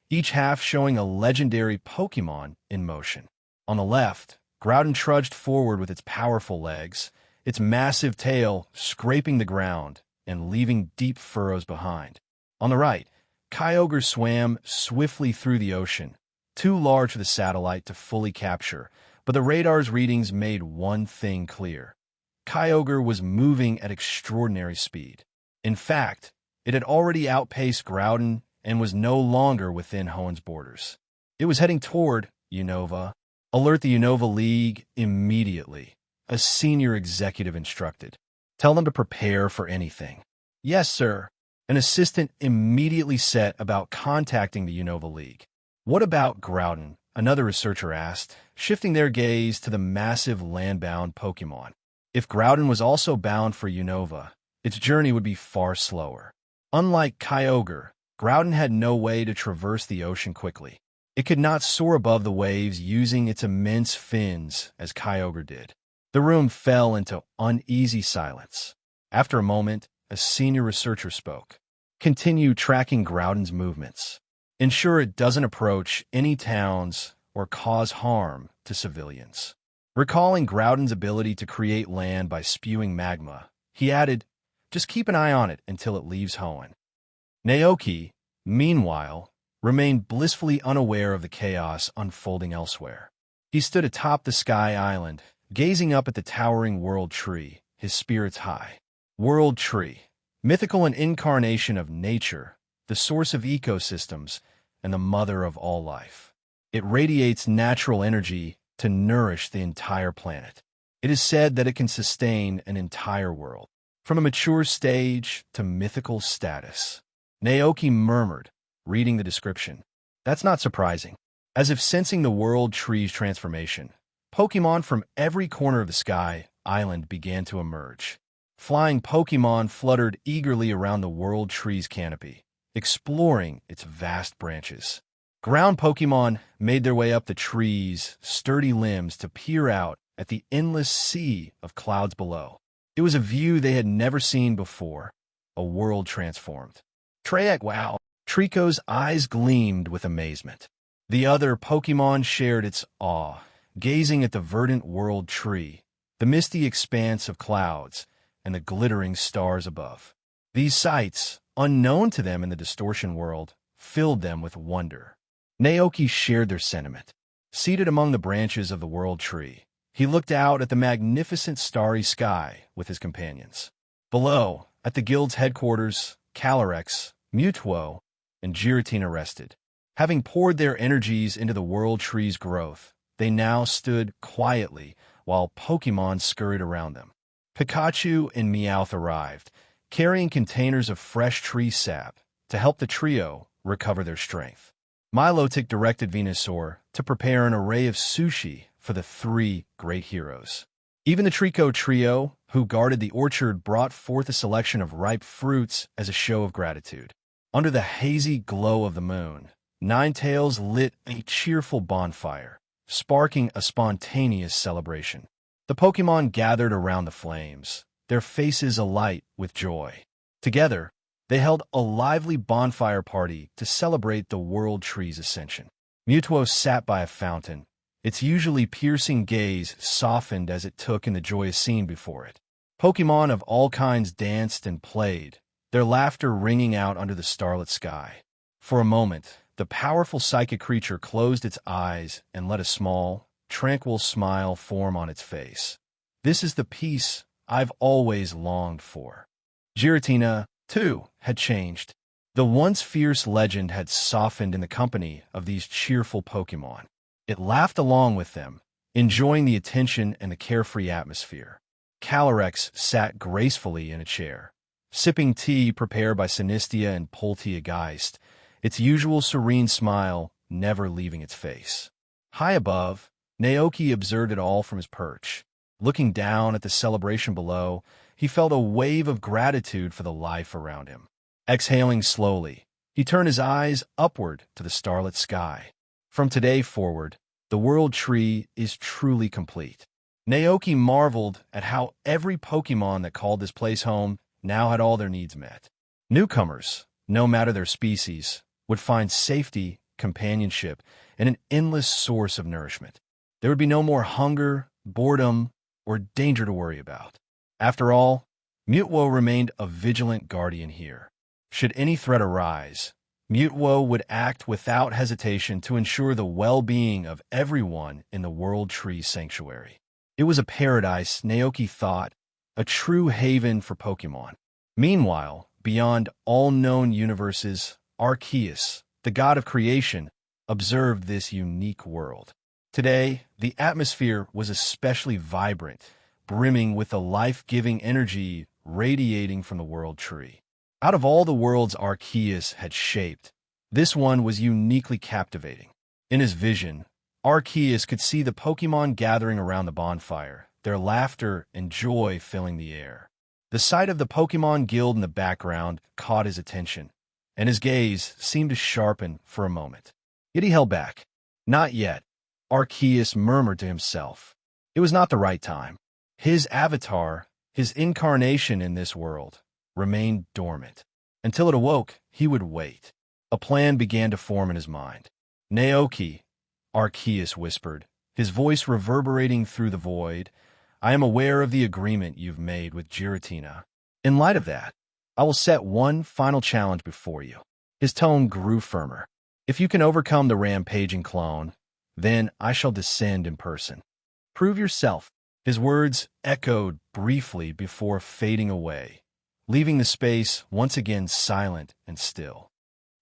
each half showing a legendary Pokémon in motion. On the left, Groudon trudged forward with its powerful legs, its massive tail scraping the ground and leaving deep furrows behind. On the right, Kyogre swam swiftly through the ocean, too large for the satellite to fully capture, but the radar's readings made one thing clear. Kyogre was moving at extraordinary speed. In fact, it had already outpaced Groudon and was no longer within Hoenn's borders. It was heading toward Unova. Alert the Unova League immediately, a senior executive instructed. Tell them to prepare for anything. Yes, sir. An assistant immediately set about contacting the Unova League. What about Groudon? Another researcher asked, shifting their gaze to the massive land-bound Pokémon. If Groudon was also bound for Unova, its journey would be far slower. Unlike Kyogre, Groudon had no way to traverse the ocean quickly. It could not soar above the waves using its immense fins as Kyogre did. The room fell into uneasy silence. After a moment, a senior researcher spoke. Continue tracking Groudon's movements. Ensure it doesn't approach any towns or cause harm to civilians. Recalling Groudon's ability to create land by spewing magma, he added, just keep an eye on it until it leaves Hoenn. Naoki, meanwhile, remained blissfully unaware of the chaos unfolding elsewhere. He stood atop the Sky Island, gazing up at the towering World Tree, his spirits high. World Tree, mythical and incarnation of nature, the source of ecosystems, and the mother of all life. It radiates natural energy to nourish the entire planet. It is said that it can sustain an entire world, from a mature stage to mythical status. Naoki murmured, reading the description. That's not surprising. As if sensing the World Tree's transformation, Pokémon from every corner of the Sky Island began to emerge. Flying Pokémon fluttered eagerly around the World Tree's canopy, exploring its vast branches. Ground Pokémon made their way up the tree's sturdy limbs to peer out at the endless sea of clouds below. It was a view they had never seen before, a world transformed. Treyek, wow! Trico's eyes gleamed with amazement. The other Pokémon shared its awe, gazing at the verdant World Tree, the misty expanse of clouds, and the glittering stars above. These sights, unknown to them in the distortion world, filled them with wonder. Naoki shared their sentiment. Seated among the branches of the World Tree, he looked out at the magnificent starry sky with his companions. Below, at the guild's headquarters, Calyrex, Mewtwo, and Giratina rested. Having poured their energies into the World Tree's growth, they now stood quietly while Pokémon scurried around them. Pikachu and Meowth arrived, carrying containers of fresh tree sap to help the trio recover their strength. Milotic directed Venusaur to prepare an array of sushi for the 3 great heroes. Even the Trico trio, who guarded the orchard, brought forth a selection of ripe fruits as a show of gratitude. Under the hazy glow of the moon, Ninetales lit a cheerful bonfire, sparking a spontaneous celebration. The Pokémon gathered around the flames, their faces alight with joy. Together, they held a lively bonfire party to celebrate the World Tree's ascension. Mewtwo sat by a fountain, its usually piercing gaze softened as it took in the joyous scene before it. Pokémon of all kinds danced and played, their laughter ringing out under the starlit sky. For a moment, the powerful psychic creature closed its eyes and let a small, tranquil smile form on its face. This is the peace I've always longed for. Giratina, too, had changed. The once fierce legend had softened in the company of these cheerful Pokémon. It laughed along with them, enjoying the attention and the carefree atmosphere. Calyrex sat gracefully in a chair, sipping tea prepared by Sinistia and Polteageist, its usual serene smile never leaving its face. High above, Naoki observed it all from his perch. Looking down at the celebration below, he felt a wave of gratitude for the life around him. Exhaling slowly, he turned his eyes upward to the starlit sky. From today forward, the World Tree is truly complete. Naoki marveled at how every Pokémon that called this place home now had all their needs met. Newcomers, no matter their species, would find safety, companionship, and an endless source of nourishment. There would be no more hunger, boredom, or danger to worry about. After all, Mutwo remained a vigilant guardian here. Should any threat arise, Mutwo would act without hesitation to ensure the well-being of everyone in the World Tree Sanctuary. It was a paradise, Naoki thought, a true haven for Pokémon. Meanwhile, beyond all known universes, Arceus, the god of creation, observed this unique world. Today, the atmosphere was especially vibrant, brimming with the life-giving energy radiating from the World Tree. Out of all the worlds Arceus had shaped, this one was uniquely captivating. In his vision, Arceus could see the Pokémon gathering around the bonfire, their laughter and joy filling the air. The sight of the Pokémon Guild in the background caught his attention, and his gaze seemed to sharpen for a moment. Yet he held back. Not yet, Arceus murmured to himself. It was not the right time. His avatar, his incarnation in this world, remained dormant. Until it awoke, he would wait. A plan began to form in his mind. Naoki, Arceus whispered, his voice reverberating through the void, I am aware of the agreement you've made with Giratina. In light of that, I will set one final challenge before you. His tone grew firmer. If you can overcome the rampaging clone, then I shall descend in person. Prove yourself. His words echoed briefly before fading away, leaving the space once again silent and still.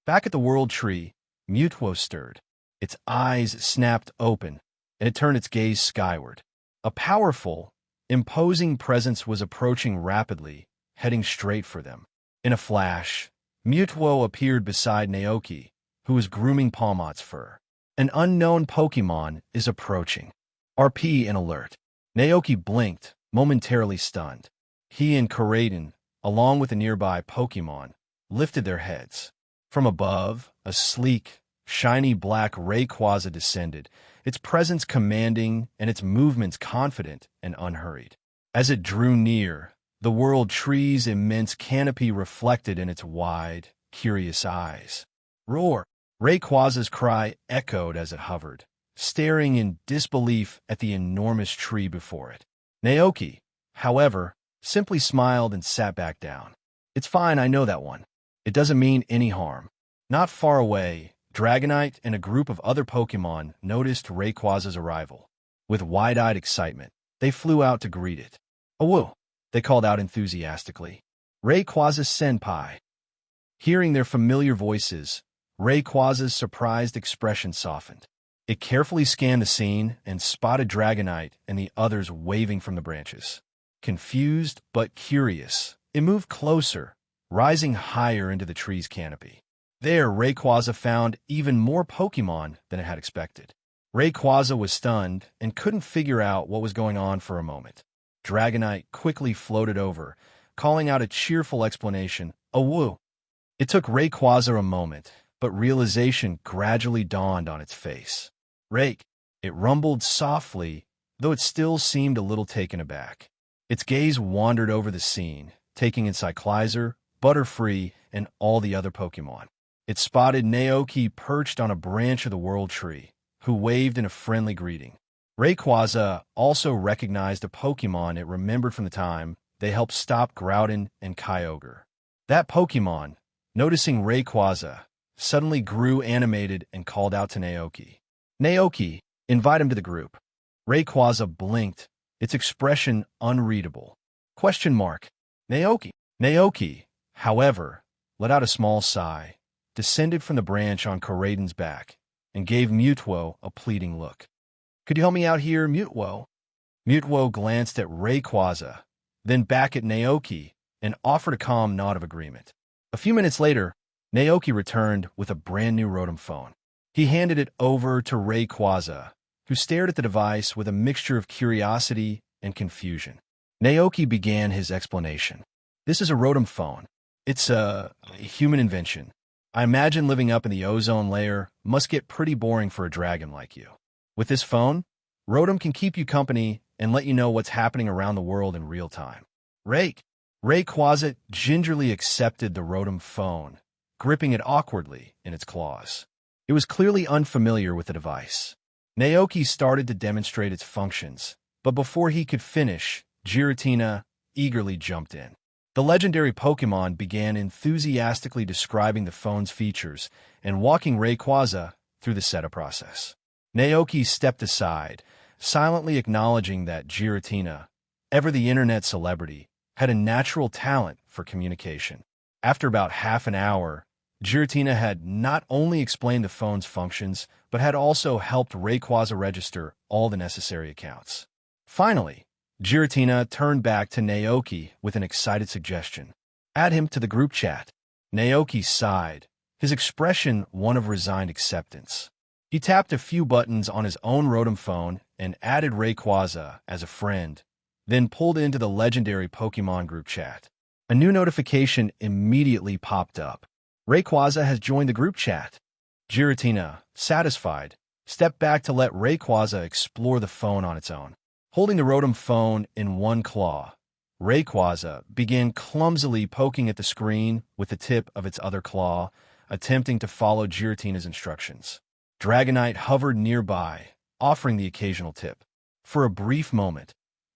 Back at the World Tree, Mutwo stirred. Its eyes snapped open, and it turned its gaze skyward. A powerful, imposing presence was approaching rapidly, heading straight for them. In a flash, Mutwo appeared beside Naoki, who was grooming Palmot's fur. An unknown Pokémon is approaching. RP in alert. Naoki blinked, momentarily stunned. He and Karaden, along with a nearby Pokémon, lifted their heads. From above, a sleek, shiny black Rayquaza descended, its presence commanding and its movements confident and unhurried. As it drew near, the World Tree's immense canopy reflected in its wide, curious eyes. Roar! Rayquaza's cry echoed as it hovered, staring in disbelief at the enormous tree before it. Naoki, however, simply smiled and sat back down. It's fine, I know that one. It doesn't mean any harm. Not far away, Dragonite and a group of other Pokémon noticed Rayquaza's arrival. With wide-eyed excitement, they flew out to greet it. "Awoo!" they called out enthusiastically. "Rayquaza Senpai." Hearing their familiar voices, Rayquaza's surprised expression softened. It carefully scanned the scene and spotted Dragonite and the others waving from the branches. Confused but curious, it moved closer, rising higher into the tree's canopy. There, Rayquaza found even more Pokémon than it had expected. Rayquaza was stunned and couldn't figure out what was going on for a moment. Dragonite quickly floated over, calling out a cheerful explanation, "Awoo!" It took Rayquaza a moment, but realization gradually dawned on its face. "Rake," it rumbled softly, though it still seemed a little taken aback. Its gaze wandered over the scene, taking in Cyclizer, Butterfree, and all the other Pokémon. It spotted Naoki perched on a branch of the World Tree, who waved in a friendly greeting. Rayquaza also recognized a Pokémon it remembered from the time they helped stop Groudon and Kyogre. That Pokémon, noticing Rayquaza, suddenly grew animated and called out to Naoki. Naoki, invite him to the group. Rayquaza blinked, its expression unreadable. Question mark. Naoki. Naoki, however, let out a small sigh, descended from the branch on Koraidon's back, and gave Mutwo a pleading look. Could you help me out here, Mutwo? Mutwo glanced at Rayquaza, then back at Naoki, and offered a calm nod of agreement. A few minutes later, Naoki returned with a brand-new Rotom phone. He handed it over to Rayquaza, who stared at the device with a mixture of curiosity and confusion. Naoki began his explanation. This is a Rotom phone. It's a human invention. I imagine living up in the ozone layer must get pretty boring for a dragon like you. With this phone, Rotom can keep you company and let you know what's happening around the world in real time. Rayquaza gingerly accepted the Rotom phone, gripping it awkwardly in its claws. It was clearly unfamiliar with the device. Naoki started to demonstrate its functions, but before he could finish, Giratina eagerly jumped in. The legendary Pokémon began enthusiastically describing the phone's features and walking Rayquaza through the setup process. Naoki stepped aside, silently acknowledging that Giratina, ever the internet celebrity, had a natural talent for communication. After about half an hour, Giratina had not only explained the phone's functions, but had also helped Rayquaza register all the necessary accounts. Finally, Giratina turned back to Naoki with an excited suggestion. Add him to the group chat. Naoki sighed, his expression one of resigned acceptance. He tapped a few buttons on his own Rotom phone and added Rayquaza as a friend, then pulled into the legendary Pokémon group chat. A new notification immediately popped up. Rayquaza has joined the group chat. Giratina, satisfied, stepped back to let Rayquaza explore the phone on its own. Holding the Rotom phone in one claw, Rayquaza began clumsily poking at the screen with the tip of its other claw, attempting to follow Giratina's instructions. Dragonite hovered nearby, offering the occasional tip. For a brief moment,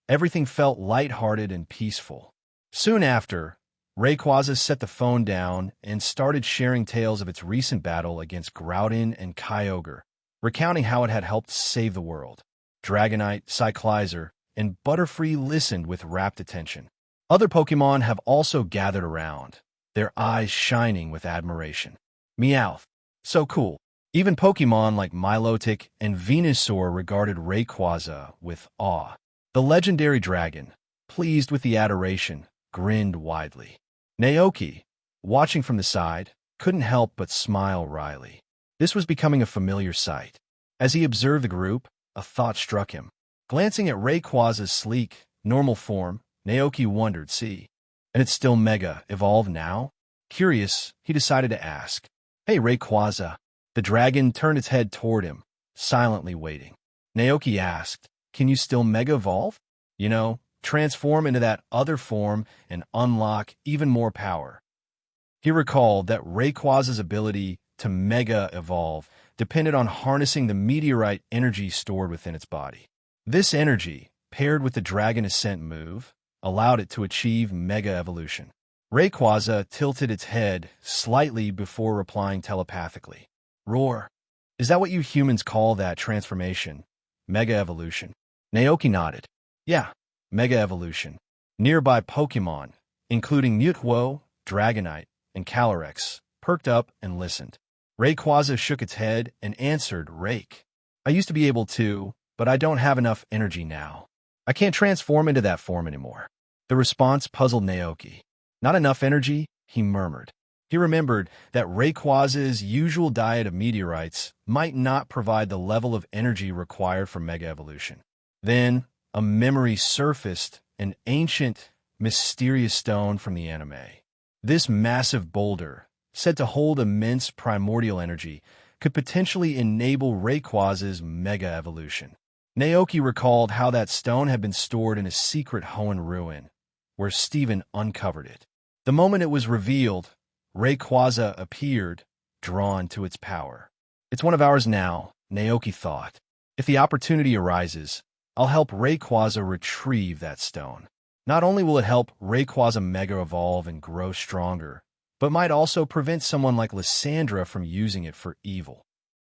everything felt lighthearted and peaceful. Soon after, Rayquaza set the phone down and started sharing tales of its recent battle against Groudon and Kyogre, recounting how it had helped save the world. Dragonite, Cyclizer, and Butterfree listened with rapt attention. Other Pokémon have also gathered around, their eyes shining with admiration. Meowth. So cool. Even Pokémon like Milotic and Venusaur regarded Rayquaza with awe. The legendary dragon, pleased with the adoration, grinned widely. Naoki, watching from the side, couldn't help but smile wryly. This was becoming a familiar sight. As he observed the group, a thought struck him. Glancing at Rayquaza's sleek, normal form, Naoki wondered, and it's still Mega Evolved now? Curious, he decided to ask. Hey Rayquaza. The dragon turned its head toward him, silently waiting. Naoki asked, can you still Mega Evolve? Transform into that other form and unlock even more power. He recalled that Rayquaza's ability to Mega Evolve depended on harnessing the meteorite energy stored within its body. This energy, paired with the Dragon Ascent move, allowed it to achieve Mega Evolution. Rayquaza tilted its head slightly before replying telepathically. Roar. Is that what you humans call that transformation? Mega Evolution. Naoki nodded. Yeah, Mega Evolution. Nearby Pokémon, including Mutwo, Dragonite, and Calyrex, perked up and listened. Rayquaza shook its head and answered, Rake. I used to be able to, but I don't have enough energy now. I can't transform into that form anymore. The response puzzled Naoki. Not enough energy, he murmured. He remembered that Rayquaza's usual diet of meteorites might not provide the level of energy required for Mega Evolution. Then, a memory surfaced, an ancient, mysterious stone from the anime. This massive boulder, said to hold immense primordial energy, could potentially enable Rayquaza's Mega Evolution. Naoki recalled how that stone had been stored in a secret Hoenn ruin, where Steven uncovered it. The moment it was revealed, Rayquaza appeared, drawn to its power. It's one of ours now, Naoki thought. If the opportunity arises, I'll help Rayquaza retrieve that stone. Not only will it help Rayquaza Mega Evolve and grow stronger, but might also prevent someone like Lysandra from using it for evil.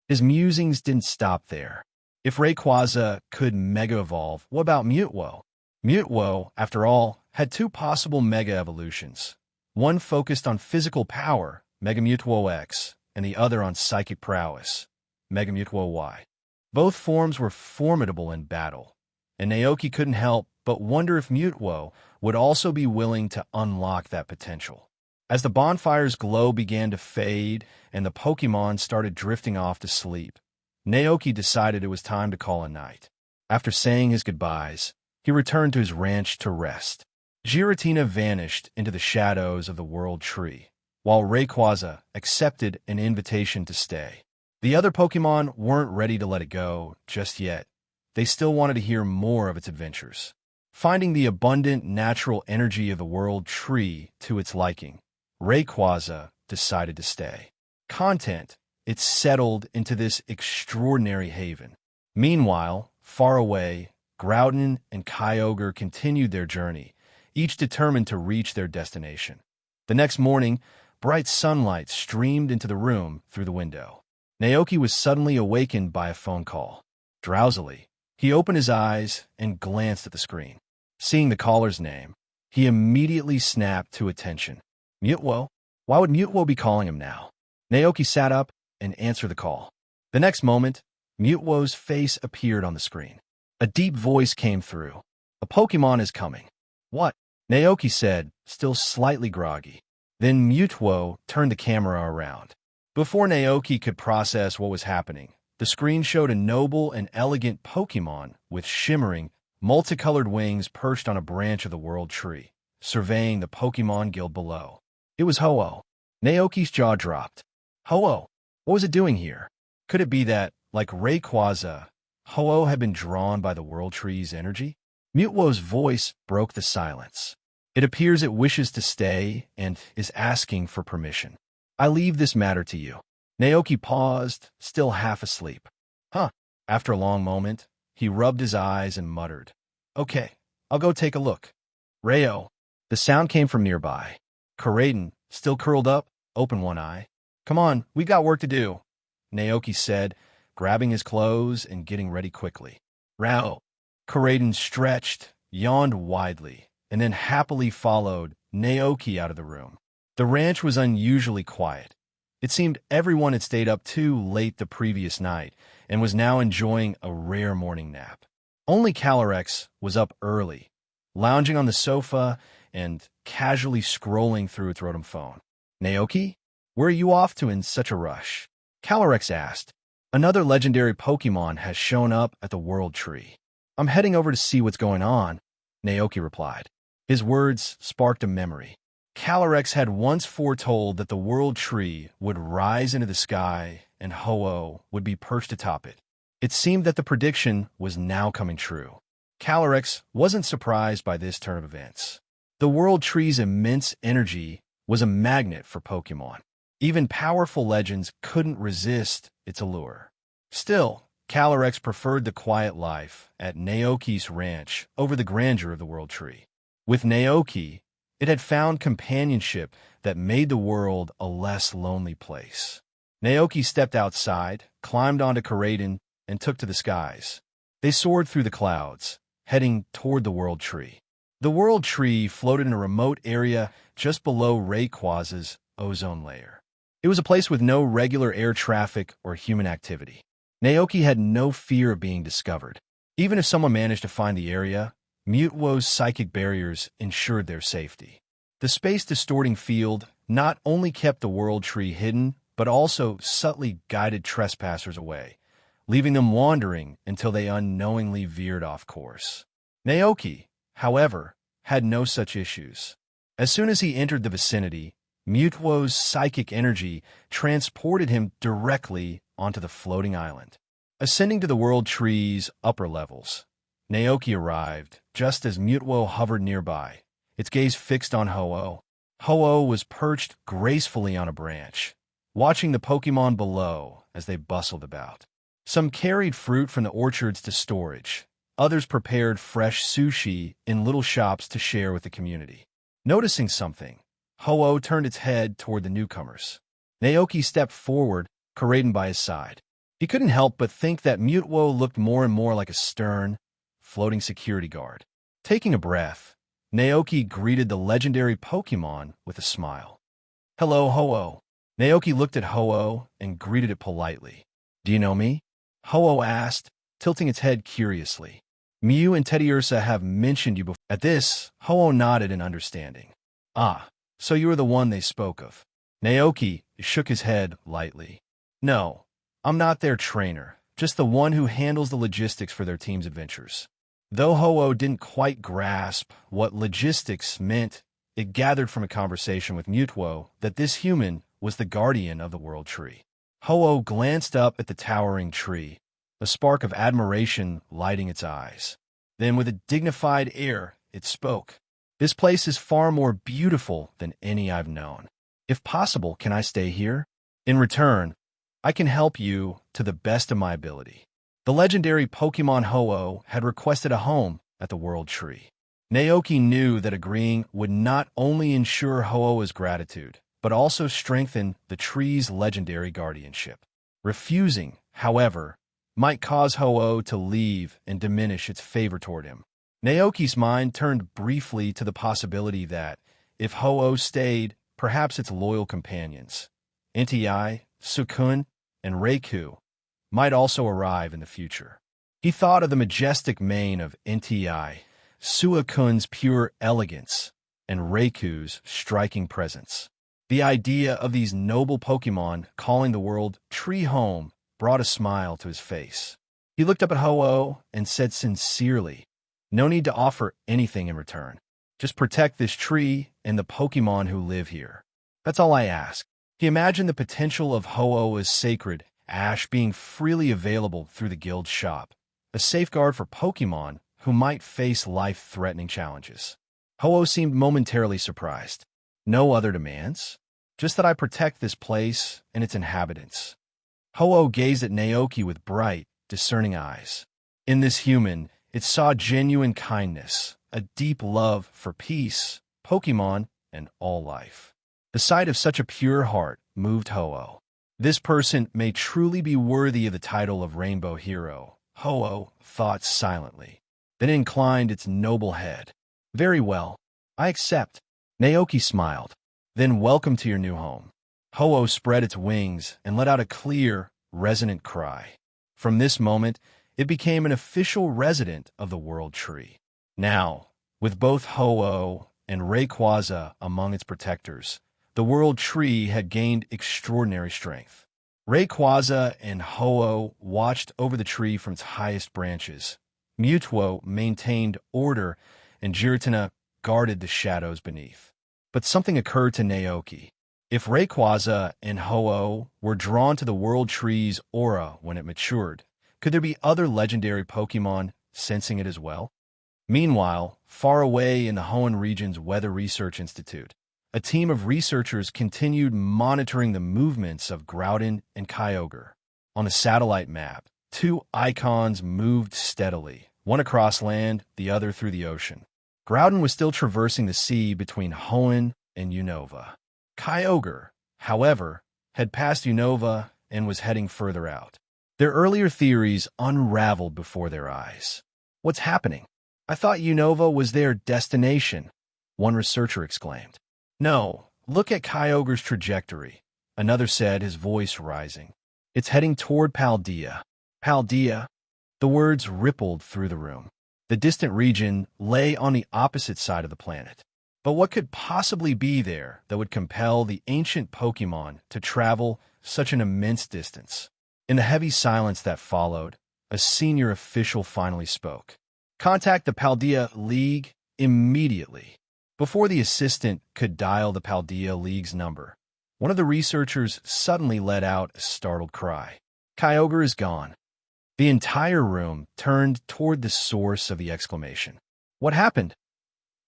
His musings didn't stop there. If Rayquaza could Mega Evolve, what about Mutwo? Mutwo, after all, had two possible Mega Evolutions. One focused on physical power, Mega Mutwo X, and the other on psychic prowess, Mega Mutwo Y. Both forms were formidable in battle, and Naoki couldn't help but wonder if Mutwo would also be willing to unlock that potential. As the bonfire's glow began to fade and the Pokémon started drifting off to sleep, Naoki decided it was time to call a night. After saying his goodbyes, he returned to his ranch to rest. Giratina vanished into the shadows of the World Tree, while Rayquaza accepted an invitation to stay. The other Pokémon weren't ready to let it go just yet. They still wanted to hear more of its adventures. Finding the abundant natural energy of the World Tree to its liking, Rayquaza decided to stay. Content, it settled into this extraordinary haven. Meanwhile, far away, Groudon and Kyogre continued their journey, each determined to reach their destination. The next morning, bright sunlight streamed into the room through the window. Naoki was suddenly awakened by a phone call. Drowsily, he opened his eyes and glanced at the screen. Seeing the caller's name, he immediately snapped to attention. Mutwo? Why would Mutwo be calling him now? Naoki sat up and answered the call. The next moment, Mutwo's face appeared on the screen. A deep voice came through. A Pokémon is coming. What? Naoki said, still slightly groggy. Then Mutwo turned the camera around. Before Naoki could process what was happening, the screen showed a noble and elegant Pokémon with shimmering, multicolored wings perched on a branch of the World Tree, surveying the Pokémon Guild below. It was Ho-Oh. Naoki's jaw dropped. Ho-Oh? What was it doing here? Could it be that, like Rayquaza, Ho-Oh had been drawn by the World Tree's energy? Mutwo's voice broke the silence. It appears it wishes to stay and is asking for permission. I leave this matter to you. Naoki paused, still half asleep. Huh. After a long moment, he rubbed his eyes and muttered. Okay, I'll go take a look. Rayo. The sound came from nearby. Koraidon, still curled up, opened one eye. Come on, we got work to do, Naoki said, grabbing his clothes and getting ready quickly. Rao. Koraidon stretched, yawned widely, and then happily followed Naoki out of the room. The ranch was unusually quiet. It seemed everyone had stayed up too late the previous night and was now enjoying a rare morning nap. Only Calyrex was up early, lounging on the sofa and casually scrolling through its Rotom phone. Naoki, where are you off to in such a rush? Calyrex asked. Another legendary Pokémon has shown up at the World Tree. I'm heading over to see what's going on, Naoki replied. His words sparked a memory. Calyrex had once foretold that the World Tree would rise into the sky and Ho-Oh would be perched atop it. It seemed that the prediction was now coming true. Calyrex wasn't surprised by this turn of events. The World Tree's immense energy was a magnet for Pokémon. Even powerful legends couldn't resist its allure. Still, Calyrex preferred the quiet life at Naoki's ranch over the grandeur of the World Tree. With Naoki, it had found companionship that made the world a less lonely place. Naoki stepped outside, climbed onto Koraidon, and took to the skies. They soared through the clouds, heading toward the World Tree. The World Tree floated in a remote area just below Rayquaza's ozone layer. It was a place with no regular air traffic or human activity. Naoki had no fear of being discovered. Even if someone managed to find the area, Mutwo's psychic barriers ensured their safety. The space-distorting field not only kept the World Tree hidden, but also subtly guided trespassers away, leaving them wandering until they unknowingly veered off course. Naoki, however, had no such issues. As soon as he entered the vicinity, Mutwo's psychic energy transported him directly onto the floating island. Ascending to the World Tree's upper levels, Naoki arrived just as Mutwo hovered nearby, its gaze fixed on Ho-Oh. Ho-Oh was perched gracefully on a branch, watching the Pokémon below as they bustled about. Some carried fruit from the orchards to storage. Others prepared fresh sushi in little shops to share with the community. Noticing something, Ho-Oh turned its head toward the newcomers. Naoki stepped forward, Karaden by his side. He couldn't help but think that Mutwo looked more and more like a stern, floating security guard. Taking a breath, Naoki greeted the legendary Pokémon with a smile. "Hello, Ho-Oh." Naoki looked at Ho-Oh and greeted it politely. "Do you know me?" Ho-Oh asked, tilting its head curiously. "Mew and Teddiursa have mentioned you before." At this, Ho-Oh nodded in understanding. "Ah, so you are the one they spoke of." Naoki shook his head lightly. "No, I'm not their trainer, just the one who handles the logistics for their team's adventures." Though Ho-Oh didn't quite grasp what logistics meant, it gathered from a conversation with Mutwo that this human was the guardian of the World Tree. Ho-Oh glanced up at the towering tree, a spark of admiration lighting its eyes. Then, with a dignified air, it spoke. "This place is far more beautiful than any I've known. If possible, can I stay here? In return, I can help you to the best of my ability." The legendary Pokémon Ho-Oh had requested a home at the World Tree. Naoki knew that agreeing would not only ensure Ho-Oh's gratitude, but also strengthen the tree's legendary guardianship. Refusing, however, might cause Ho-Oh to leave and diminish its favor toward him. Naoki's mind turned briefly to the possibility that, if Ho-Oh stayed, perhaps its loyal companions, Entei, Sukun, and Reiku, might also arrive in the future. He thought of the majestic mane of Entei, Suikun's pure elegance, and Reiku's striking presence. The idea of these noble Pokémon calling the World Tree home brought a smile to his face. He looked up at Ho-Oh and said sincerely, "No need to offer anything in return. Just protect this tree and the Pokémon who live here. That's all I ask." He imagined the potential of Ho-Oh as sacred ash being freely available through the guild shop, a safeguard for Pokémon who might face life-threatening challenges. Ho-Oh seemed momentarily surprised. "No other demands? Just that I protect this place and its inhabitants." Ho-Oh gazed at Naoki with bright, discerning eyes. In this human, it saw genuine kindness, a deep love for peace, Pokémon, and all life. The sight of such a pure heart moved Ho-Oh. This person may truly be worthy of the title of Rainbow Hero, Ho-Oh thought silently, then inclined its noble head. "Very well, I accept." Naoki smiled. "Then welcome to your new home." Ho-Oh spread its wings and let out a clear, resonant cry. From this moment, it became an official resident of the World Tree. Now, with both Ho-Oh and Rayquaza among its protectors, the World Tree had gained extraordinary strength. Rayquaza and Ho-Oh watched over the tree from its highest branches. Mutwo maintained order, and Giratina guarded the shadows beneath. But something occurred to Naoki. If Rayquaza and Ho-Oh were drawn to the World Tree's aura when it matured, could there be other legendary Pokémon sensing it as well? Meanwhile, far away in the Hoenn region's Weather Research Institute, a team of researchers continued monitoring the movements of Groudon and Kyogre. On a satellite map, two icons moved steadily, one across land, the other through the ocean. Groudon was still traversing the sea between Hoenn and Unova. Kyogre, however, had passed Unova and was heading further out. Their earlier theories unraveled before their eyes. "What's happening? I thought Unova was their destination," one researcher exclaimed. "No, look at Kyogre's trajectory," another said, his voice rising. "It's heading toward Paldea." Paldea? The words rippled through the room. The distant region lay on the opposite side of the planet. But what could possibly be there that would compel the ancient Pokémon to travel such an immense distance? In the heavy silence that followed, a senior official finally spoke. "Contact the Paldea League immediately." Before the assistant could dial the Paldea League's number, one of the researchers suddenly let out a startled cry. "Kyogre is gone." The entire room turned toward the source of the exclamation. "What happened?"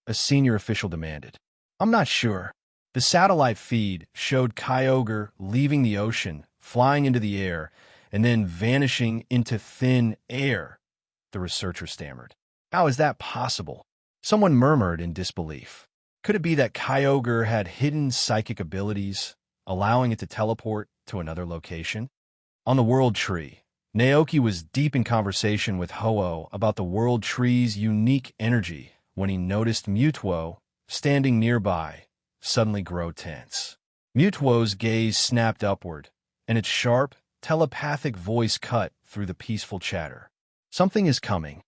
a senior official demanded. "I'm not sure." The satellite feed showed Kyogre leaving the ocean, flying into the air, and then vanishing into thin air, the researcher stammered. How is that possible? Someone murmured in disbelief. Could it be that Kyogre had hidden psychic abilities, allowing it to teleport to another location? On the World Tree, Naoki was deep in conversation with Ho-Oh about the World Tree's unique energy when he noticed Mutuo, standing nearby, suddenly grow tense. Mutuo's gaze snapped upward, and its sharp, telepathic voice cut through the peaceful chatter. Something is coming.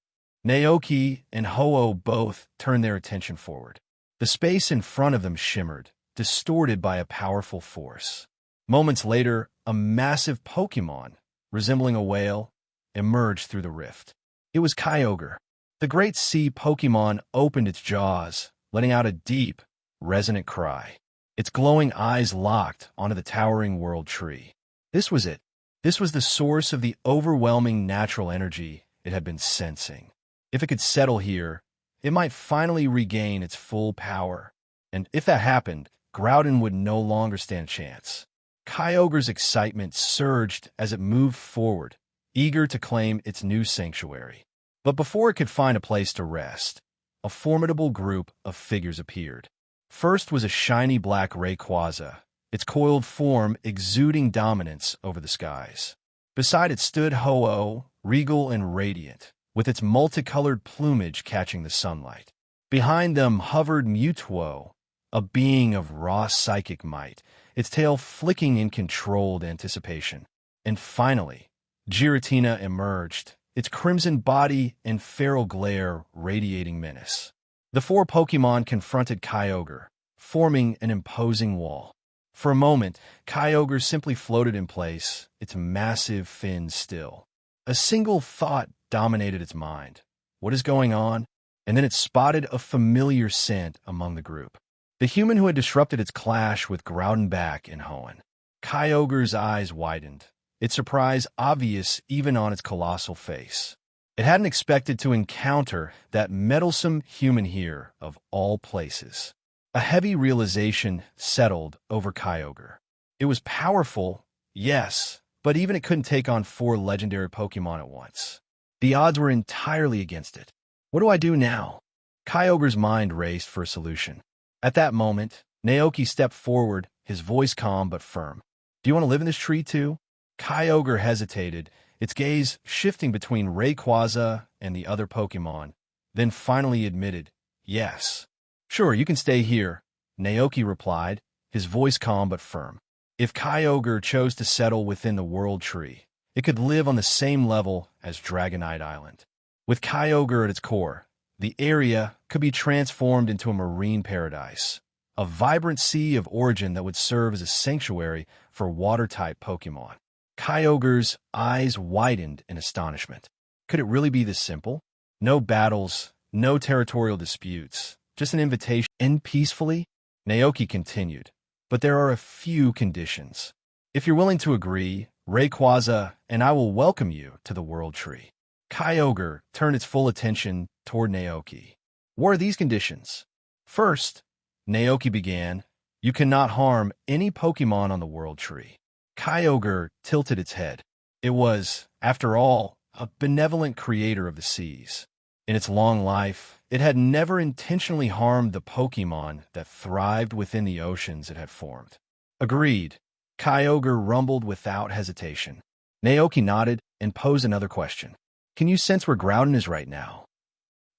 Naoki and Ho-Oh both turned their attention forward. The space in front of them shimmered, distorted by a powerful force. Moments later, a massive Pokémon, resembling a whale, emerged through the rift. It was Kyogre. The great sea Pokémon opened its jaws, letting out a deep, resonant cry. Its glowing eyes locked onto the towering World Tree. This was it. This was the source of the overwhelming natural energy it had been sensing. If it could settle here, it might finally regain its full power. And if that happened, Groudon would no longer stand a chance. Kyogre's excitement surged as it moved forward, eager to claim its new sanctuary. But before it could find a place to rest, a formidable group of figures appeared. First was a shiny black Rayquaza, its coiled form exuding dominance over the skies. Beside it stood Ho-Oh, regal and radiant, with its multicolored plumage catching the sunlight. Behind them hovered Mutuo, a being of raw psychic might, its tail flicking in controlled anticipation. And finally, Giratina emerged, its crimson body and feral glare radiating menace. The four Pokémon confronted Kyogre, forming an imposing wall. For a moment, Kyogre simply floated in place, its massive fins still. A single thought dominated its mind. What is going on? And then it spotted a familiar scent among the group. The human who had disrupted its clash with Groudon back in Hoenn. Kyogre's eyes widened, its surprise obvious even on its colossal face. It hadn't expected to encounter that meddlesome human here of all places. A heavy realization settled over Kyogre. It was powerful, yes, but even it couldn't take on 4 legendary Pokémon at once. The odds were entirely against it. What do I do now? Kyogre's mind raced for a solution. At that moment, Naoki stepped forward, his voice calm but firm. Do you want to live in this tree too? Kyogre hesitated, its gaze shifting between Rayquaza and the other Pokémon, then finally admitted, yes. Sure, you can stay here, Naoki replied, his voice calm but firm. If Kyogre chose to settle within the World Tree, it could live on the same level as Dragonite Island. With Kyogre at its core, the area could be transformed into a marine paradise, a vibrant sea of origin that would serve as a sanctuary for water-type Pokémon. Kyogre's eyes widened in astonishment. Could it really be this simple? No battles, no territorial disputes, just an invitation to end peacefully? Naoki continued, but there are a few conditions. If you're willing to agree, Rayquaza and I will welcome you to the World Tree. Kyogre turned its full attention toward Naoki. What are these conditions? First, Naoki began, you cannot harm any Pokémon on the World Tree. Kyogre tilted its head. It was, after all, a benevolent creator of the seas. In its long life, it had never intentionally harmed the Pokémon that thrived within the oceans it had formed. Agreed. Kyogre rumbled without hesitation. Naoki nodded and posed another question. Can you sense where Groudon is right now?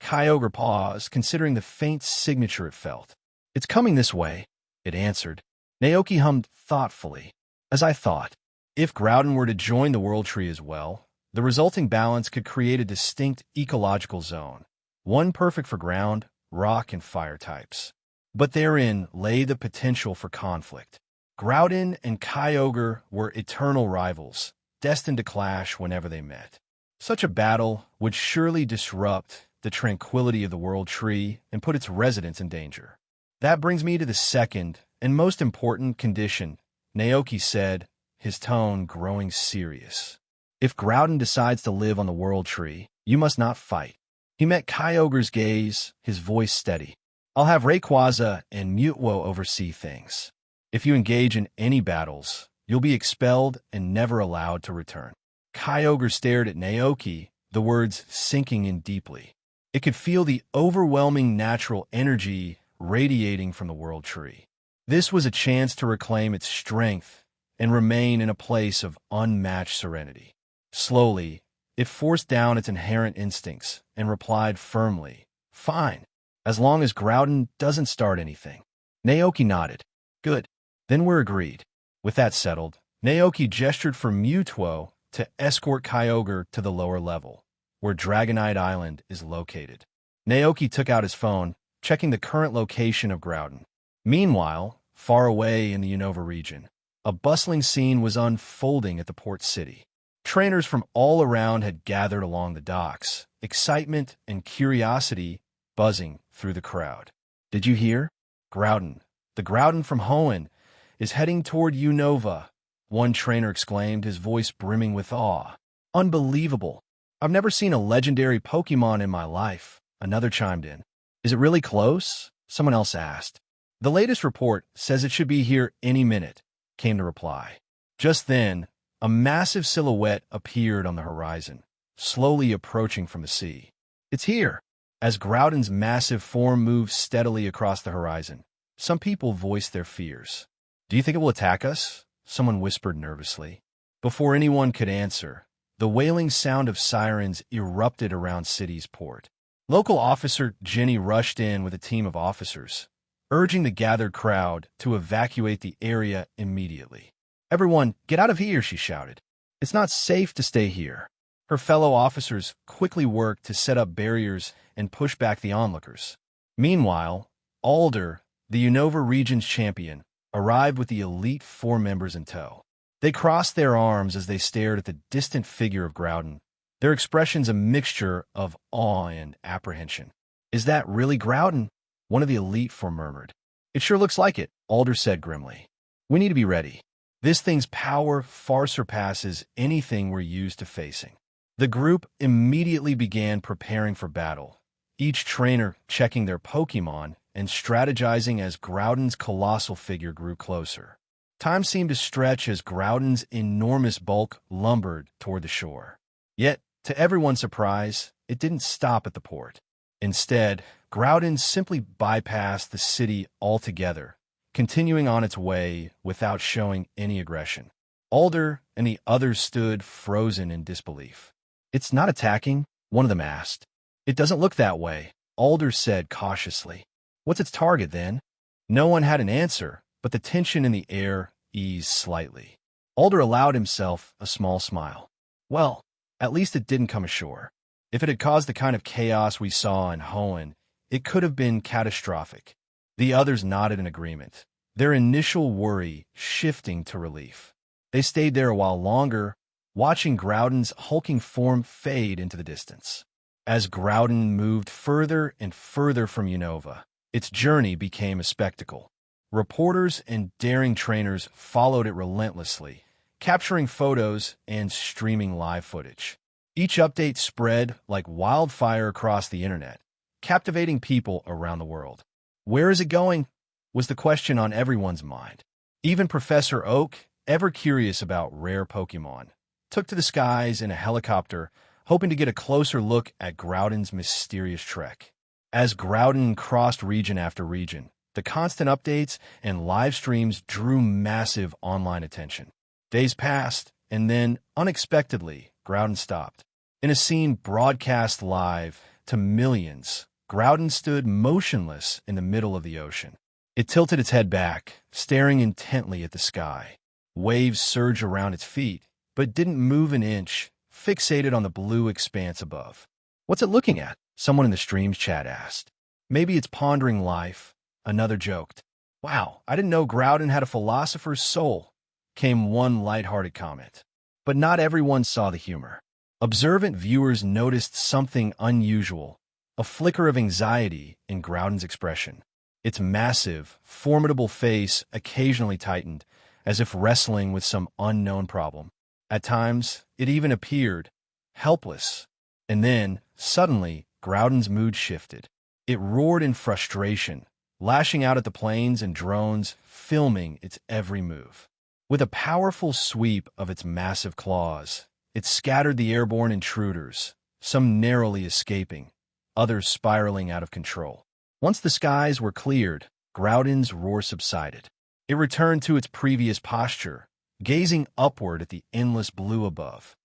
Kyogre paused, considering the faint signature it felt. It's coming this way, it answered. Naoki hummed thoughtfully. As I thought, if Groudon were to join the World Tree as well, the resulting balance could create a distinct ecological zone, one perfect for ground, rock, and fire types. But therein lay the potential for conflict. Groudon and Kyogre were eternal rivals, destined to clash whenever they met. Such a battle would surely disrupt the tranquility of the World Tree and put its residents in danger. That brings me to the second and most important condition, Naoki said, his tone growing serious. If Groudon decides to live on the World Tree, you must not fight. He met Kyogre's gaze, his voice steady. I'll have Rayquaza and Mutuo oversee things. If you engage in any battles, you'll be expelled and never allowed to return. Kyogre stared at Naoki, the words sinking in deeply. It could feel the overwhelming natural energy radiating from the world tree. This was a chance to reclaim its strength and remain in a place of unmatched serenity. Slowly, it forced down its inherent instincts and replied firmly, "Fine, as long as Groudon doesn't start anything." Naoki nodded. "Good. Then we're agreed." With that settled, Naoki gestured for Mewtwo to escort Kyogre to the lower level, where Dragonite Island is located. Naoki took out his phone, checking the current location of Groudon. Meanwhile, far away in the Unova region, a bustling scene was unfolding at the port city. Trainers from all around had gathered along the docks, excitement and curiosity buzzing through the crowd. "Did you hear? Groudon, the Groudon from Hoenn, is heading toward Unova," one trainer exclaimed, his voice brimming with awe. "Unbelievable. I've never seen a legendary Pokémon in my life," another chimed in. "Is it really close?" someone else asked. "The latest report says it should be here any minute," came the reply. Just then, a massive silhouette appeared on the horizon, slowly approaching from the sea. "It's here!" As Groudon's massive form moved steadily across the horizon, some people voiced their fears. "Do you think it will attack us?" someone whispered nervously. Before anyone could answer, the wailing sound of sirens erupted around city's port. Local officer Jenny rushed in with a team of officers, urging the gathered crowd to evacuate the area immediately. "Everyone, get out of here," she shouted. "It's not safe to stay here." Her fellow officers quickly worked to set up barriers and push back the onlookers. Meanwhile, Alder, the Unova region's champion, arrived with the elite 4 members in tow. They crossed their arms as they stared at the distant figure of Groudon, their expressions a mixture of awe and apprehension. "Is that really Groudon?" one of the elite 4 murmured. "It sure looks like it," Alder said grimly. "We need to be ready. This thing's power far surpasses anything we're used to facing." The group immediately began preparing for battle, each trainer checking their Pokémon and strategizing as Groudon's colossal figure grew closer. Time seemed to stretch as Groudon's enormous bulk lumbered toward the shore. Yet, to everyone's surprise, it didn't stop at the port. Instead, Groudon simply bypassed the city altogether, continuing on its way without showing any aggression. Alder and the others stood frozen in disbelief. "It's not attacking," one of them asked. "It doesn't look that way," Alder said cautiously. "What's its target, then?" No one had an answer, but the tension in the air eased slightly. Alder allowed himself a small smile. "Well, at least it didn't come ashore. If it had caused the kind of chaos we saw in Hoenn, it could have been catastrophic." The others nodded in agreement, their initial worry shifting to relief. They stayed there a while longer, watching Groudon's hulking form fade into the distance. As Groudon moved further and further from Unova, its journey became a spectacle. Reporters and daring trainers followed it relentlessly, capturing photos and streaming live footage. Each update spread like wildfire across the internet, captivating people around the world. "Where is it going?" was the question on everyone's mind. Even Professor Oak, ever curious about rare Pokémon, took to the skies in a helicopter, hoping to get a closer look at Groudon's mysterious trek. As Groudon crossed region after region, the constant updates and live streams drew massive online attention. Days passed, and then, unexpectedly, Groudon stopped. In a scene broadcast live to millions, Groudon stood motionless in the middle of the ocean. It tilted its head back, staring intently at the sky. Waves surged around its feet, but didn't move an inch, fixated on the blue expanse above. "What's it looking at?" someone in the stream's chat asked. "Maybe it's pondering life," another joked. "Wow, I didn't know Groudon had a philosopher's soul," came one lighthearted comment. But not everyone saw the humor. Observant viewers noticed something unusual, a flicker of anxiety in Groudon's expression. Its massive, formidable face occasionally tightened, as if wrestling with some unknown problem. At times, it even appeared helpless. And then, suddenly, Groudon's mood shifted. It roared in frustration, lashing out at the planes and drones, filming its every move. With a powerful sweep of its massive claws, It scattered the airborne intruders, some narrowly escaping, others spiraling out of control. Once the skies were cleared, Groudon's roar subsided. It returned to its previous posture, gazing upward at the endless blue above.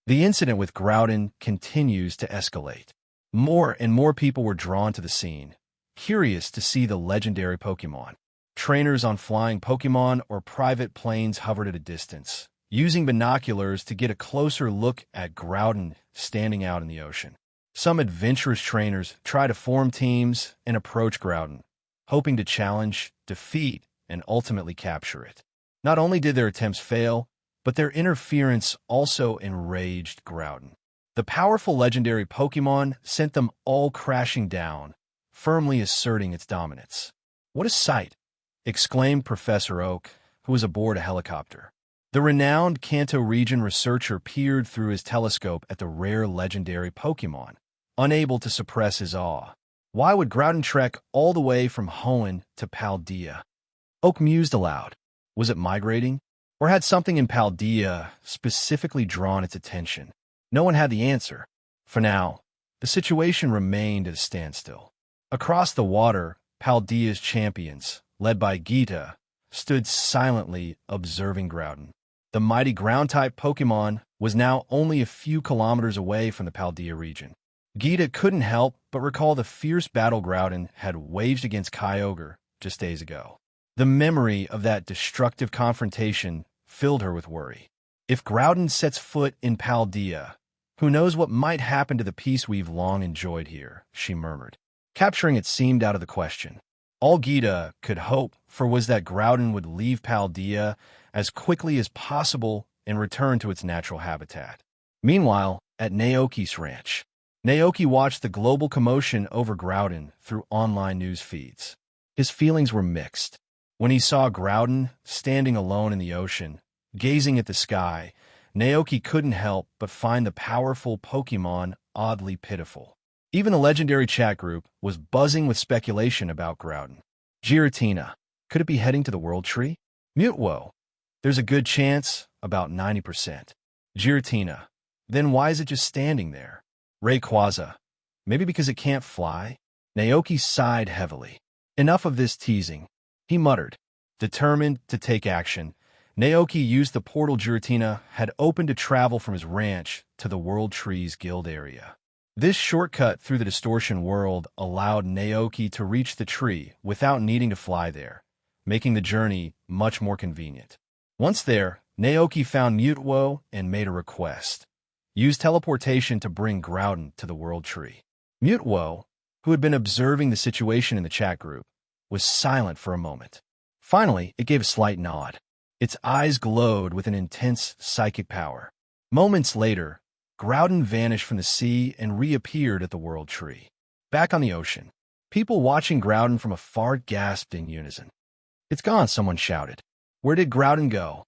The incident with Groudon continues to escalate. More and more people were drawn to the scene, curious to see the legendary Pokémon. Trainers on flying Pokémon or private planes hovered at a distance, using binoculars to get a closer look at Groudon standing out in the ocean. Some adventurous trainers try to form teams and approach Groudon, hoping to challenge, defeat, and ultimately capture it. Not only did their attempts fail, but their interference also enraged Groudon. The powerful legendary Pokémon sent them all crashing down, firmly asserting its dominance. "What a sight!" exclaimed Professor Oak, who was aboard a helicopter. The renowned Kanto region researcher peered through his telescope at the rare legendary Pokémon, unable to suppress his awe. Why would Groudon trek all the way from Hoenn to Paldea? Oak mused aloud. Was it migrating? Or had something in Paldea specifically drawn its attention? No one had the answer. For now, the situation remained at a standstill. Across the water, Paldea's champions, led by Gita, stood silently observing Groudon. The mighty ground-type Pokémon was now only a few kilometers away from the Paldea region. Gita couldn't help but recall the fierce battle Groudon had waged against Kyogre just days ago. The memory of that destructive confrontation filled her with worry. If Groudon sets foot in Paldea, who knows what might happen to the peace we've long enjoyed here, she murmured. Capturing it seemed out of the question. All Gita could hope for was that Groudon would leave Paldea as quickly as possible and return to its natural habitat. Meanwhile, at Naoki's ranch, Naoki watched the global commotion over Groudon through online news feeds. His feelings were mixed. When he saw Groudon standing alone in the ocean, gazing at the sky, Naoki couldn't help but find the powerful Pokémon oddly pitiful. Even the legendary chat group was buzzing with speculation about Groudon. Giratina, could it be heading to the World Tree? Mutwo, there's a good chance, about 90%. Giratina, then why is it just standing there? Rayquaza, maybe because it can't fly? Naoki sighed heavily. Enough of this teasing, he muttered. Determined to take action, Naoki used the portal Giratina had opened to travel from his ranch to the World Tree's guild area. This shortcut through the distortion world allowed Naoki to reach the tree without needing to fly there, making the journey much more convenient. Once there, Naoki found Mutwo and made a request. Use teleportation to bring Groudon to the World Tree. Mutwo, who had been observing the situation in the chat group, was silent for a moment. Finally, it gave a slight nod. Its eyes glowed with an intense psychic power. Moments later, Groudon vanished from the sea and reappeared at the World Tree. Back on the ocean, people watching Groudon from afar gasped in unison. "It's gone," someone shouted. "Where did Groudon go?"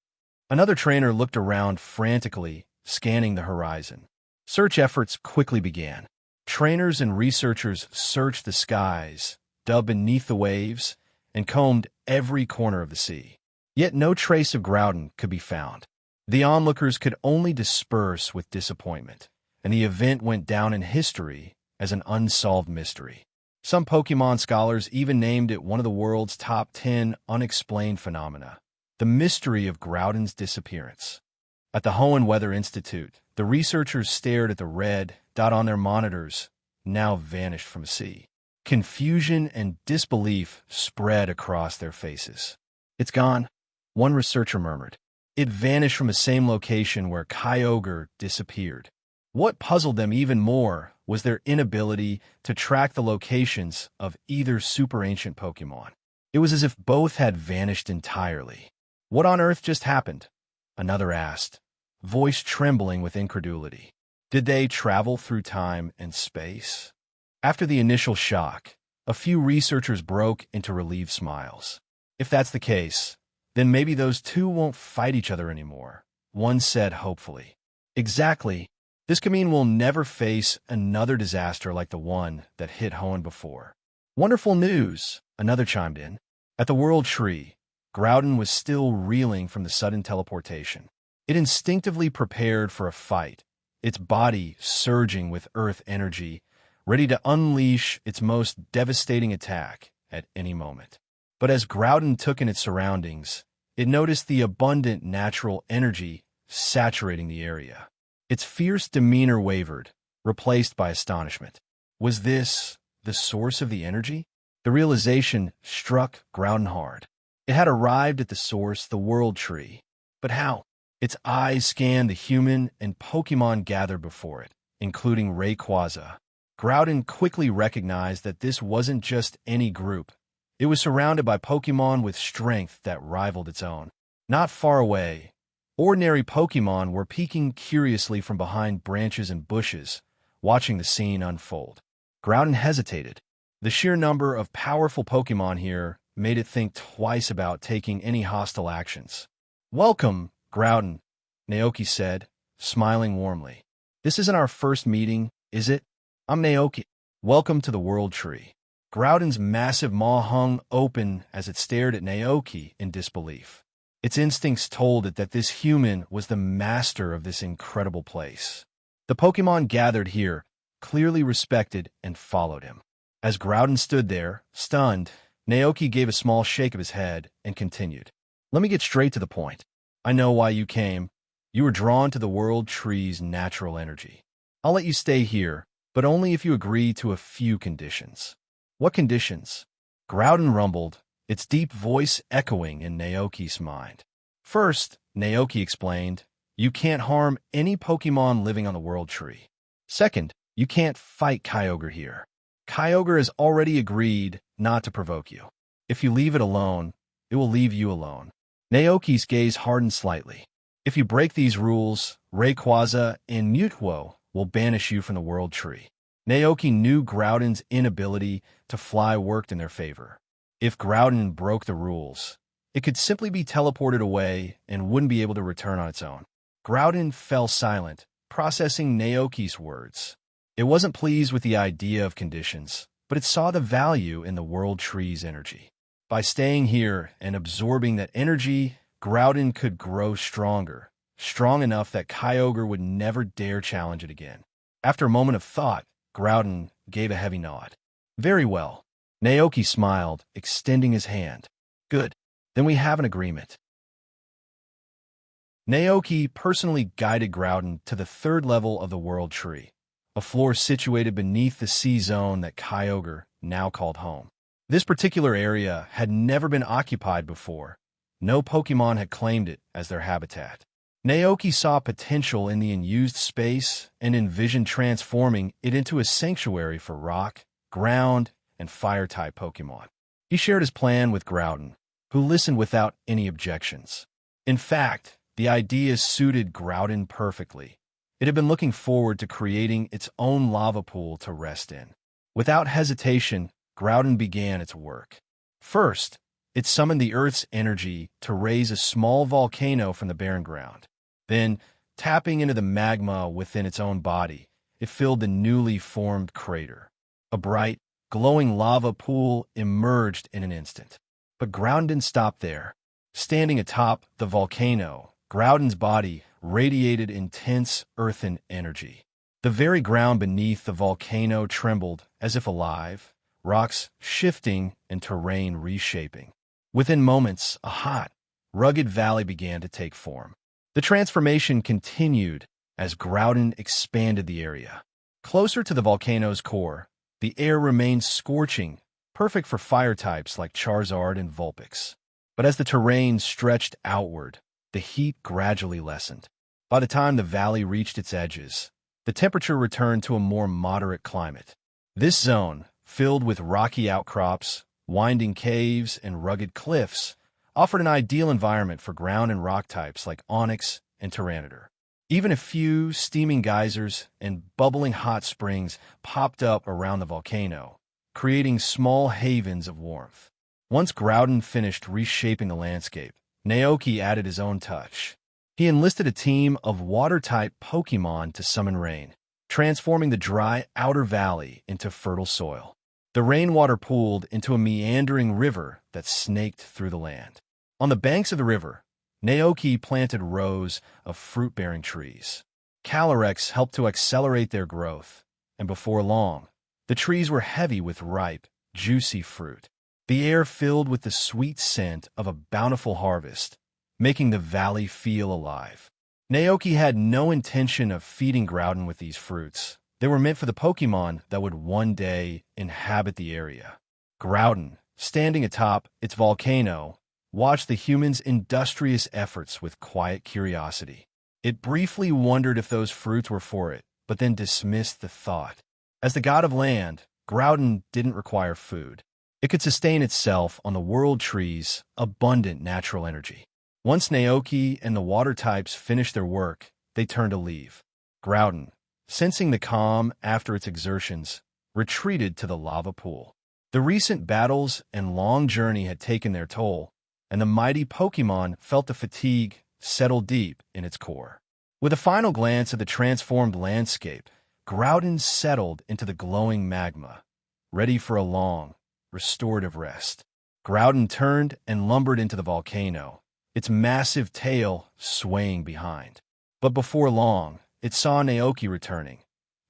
Another trainer looked around frantically, scanning the horizon. Search efforts quickly began. Trainers and researchers searched the skies, dug beneath the waves, and combed every corner of the sea. Yet no trace of Groudon could be found. The onlookers could only disperse with disappointment, and the event went down in history as an unsolved mystery. Some Pokémon scholars even named it one of the world's top 10 unexplained phenomena, the mystery of Groudon's disappearance. At the Hoenn Weather Institute, the researchers stared at the red dot on their monitors, now vanished from the sea. Confusion and disbelief spread across their faces. "It's gone," one researcher murmured. It vanished from the same location where Kyogre disappeared. What puzzled them even more was their inability to track the locations of either super ancient Pokémon. It was as if both had vanished entirely. "What on earth just happened?" another asked, voice trembling with incredulity. Did they travel through time and space? After the initial shock, a few researchers broke into relieved smiles. "If that's the case, then maybe those two won't fight each other anymore," one said hopefully. "Exactly. This could mean we'll never face another disaster like the one that hit Hoenn before." "Wonderful news," another chimed in. At the World Tree, Groudon was still reeling from the sudden teleportation. It instinctively prepared for a fight, its body surging with earth energy, ready to unleash its most devastating attack at any moment. But as Groudon took in its surroundings, it noticed the abundant natural energy saturating the area. Its fierce demeanor wavered, replaced by astonishment. Was this the source of the energy? The realization struck Groudon hard. It had arrived at the source, the World Tree. But how? Its eyes scanned the human and Pokémon gathered before it, including Rayquaza. Groudon quickly recognized that this wasn't just any group. It was surrounded by Pokémon with strength that rivaled its own. Not far away, ordinary Pokémon were peeking curiously from behind branches and bushes, watching the scene unfold. Groudon hesitated. The sheer number of powerful Pokémon here made it think twice about taking any hostile actions. "Welcome, Groudon," Naoki said, smiling warmly. "This isn't our first meeting, is it? I'm Naoki. Welcome to the World Tree." Groudon's massive maw hung open as it stared at Naoki in disbelief. Its instincts told it that this human was the master of this incredible place. The Pokémon gathered here clearly respected and followed him. As Groudon stood there, stunned, Naoki gave a small shake of his head and continued. "Let me get straight to the point. I know why you came. You were drawn to the World Tree's natural energy. I'll let you stay here, but only if you agree to a few conditions." "What conditions?" Groudon rumbled, its deep voice echoing in Naoki's mind. "First," Naoki explained, "you can't harm any Pokémon living on the World Tree. Second, you can't fight Kyogre here. Kyogre has already agreed not to provoke you. If you leave it alone, it will leave you alone." Naoki's gaze hardened slightly. "If you break these rules, Rayquaza and Mewtwo will banish you from the World Tree." Naoki knew Groudon's inability to fly worked in their favor. If Groudon broke the rules, it could simply be teleported away and wouldn't be able to return on its own. Groudon fell silent, processing Naoki's words. It wasn't pleased with the idea of conditions, but it saw the value in the World Tree's energy. By staying here and absorbing that energy, Groudon could grow stronger, strong enough that Kyogre would never dare challenge it again. After a moment of thought, Groudon gave a heavy nod. "Very well." Naoki smiled, extending his hand. "Good. Then we have an agreement." Naoki personally guided Groudon to the third level of the World Tree, a floor situated beneath the sea zone that Kyogre now called home. This particular area had never been occupied before. No Pokémon had claimed it as their habitat. Naoki saw potential in the unused space and envisioned transforming it into a sanctuary for rock, ground, and fire-type Pokémon. He shared his plan with Groudon, who listened without any objections. In fact, the idea suited Groudon perfectly. It had been looking forward to creating its own lava pool to rest in. Without hesitation, Groudon began its work. First, it summoned the Earth's energy to raise a small volcano from the barren ground. Then, tapping into the magma within its own body, it filled the newly formed crater. A bright, glowing lava pool emerged in an instant. But Groudon didn't stop there. Standing atop the volcano, Groudon's body radiated intense earthen energy. The very ground beneath the volcano trembled as if alive, rocks shifting and terrain reshaping. Within moments, a hot, rugged valley began to take form. The transformation continued as Groudon expanded the area. Closer to the volcano's core, the air remained scorching, perfect for fire types like Charizard and Vulpix. But as the terrain stretched outward, the heat gradually lessened. By the time the valley reached its edges, the temperature returned to a more moderate climate. This zone, filled with rocky outcrops, winding caves, and rugged cliffs, offered an ideal environment for ground and rock types like Onyx and Tyranitar. Even a few steaming geysers and bubbling hot springs popped up around the volcano, creating small havens of warmth. Once Groudon finished reshaping the landscape, Naoki added his own touch. He enlisted a team of water-type Pokémon to summon rain, transforming the dry outer valley into fertile soil. The rainwater pooled into a meandering river that snaked through the land. On the banks of the river, Naoki planted rows of fruit-bearing trees. Calyrex helped to accelerate their growth, and before long, the trees were heavy with ripe, juicy fruit. The air filled with the sweet scent of a bountiful harvest, making the valley feel alive. Naoki had no intention of feeding Groudon with these fruits. They were meant for the Pokémon that would one day inhabit the area. Groudon, standing atop its volcano, watched the humans' industrious efforts with quiet curiosity. It briefly wondered if those fruits were for it, but then dismissed the thought. As the god of land, Groudon didn't require food. It could sustain itself on the world tree's abundant natural energy. Once Naoki and the water types finished their work, they turned to leave. Groudon, sensing the calm after its exertions, retreated to the lava pool. The recent battles and long journey had taken their toll, and the mighty Pokémon felt the fatigue settle deep in its core. With a final glance at the transformed landscape, Groudon settled into the glowing magma, ready for a long, restorative rest. Groudon turned and lumbered into the volcano, its massive tail swaying behind. But before long, it saw Naoki returning,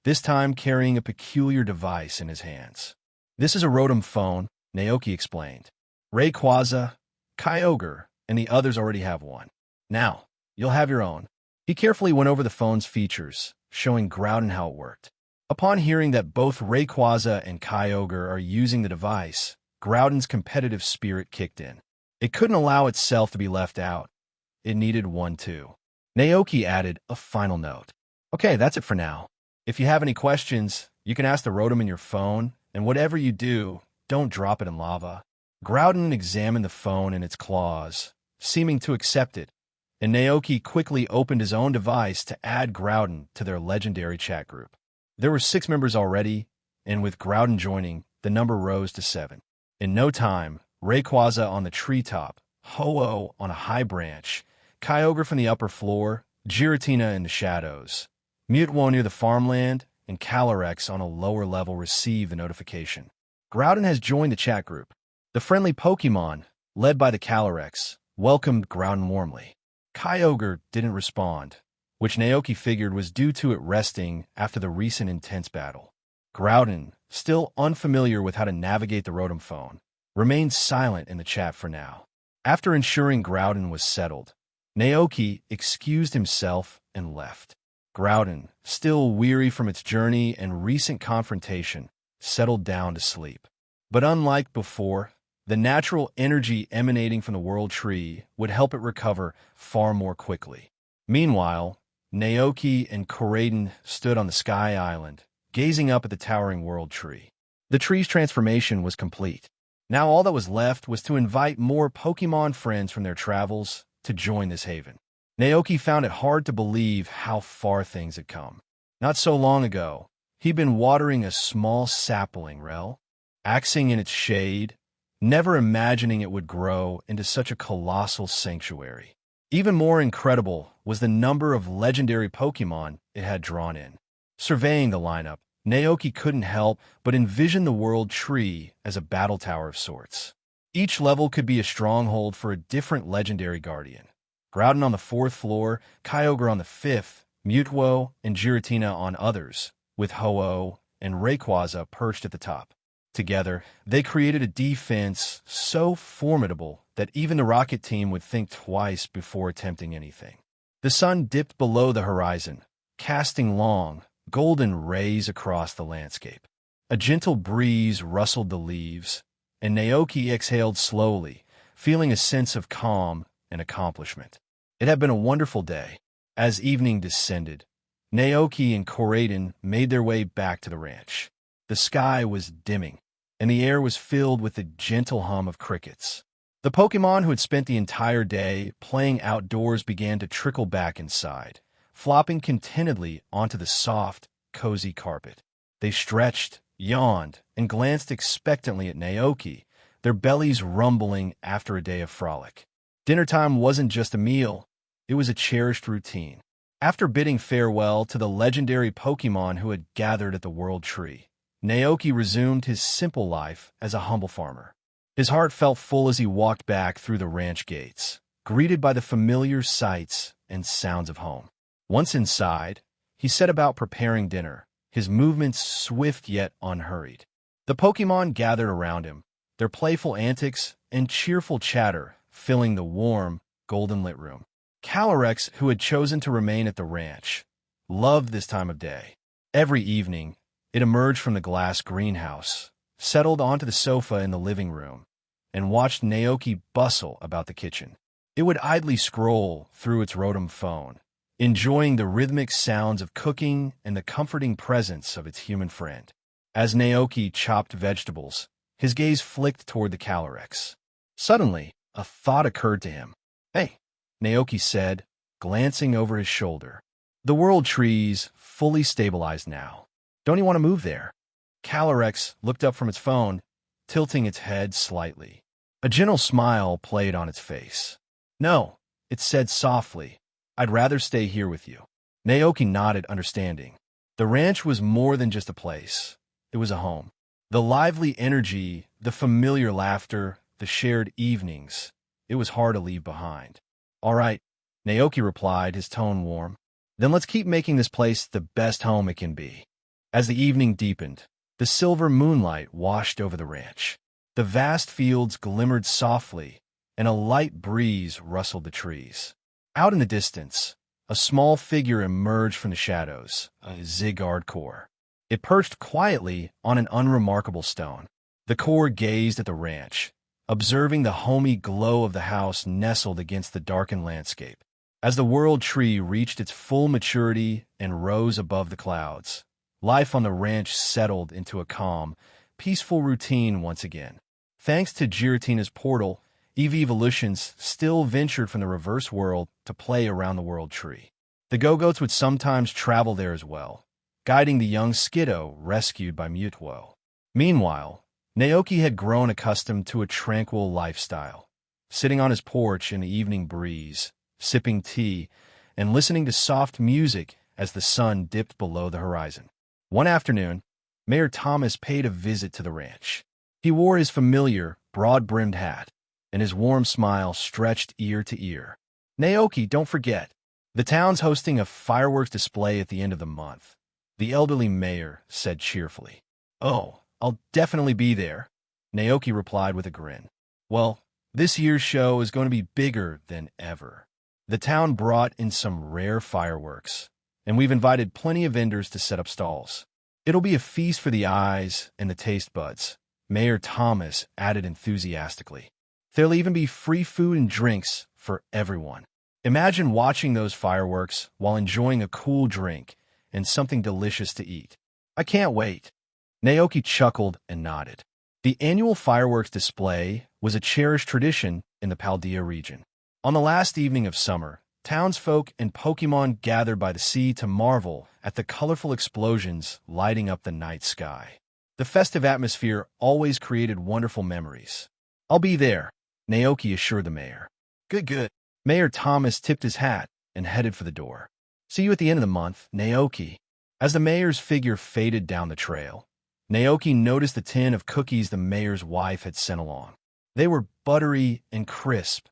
this time carrying a peculiar device in his hands. "This is a Rotom phone," Naoki explained. "Rayquaza, Kyogre, and the others already have one. Now, you'll have your own." He carefully went over the phone's features, showing Groudon how it worked. Upon hearing that both Rayquaza and Kyogre are using the device, Groudon's competitive spirit kicked in. It couldn't allow itself to be left out. It needed one too. Naoki added a final note. "Okay, that's it for now. If you have any questions, you can ask the Rotom in your phone, and whatever you do, don't drop it in lava." Groudon examined the phone in its claws, seeming to accept it, and Naoki quickly opened his own device to add Groudon to their legendary chat group. There were 6 members already, and with Groudon joining, the number rose to 7. In no time, Rayquaza on the treetop, Ho-Oh on a high branch, Kyogre from the upper floor, Giratina in the shadows, Mutwo near the farmland, and Calyrex on a lower level received the notification. Groudon has joined the chat group. The friendly Pokémon, led by the Calyrex, welcomed Groudon warmly. Kyogre didn't respond, which Naoki figured was due to it resting after the recent intense battle. Groudon, still unfamiliar with how to navigate the Rotom phone, remained silent in the chat for now. After ensuring Groudon was settled, Naoki excused himself and left. Groudon, still weary from its journey and recent confrontation, settled down to sleep. But unlike before, the natural energy emanating from the World Tree would help it recover far more quickly. Meanwhile, Naoki and Koraidon stood on the Sky Island, gazing up at the towering World Tree. The tree's transformation was complete. Now all that was left was to invite more Pokémon friends from their travels to join this haven. Naoki found it hard to believe how far things had come. Not so long ago, he'd been watering a small sapling, axing in its shade, never imagining it would grow into such a colossal sanctuary. Even more incredible was the number of legendary Pokémon it had drawn in. Surveying the lineup, Naoki couldn't help but envision the World Tree as a battle tower of sorts. Each level could be a stronghold for a different legendary guardian. Groudon on the 4th floor, Kyogre on the 5th, Mutwo and Giratina on others, with Ho-Oh and Rayquaza perched at the top. Together, they created a defense so formidable that even the Rocket team would think twice before attempting anything. The sun dipped below the horizon, casting long, golden rays across the landscape. A gentle breeze rustled the leaves, and Naoki exhaled slowly, feeling a sense of calm and accomplishment. It had been a wonderful day. As evening descended, Naoki and Koraidon made their way back to the ranch. The sky was dimming, and the air was filled with the gentle hum of crickets. The Pokémon who had spent the entire day playing outdoors began to trickle back inside, flopping contentedly onto the soft, cozy carpet. They stretched, yawned, and glanced expectantly at Naoki, their bellies rumbling after a day of frolic. Dinner time wasn't just a meal, it was a cherished routine. After bidding farewell to the legendary Pokémon who had gathered at the World Tree, Naoki resumed his simple life as a humble farmer. His heart felt full as he walked back through the ranch gates, greeted by the familiar sights and sounds of home. Once inside, he set about preparing dinner, his movements swift yet unhurried. The Pokémon gathered around him, their playful antics and cheerful chatter filling the warm, golden-lit room. Calyrex, who had chosen to remain at the ranch, loved this time of day. Every evening, it emerged from the glass greenhouse, settled onto the sofa in the living room, and watched Naoki bustle about the kitchen. It would idly scroll through its Rotom phone, enjoying the rhythmic sounds of cooking and the comforting presence of its human friend. As Naoki chopped vegetables, his gaze flicked toward the Calyrex. Suddenly, a thought occurred to him. "Hey," Naoki said, glancing over his shoulder. "The world tree's fully stabilized now. Don't you want to move there?" Calyrex looked up from its phone, tilting its head slightly. A gentle smile played on its face. "No," it said softly. "I'd rather stay here with you." Naoki nodded, understanding. The ranch was more than just a place. It was a home. The lively energy, the familiar laughter, the shared evenings, it was hard to leave behind. "All right," Naoki replied, his tone warm. "Then let's keep making this place the best home it can be." As the evening deepened, the silver moonlight washed over the ranch. The vast fields glimmered softly, and a light breeze rustled the trees. Out in the distance, a small figure emerged from the shadows, a Zygarde core. It perched quietly on an unremarkable stone. The core gazed at the ranch, observing the homey glow of the house nestled against the darkened landscape. As the world tree reached its full maturity and rose above the clouds, life on the ranch settled into a calm, peaceful routine once again. Thanks to Giratina's portal, Evolutions still ventured from the reverse world to play around the world tree. The Go-Goats would sometimes travel there as well, guiding the young Skiddo rescued by Mutwo. Meanwhile, Naoki had grown accustomed to a tranquil lifestyle, sitting on his porch in the evening breeze, sipping tea, and listening to soft music as the sun dipped below the horizon. One afternoon, Mayor Thomas paid a visit to the ranch. He wore his familiar, broad-brimmed hat, and his warm smile stretched ear to ear. "Naoki, don't forget, the town's hosting a fireworks display at the end of the month," the elderly mayor said cheerfully. "Oh, I'll definitely be there," Naoki replied with a grin. "Well, this year's show is going to be bigger than ever. The town brought in some rare fireworks, and we've invited plenty of vendors to set up stalls. It'll be a feast for the eyes and the taste buds," Mayor Thomas added enthusiastically. "There'll even be free food and drinks for everyone. Imagine watching those fireworks while enjoying a cool drink and something delicious to eat. I can't wait." Naoki chuckled and nodded. The annual fireworks display was a cherished tradition in the Paldea region. On the last evening of summer, townsfolk and Pokémon gathered by the sea to marvel at the colorful explosions lighting up the night sky. The festive atmosphere always created wonderful memories. "I'll be there," Naoki assured the mayor. Good. Mayor Thomas tipped his hat and headed for the door. "See you at the end of the month, Naoki." As the mayor's figure faded down the trail, Naoki noticed the tin of cookies the mayor's wife had sent along. They were buttery and crisp,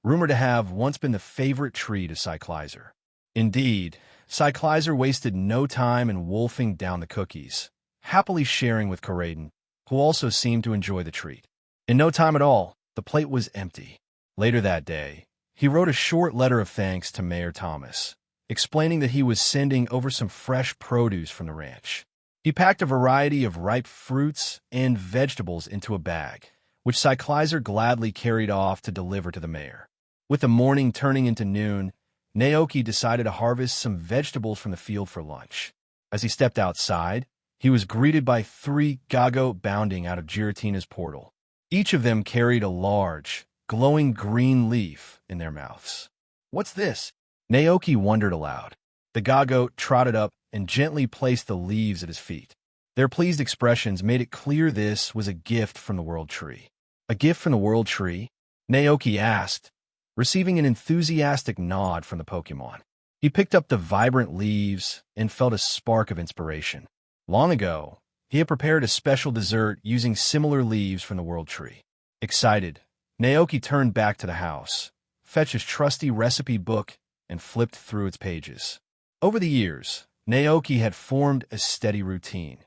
rumored to have once been the favorite treat of Cyclizer. Indeed, Cyclizer wasted no time in wolfing down the cookies, happily sharing with Coraden, who also seemed to enjoy the treat. In no time at all, the plate was empty. Later that day, he wrote a short letter of thanks to Mayor Thomas, explaining that he was sending over some fresh produce from the ranch. He packed a variety of ripe fruits and vegetables into a bag, which Cyclizer gladly carried off to deliver to the mayor. With the morning turning into noon, Naoki decided to harvest some vegetables from the field for lunch. As he stepped outside, he was greeted by 3 Go-Goat bounding out of Giratina's portal. Each of them carried a large, glowing green leaf in their mouths. "What's this?" Naoki wondered aloud. The Go-Goat trotted up and gently placed the leaves at his feet. Their pleased expressions made it clear this was a gift from the World Tree. "A gift from the World Tree?" Naoki asked, receiving an enthusiastic nod from the Pokémon. He picked up the vibrant leaves and felt a spark of inspiration. Long ago, he had prepared a special dessert using similar leaves from the World Tree. Excited, Naoki turned back to the house, fetched his trusty recipe book and flipped through its pages. Over the years, Naoki had formed a steady routine.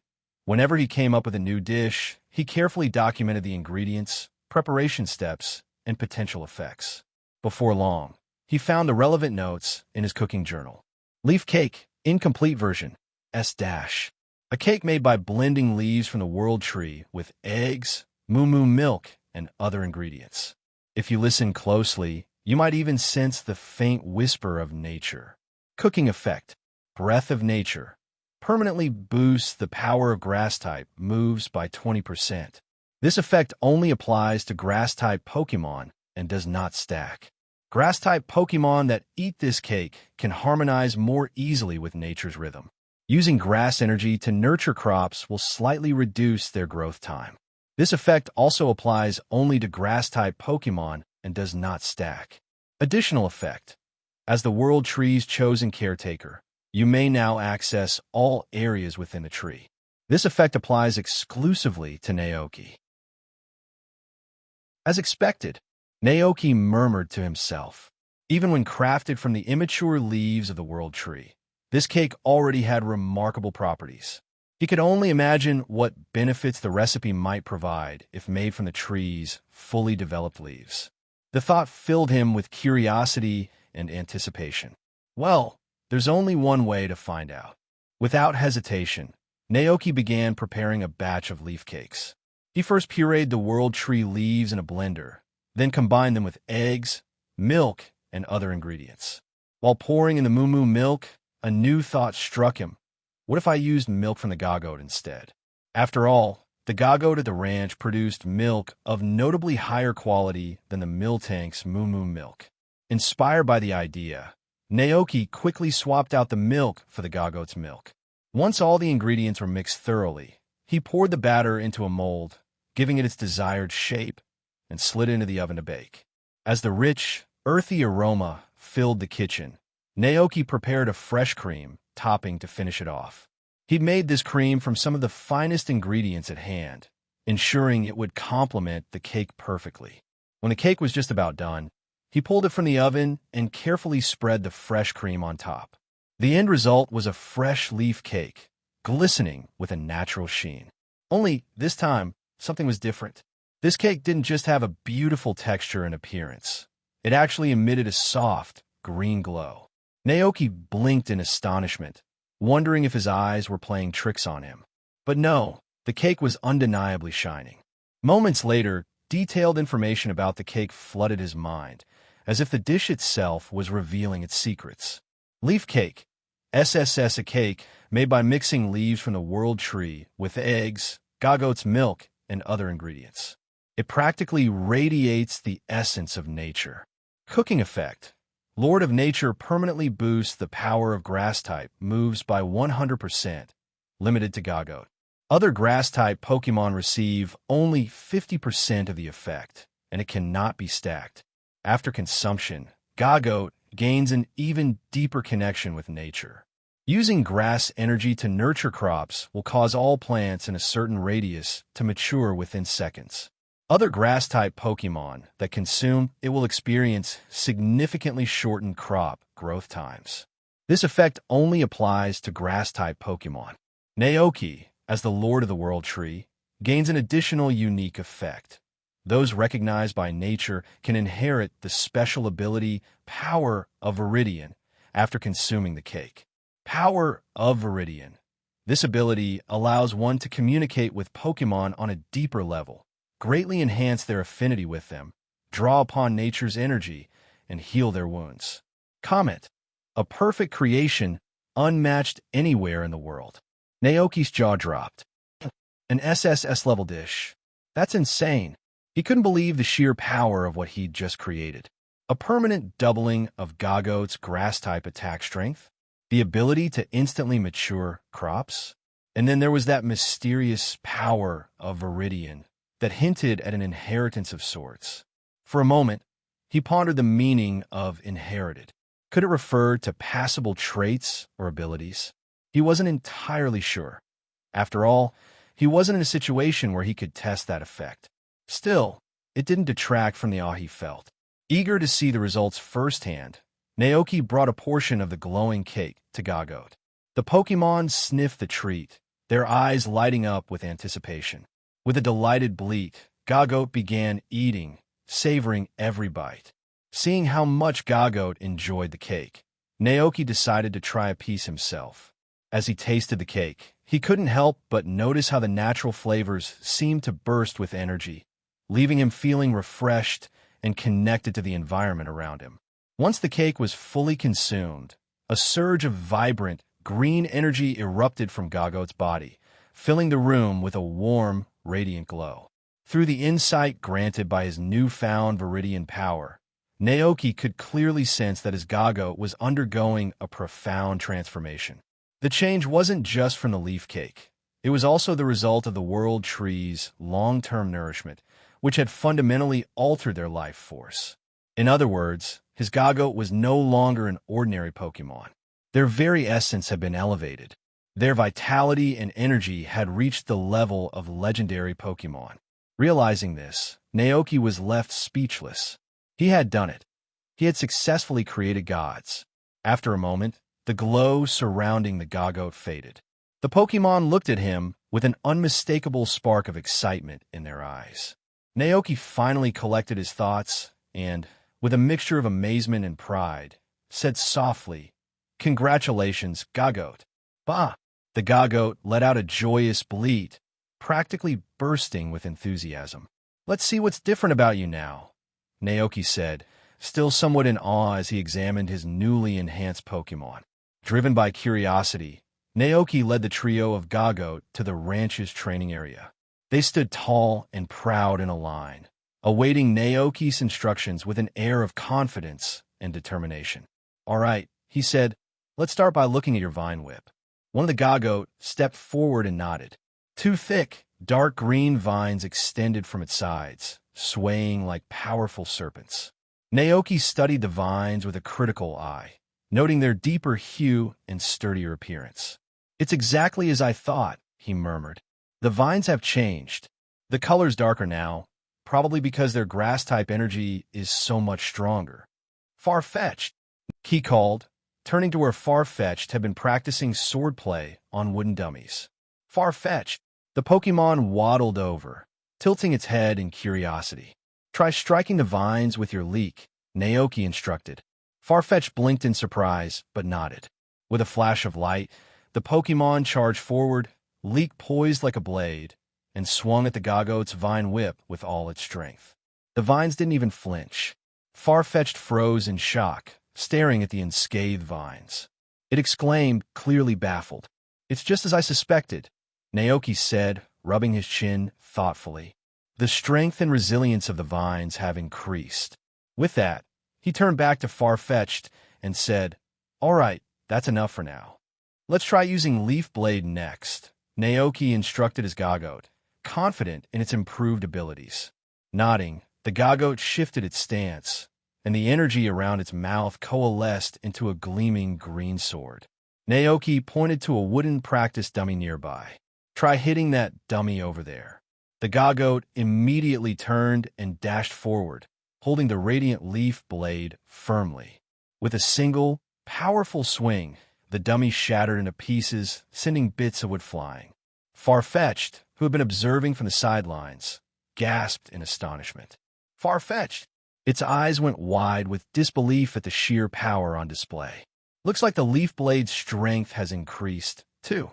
Whenever he came up with a new dish, he carefully documented the ingredients, preparation steps, and potential effects. Before long, he found the relevant notes in his cooking journal. Leaf cake, incomplete version, S-. A cake made by blending leaves from the world tree with eggs, moo milk, and other ingredients. If you listen closely, you might even sense the faint whisper of nature. Cooking effect, breath of nature, permanently boosts the power of grass-type moves by 20%. This effect only applies to grass-type Pokémon and does not stack. Grass-type Pokémon that eat this cake can harmonize more easily with nature's rhythm. Using grass energy to nurture crops will slightly reduce their growth time. This effect also applies only to grass-type Pokémon and does not stack. Additional effect. As the world tree's chosen caretaker, you may now access all areas within the tree. This effect applies exclusively to Naoki. As expected, Naoki murmured to himself. Even when crafted from the immature leaves of the world tree, this cake already had remarkable properties. He could only imagine what benefits the recipe might provide if made from the tree's fully developed leaves. The thought filled him with curiosity and anticipation. Well, there's only one way to find out. Without hesitation, Naoki began preparing a batch of leaf cakes. He first pureed the world tree leaves in a blender, then combined them with eggs, milk, and other ingredients. While pouring in the moo milk, a new thought struck him. What if I used milk from the Gagote instead? After all, the Gagote at the ranch produced milk of notably higher quality than the Miltank's moo milk. Inspired by the idea, Naoki quickly swapped out the milk for the Gagote's milk. Once all the ingredients were mixed thoroughly, he poured the batter into a mold, giving it its desired shape, and slid into the oven to bake. As the rich, earthy aroma filled the kitchen, Naoki prepared a fresh cream topping to finish it off. He'd made this cream from some of the finest ingredients at hand, ensuring it would complement the cake perfectly. When the cake was just about done, he pulled it from the oven and carefully spread the fresh cream on top. The end result was a fresh leaf cake, glistening with a natural sheen. Only, this time, something was different. This cake didn't just have a beautiful texture and appearance. It actually emitted a soft, green glow. Naoki blinked in astonishment, wondering if his eyes were playing tricks on him. But no, the cake was undeniably shining. Moments later, detailed information about the cake flooded his mind, as if the dish itself was revealing its secrets. Leaf cake. SSS, a cake made by mixing leaves from the world tree with eggs, Gagote's milk, and other ingredients. It practically radiates the essence of nature. Cooking effect. Lord of Nature permanently boosts the power of grass-type moves by 100%, limited to Gagote. Other grass-type Pokémon receive only 50% of the effect, and it cannot be stacked. After consumption, Gagote gains an even deeper connection with nature. Using grass energy to nurture crops will cause all plants in a certain radius to mature within seconds. Other grass-type Pokémon that consume it will experience significantly shortened crop growth times. This effect only applies to grass-type Pokémon. Naoki, as the Lord of the World Tree, gains an additional unique effect. Those recognized by nature can inherit the special ability Power of Viridian after consuming the cake. Power of Viridian. This ability allows one to communicate with Pokémon on a deeper level, greatly enhance their affinity with them, draw upon nature's energy, and heal their wounds. Comment. A perfect creation, unmatched anywhere in the world. Naoki's jaw dropped. An SSS-level dish. That's insane. He couldn't believe the sheer power of what he'd just created. A permanent doubling of Gagote's grass-type attack strength, the ability to instantly mature crops, and then there was that mysterious power of Viridian that hinted at an inheritance of sorts. For a moment, he pondered the meaning of inherited. Could it refer to passable traits or abilities? He wasn't entirely sure. After all, he wasn't in a situation where he could test that effect. Still, it didn't detract from the awe he felt. Eager to see the results firsthand, Naoki brought a portion of the glowing cake to Gagote. The Pokémon sniffed the treat, their eyes lighting up with anticipation. With a delighted bleat, Gagote began eating, savoring every bite. Seeing how much Gagote enjoyed the cake, Naoki decided to try a piece himself. As he tasted the cake, he couldn't help but notice how the natural flavors seemed to burst with energy, leaving him feeling refreshed and connected to the environment around him. Once the cake was fully consumed, a surge of vibrant, green energy erupted from Gagote's body, filling the room with a warm, radiant glow. Through the insight granted by his newfound Viridian power, Naoki could clearly sense that his Gagote was undergoing a profound transformation. The change wasn't just from the leaf cake. It was also the result of the world tree's long-term nourishment, which had fundamentally altered their life force. In other words, his Gagote was no longer an ordinary Pokémon. Their very essence had been elevated. Their vitality and energy had reached the level of legendary Pokémon. Realizing this, Naoki was left speechless. He had done it. He had successfully created gods. After a moment, the glow surrounding the Gagote faded. The Pokémon looked at him with an unmistakable spark of excitement in their eyes. Naoki finally collected his thoughts and, with a mixture of amazement and pride, said softly, "Congratulations, Gagote." "Bah!" The Gagote let out a joyous bleat, practically bursting with enthusiasm. "Let's see what's different about you now," Naoki said, still somewhat in awe as he examined his newly enhanced Pokémon. Driven by curiosity, Naoki led the trio of Gagote to the ranch's training area. They stood tall and proud in a line, awaiting Naoki's instructions with an air of confidence and determination. "All right," he said, "let's start by looking at your vine whip." One of the Gagote stepped forward and nodded. Two thick, dark green vines extended from its sides, swaying like powerful serpents. Naoki studied the vines with a critical eye, noting their deeper hue and sturdier appearance. "It's exactly as I thought," he murmured. "The vines have changed. The color's darker now, probably because their grass-type energy is so much stronger." "Farfetch'd," he called, turning to where Farfetch'd had been practicing swordplay on wooden dummies. "Farfetch'd." The Pokémon waddled over, tilting its head in curiosity. "Try striking the vines with your leek," Naoki instructed. Farfetch'd blinked in surprise, but nodded. With a flash of light, the Pokémon charged forward, leek poised like a blade, and swung at the Gagote's vine whip with all its strength. The vines didn't even flinch. Farfetch'd froze in shock, staring at the unscathed vines. It exclaimed, clearly baffled. "It's just as I suspected," Naoki said, rubbing his chin thoughtfully. "The strength and resilience of the vines have increased." With that, he turned back to Farfetch'd and said, "All right, that's enough for now. Let's try using Leaf Blade next," Naoki instructed his Gagote, confident in its improved abilities. Nodding, the Gagote shifted its stance, and the energy around its mouth coalesced into a gleaming green sword. Naoki pointed to a wooden practice dummy nearby. "Try hitting that dummy over there." The Gagote immediately turned and dashed forward, holding the radiant leaf blade firmly. With a single, powerful swing, the dummy shattered into pieces, sending bits of wood flying. Farfetch'd, who had been observing from the sidelines, gasped in astonishment. "Farfetch'd!" Its eyes went wide with disbelief at the sheer power on display. "Looks like the leaf blade's strength has increased, too,"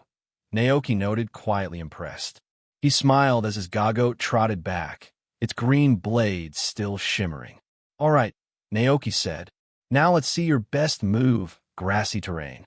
Naoki noted, quietly impressed. He smiled as his Gagote trotted back, its green blade still shimmering. "All right," Naoki said. "Now let's see your best move, grassy terrain."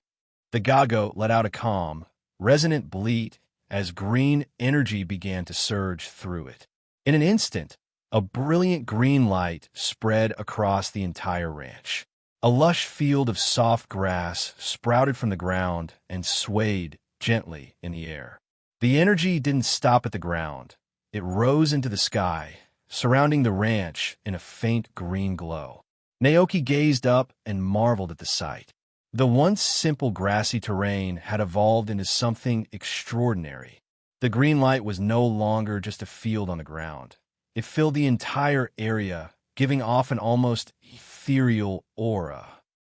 The Gagote let out a calm, resonant bleat as green energy began to surge through it. In an instant, a brilliant green light spread across the entire ranch. A lush field of soft grass sprouted from the ground and swayed gently in the air. The energy didn't stop at the ground. It rose into the sky, surrounding the ranch in a faint green glow. Naoki gazed up and marveled at the sight. The once simple grassy terrain had evolved into something extraordinary. The green light was no longer just a field on the ground. It filled the entire area, giving off an almost ethereal aura.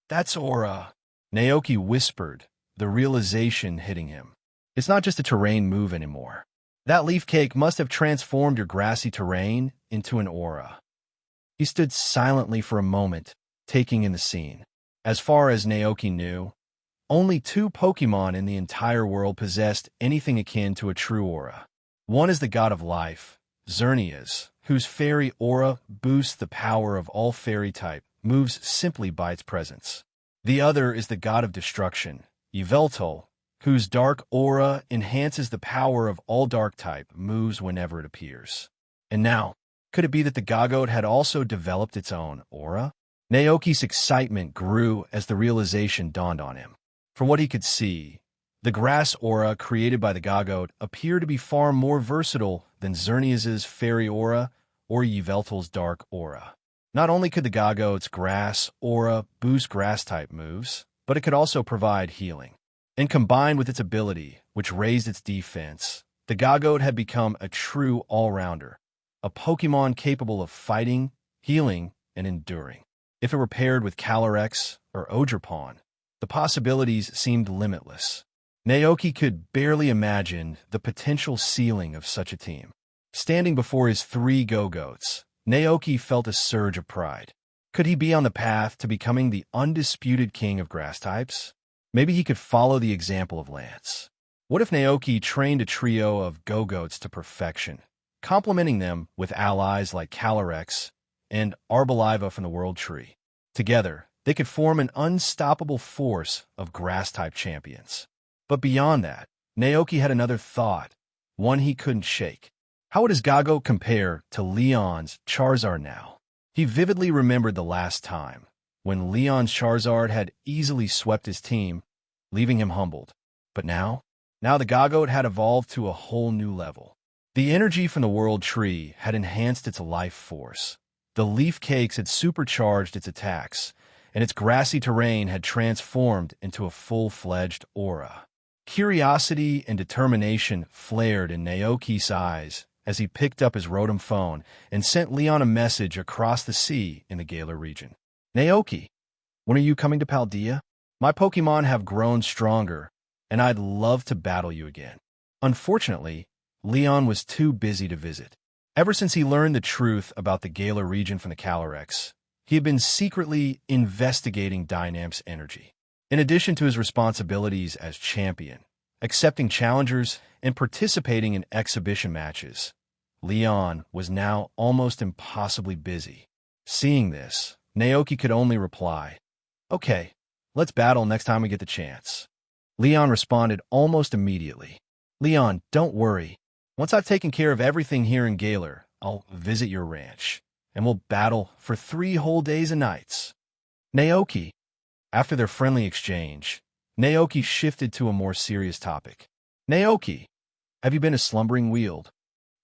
That's aura, Naoki whispered, the realization hitting him. It's not just a terrain move anymore. That leaf cake must have transformed your grassy terrain into an aura. He stood silently for a moment, taking in the scene. As far as Naoki knew, only 2 Pokémon in the entire world possessed anything akin to a true aura. One is the god of life, Xerneas, whose fairy aura boosts the power of all fairy-type moves simply by its presence. The other is the god of destruction, Yveltal, whose dark aura enhances the power of all dark-type moves whenever it appears. And now, could it be that the Gagote had also developed its own aura? Naoki's excitement grew as the realization dawned on him. From what he could see, the grass aura created by the Gagote appeared to be far more versatile than Xerneas' fairy aura or Yveltal's dark aura. Not only could the Gagote's grass aura boost grass-type moves, but it could also provide healing. And combined with its ability, which raised its defense, the Gagote had become a true all-rounder, a Pokémon capable of fighting, healing, and enduring. If it were paired with Calyrex or Ogerpon, the possibilities seemed limitless. Naoki could barely imagine the potential ceiling of such a team. Standing before his 3 Go-Goats, Naoki felt a surge of pride. Could he be on the path to becoming the undisputed king of grass types? Maybe he could follow the example of Lance. What if Naoki trained a trio of Go-Goats to perfection, complementing them with allies like Calyrex and Arboliva from the World Tree? Together, they could form an unstoppable force of grass-type champions. But beyond that, Naoki had another thought, one he couldn't shake. How would his Gagote compare to Leon's Charizard now? He vividly remembered the last time, when Leon's Charizard had easily swept his team, leaving him humbled. But now the Gagote had evolved to a whole new level. The energy from the World Tree had enhanced its life force. The leaf cakes had supercharged its attacks, and its grassy terrain had transformed into a full-fledged aura. Curiosity and determination flared in Naoki's eyes as he picked up his Rotom phone and sent Leon a message across the sea in the Galar region. Naoki, when are you coming to Paldea? My Pokémon have grown stronger, and I'd love to battle you again. Unfortunately, Leon was too busy to visit. Ever since he learned the truth about the Galar region from the Calyrex, he had been secretly investigating Dynamp's energy. In addition to his responsibilities as champion, accepting challengers, and participating in exhibition matches, Leon was now almost impossibly busy. Seeing this, Naoki could only reply, "Okay, let's battle next time we get the chance." Leon responded almost immediately. "Leon, don't worry. Once I've taken care of everything here in Galar, I'll visit your ranch, and we'll battle for 3 whole days and nights." Naoki. After their friendly exchange, Naoki shifted to a more serious topic. "Naoki, have you been a slumbering weald?"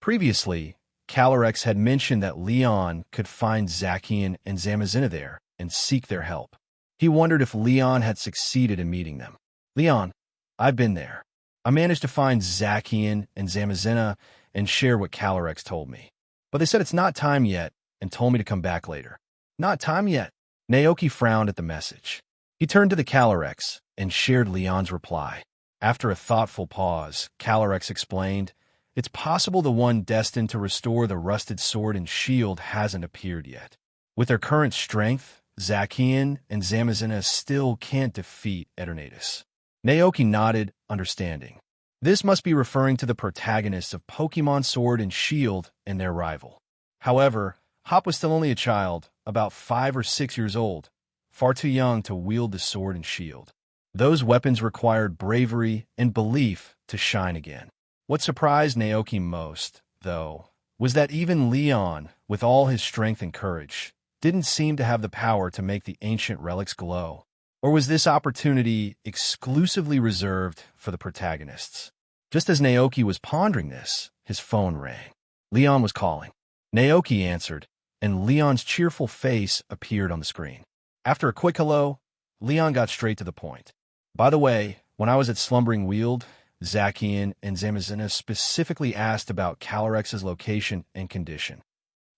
Previously, Calyrex had mentioned that Leon could find Zacian and Zamazenta there and seek their help. He wondered if Leon had succeeded in meeting them. "Leon, I've been there. I managed to find Zacian and Zamazenta and share what Calyrex told me. But they said it's not time yet and told me to come back later." "Not time yet?" Naoki frowned at the message. He turned to the Calyrex and shared Leon's reply. After a thoughtful pause, Calyrex explained, "It's possible the one destined to restore the rusted sword and shield hasn't appeared yet. With their current strength, Zacian and Zamazenta still can't defeat Eternatus." Naoki nodded, understanding. This must be referring to the protagonists of Pokémon Sword and Shield and their rival. However, Hop was still only a child, about 5 or 6 years old, far too young to wield the sword and shield. Those weapons required bravery and belief to shine again. What surprised Naoki most, though, was that even Leon, with all his strength and courage, didn't seem to have the power to make the ancient relics glow. Or was this opportunity exclusively reserved for the protagonists? Just as Naoki was pondering this, his phone rang. Leon was calling. Naoki answered, and Leon's cheerful face appeared on the screen. After a quick hello, Leon got straight to the point. "By the way, when I was at Slumbering Weald, Zacian and Zamazenta specifically asked about Calyrex's location and condition."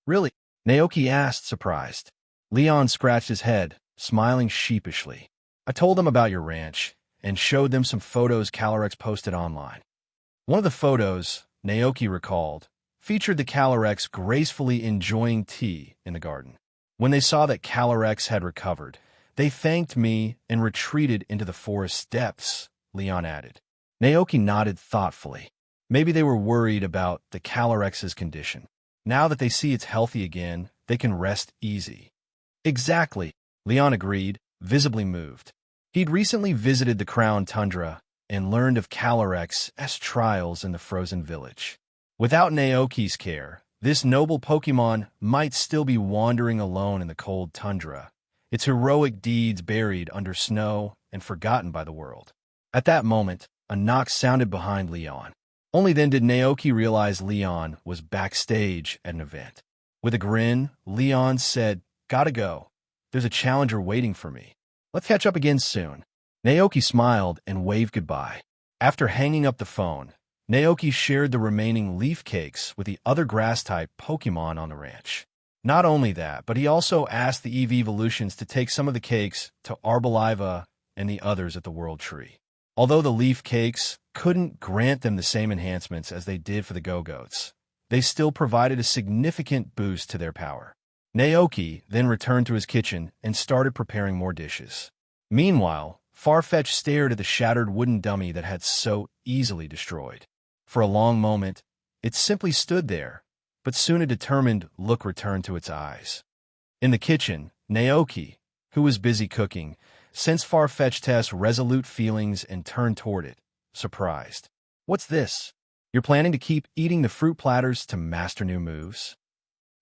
"Really? Naoki asked, surprised. Leon scratched his head, smiling sheepishly. I told them about your ranch and showed them some photos Calyrex posted online. One of the photos, Naoki recalled, featured the Calyrex gracefully enjoying tea in the garden. When they saw that Calyrex had recovered, they thanked me and retreated into the forest depths, Leon added. Naoki nodded thoughtfully. Maybe they were worried about the Calyrex's condition. Now that they see it's healthy again, they can rest easy. Exactly, Leon agreed, visibly moved. He'd recently visited the Crown Tundra and learned of Calyrex's trials in the frozen village. Without Naoki's care, this noble Pokémon might still be wandering alone in the cold tundra, its heroic deeds buried under snow and forgotten by the world. At that moment, a knock sounded behind Leon. Only then did Naoki realize Leon was backstage at an event. With a grin, Leon said, "Gotta go. There's a challenger waiting for me. Let's catch up again soon." Naoki smiled and waved goodbye. After hanging up the phone, Naoki shared the remaining leaf cakes with the other grass-type Pokémon on the ranch. Not only that, but he also asked the EV Evolutions to take some of the cakes to Arboliva and the others at the World Tree. Although the leaf cakes couldn't grant them the same enhancements as they did for the Go-Goats, they still provided a significant boost to their power. Naoki then returned to his kitchen and started preparing more dishes. Meanwhile, Farfetch stared at the shattered wooden dummy that had so easily destroyed. For a long moment, it simply stood there, but soon a determined look returned to its eyes. In the kitchen, Naoki, who was busy cooking, sensed Farfetch's resolute feelings and turned toward it, surprised. "What's this? You're planning to keep eating the fruit platters to master new moves?"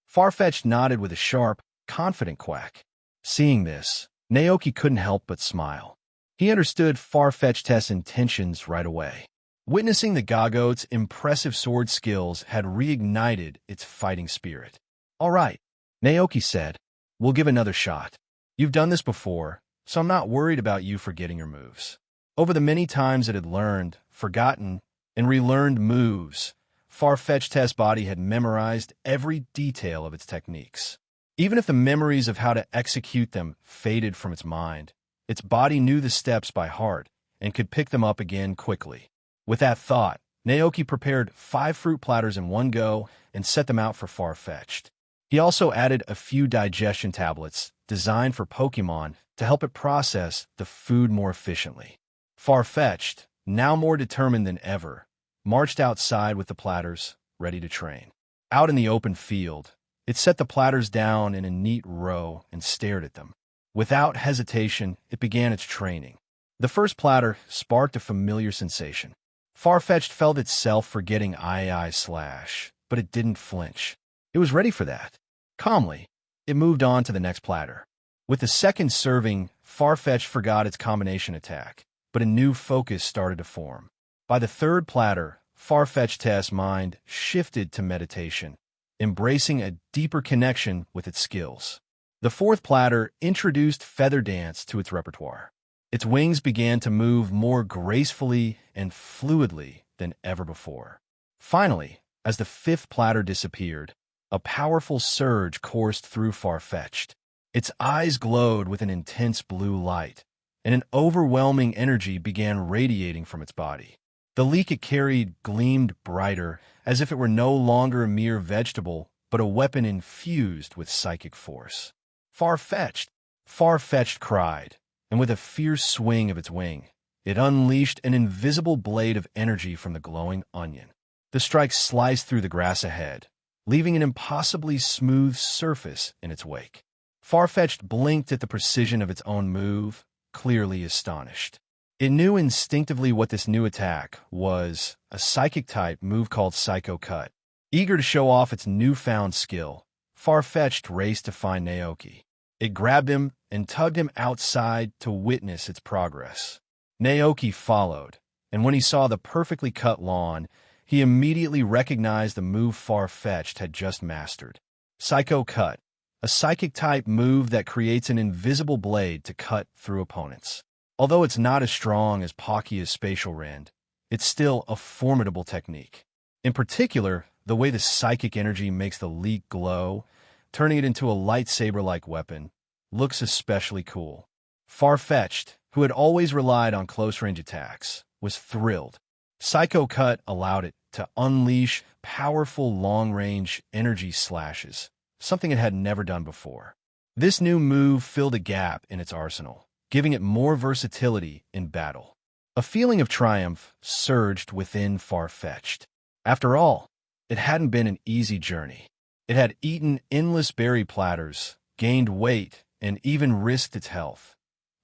Farfetch nodded with a sharp, confident quack. Seeing this, Naoki couldn't help but smile. He understood Farfetch's intentions right away. Witnessing the Go-Goat's impressive sword skills had reignited its fighting spirit. "All right," Naoki said. "We'll give another shot. You've done this before, so I'm not worried about you forgetting your moves." Over the many times it had learned, forgotten, and relearned moves, Farfetch's body had memorized every detail of its techniques. Even if the memories of how to execute them faded from its mind, its body knew the steps by heart and could pick them up again quickly. With that thought, Naoki prepared 5 fruit platters in one go and set them out for Farfetch'd. He also added a few digestion tablets designed for Pokémon to help it process the food more efficiently. Farfetch'd, now more determined than ever, marched outside with the platters, ready to train. Out in the open field, it set the platters down in a neat row and stared at them. Without hesitation, it began its training. The first platter sparked a familiar sensation. Farfetch'd felt itself forgetting I/slash, but it didn't flinch. It was ready for that. Calmly, it moved on to the next platter. With the second serving, Farfetch'd forgot its combination attack, but a new focus started to form. By the third platter, Farfetch'd's mind shifted to meditation, embracing a deeper connection with its skills. The fourth platter introduced feather dance to its repertoire. Its wings began to move more gracefully and fluidly than ever before. Finally, as the fifth platter disappeared, a powerful surge coursed through Farfetch'd. Its eyes glowed with an intense blue light, and an overwhelming energy began radiating from its body. The leek it carried gleamed brighter, as if it were no longer a mere vegetable, but a weapon infused with psychic force. "Farfetch'd!" Farfetch'd cried, and with a fierce swing of its wing, it unleashed an invisible blade of energy from the glowing onion. The strike sliced through the grass ahead, leaving an impossibly smooth surface in its wake. Farfetch'd blinked at the precision of its own move, clearly astonished. It knew instinctively what this new attack was, a psychic-type move called Psycho Cut. Eager to show off its newfound skill, Farfetch'd raced to find Naoki. It grabbed him and tugged him outside to witness its progress. Naoki followed, and when he saw the perfectly cut lawn, he immediately recognized the move Farfetch'd had just mastered. Psycho Cut, a psychic-type move that creates an invisible blade to cut through opponents. Although it's not as strong as Palkia's Spatial Rend, it's still a formidable technique. In particular, the way the psychic energy makes the leek glow turning it into a lightsaber-like weapon, looks especially cool. Farfetch'd, who had always relied on close-range attacks, was thrilled. Psycho Cut allowed it to unleash powerful long-range energy slashes, something it had never done before. This new move filled a gap in its arsenal, giving it more versatility in battle. A feeling of triumph surged within Farfetch'd. After all, it hadn't been an easy journey. It had eaten endless berry platters, gained weight, and even risked its health,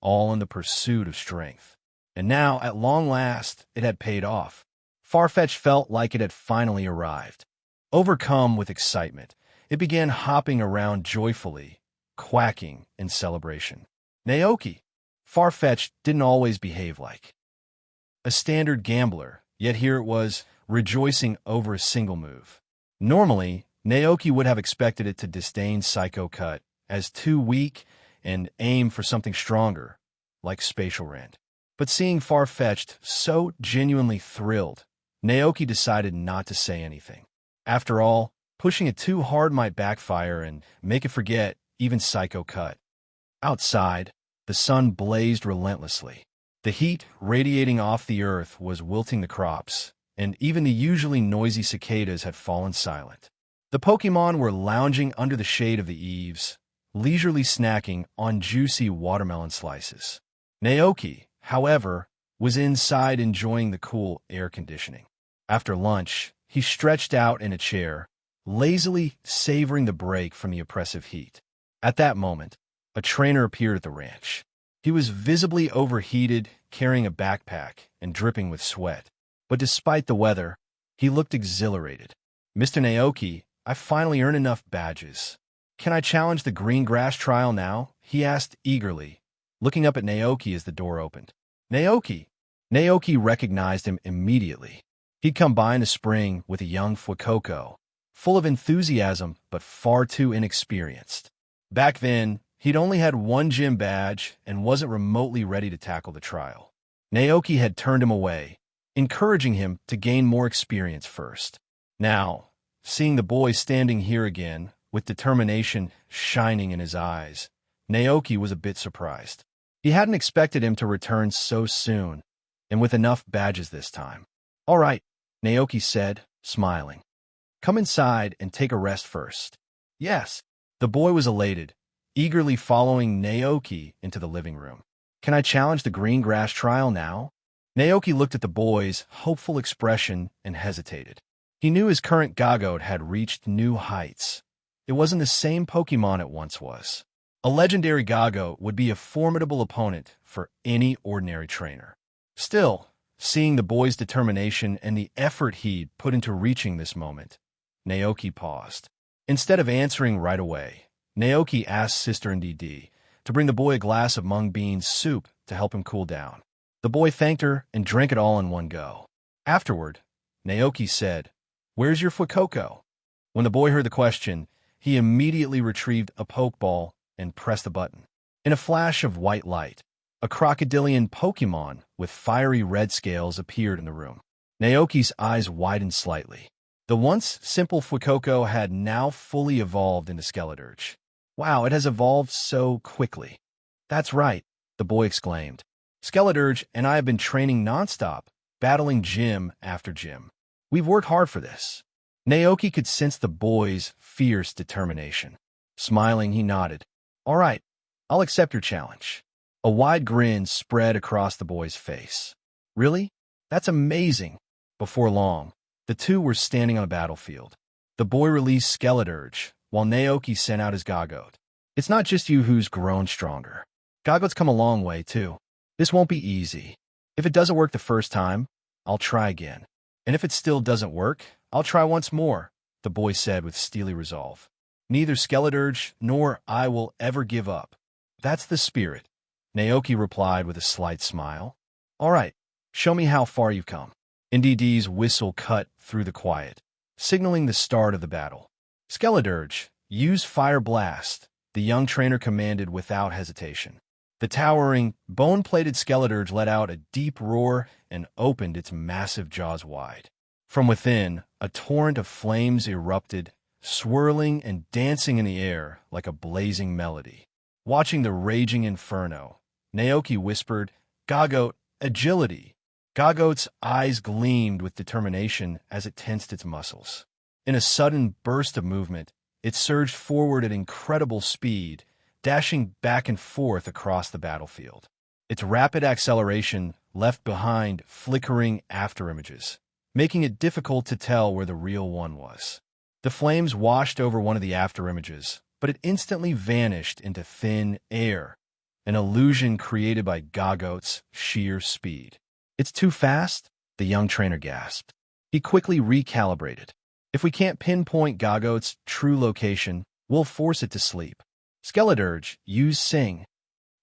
all in the pursuit of strength. And now, at long last, it had paid off. Farfetch'd felt like it had finally arrived. Overcome with excitement, it began hopping around joyfully, quacking in celebration. Naoki, Farfetch'd didn't always behave like a standard gambler, yet here it was, rejoicing over a single move. Normally, Naoki would have expected it to disdain Psycho Cut as too weak and aim for something stronger, like Spatial Rend. But seeing Farfetch'd so genuinely thrilled, Naoki decided not to say anything. After all, pushing it too hard might backfire and make it forget even Psycho Cut. Outside, the sun blazed relentlessly. The heat radiating off the earth was wilting the crops, and even the usually noisy cicadas had fallen silent. The Pokémon were lounging under the shade of the eaves, leisurely snacking on juicy watermelon slices. Naoki, however, was inside enjoying the cool air conditioning. After lunch, he stretched out in a chair, lazily savoring the break from the oppressive heat. At that moment, a trainer appeared at the ranch. He was visibly overheated, carrying a backpack and dripping with sweat. But despite the weather, he looked exhilarated. "Mr. Naoki, I finally earned enough badges. Can I challenge the green grass trial now?" he asked eagerly, looking up at Naoki as the door opened. "Naoki!" Naoki recognized him immediately. He'd come by in the spring with a young Fuecoco, full of enthusiasm but far too inexperienced. Back then, he'd only had one gym badge and wasn't remotely ready to tackle the trial. Naoki had turned him away, encouraging him to gain more experience first. Now, seeing the boy standing here again, with determination shining in his eyes, Naoki was a bit surprised. He hadn't expected him to return so soon, and with enough badges this time. "All right," Naoki said, smiling. "Come inside and take a rest first." "Yes." The boy was elated, eagerly following Naoki into the living room. "Can I challenge the green grass trial now?" Naoki looked at the boy's hopeful expression and hesitated. He knew his current Gagote had reached new heights. It wasn't the same Pokémon it once was. A legendary Gagote would be a formidable opponent for any ordinary trainer. Still, seeing the boy's determination and the effort he'd put into reaching this moment, Naoki paused. Instead of answering right away, Naoki asked Sister Ndidi to bring the boy a glass of mung bean soup to help him cool down. The boy thanked her and drank it all in one go. Afterward, Naoki said, "Where's your Fuecoco?" When the boy heard the question, he immediately retrieved a Pokeball and pressed the button. In a flash of white light, a crocodilian Pokémon with fiery red scales appeared in the room. Naoki's eyes widened slightly. The once simple Fuecoco had now fully evolved into Skeledirge. "Wow, it has evolved so quickly." "That's right," the boy exclaimed. "Skeledirge and I have been training nonstop, battling gym after gym. We've worked hard for this." Naoki could sense the boy's fierce determination. Smiling, he nodded. "All right, I'll accept your challenge." A wide grin spread across the boy's face. "Really? That's amazing." Before long, the two were standing on a battlefield. The boy released Skeledirge, while Naoki sent out his Gagote. "It's not just you who's grown stronger. Gagote's come a long way, too. This won't be easy. If it doesn't work the first time, I'll try again. And if it still doesn't work, I'll try once more," the boy said with steely resolve. "Neither Skeledirge nor I will ever give up." "That's the spirit," Naoki replied with a slight smile. "All right, show me how far you've come." Ndidi's whistle cut through the quiet, signaling the start of the battle. "Skeledirge, use Fire Blast," the young trainer commanded without hesitation. The towering, bone-plated Skeledirge let out a deep roar and opened its massive jaws wide. From within, a torrent of flames erupted, swirling and dancing in the air like a blazing melody. Watching the raging inferno, Naoki whispered, "Gagote, agility." Gagote's eyes gleamed with determination as it tensed its muscles. In a sudden burst of movement, it surged forward at incredible speed, dashing back and forth across the battlefield. Its rapid acceleration left behind flickering afterimages, making it difficult to tell where the real one was. The flames washed over one of the afterimages, but it instantly vanished into thin air, an illusion created by Gagote's sheer speed. "It's too fast?" the young trainer gasped. He quickly recalibrated. "If we can't pinpoint Gagote's true location, we'll force it to sleep. Skeledirge, use Sing."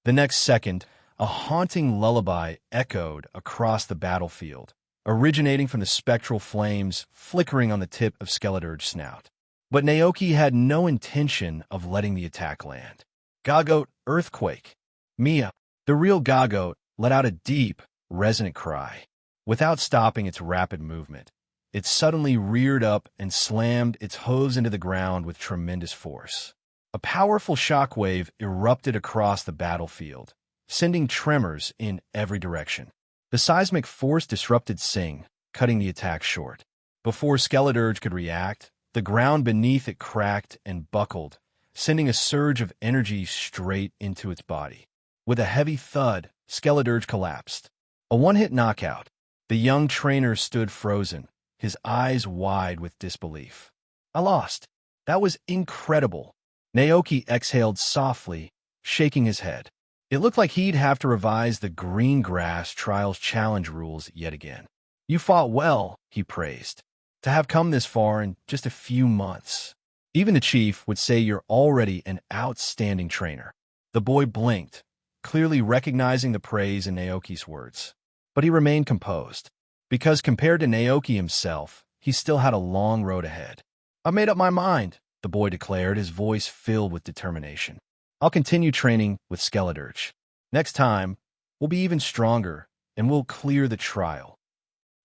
The next second, a haunting lullaby echoed across the battlefield, originating from the spectral flames flickering on the tip of Skeledirge's snout. But Naoki had no intention of letting the attack land. "Gagote, earthquake!" Mia, the real Gagote, let out a deep, resonant cry. Without stopping its rapid movement, it suddenly reared up and slammed its hooves into the ground with tremendous force. A powerful shockwave erupted across the battlefield, sending tremors in every direction. The seismic force disrupted Sing, cutting the attack short. Before Skeledirge could react, the ground beneath it cracked and buckled, sending a surge of energy straight into its body. With a heavy thud, Skeledirge collapsed. A one-hit knockout. The young trainer stood frozen, his eyes wide with disbelief. "I lost. That was incredible." Naoki exhaled softly, shaking his head. It looked like he'd have to revise the Green Grass Trials Challenge rules yet again. "You fought well," he praised. "To have come this far in just a few months. Even the chief would say you're already an outstanding trainer." The boy blinked, clearly recognizing the praise in Naoki's words. But he remained composed, because compared to Naoki himself, he still had a long road ahead. "I made up my mind," the boy declared, his voice filled with determination. "I'll continue training with Skeledirge. Next time, we'll be even stronger, and we'll clear the trial."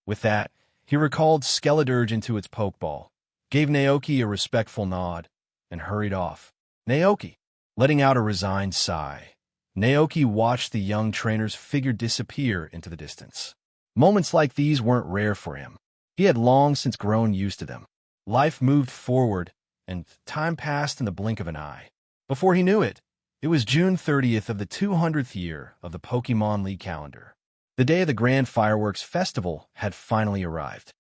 With that, he recalled Skeledirge into its Pokeball, gave Naoki a respectful nod, and hurried off. Naoki, letting out a resigned sigh, Naoki watched the young trainer's figure disappear into the distance. Moments like these weren't rare for him. He had long since grown used to them. Life moved forward, and time passed in the blink of an eye. Before he knew it, it was June 30th of the 200th year of the Pokémon League calendar. The day of the Grand Fireworks Festival had finally arrived.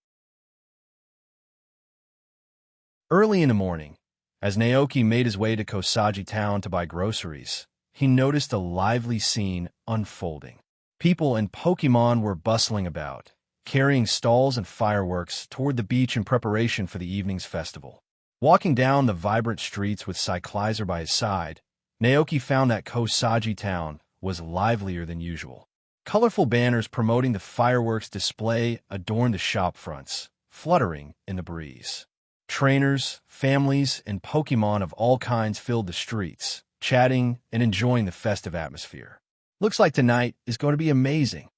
Early in the morning, as Naoki made his way to Kosagi Town to buy groceries, he noticed a lively scene unfolding. People and Pokémon were bustling about, carrying stalls and fireworks toward the beach in preparation for the evening's festival. Walking down the vibrant streets with Cyclizer by his side, Naoki found that Kosagi Town was livelier than usual. Colorful banners promoting the fireworks display adorned the shop fronts, fluttering in the breeze. Trainers, families, and Pokémon of all kinds filled the streets, chatting and enjoying the festive atmosphere. "Looks like tonight is going to be amazing,"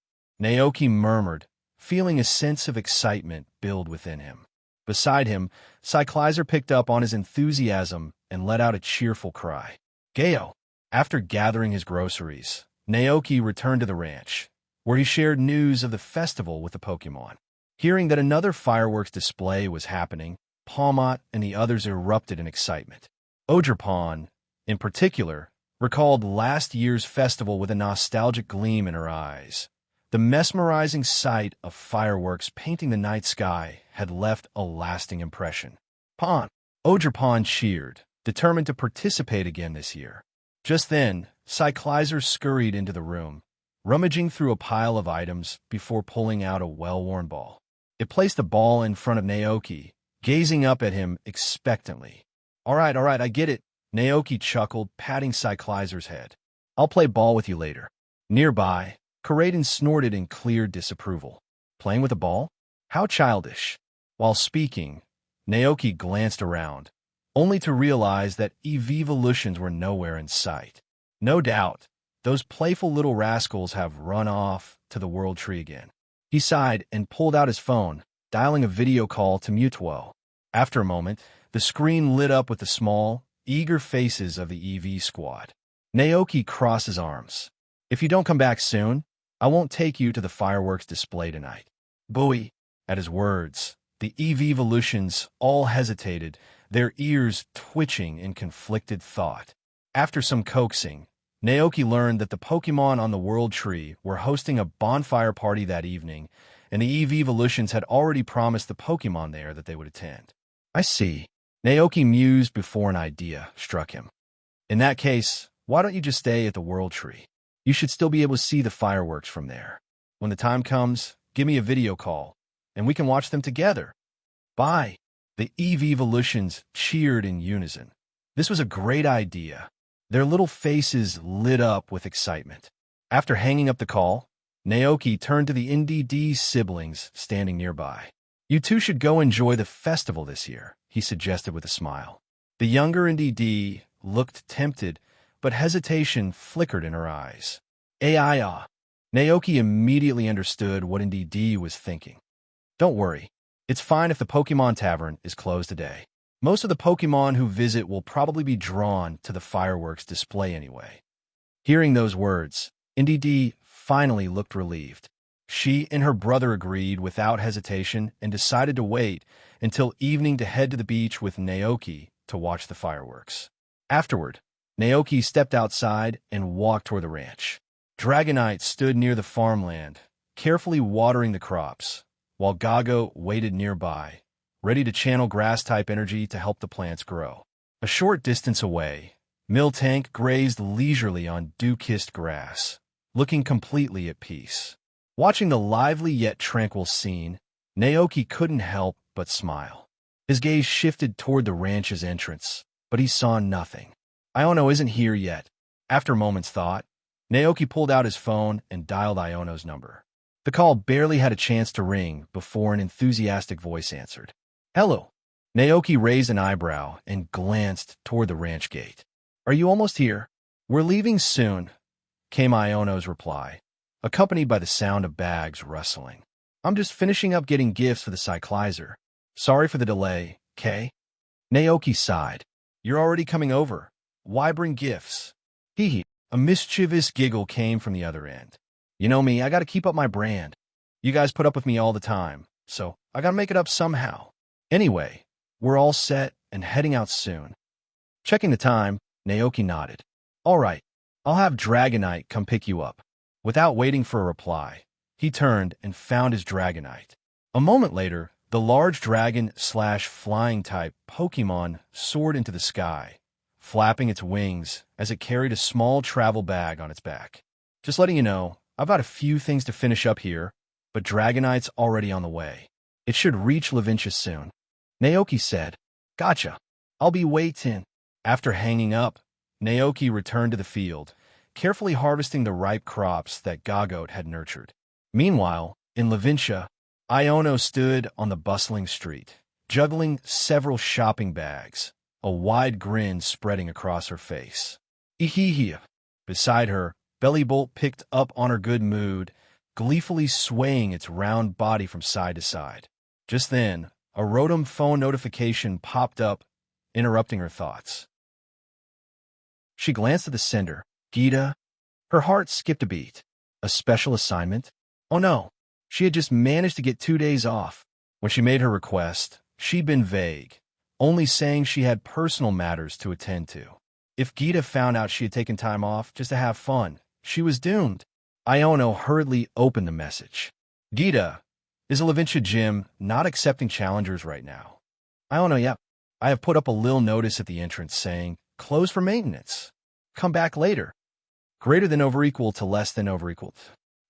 Naoki murmured, feeling a sense of excitement build within him. Beside him, Cyclizer picked up on his enthusiasm and let out a cheerful cry. "Gayo!" After gathering his groceries, Naoki returned to the ranch, where he shared news of the festival with the Pokémon. Hearing that another fireworks display was happening, Palmot and the others erupted in excitement. Ogerpon, in particular, recalled last year's festival with a nostalgic gleam in her eyes. The mesmerizing sight of fireworks painting the night sky had left a lasting impression. Ogerpon cheered, determined to participate again this year. Just then, Cyclizer scurried into the room, rummaging through a pile of items before pulling out a well-worn ball. It placed the ball in front of Naoki, gazing up at him expectantly. All right, I get it," Naoki chuckled, patting Cyclizer's head. "I'll play ball with you later." Nearby, Karaden snorted in clear disapproval. "Playing with a ball? How childish." While speaking, Naoki glanced around, only to realize that evolutions were nowhere in sight. No doubt, those playful little rascals have run off to the World Tree again. He sighed and pulled out his phone, dialing a video call to Mutuo. After a moment, The screen lit up with the small, eager faces of the EV squad. Naoki crossed his arms. "If you don't come back soon, I won't take you to the fireworks display tonight." Bowie. At his words, the EV Volutions all hesitated, their ears twitching in conflicted thought. After some coaxing, Naoki learned that the Pokémon on the World Tree were hosting a bonfire party that evening, and the EV Volutions had already promised the Pokémon there that they would attend. "I see." Naoki mused before an idea struck him. "In that case, why don't you just stay at the World Tree? You should still be able to see the fireworks from there. When the time comes, give me a video call, and we can watch them together." "Bye." The EV Volutions cheered in unison. This was a great idea. Their little faces lit up with excitement. After hanging up the call, Naoki turned to the NDD siblings standing nearby. "You two should go enjoy the festival this year," he suggested with a smile. The younger NDD looked tempted, but hesitation flickered in her eyes. "Aiya." Naoki immediately understood what NDD was thinking. "Don't worry. It's fine if the Pokémon Tavern is closed today. Most of the Pokémon who visit will probably be drawn to the fireworks display anyway." Hearing those words, NDD finally looked relieved. She and her brother agreed without hesitation and decided to wait until evening to head to the beach with Naoki to watch the fireworks. Afterward, Naoki stepped outside and walked toward the ranch. Dragonite stood near the farmland, carefully watering the crops, while Gago waited nearby, ready to channel grass-type energy to help the plants grow. A short distance away, Miltank grazed leisurely on dew-kissed grass, looking completely at peace. Watching the lively yet tranquil scene, Naoki couldn't help but smile. His gaze shifted toward the ranch's entrance, but he saw nothing. Iono isn't here yet. After a moment's thought, Naoki pulled out his phone and dialed Iono's number. The call barely had a chance to ring before an enthusiastic voice answered. "Hello." Naoki raised an eyebrow and glanced toward the ranch gate. "Are you almost here?" "We're leaving soon," came Iono's reply, accompanied by the sound of bags rustling. "I'm just finishing up getting gifts for the cyclizer. Sorry for the delay, Kay." Naoki sighed. "You're already coming over. Why bring gifts?" Hee hee. A mischievous giggle came from the other end. "You know me, I gotta keep up my brand. You guys put up with me all the time, so I gotta make it up somehow. Anyway, we're all set and heading out soon." Checking the time, Naoki nodded. "All right, I'll have Dragonite come pick you up." Without waiting for a reply, he turned and found his Dragonite. A moment later, the large dragon/flying-type Pokémon soared into the sky, flapping its wings as it carried a small travel bag on its back. "Just letting you know, I've got a few things to finish up here, but Dragonite's already on the way. It should reach Lavintia soon." Naoki said, "Gotcha. I'll be waiting." After hanging up, Naoki returned to the field, carefully harvesting the ripe crops that Gagote had nurtured. Meanwhile, in Lavintia, Iono stood on the bustling street, juggling several shopping bags, a wide grin spreading across her face. Ihihia. Beside her, Bellybolt picked up on her good mood, gleefully swaying its round body from side to side. Just then, a Rotom phone notification popped up, interrupting her thoughts. She glanced at the sender. Gita. Her heart skipped a beat. A special assignment? Oh no, she had just managed to get 2 days off. When she made her request, she'd been vague, only saying she had personal matters to attend to. If Gita found out she had taken time off just to have fun, she was doomed. Iono hurriedly opened the message. "Gita, is a Lavintia gym not accepting challengers right now?" "Iono, yep. I have put up a little notice at the entrance saying, closed for maintenance. Come back later. Greater than over equal to less than over equal."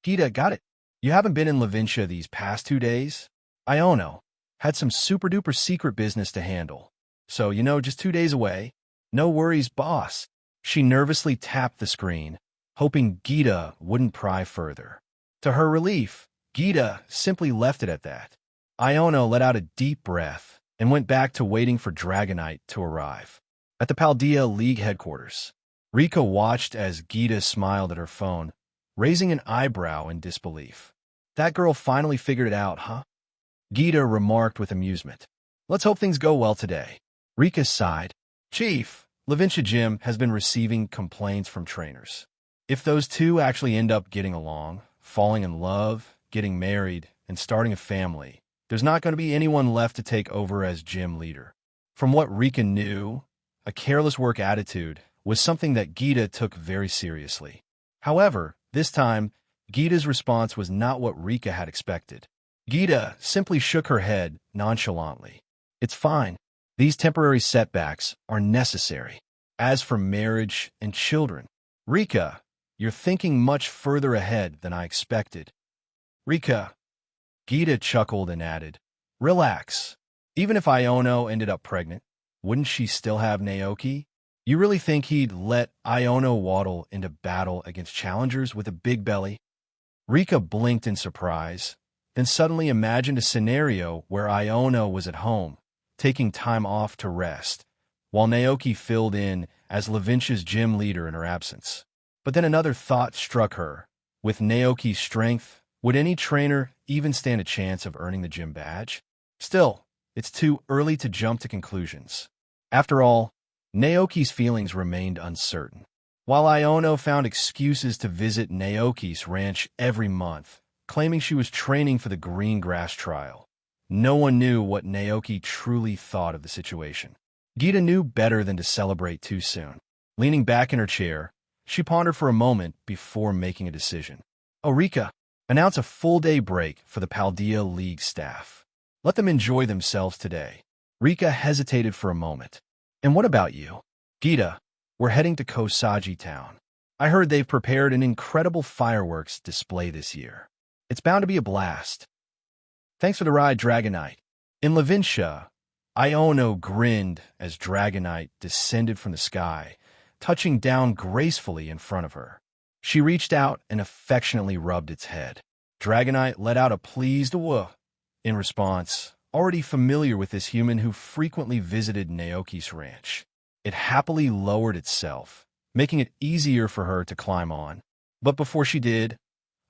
"Gita, got it. You haven't been in Lavintia these past 2 days?" "Iono, had some super-duper secret business to handle. So, just 2 days away. No worries, boss." She nervously tapped the screen, hoping Gita wouldn't pry further. To her relief, Gita simply left it at that. Iono let out a deep breath and went back to waiting for Dragonite to arrive. At the Paldea League headquarters, Rika watched as Gita smiled at her phone, raising an eyebrow in disbelief. "That girl finally figured it out, huh?" Gita remarked with amusement. "Let's hope things go well today." Rika sighed. Chief, Lavinia Gym has been receiving complaints from trainers. If those two actually end up getting along, falling in love, getting married, and starting a family, there's not going to be anyone left to take over as gym leader. From what Rika knew, a careless work attitude was something that Gita took very seriously. However, this time, Gita's response was not what Rika had expected. Gita simply shook her head nonchalantly. It's fine. These temporary setbacks are necessary. As for marriage and children, Rika, you're thinking much further ahead than I expected. Rika, Gita chuckled and added, relax. Even if Iono ended up pregnant, wouldn't she still have Naoki? You really think he'd let Iono waddle into battle against challengers with a big belly? Rika blinked in surprise, then suddenly imagined a scenario where Iono was at home, taking time off to rest, while Naoki filled in as Lavinia's gym leader in her absence. But then another thought struck her. With Naoki's strength, would any trainer even stand a chance of earning the gym badge? Still, it's too early to jump to conclusions. After all, Naoki's feelings remained uncertain. While Iono found excuses to visit Naoki's ranch every month, claiming she was training for the green grass trial, no one knew what Naoki truly thought of the situation. Gita knew better than to celebrate too soon. Leaning back in her chair, she pondered for a moment before making a decision. Oh, Rika, announce a full-day break for the Paldea League staff. Let them enjoy themselves today. Rika hesitated for a moment. And what about you? Gita, we're heading to Kosagi Town. I heard they've prepared an incredible fireworks display this year. It's bound to be a blast. Thanks for the ride, Dragonite. In Lavinia, Iono grinned as Dragonite descended from the sky, touching down gracefully in front of her. She reached out and affectionately rubbed its head. Dragonite let out a pleased woof. In response, already familiar with this human who frequently visited Naoki's ranch, it happily lowered itself, making it easier for her to climb on. But before she did,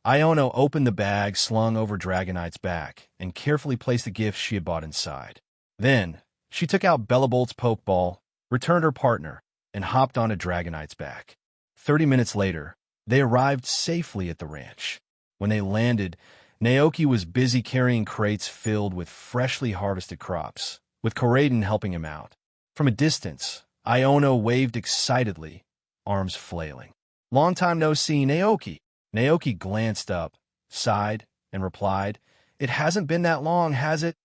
Iono opened the bag slung over Dragonite's back and carefully placed the gifts she had bought inside. Then, she took out Bellabolt's Pokeball, returned her partner, and hopped onto Dragonite's back. 30 minutes later, they arrived safely at the ranch. When they landed, Naoki was busy carrying crates filled with freshly harvested crops, with Koraiden helping him out. From a distance, Iono waved excitedly, arms flailing. Long time no see, Naoki. Naoki glanced up, sighed, and replied, It hasn't been that long, has it?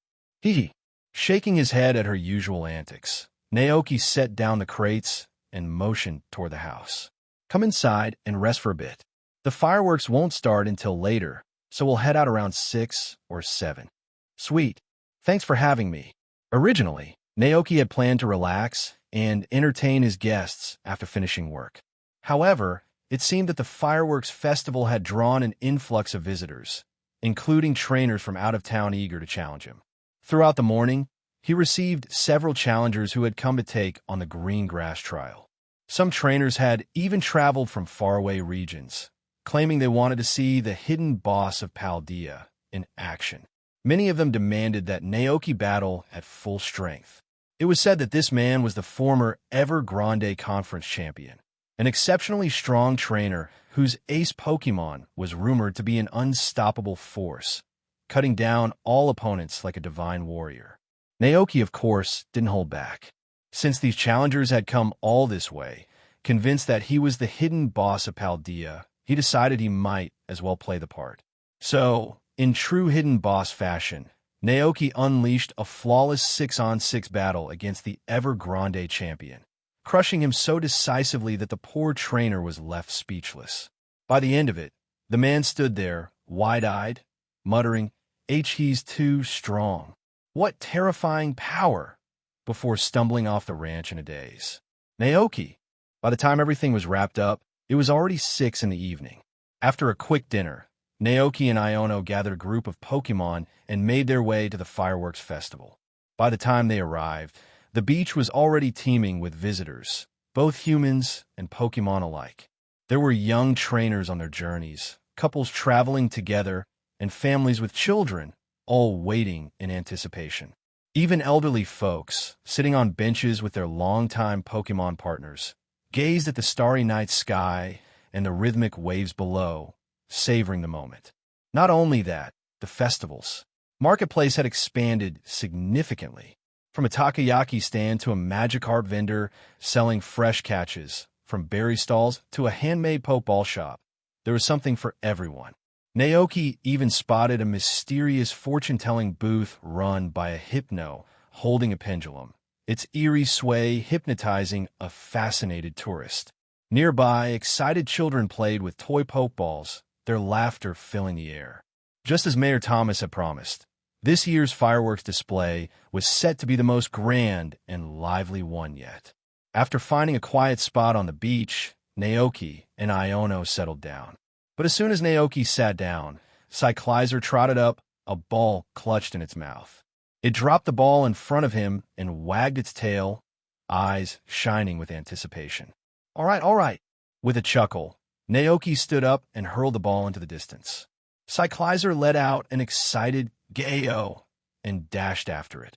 Hee. Shaking his head at her usual antics, Naoki set down the crates and motioned toward the house. Come inside and rest for a bit. The fireworks won't start until later, so we'll head out around 6 or 7. Sweet. Thanks for having me. Originally, Naoki had planned to relax and entertain his guests after finishing work. However, it seemed that the fireworks festival had drawn an influx of visitors, including trainers from out of town eager to challenge him. Throughout the morning, he received several challengers who had come to take on the green grass trial. Some trainers had even traveled from faraway regions, claiming they wanted to see the hidden boss of Paldea in action. Many of them demanded that Naoki battle at full strength. It was said that this man was the former Evergrande Conference champion, an exceptionally strong trainer whose ace Pokémon was rumored to be an unstoppable force, cutting down all opponents like a divine warrior. Naoki, of course, didn't hold back. Since these challengers had come all this way, convinced that he was the hidden boss of Paldea, he decided he might as well play the part. So, in true hidden boss fashion, Naoki unleashed a flawless 6-on-6 battle against the Evergrande champion, crushing him so decisively that the poor trainer was left speechless. By the end of it, the man stood there, wide-eyed, muttering, he's too strong. What terrifying power! Before stumbling off the ranch in a daze. Naoki! By the time everything was wrapped up, it was already 6 in the evening. After a quick dinner, Naoki and Iono gathered a group of Pokémon and made their way to the fireworks festival. By the time they arrived, the beach was already teeming with visitors, both humans and Pokémon alike. There were young trainers on their journeys, couples traveling together, and families with children, all waiting in anticipation. Even elderly folks, sitting on benches with their longtime Pokémon partners, gazed at the starry night sky and the rhythmic waves below, savoring the moment. Not only that, the festival's marketplace had expanded significantly. From a takoyaki stand to a Magikarp vendor selling fresh catches, from berry stalls to a handmade Pokeball shop, there was something for everyone. Naoki even spotted a mysterious fortune-telling booth run by a hypno holding a pendulum, its eerie sway hypnotizing a fascinated tourist. Nearby, excited children played with toy Pokeballs, their laughter filling the air. Just as Mayor Thomas had promised, this year's fireworks display was set to be the most grand and lively one yet. After finding a quiet spot on the beach, Naoki and Iono settled down. But as soon as Naoki sat down, Cyclizer trotted up, a ball clutched in its mouth. It dropped the ball in front of him and wagged its tail, eyes shining with anticipation. All right. With a chuckle, Naoki stood up and hurled the ball into the distance. Cyclizer let out an excited "Gayo" and dashed after it,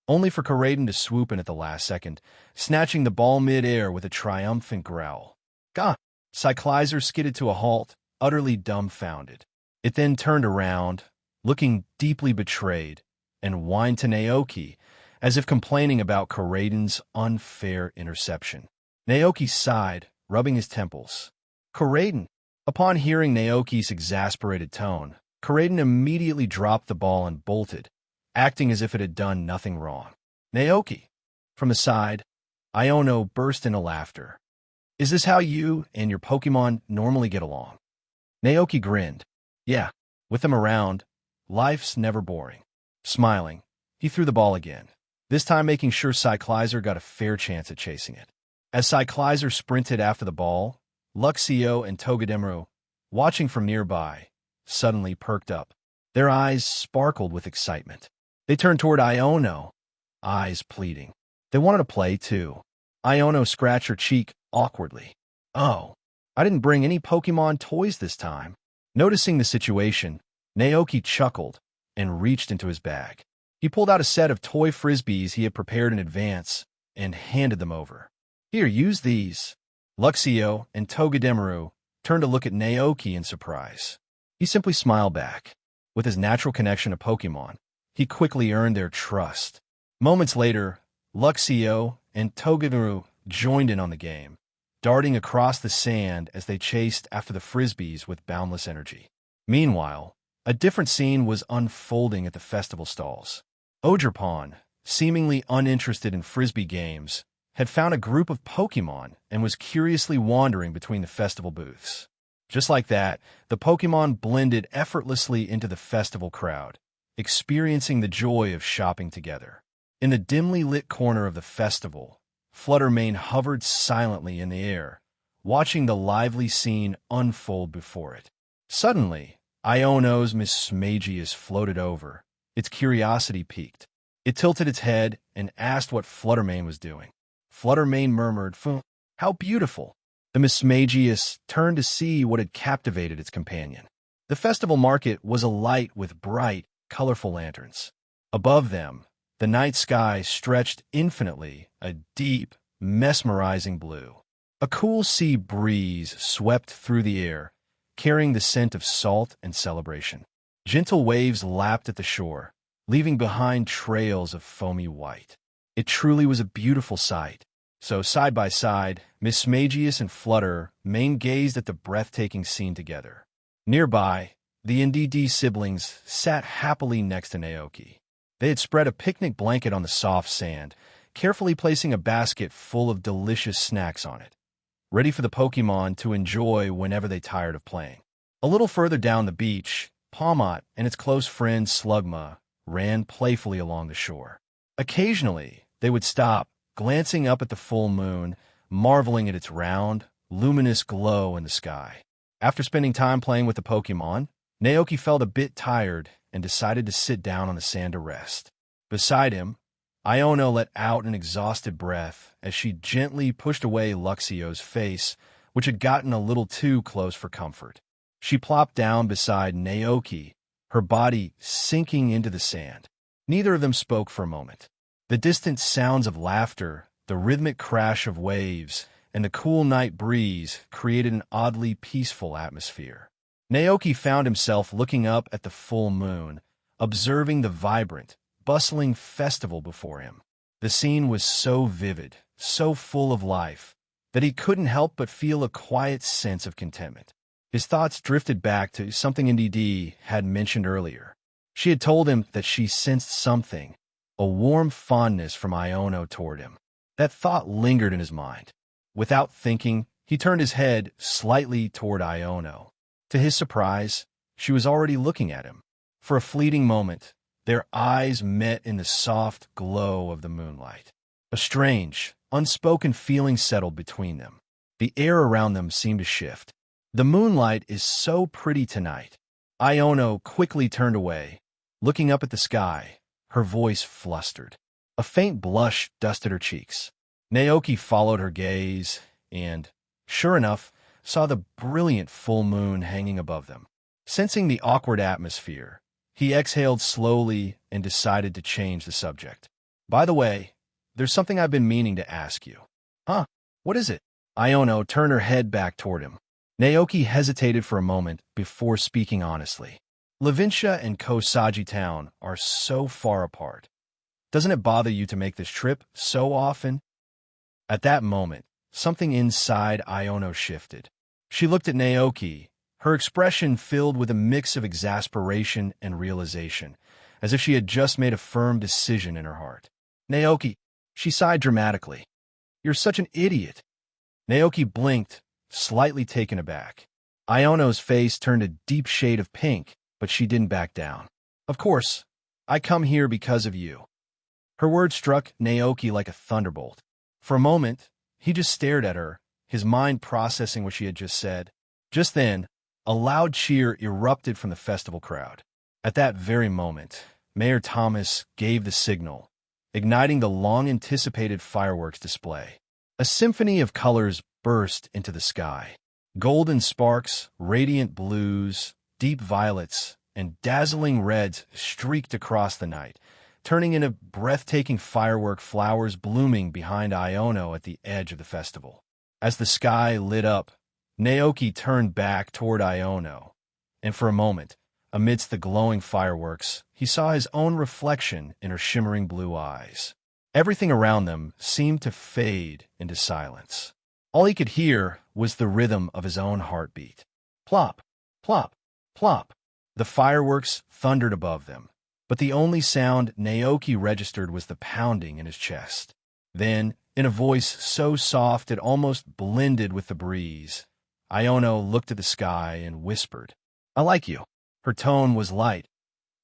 only for Coraden to swoop in at the last second, snatching the ball mid-air with a triumphant growl. Gah! Cyclizer skidded to a halt, utterly dumbfounded. It then turned around, looking deeply betrayed, and whined to Naoki, as if complaining about Coraden's unfair interception. Naoki sighed, rubbing his temples. Coraden! Upon hearing Naoki's exasperated tone, Coraden immediately dropped the ball and bolted, acting as if it had done nothing wrong. Naoki! From the side, Iono burst into laughter. Is this how you and your Pokémon normally get along? Naoki grinned. Yeah, with them around, life's never boring. Smiling, he threw the ball again, this time making sure Cyclizer got a fair chance at chasing it. As Cyclizer sprinted after the ball, Luxio and Togedemaru, watching from nearby, suddenly perked up. Their eyes sparkled with excitement. They turned toward Iono, eyes pleading. They wanted to play, too. Iono scratched her cheek awkwardly. Oh, I didn't bring any Pokémon toys this time. Noticing the situation, Naoki chuckled and reached into his bag. He pulled out a set of toy frisbees he had prepared in advance and handed them over. Here, use these. Luxio and Togedemaru turned to look at Naoki in surprise. He simply smiled back. With his natural connection to Pokémon, he quickly earned their trust. Moments later, Luxio and Togedemaru joined in on the game, darting across the sand as they chased after the frisbees with boundless energy. Meanwhile, a different scene was unfolding at the festival stalls. Ogerpon, seemingly uninterested in frisbee games, had found a group of Pokémon and was curiously wandering between the festival booths. Just like that, the Pokémon blended effortlessly into the festival crowd, experiencing the joy of shopping together. In the dimly lit corner of the festival, Fluttermane hovered silently in the air, watching the lively scene unfold before it. Suddenly, Iono's Mismagius floated over, its curiosity piqued. It tilted its head and asked what Fluttermane was doing. Fluttermane murmured, "How beautiful!" The Mismagius turned to see what had captivated its companion. The festival market was alight with bright, colorful lanterns. Above them, the night sky stretched infinitely, a deep, mesmerizing blue. A cool sea breeze swept through the air, carrying the scent of salt and celebration. Gentle waves lapped at the shore, leaving behind trails of foamy white. It truly was a beautiful sight. So, side by side, Mismagius and Fluttermane gazed at the breathtaking scene together. Nearby, the NDD siblings sat happily next to Naoki. They had spread a picnic blanket on the soft sand, carefully placing a basket full of delicious snacks on it, ready for the Pokémon to enjoy whenever they tired of playing. A little further down the beach, Palmot and its close friend Slugma ran playfully along the shore. Occasionally, they would stop, glancing up at the full moon, marveling at its round, luminous glow in the sky. After spending time playing with the Pokémon, Naoki felt a bit tired and decided to sit down on the sand to rest. Beside him, Iono let out an exhausted breath as she gently pushed away Luxio's face, which had gotten a little too close for comfort. She plopped down beside Naoki, her body sinking into the sand. Neither of them spoke for a moment. The distant sounds of laughter, the rhythmic crash of waves, and the cool night breeze created an oddly peaceful atmosphere. Naoki found himself looking up at the full moon, observing the vibrant, bustling festival before him. The scene was so vivid, so full of life, that he couldn't help but feel a quiet sense of contentment. His thoughts drifted back to something NDD had mentioned earlier. She had told him that she sensed something, a warm fondness from Iono toward him. That thought lingered in his mind. Without thinking, he turned his head slightly toward Iono. To his surprise, she was already looking at him. For a fleeting moment, their eyes met in the soft glow of the moonlight. A strange, unspoken feeling settled between them. The air around them seemed to shift. The moonlight is so pretty tonight. Iono quickly turned away, looking up at the sky, her voice flustered. A faint blush dusted her cheeks. Naoki followed her gaze and, sure enough, saw the brilliant full moon hanging above them. Sensing the awkward atmosphere, he exhaled slowly and decided to change the subject. By the way, there's something I've been meaning to ask you. Huh? What is it? Iono turned her head back toward him. Naoki hesitated for a moment before speaking honestly. Levincia and Kosagi Town are so far apart. Doesn't it bother you to make this trip so often? At that moment, something inside Iono shifted. She looked at Naoki, her expression filled with a mix of exasperation and realization, as if she had just made a firm decision in her heart. Naoki, she sighed dramatically. You're such an idiot. Naoki blinked, slightly taken aback. Iono's face turned a deep shade of pink, but she didn't back down. Of course, I come here because of you. Her words struck Naoki like a thunderbolt. For a moment, he just stared at her, his mind processing what she had just said. Just then, a loud cheer erupted from the festival crowd. At that very moment, Mayor Thomas gave the signal, igniting the long-anticipated fireworks display. A symphony of colors burst into the sky. Golden sparks, radiant blues, deep violets, and dazzling reds streaked across the night, turning into breathtaking firework flowers blooming behind Iono at the edge of the festival. As the sky lit up, Naoki turned back toward Iono, and for a moment, amidst the glowing fireworks, he saw his own reflection in her shimmering blue eyes. Everything around them seemed to fade into silence. All he could hear was the rhythm of his own heartbeat. Plop, plop, plop. The fireworks thundered above them, but the only sound Naoki registered was the pounding in his chest. Then, in a voice so soft it almost blended with the breeze, Iono looked at the sky and whispered, I like you. Her tone was light,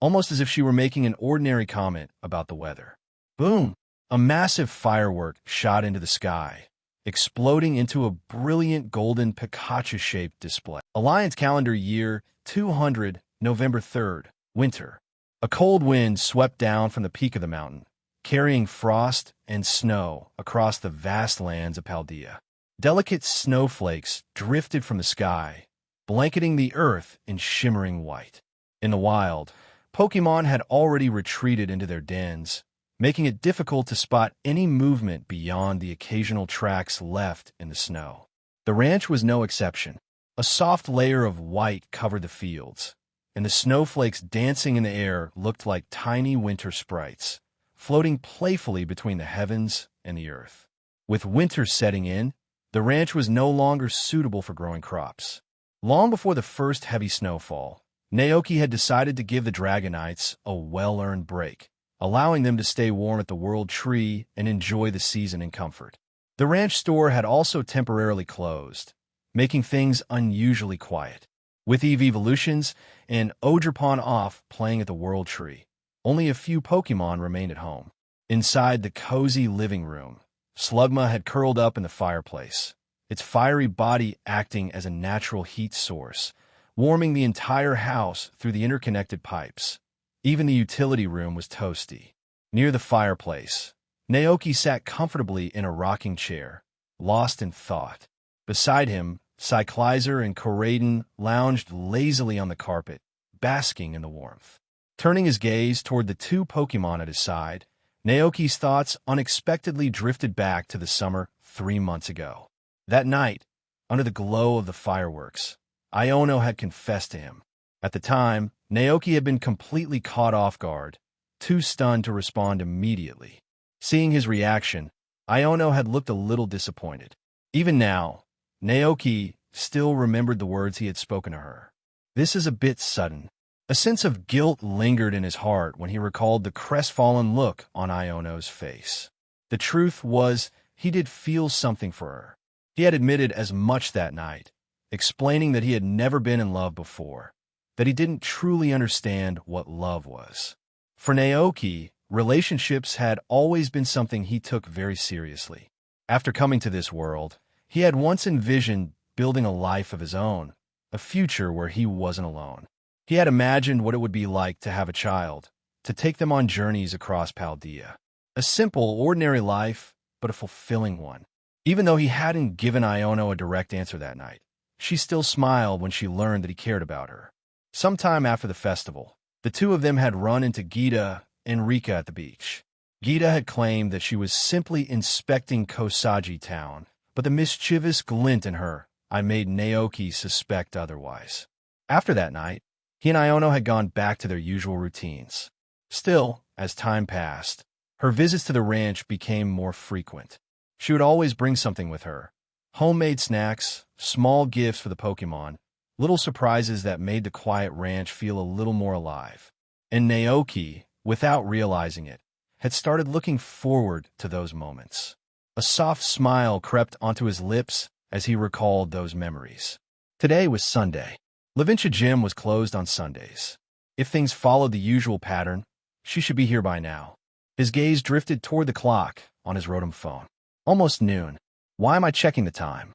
almost as if she were making an ordinary comment about the weather. Boom! A massive firework shot into the sky, exploding into a brilliant golden Pikachu-shaped display. Alliance calendar year 200, November 3rd, winter. A cold wind swept down from the peak of the mountain, carrying frost and snow across the vast lands of Paldea. Delicate snowflakes drifted from the sky, blanketing the earth in shimmering white. In the wild, Pokémon had already retreated into their dens, making it difficult to spot any movement beyond the occasional tracks left in the snow. The ranch was no exception. A soft layer of white covered the fields, and the snowflakes dancing in the air looked like tiny winter sprites, floating playfully between the heavens and the earth. With winter setting in, the ranch was no longer suitable for growing crops. Long before the first heavy snowfall, Naoki had decided to give the Dragonites a well-earned break, allowing them to stay warm at the World Tree and enjoy the season in comfort. The ranch store had also temporarily closed, making things unusually quiet. With Evolutions and Ogerpon off playing at the World Tree, only a few Pokémon remained at home. Inside the cozy living room, Slugma had curled up in the fireplace, its fiery body acting as a natural heat source, warming the entire house through the interconnected pipes. Even the utility room was toasty. Near the fireplace, Naoki sat comfortably in a rocking chair, lost in thought. Beside him, Cyclizer and Coraden lounged lazily on the carpet, basking in the warmth. Turning his gaze toward the two Pokémon at his side, Naoki's thoughts unexpectedly drifted back to the summer 3 months ago. That night, under the glow of the fireworks, Iono had confessed to him. At the time, Naoki had been completely caught off guard, too stunned to respond immediately. Seeing his reaction, Iono had looked a little disappointed. Even now, Naoki still remembered the words he had spoken to her. This is a bit sudden. A sense of guilt lingered in his heart when he recalled the crestfallen look on Iono's face. The truth was, he did feel something for her. He had admitted as much that night, explaining that he had never been in love before, that he didn't truly understand what love was. For Naoki, relationships had always been something he took very seriously. After coming to this world, he had once envisioned building a life of his own, a future where he wasn't alone. He had imagined what it would be like to have a child, to take them on journeys across Paldea. A simple, ordinary life, but a fulfilling one. Even though he hadn't given Iono a direct answer that night, she still smiled when she learned that he cared about her. Sometime after the festival, the two of them had run into Gita and Rika at the beach. Gita had claimed that she was simply inspecting Kosagi town, but the mischievous glint in her made Naoki suspect otherwise. After that night, he and Iono had gone back to their usual routines. Still, as time passed, her visits to the ranch became more frequent. She would always bring something with her: homemade snacks, small gifts for the Pokémon, little surprises that made the quiet ranch feel a little more alive. And Naoki, without realizing it, had started looking forward to those moments. A soft smile crept onto his lips as he recalled those memories. Today was Sunday. Levincia Gym was closed on Sundays. If things followed the usual pattern, she should be here by now. His gaze drifted toward the clock on his Rotom phone. Almost noon. Why am I checking the time?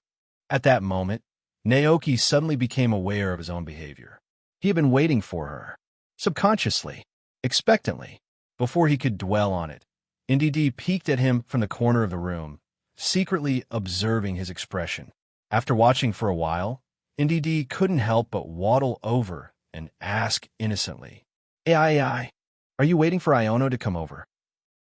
At that moment, Naoki suddenly became aware of his own behavior. He had been waiting for her. Subconsciously, expectantly. Before he could dwell on it, NDD peeked at him from the corner of the room, secretly observing his expression. After watching for a while, NDD couldn't help but waddle over and ask innocently, "Ai, are you waiting for Iono to come over?"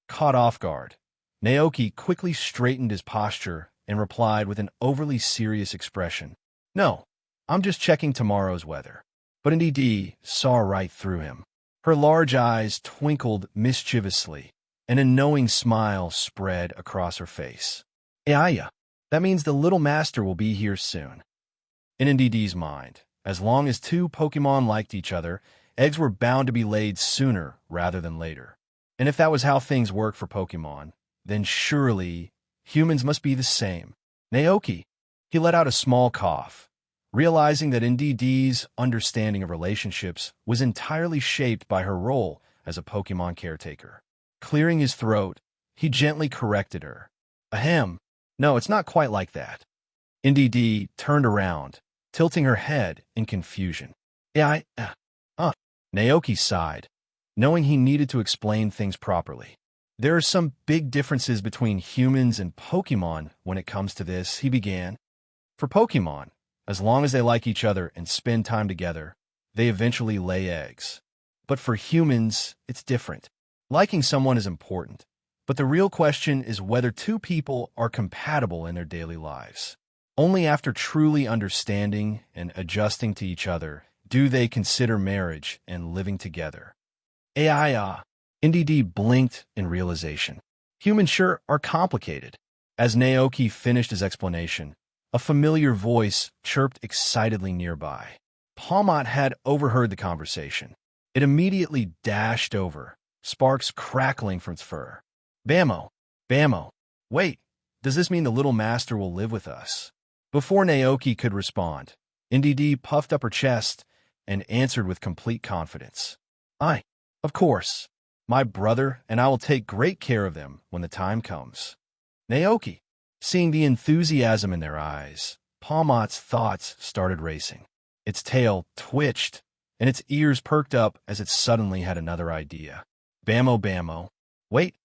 Caught off guard, Naoki quickly straightened his posture and replied with an overly serious expression, "No, I'm just checking tomorrow's weather." But NDD saw right through him. Her large eyes twinkled mischievously, and a knowing smile spread across her face. "Aya, that means the little master will be here soon." In NDD's mind, as long as two Pokémon liked each other, eggs were bound to be laid sooner rather than later. And if that was how things work for Pokémon, then surely humans must be the same. Naoki, he let out a small cough, realizing that NDD's understanding of relationships was entirely shaped by her role as a Pokémon caretaker. Clearing his throat, he gently corrected her. "Ahem, no, it's not quite like that." NDD turned around, tilting her head in confusion. Naoki sighed, knowing he needed to explain things properly. "There are some big differences between humans and Pokémon when it comes to this," he began. "For Pokémon, as long as they like each other and spend time together, they eventually lay eggs. But for humans, it's different. Liking someone is important, but the real question is whether two people are compatible in their daily lives. Only after truly understanding and adjusting to each other do they consider marriage and living together." NDD blinked in realization. Humans sure are complicated. As Naoki finished his explanation, a familiar voice chirped excitedly nearby. Palmot had overheard the conversation. It immediately dashed over, sparks crackling from its fur. "Bammo! Bammo! Wait, does this mean the little master will live with us?" Before Naoki could respond, NDD puffed up her chest and answered with complete confidence. Of course. My brother and I will take great care of them when the time comes." Naoki, seeing the enthusiasm in their eyes, Palmot's thoughts started racing. Its tail twitched, and its ears perked up as it suddenly had another idea. Bammo. Wait,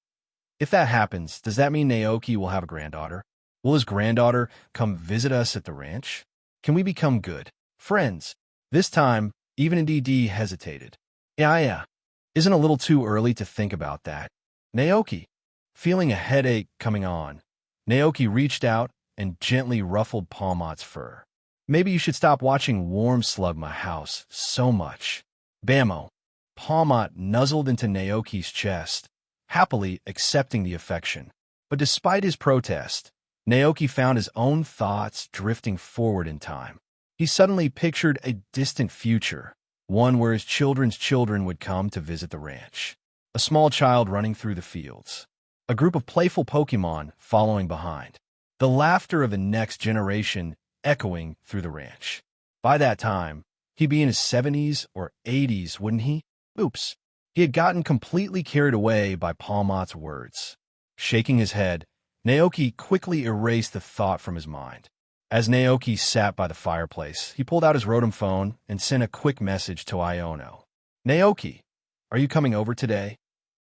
if that happens, does that mean Naoki will have a granddaughter? Will his granddaughter come visit us at the ranch? Can we become good friends? This time, even NDD hesitated. Yeah. Isn't a little too early to think about that? Naoki, feeling a headache coming on, Naoki reached out and gently ruffled Palmot's fur. Maybe you should stop watching Warm Slugma House so much. Bammo. Palmot nuzzled into Naoki's chest, happily accepting the affection. But despite his protest, Naoki found his own thoughts drifting forward in time. He suddenly pictured a distant future, one where his children's children would come to visit the ranch. A small child running through the fields. A group of playful Pokémon following behind. The laughter of the next generation echoing through the ranch. By that time, he'd be in his 70s or 80s, wouldn't he? Oops. He had gotten completely carried away by Palmot's words. Shaking his head, Naoki quickly erased the thought from his mind. As Naoki sat by the fireplace, he pulled out his Rotom phone and sent a quick message to Iono. Naoki, are you coming over today?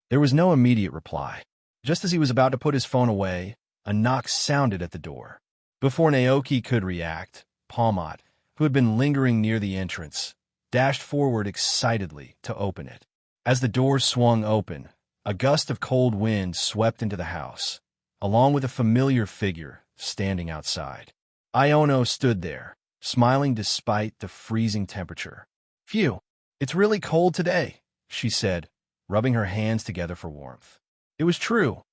There was no immediate reply. Just as he was about to put his phone away, a knock sounded at the door. Before Naoki could react, Palmot, who had been lingering near the entrance, dashed forward excitedly to open it. As the door swung open, a gust of cold wind swept into the house, along with a familiar figure standing outside. Iono stood there, smiling despite the freezing temperature. Phew, it's really cold today, she said, rubbing her hands together for warmth. It was true.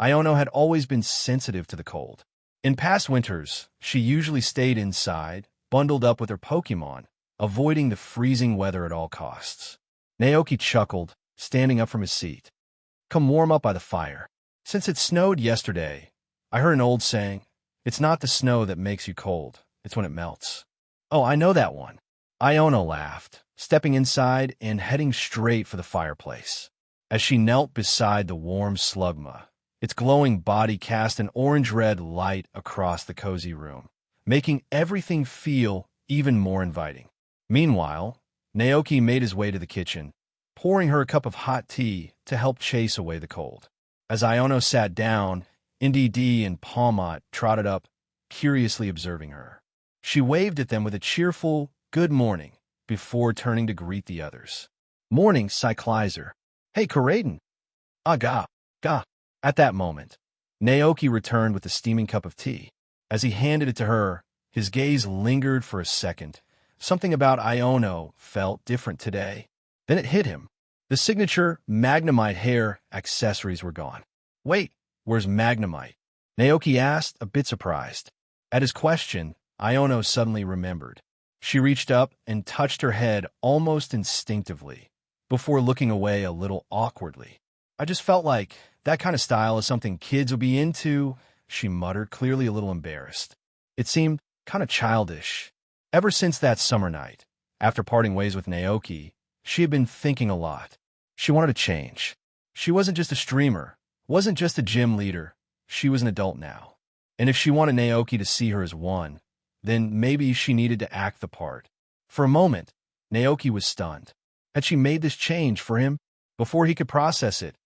Iono had always been sensitive to the cold. In past winters, she usually stayed inside, bundled up with her Pokémon, avoiding the freezing weather at all costs. Naoki chuckled, standing up from his seat. Come warm up by the fire. Since it snowed yesterday, I heard an old saying, it's not the snow that makes you cold, it's when it melts. Oh, I know that one. Iono laughed, stepping inside and heading straight for the fireplace. As she knelt beside the warm Slugma, its glowing body cast an orange-red light across the cozy room, making everything feel even more inviting. Meanwhile, Naoki made his way to the kitchen, pouring her a cup of hot tea to help chase away the cold. As Iono sat down, Indy and Palmot trotted up, curiously observing her. She waved at them with a cheerful, good morning, before turning to greet the others. Morning, Cyclizer. Hey, Coraden. Ga. At that moment, Naoki returned with a steaming cup of tea. As he handed it to her, his gaze lingered for a second. Something about Iono felt different today. Then it hit him. The signature Magnemite hair accessories were gone. Wait, where's Magnemite? Naoki asked, a bit surprised. At his question, Iono suddenly remembered. She reached up and touched her head almost instinctively, before looking away a little awkwardly. I just felt like that kind of style is something kids would be into, she muttered, clearly a little embarrassed. It seemed kind of childish. Ever since that summer night, after parting ways with Naoki, she had been thinking a lot. She wanted to change. She wasn't just a streamer, wasn't just a gym leader, she was an adult now. And if she wanted Naoki to see her as one, then maybe she needed to act the part. For a moment, Naoki was stunned. Had she made this change for him? Before he could process it,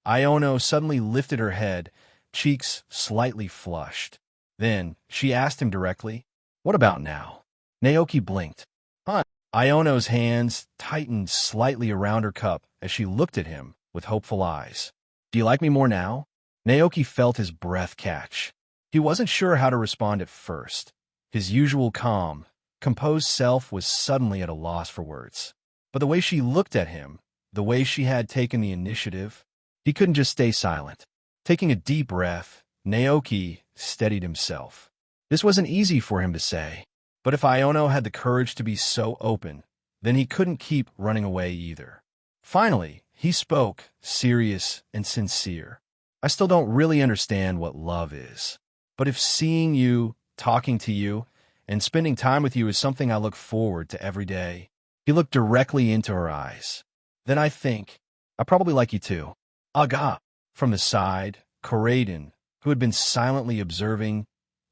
Iono suddenly lifted her head, cheeks slightly flushed. Then she asked him directly, what about now? Naoki blinked. Huh? Iono's hands tightened slightly around her cup as she looked at him with hopeful eyes. Do you like me more now? Naoki felt his breath catch. He wasn't sure how to respond at first. His usual calm, composed self was suddenly at a loss for words. But the way she looked at him, the way she had taken the initiative, he couldn't just stay silent. Taking a deep breath, Naoki steadied himself. This wasn't easy for him to say, but if Iono had the courage to be so open, then he couldn't keep running away either. Finally, he spoke, serious and sincere. I still don't really understand what love is, but if seeing you, talking to you, and spending time with you is something I look forward to every day. He looked directly into her eyes. Then I think, I probably like you too. Aga. From the side, Coraden, who had been silently observing,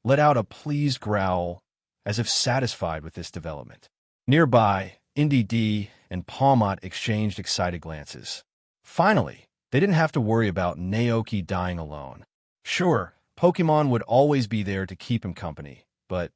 let out a pleased growl, as if satisfied with this development. Nearby, Indy and Palmot exchanged excited glances. Finally, they didn't have to worry about Naoki dying alone. Sure, Pokémon would always be there to keep him company, but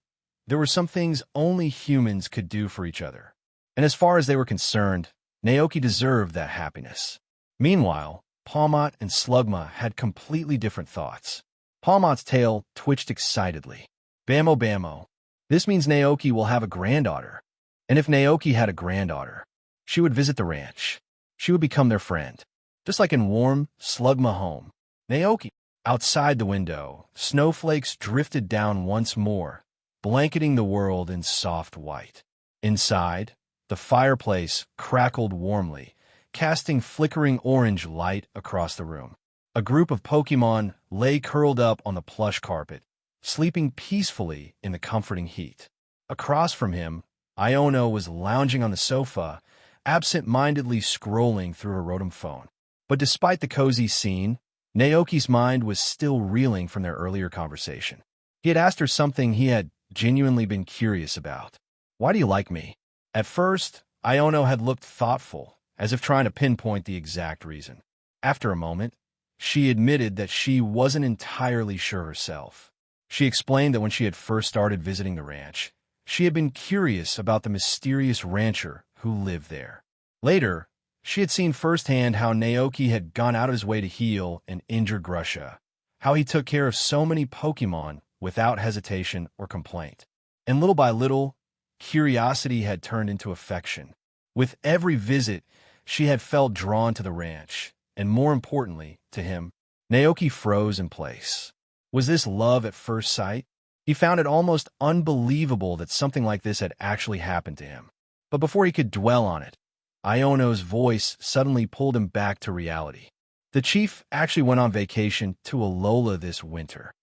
there were some things only humans could do for each other. And as far as they were concerned, Naoki deserved that happiness. Meanwhile, Palmot and Slugma had completely different thoughts. Palmot's tail twitched excitedly. Bamo bamo. This means Naoki will have a granddaughter. And if Naoki had a granddaughter, she would visit the ranch. She would become their friend. Just like in warm, Slugma home. Naoki. Outside the window, snowflakes drifted down once more, blanketing the world in soft white. Inside, the fireplace crackled warmly, casting flickering orange light across the room. A group of Pokémon lay curled up on the plush carpet, sleeping peacefully in the comforting heat. Across from him, Iono was lounging on the sofa, absent-mindedly scrolling through her Rotom phone. But despite the cozy scene, Naoki's mind was still reeling from their earlier conversation. He had asked her something he had genuinely been curious about. "Why do you like me?" At first, Iono had looked thoughtful, as if trying to pinpoint the exact reason. After a moment, she admitted that she wasn't entirely sure herself. She explained that when she had first started visiting the ranch, she had been curious about the mysterious rancher who lived there. Later, she had seen firsthand how Naoki had gone out of his way to heal an injured Grusha, how he took care of so many Pokémon without hesitation or complaint. And little by little, curiosity had turned into affection. With every visit, she had felt drawn to the ranch, and more importantly, to him. Naoki froze in place. Was this love at first sight? He found it almost unbelievable that something like this had actually happened to him. But before he could dwell on it, Iono's voice suddenly pulled him back to reality. The chief actually went on vacation to Alola this winter.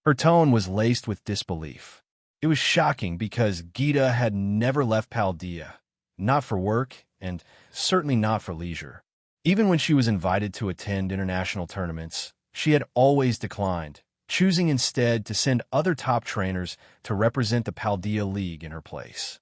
Her tone was laced with disbelief. It was shocking because Gita had never left Paldea, not for work and certainly not for leisure. Even when she was invited to attend international tournaments, she had always declined, choosing instead to send other top trainers to represent the Paldea League in her place.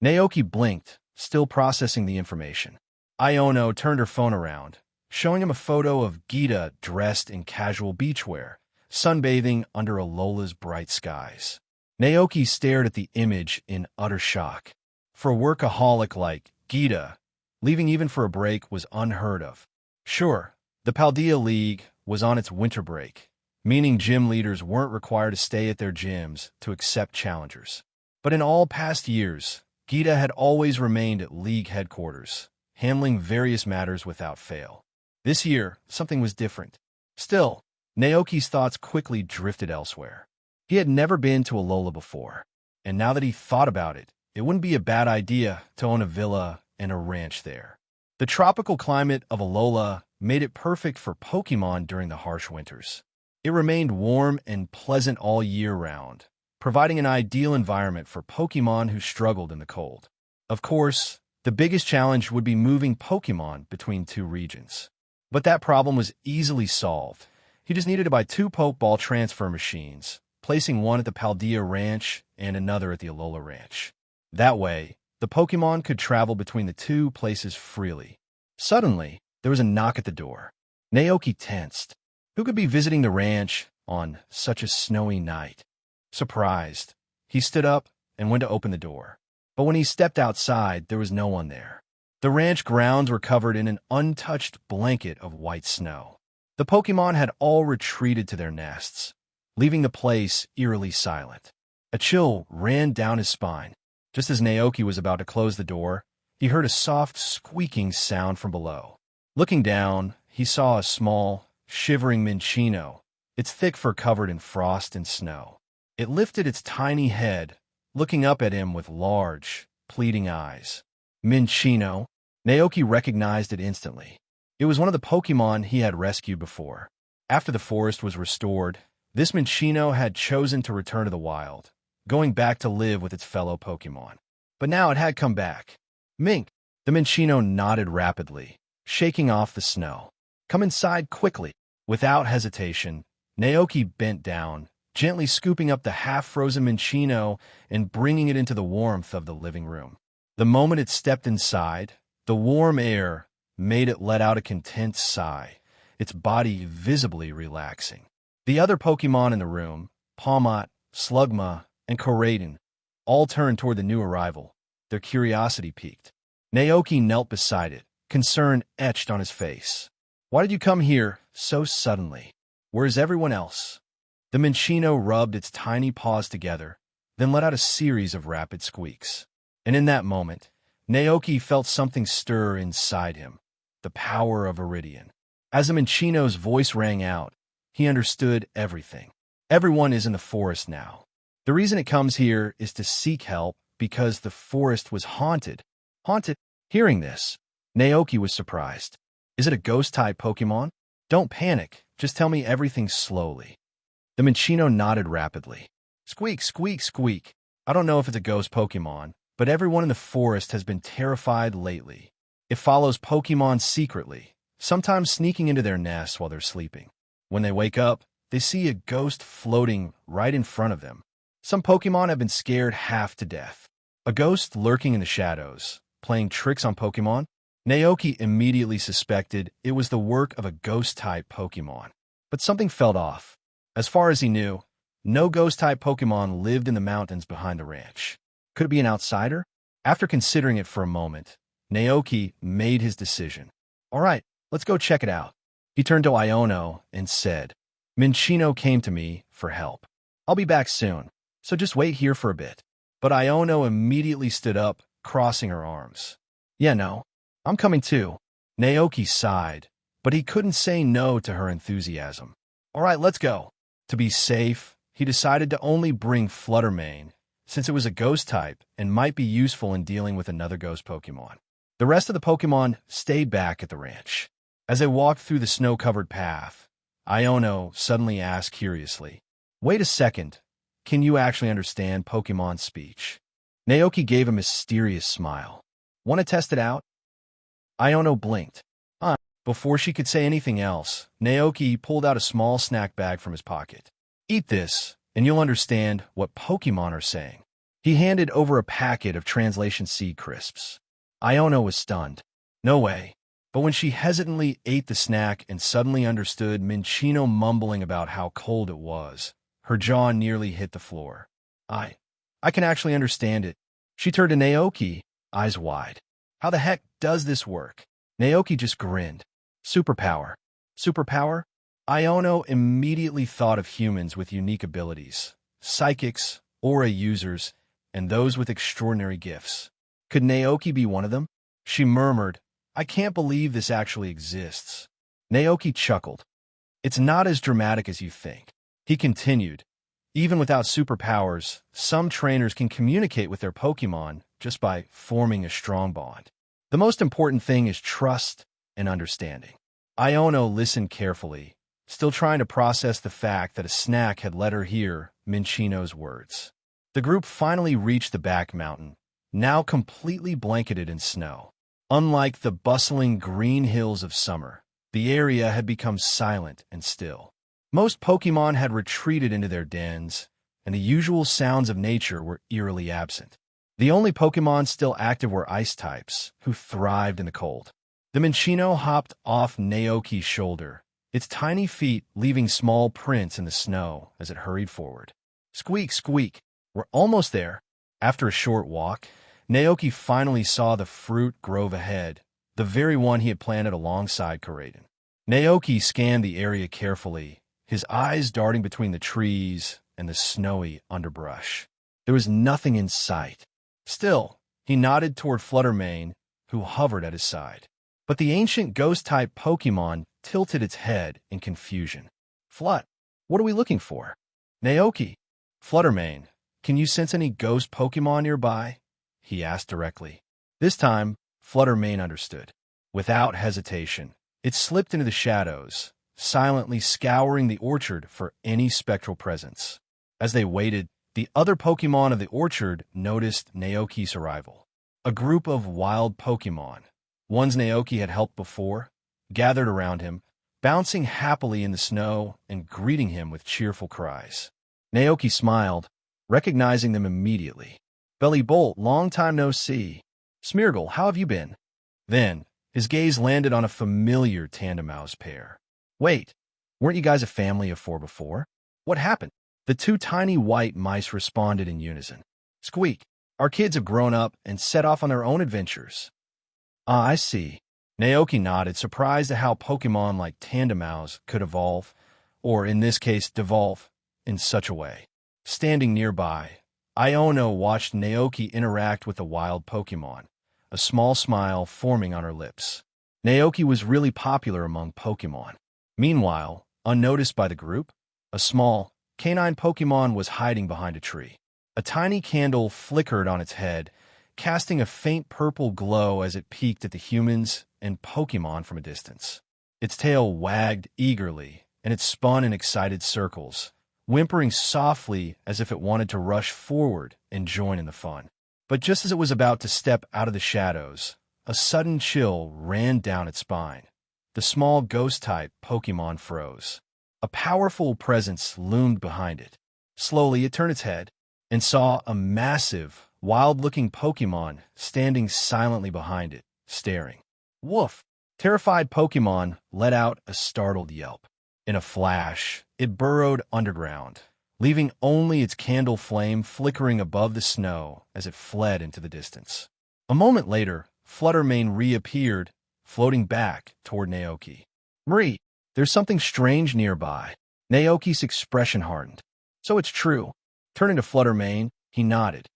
Naoki blinked, still processing the information. Iono turned her phone around, showing him a photo of Gita dressed in casual beachwear, sunbathing under Alola's bright skies. Naoki stared at the image in utter shock. For a workaholic like Gita, leaving even for a break was unheard of. Sure, the Paldea League was on its winter break, meaning gym leaders weren't required to stay at their gyms to accept challengers. But in all past years, Gita had always remained at league headquarters, handling various matters without fail. This year, something was different. Still, Naoki's thoughts quickly drifted elsewhere. He had never been to Alola before, and now that he thought about it, it wouldn't be a bad idea to own a villa and a ranch there. The tropical climate of Alola made it perfect for Pokémon during the harsh winters. It remained warm and pleasant all year round, providing an ideal environment for Pokémon who struggled in the cold. Of course, the biggest challenge would be moving Pokémon between two regions. But that problem was easily solved. He just needed to buy 2 Pokeball transfer machines, placing one at the Paldea Ranch and another at the Alola Ranch. That way, the Pokémon could travel between the two places freely. Suddenly, there was a knock at the door. Naoki tensed. Who could be visiting the ranch on such a snowy night? Surprised, he stood up and went to open the door. But when he stepped outside, there was no one there. The ranch grounds were covered in an untouched blanket of white snow. The Pokémon had all retreated to their nests, leaving the place eerily silent. A chill ran down his spine. Just as Naoki was about to close the door, he heard a soft squeaking sound from below. Looking down, he saw a small, shivering Minccino, its thick fur covered in frost and snow. It lifted its tiny head, looking up at him with large, pleading eyes. Minccino. Naoki recognized it instantly. It was one of the Pokémon he had rescued before. After the forest was restored, this Minccino had chosen to return to the wild, going back to live with its fellow Pokémon. But now it had come back. Mink. The Minccino nodded rapidly, shaking off the snow. Come inside quickly. Without hesitation, Naoki bent down, gently scooping up the half-frozen Minccino and bringing it into the warmth of the living room. The moment it stepped inside, the warm air made it let out a content sigh, its body visibly relaxing. The other Pokémon in the room, Palmot, Slugma, and Koraidon, all turned toward the new arrival, their curiosity piqued. Naoki knelt beside it, concern etched on his face. Why did you come here so suddenly? Where is everyone else? The Minccino rubbed its tiny paws together, then let out a series of rapid squeaks. And in that moment, Naoki felt something stir inside him, the power of Iridian. As the Minccino's voice rang out, he understood everything. Everyone is in the forest now. The reason it comes here is to seek help because the forest was haunted. Haunted? Hearing this, Naoki was surprised. Is it a ghost-type Pokémon? Don't panic, just tell me everything slowly. The Minccino nodded rapidly. Squeak, squeak, squeak. I don't know if it's a ghost Pokémon, but everyone in the forest has been terrified lately. It follows Pokémon secretly, sometimes sneaking into their nests while they're sleeping. When they wake up, they see a ghost floating right in front of them. Some Pokémon have been scared half to death. A ghost lurking in the shadows, playing tricks on Pokémon? Naoki immediately suspected it was the work of a ghost-type Pokémon. But something felt off. As far as he knew, no ghost-type Pokémon lived in the mountains behind the ranch. Could it be an outsider? After considering it for a moment, Naoki made his decision. All right, let's go check it out. He turned to Iono and said, Minccino came to me for help. I'll be back soon, so just wait here for a bit. But Iono immediately stood up, crossing her arms. Yeah, no, I'm coming too. Naoki sighed, but he couldn't say no to her enthusiasm. All right, let's go. To be safe, he decided to only bring Fluttermane, since it was a ghost type and might be useful in dealing with another ghost Pokémon. The rest of the Pokémon stayed back at the ranch. As they walked through the snow-covered path, Iono suddenly asked curiously, Wait a second, can you actually understand Pokémon speech? Naoki gave a mysterious smile. Want to test it out? Iono blinked. Before she could say anything else, Naoki pulled out a small snack bag from his pocket. Eat this, and you'll understand what Pokémon are saying. He handed over a packet of translation seed crisps. Iono was stunned. No way. But when she hesitantly ate the snack and suddenly understood Minccino mumbling about how cold it was, her jaw nearly hit the floor. I can actually understand it. She turned to Naoki, eyes wide. How the heck does this work? Naoki just grinned. Superpower. Superpower? Iono immediately thought of humans with unique abilities, psychics, aura users, and those with extraordinary gifts. Could Naoki be one of them? She murmured, I can't believe this actually exists. Naoki chuckled. It's not as dramatic as you think. He continued, even without superpowers, some trainers can communicate with their Pokémon just by forming a strong bond. The most important thing is trust and understanding. Iono listened carefully, still trying to process the fact that a snack had let her hear Minccino's words. The group finally reached the back mountain, now completely blanketed in snow. Unlike the bustling green hills of summer, the area had become silent and still. Most Pokémon had retreated into their dens, and the usual sounds of nature were eerily absent. The only Pokémon still active were ice types, who thrived in the cold. The Minccino hopped off Naoki's shoulder, its tiny feet leaving small prints in the snow as it hurried forward. Squeak, squeak. We're almost there. After a short walk, Naoki finally saw the fruit grove ahead, the very one he had planted alongside Koraidon. Naoki scanned the area carefully, his eyes darting between the trees and the snowy underbrush. There was nothing in sight. Still, he nodded toward Fluttermane, who hovered at his side. But the ancient ghost-type Pokémon tilted its head in confusion. Flut, what are we looking for? Naoki, Fluttermane, can you sense any ghost Pokémon nearby? He asked directly. This time, Fluttermane understood. Without hesitation, it slipped into the shadows, silently scouring the orchard for any spectral presence. As they waited, the other Pokémon of the orchard noticed Naoki's arrival. A group of wild Pokémon, ones Naoki had helped before, gathered around him, bouncing happily in the snow and greeting him with cheerful cries. Naoki smiled, recognizing them immediately. Belly Bolt, long time no see. Smeargle, how have you been? Then, his gaze landed on a familiar Tandemaus pair. Wait, weren't you guys a family of 4 before? What happened? The 2 tiny white mice responded in unison. Squeak, our kids have grown up and set off on their own adventures. Ah, I see. Naoki nodded, surprised at how Pokemon like Tandemouse could evolve, or in this case, devolve, in such a way. Standing nearby, Iono watched Naoki interact with a wild Pokemon, a small smile forming on her lips. Naoki was really popular among Pokemon. Meanwhile, unnoticed by the group, a small, canine Pokemon was hiding behind a tree. A tiny candle flickered on its head, casting a faint purple glow as it peeked at the humans and Pokemon from a distance. Its tail wagged eagerly, and it spun in excited circles, whimpering softly as if it wanted to rush forward and join in the fun. But just as it was about to step out of the shadows, a sudden chill ran down its spine. The small ghost-type Pokemon froze. A powerful presence loomed behind it. Slowly, it turned its head and saw a massive, wild-looking Pokemon standing silently behind it, staring. Woof! Terrified Pokemon let out a startled yelp. In a flash, it burrowed underground, leaving only its candle flame flickering above the snow as it fled into the distance. A moment later, Fluttermane reappeared, floating back toward Naoki. Marie, there's something strange nearby. Naoki's expression hardened. So it's true. Turning to Fluttermane, he nodded.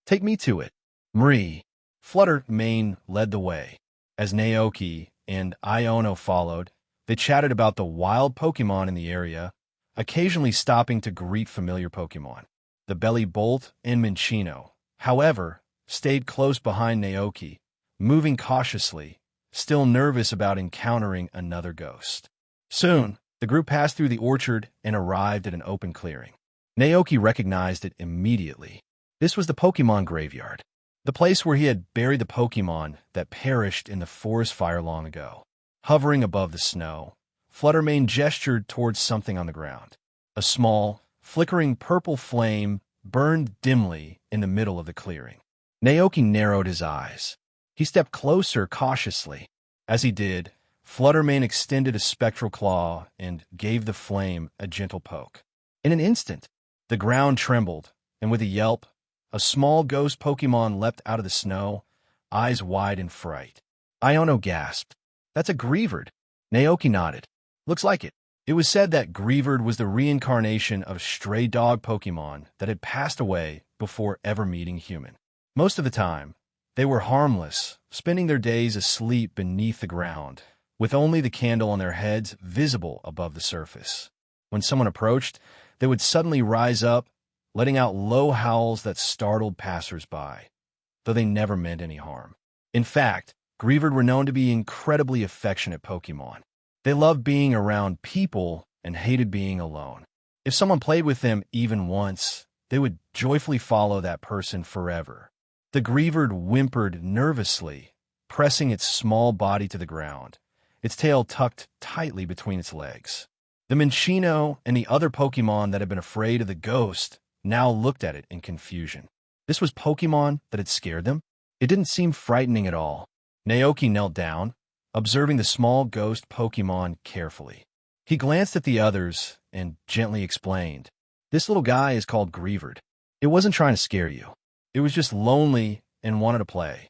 Take me to it. Marie. Fluttermane led the way. As Naoki and Iono followed, they chatted about the wild Pokemon in the area, occasionally stopping to greet familiar Pokemon. The Belly Bolt and Minccino, however, stayed close behind Naoki, moving cautiously, still nervous about encountering another ghost. Soon, the group passed through the orchard and arrived at an open clearing. Naoki recognized it immediately. This was the Pokemon graveyard, the place where he had buried the Pokemon that perished in the forest fire long ago. Hovering above the snow, Fluttermane gestured towards something on the ground. A small, flickering purple flame burned dimly in the middle of the clearing. Naoki narrowed his eyes. He stepped closer cautiously. As he did, Fluttermane extended a spectral claw and gave the flame a gentle poke. In an instant, the ground trembled, and with a yelp, a small ghost Pokemon leapt out of the snow, eyes wide in fright. Iono gasped. That's a Greavard. Naoki nodded. Looks like it. It was said that Greavard was the reincarnation of a stray dog Pokemon that had passed away before ever meeting human. Most of the time, they were harmless, spending their days asleep beneath the ground, with only the candle on their heads visible above the surface. When someone approached, they would suddenly rise up, letting out low howls that startled passers-by, though they never meant any harm. In fact, Greavard were known to be incredibly affectionate Pokemon. They loved being around people and hated being alone. If someone played with them even once, they would joyfully follow that person forever. The Greavard whimpered nervously, pressing its small body to the ground, its tail tucked tightly between its legs. The Minccino and the other Pokemon that had been afraid of the ghost now looked at it in confusion. This was Pokemon that had scared them? It didn't seem frightening at all. Naoki knelt down, observing the small ghost Pokemon carefully. He glanced at the others and gently explained, "This little guy is called Greavard. It wasn't trying to scare you. It was just lonely and wanted to play."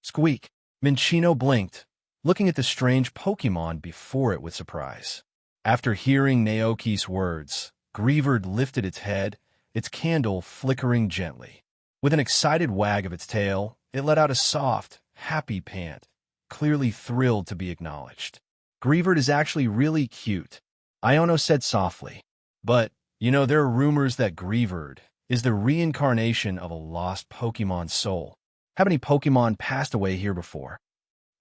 Squeak. Minccino blinked, looking at the strange Pokemon before it with surprise. After hearing Naoki's words, Greavard lifted its head, its candle flickering gently. With an excited wag of its tail, it let out a soft, happy pant, clearly thrilled to be acknowledged. Greavard is actually really cute, Iono said softly. But, there are rumors that Greavard is the reincarnation of a lost Pokemon soul. Have any Pokemon passed away here before?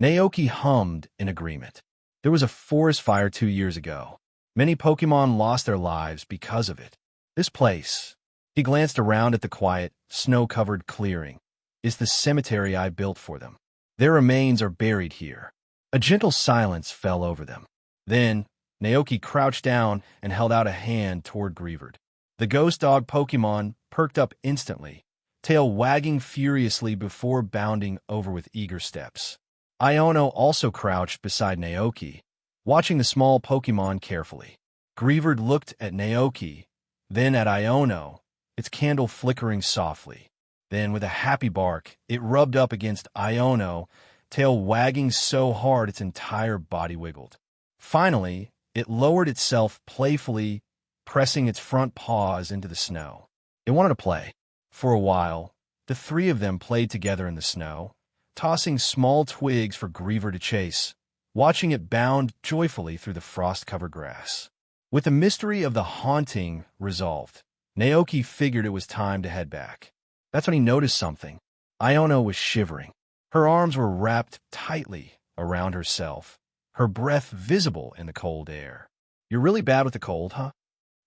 Naoki hummed in agreement. There was a forest fire 2 years ago. Many Pokemon lost their lives because of it. This place, he glanced around at the quiet, snow-covered clearing, is the cemetery I built for them. Their remains are buried here. A gentle silence fell over them. Then, Naoki crouched down and held out a hand toward Greavard. The ghost dog Pokemon perked up instantly, tail wagging furiously before bounding over with eager steps. Iono also crouched beside Naoki, watching the small Pokemon carefully. Greavard looked at Naoki, then at Iono, its candle flickering softly. Then, with a happy bark, it rubbed up against Iono, tail wagging so hard its entire body wiggled. Finally, it lowered itself playfully, pressing its front paws into the snow. It wanted to play. For a while, the three of them played together in the snow, tossing small twigs for Griever to chase, watching it bound joyfully through the frost-covered grass. With the mystery of the haunting resolved, Naoki figured it was time to head back. That's when he noticed something. Iono was shivering. Her arms were wrapped tightly around herself, her breath visible in the cold air. "You're really bad with the cold, huh?"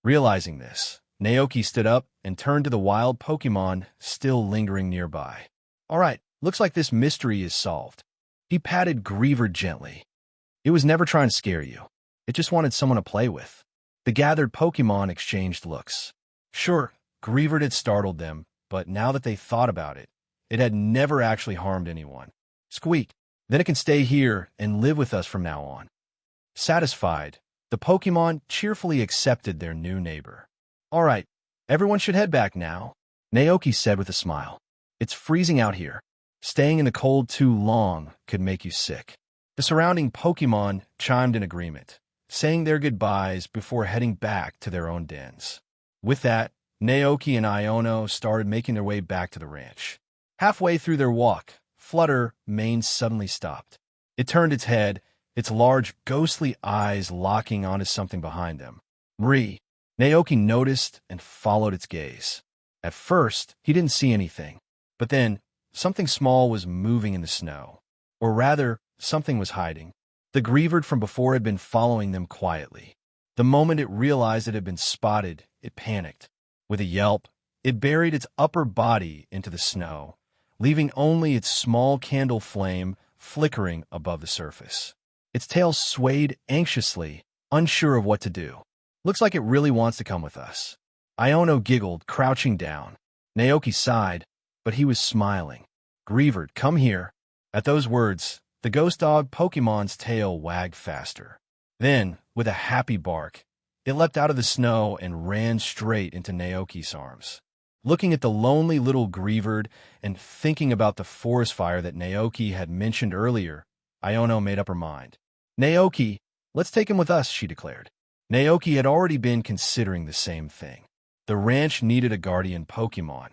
Realizing this, Naoki stood up and turned to the wild Pokémon still lingering nearby. "All right, looks like this mystery is solved." He patted Griever gently. It was never trying to scare you. It just wanted someone to play with. The gathered Pokémon exchanged looks. Sure, Griever had startled them, but now that they thought about it, it had never actually harmed anyone. Squeak, then it can stay here and live with us from now on. Satisfied, the Pokémon cheerfully accepted their new neighbor. "All right, everyone should head back now," Naoki said with a smile. "It's freezing out here. Staying in the cold too long could make you sick." The surrounding Pokémon chimed in agreement, saying their goodbyes before heading back to their own dens. With that, Naoki and Iono started making their way back to the ranch. Halfway through their walk, Flutter Mane suddenly stopped. It turned its head, its large, ghostly eyes locking onto something behind them. "Marie." Naoki noticed and followed its gaze. At first, he didn't see anything, but then something small was moving in the snow. Or rather, something was hiding. The Griever from before had been following them quietly. The moment it realized it had been spotted, it panicked. With a yelp, it buried its upper body into the snow, leaving only its small candle flame flickering above the surface. Its tail swayed anxiously, unsure of what to do. "Looks like it really wants to come with us." Iono giggled, crouching down. Naoki sighed, but he was smiling. "Griever, come here." At those words, the ghost dog Pokémon's tail wagged faster. Then, with a happy bark, it leapt out of the snow and ran straight into Naoki's arms. Looking at the lonely little Griever and thinking about the forest fire that Naoki had mentioned earlier, Iono made up her mind. "Naoki, let's take him with us," she declared. Naoki had already been considering the same thing. The ranch needed a guardian Pokémon,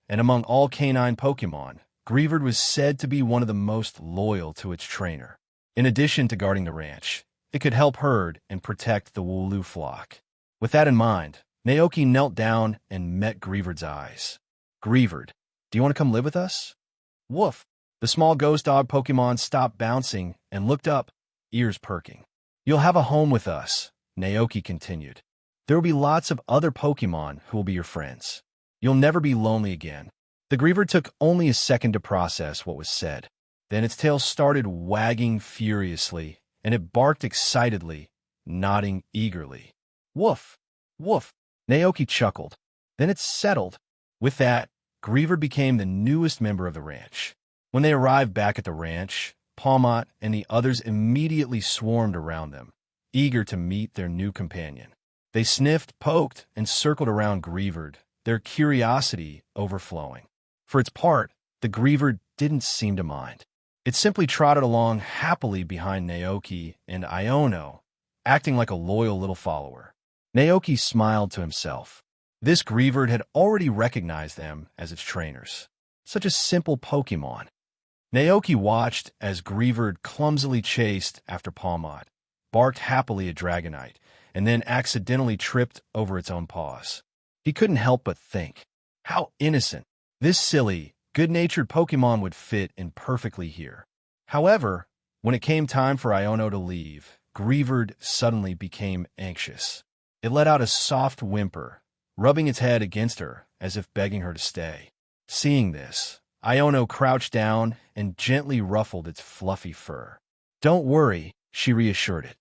and among all canine Pokémon, Griever was said to be one of the most loyal to its trainer. In addition to guarding the ranch, it could help herd and protect the Wooloo flock. With that in mind, Naoki knelt down and met Griever's eyes. "Griever, do you want to come live with us?" "Woof." The small ghost dog Pokémon stopped bouncing and looked up, ears perking. "You'll have a home with us," Naoki continued. "There will be lots of other Pokémon who will be your friends. You'll never be lonely again." The Griever took only a second to process what was said. Then its tail started wagging furiously, and it barked excitedly, nodding eagerly. "Woof! Woof!" Naoki chuckled. Then it settled. With that, Griever became the newest member of the ranch. When they arrived back at the ranch, Palmot and the others immediately swarmed around them, eager to meet their new companion. They sniffed, poked, and circled around Griever, their curiosity overflowing. For its part, the Griever didn't seem to mind. It simply trotted along happily behind Naoki and Iono, acting like a loyal little follower. Naoki smiled to himself. This Griever had already recognized them as its trainers. Such a simple Pokémon. Naoki watched as Griever clumsily chased after Palmot, barked happily at Dragonite, and then accidentally tripped over its own paws. He couldn't help but think, how innocent. This silly, good-natured Pokémon would fit in perfectly here. However, when it came time for Iono to leave, Griever suddenly became anxious. It let out a soft whimper, rubbing its head against her as if begging her to stay. Seeing this, Iono crouched down and gently ruffled its fluffy fur. "Don't worry," she reassured it.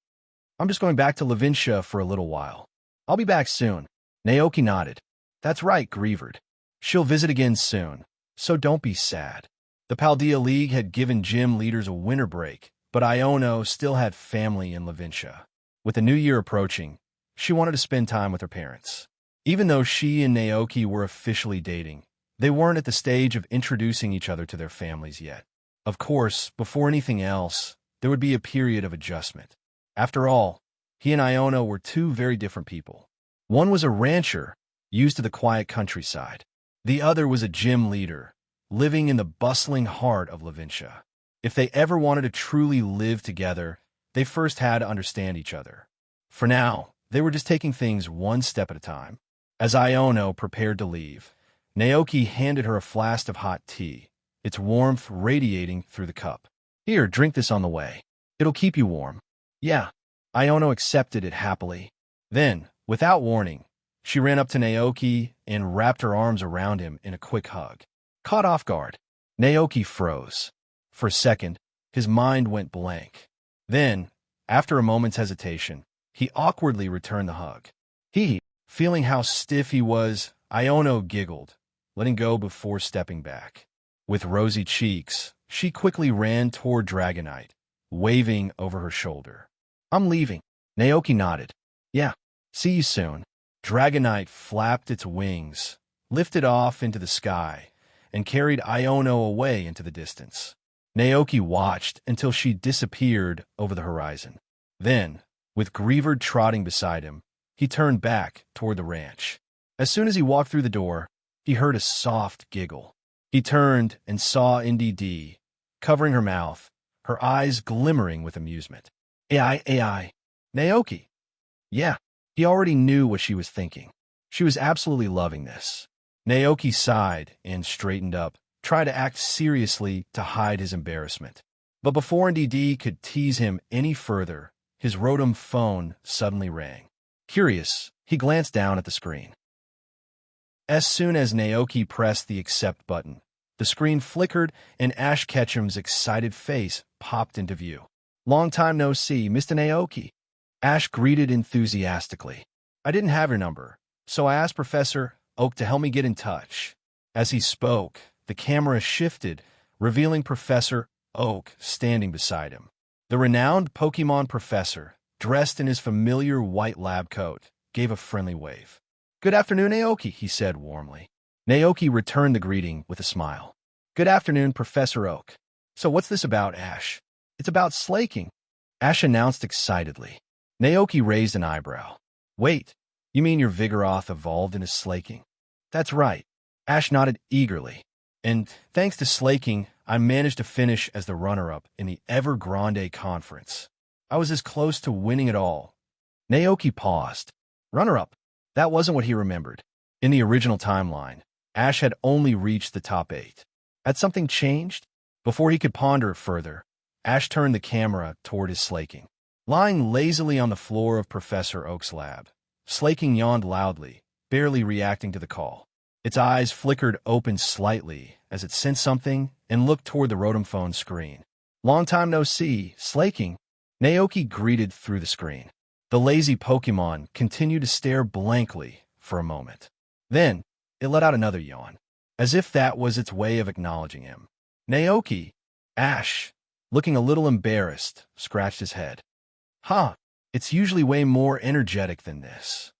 "I'm just going back to Lavinia for a little while. I'll be back soon." Naoki nodded. "That's right, Griever. She'll visit again soon, so don't be sad." The Paldea League had given gym leaders a winter break, but Iono still had family in Lavinia. With the new year approaching, she wanted to spend time with her parents. Even though she and Naoki were officially dating, They weren't at the stage of introducing each other to their families yet. Of course, before anything else, there would be a period of adjustment. After all, he and Iono were two very different people. One was a rancher, used to the quiet countryside. The other was a gym leader, living in the bustling heart of Levincia. If they ever wanted to truly live together, they first had to understand each other. For now, they were just taking things one step at a time. As Iono prepared to leave, Naoki handed her a flask of hot tea, its warmth radiating through the cup. "Here, drink this on the way. It'll keep you warm." "Yeah." Iono accepted it happily. Then, without warning, she ran up to Naoki and wrapped her arms around him in a quick hug. Caught off guard, Naoki froze. For a second, his mind went blank. Then, after a moment's hesitation, he awkwardly returned the hug. Feeling how stiff he was, Iono giggled, letting go before stepping back. With rosy cheeks, she quickly ran toward Dragonite, waving over her shoulder. "I'm leaving." Naoki nodded. "Yeah, see you soon." Dragonite flapped its wings, lifted off into the sky, and carried Iono away into the distance. Naoki watched until she disappeared over the horizon. Then, with Griever trotting beside him, he turned back toward the ranch. As soon as he walked through the door, he heard a soft giggle. He turned and saw NDD, covering her mouth, her eyes glimmering with amusement. AI. Naoki. Yeah, he already knew what she was thinking. She was absolutely loving this. Naoki sighed and straightened up, trying to act seriously to hide his embarrassment. But before NDD could tease him any further, his Rotom phone suddenly rang. Curious, he glanced down at the screen. As soon as Naoki pressed the accept button, the screen flickered and Ash Ketchum's excited face popped into view. "Long time no see, Mr. Naoki." Ash greeted enthusiastically. "I didn't have your number, so I asked Professor Oak to help me get in touch." As he spoke, the camera shifted, revealing Professor Oak standing beside him. The renowned Pokémon professor, dressed in his familiar white lab coat, gave a friendly wave. "Good afternoon, Naoki," he said warmly. Naoki returned the greeting with a smile. "Good afternoon, Professor Oak. So what's this about, Ash?" "It's about slaking," Ash announced excitedly. Naoki raised an eyebrow. "Wait, you mean your Vigoroth evolved into slaking?" "That's right." Ash nodded eagerly. "And thanks to slaking, I managed to finish as the runner-up in the Evergrande conference. I was as close to winning it all." Naoki paused. Runner-up? That wasn't what he remembered. In the original timeline, Ash had only reached the top 8. Had something changed? Before he could ponder further, Ash turned the camera toward his slaking. Lying lazily on the floor of Professor Oak's lab, slaking yawned loudly, barely reacting to the call. Its eyes flickered open slightly as it sensed something and looked toward the Rotom phone screen. "Long time no see, slaking," Naoki greeted through the screen. The lazy Pokémon continued to stare blankly for a moment. Then, it let out another yawn, as if that was its way of acknowledging him. Naoki, Ash, looking a little embarrassed, scratched his head. "Huh, it's usually way more energetic than this."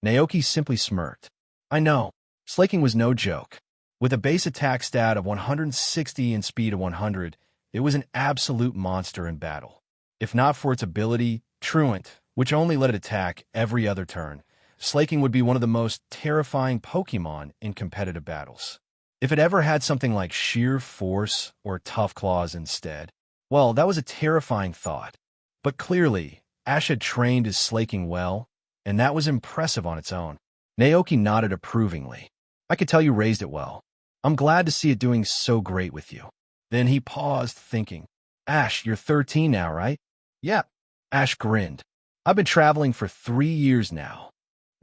Naoki simply smirked. "I know, slaking was no joke. With a base attack stat of 160 and speed of 100, it was an absolute monster in battle. If not for its ability, Truant, which only let it attack every other turn, slaking would be one of the most terrifying Pokémon in competitive battles. If it ever had something like sheer force or tough claws instead, well, that was a terrifying thought. But clearly, Ash had trained his slaking well, and that was impressive on its own." Naoki nodded approvingly. "I could tell you raised it well. I'm glad to see it doing so great with you." Then he paused, thinking. "Ash, you're 13 now, right?" "Yeah." Ash grinned. "I've been traveling for 3 years now."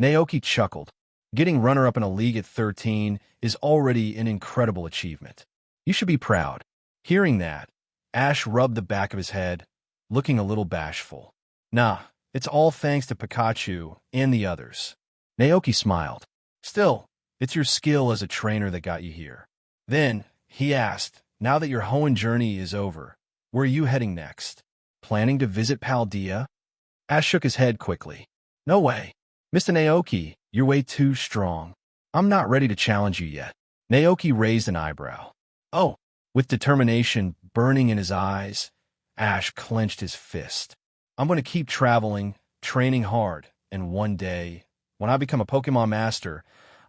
Naoki chuckled. Getting runner-up in a league at 13 is already an incredible achievement. You should be proud. Hearing that, Ash rubbed the back of his head, looking a little bashful. "Nah, it's all thanks to Pikachu and the others." Naoki smiled. "Still, it's your skill as a trainer that got you here." Then, he asked, "Now that your Hoenn journey is over, where are you heading next? Planning to visit Paldea?" Ash shook his head quickly. "No way. Mr. Naoki, you're way too strong. I'm not ready to challenge you yet." Naoki raised an eyebrow. Oh, with determination burning in his eyes, Ash clenched his fist. I'm going to keep traveling, training hard, and one day, when I become a Pokemon Master,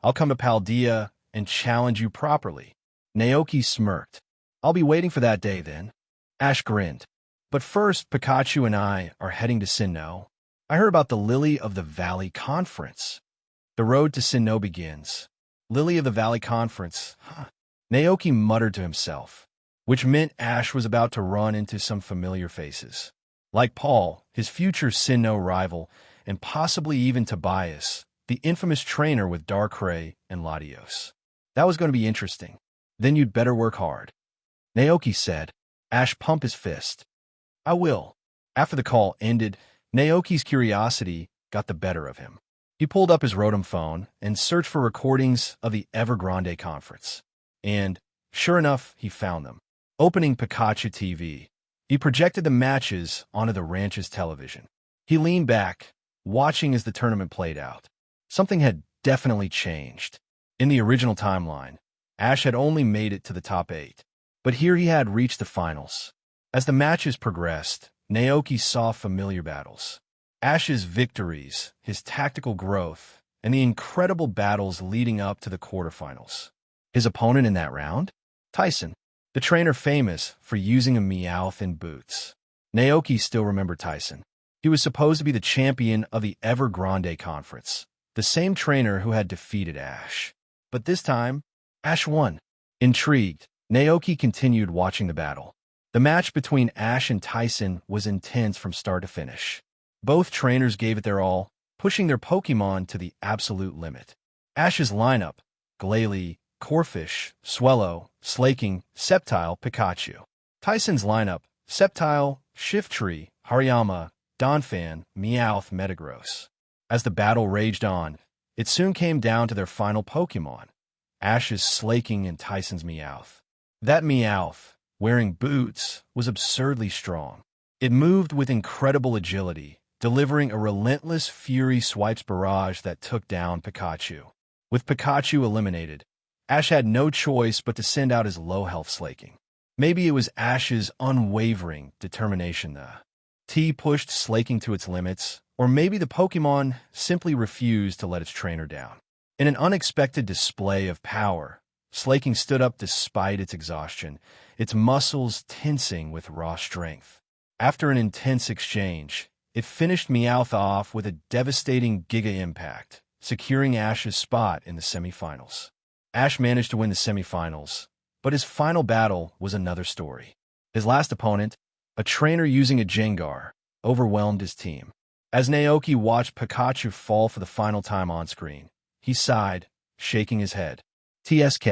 I'll come to Paldea and challenge you properly. Naoki smirked. I'll be waiting for that day then. Ash grinned. But first, Pikachu and I are heading to Sinnoh. I heard about the Lily of the Valley Conference. The road to Sinnoh begins. Lily of the Valley Conference, huh? Naoki muttered to himself, which meant Ash was about to run into some familiar faces. Like Paul, his future Sinnoh rival, and possibly even Tobias, the infamous trainer with Darkrai and Latios. That was going to be interesting. Then you'd better work hard. Naoki said. Ash pumped his fist. I will. After the call ended, Naoki's curiosity got the better of him. He pulled up his Rotom phone and searched for recordings of the Evergrande conference. And, sure enough, he found them. Opening Pikachu TV, he projected the matches onto the ranch's television. He leaned back, watching as the tournament played out. Something had definitely changed. In the original timeline, Ash had only made it to the top 8. But here he had reached the finals. As the matches progressed, Naoki saw familiar battles. Ash's victories, his tactical growth, and the incredible battles leading up to the quarterfinals. His opponent in that round? Tyson, the trainer famous for using a Meowth in boots. Naoki still remembered Tyson. He was supposed to be the champion of the Evergrande Conference, the same trainer who had defeated Ash. But this time, Ash won. Intrigued, Naoki continued watching the battle. The match between Ash and Tyson was intense from start to finish. Both trainers gave it their all, pushing their Pokémon to the absolute limit. Ash's lineup, Glalie, Corphish, Swellow, Slaking, Sceptile, Pikachu. Tyson's lineup, Sceptile, Shiftry, Hariyama, Donphan, Meowth, Metagross. As the battle raged on, it soon came down to their final Pokémon, Ash's Slaking and Tyson's Meowth. That Meowth, wearing boots, was absurdly strong. It moved with incredible agility, delivering a relentless Fury Swipes barrage that took down Pikachu. With Pikachu eliminated, Ash had no choice but to send out his low-health Slaking. Maybe it was Ash's unwavering determination T pushed Slaking to its limits, or maybe the Pokémon simply refused to let its trainer down. In an unexpected display of power, Slaking stood up despite its exhaustion, its muscles tensing with raw strength. After an intense exchange, it finished Meowth off with a devastating Giga Impact, securing Ash's spot in the semifinals. Ash managed to win the semifinals, but his final battle was another story. His last opponent, a trainer using a Jengar, overwhelmed his team. As Naoki watched Pikachu fall for the final time on screen, he sighed, shaking his head. TSK.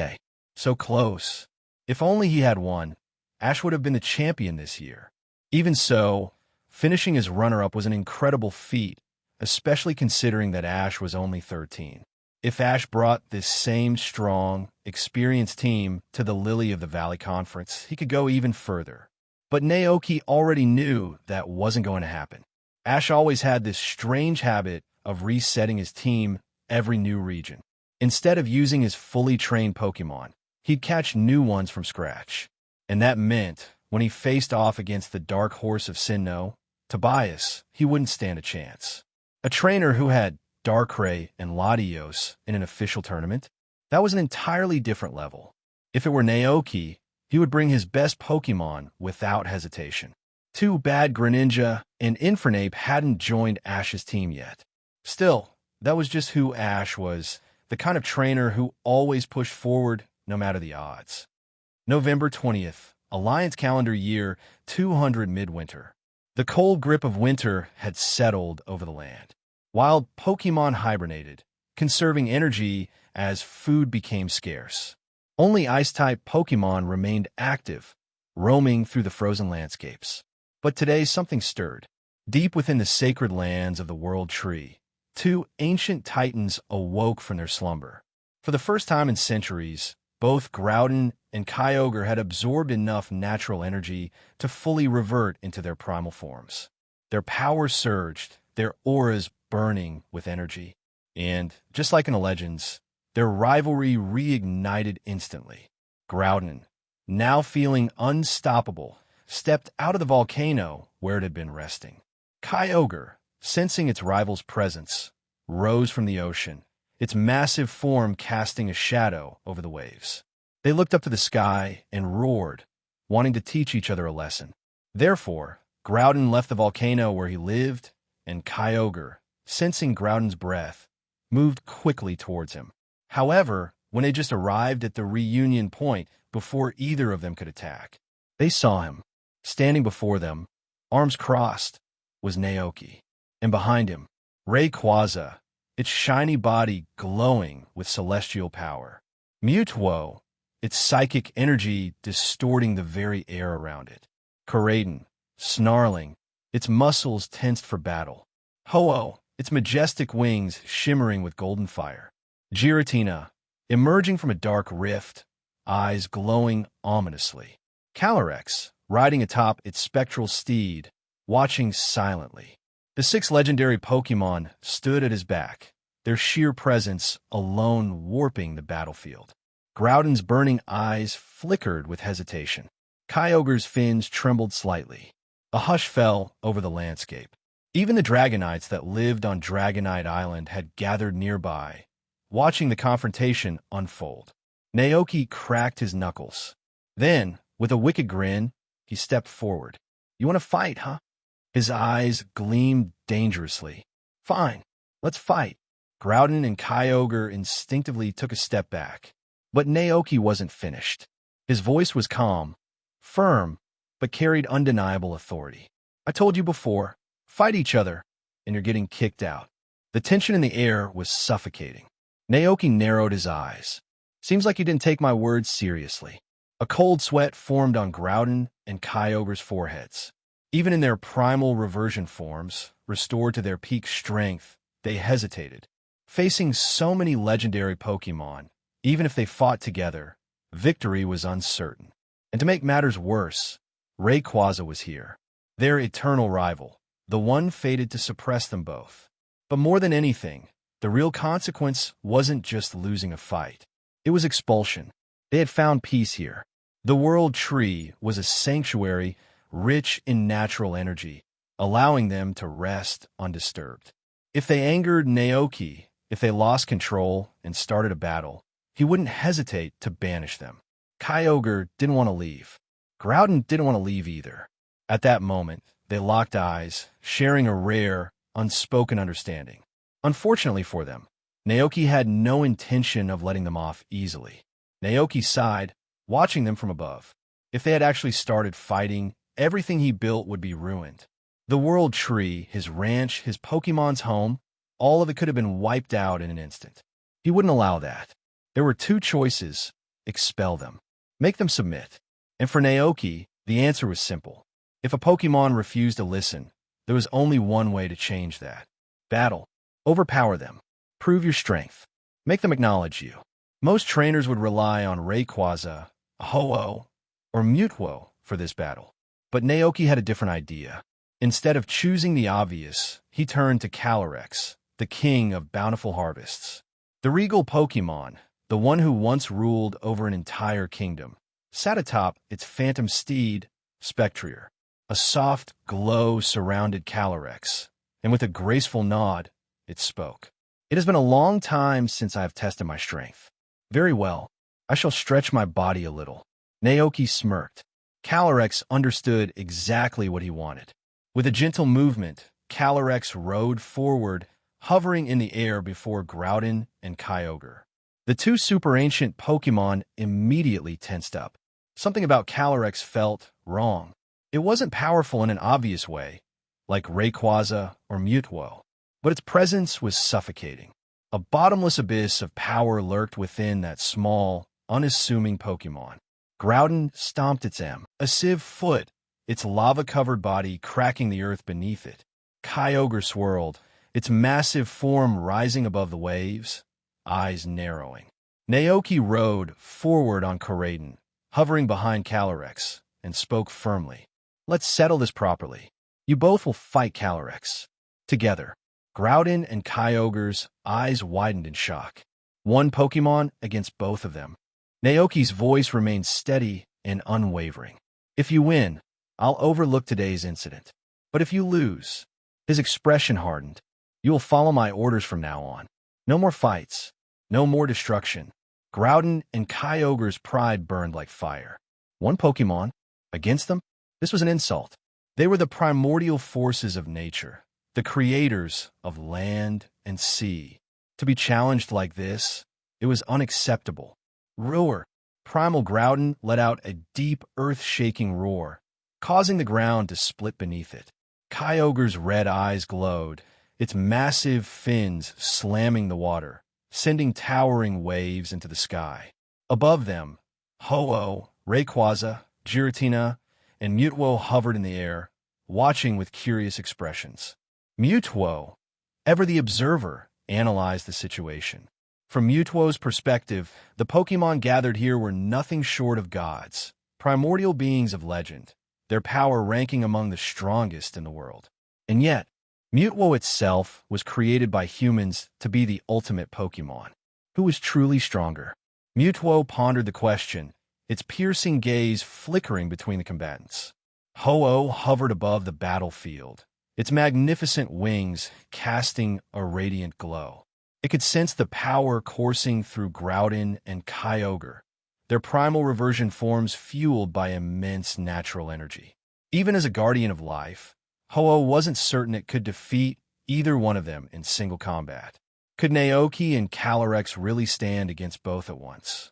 So close. If only he had won, Ash would have been the champion this year. Even so, finishing as runner-up was an incredible feat, especially considering that Ash was only 13. If Ash brought this same strong, experienced team to the Lily of the Valley Conference, he could go even further. But Naoki already knew that wasn't going to happen. Ash always had this strange habit of resetting his team every new region. Instead of using his fully trained Pokémon, he'd catch new ones from scratch. And that meant, when he faced off against the Dark Horse of Sinnoh, Tobias, he wouldn't stand a chance. A trainer who had Darkrai and Latios in an official tournament, that was an entirely different level. If it were Naoki, he would bring his best Pokémon without hesitation. Too bad Greninja and Infernape hadn't joined Ash's team yet. Still, that was just who Ash was, the kind of trainer who always pushed forward no matter the odds. November 20th, Alliance Calendar Year 200 Midwinter. The cold grip of winter had settled over the land. Wild Pokémon hibernated, conserving energy as food became scarce. Only Ice-type Pokémon remained active, roaming through the frozen landscapes. But today something stirred. Deep within the sacred lands of the World Tree, two ancient titans awoke from their slumber. For the first time in centuries, both Groudon and Kyogre had absorbed enough natural energy to fully revert into their primal forms. Their power surged, their auras burning with energy. And, just like in the legends, their rivalry reignited instantly. Groudon, now feeling unstoppable, stepped out of the volcano where it had been resting. Kyogre, sensing its rival's presence, rose from the ocean, its massive form casting a shadow over the waves. They looked up to the sky and roared, wanting to teach each other a lesson. Therefore, Groudon left the volcano where he lived, and Kyogre, sensing Groudon's breath, moved quickly towards him. However, when they just arrived at the reunion point before either of them could attack, they saw him. Standing before them, arms crossed, was Naoki, and behind him, Rayquaza, its shiny body glowing with celestial power. Mewtwo, its psychic energy distorting the very air around it. Koraidon, snarling, its muscles tensed for battle. Ho-Oh, its majestic wings shimmering with golden fire. Giratina, emerging from a dark rift, eyes glowing ominously. Calyrex, riding atop its spectral steed, watching silently. The 6 legendary Pokémon stood at his back, their sheer presence alone warping the battlefield. Groudon's burning eyes flickered with hesitation. Kyogre's fins trembled slightly. A hush fell over the landscape. Even the Dragonites that lived on Dragonite Island had gathered nearby, watching the confrontation unfold. Naoki cracked his knuckles. Then, with a wicked grin, he stepped forward. "You want to fight, huh?" His eyes gleamed dangerously. "Fine, let's fight." Groudon and Kyogre instinctively took a step back. But Naoki wasn't finished. His voice was calm, firm, but carried undeniable authority. "I told you before, fight each other, and you're getting kicked out." The tension in the air was suffocating. Naoki narrowed his eyes. "Seems like you didn't take my words seriously." A cold sweat formed on Groudon and Kyogre's foreheads. Even in their primal reversion forms, restored to their peak strength, they hesitated. Facing so many legendary Pokémon, even if they fought together, victory was uncertain. And to make matters worse, Rayquaza was here, their eternal rival, the one fated to suppress them both. But more than anything, the real consequence wasn't just losing a fight. It was expulsion. They had found peace here. The World Tree was a sanctuary rich in natural energy, allowing them to rest undisturbed. If they angered Naoki, if they lost control and started a battle, he wouldn't hesitate to banish them. Kyogre didn't want to leave. Groudon didn't want to leave either. At that moment, they locked eyes, sharing a rare, unspoken understanding. Unfortunately for them, Naoki had no intention of letting them off easily. Naoki sighed, watching them from above. If they had actually started fighting, everything he built would be ruined. The World Tree, his ranch, his Pokémon's home, all of it could have been wiped out in an instant. He wouldn't allow that. There were 2 choices: expel them, make them submit. And for Naoki, the answer was simple. If a Pokémon refused to listen, there was only one way to change that. Battle. Overpower them. Prove your strength. Make them acknowledge you. Most trainers would rely on Rayquaza, Ho-Oh, or Mewtwo for this battle. But Naoki had a different idea. Instead of choosing the obvious, he turned to Calyrex, the king of bountiful harvests. The regal Pokémon, the one who once ruled over an entire kingdom, sat atop its phantom steed, Spectrier. A soft glow surrounded Calyrex, and with a graceful nod, it spoke. "It has been a long time since I have tested my strength. Very well, I shall stretch my body a little." Naoki smirked. Calyrex understood exactly what he wanted. With a gentle movement, Calyrex rode forward, hovering in the air before Groudon and Kyogre. The 2 super ancient Pokémon immediately tensed up. Something about Calyrex felt wrong. It wasn't powerful in an obvious way, like Rayquaza or Mewtwo, but its presence was suffocating. A bottomless abyss of power lurked within that small, unassuming Pokémon. Groudon stomped its massive foot, its lava-covered body cracking the earth beneath it. Kyogre swirled, its massive form rising above the waves, eyes narrowing. Naoki rode forward on Koraidon, hovering behind Calyrex, and spoke firmly. "Let's settle this properly. You both will fight Calyrex. Together." Groudon and Kyogre's eyes widened in shock. One Pokémon against both of them. Naoki's voice remained steady and unwavering. If you win, I'll overlook today's incident. But if you lose, his expression hardened. You will follow my orders from now on. No more fights. No more destruction. Groudon and Kyogre's pride burned like fire. One Pokémon against them? This was an insult. They were the primordial forces of nature, the creators of land and sea. To be challenged like this, it was unacceptable. Roar! Primal Groudon let out a deep, earth-shaking roar, causing the ground to split beneath it. Kyogre's red eyes glowed, its massive fins slamming the water, sending towering waves into the sky. Above them, Ho-Oh, Rayquaza, Giratina, and Mutwo hovered in the air, watching with curious expressions. Mutwo, ever the observer, analyzed the situation. From Mutwo's perspective, the Pokémon gathered here were nothing short of gods, primordial beings of legend, their power ranking among the strongest in the world. And yet, Mutwo itself was created by humans to be the ultimate Pokémon. Who was truly stronger? Mutwo pondered the question, its piercing gaze flickering between the combatants. Ho-Oh hovered above the battlefield, its magnificent wings casting a radiant glow. It could sense the power coursing through Groudon and Kyogre, their primal reversion forms fueled by immense natural energy. Even as a guardian of life, Ho-Oh wasn't certain it could defeat either one of them in single combat. Could Naoki and Calyrex really stand against both at once?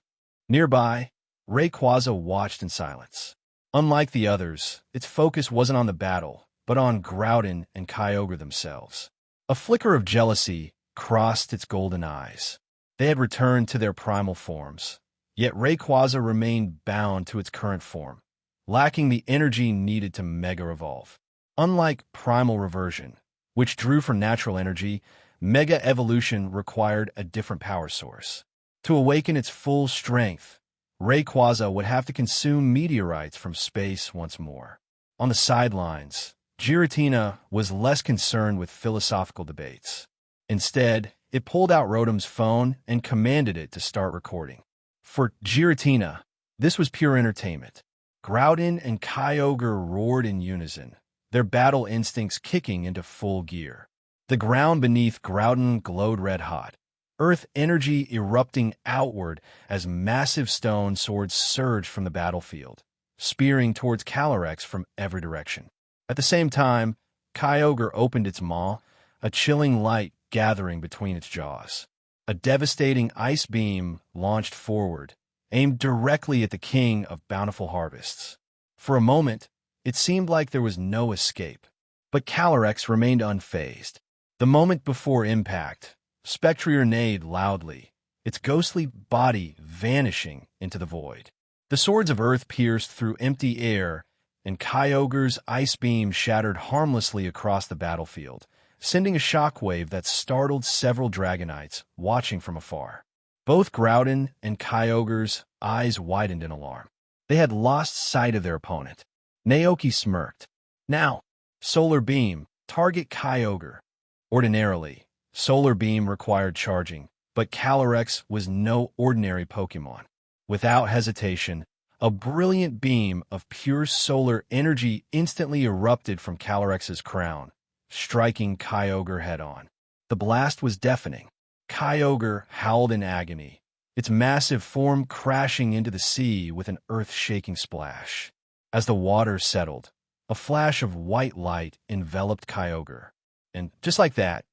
Nearby, Rayquaza watched in silence. Unlike the others, its focus wasn't on the battle, but on Groudon and Kyogre themselves. A flicker of jealousy crossed its golden eyes. They had returned to their primal forms, yet Rayquaza remained bound to its current form, lacking the energy needed to Mega Evolve. Unlike Primal Reversion, which drew from natural energy, Mega Evolution required a different power source. To awaken its full strength, Rayquaza would have to consume meteorites from space once more. On the sidelines, Giratina was less concerned with philosophical debates. Instead, it pulled out Rotom's phone and commanded it to start recording. For Giratina, this was pure entertainment. Groudon and Kyogre roared in unison, their battle instincts kicking into full gear. The ground beneath Groudon glowed red-hot, earth energy erupting outward as massive stone swords surged from the battlefield, spearing towards Calyrex from every direction. At the same time, Kyogre opened its maw, a chilling light gathering between its jaws. A devastating ice beam launched forward, aimed directly at the king of bountiful harvests. For a moment, it seemed like there was no escape, but Calyrex remained unfazed. The moment before impact, Spectrier neighed loudly, its ghostly body vanishing into the void. The swords of earth pierced through empty air, and Kyogre's ice beam shattered harmlessly across the battlefield, sending a shockwave that startled several Dragonites watching from afar. Both Groudon and Kyogre's eyes widened in alarm. They had lost sight of their opponent. Naoki smirked. Now, Solar Beam, target Kyogre. Ordinarily, Solar Beam required charging, but Calyrex was no ordinary Pokémon. Without hesitation, a brilliant beam of pure solar energy instantly erupted from Calyrex's crown, striking Kyogre head-on. The blast was deafening. Kyogre howled in agony, its massive form crashing into the sea with an earth-shaking splash. As the water settled, a flash of white light enveloped Kyogre, and just like that,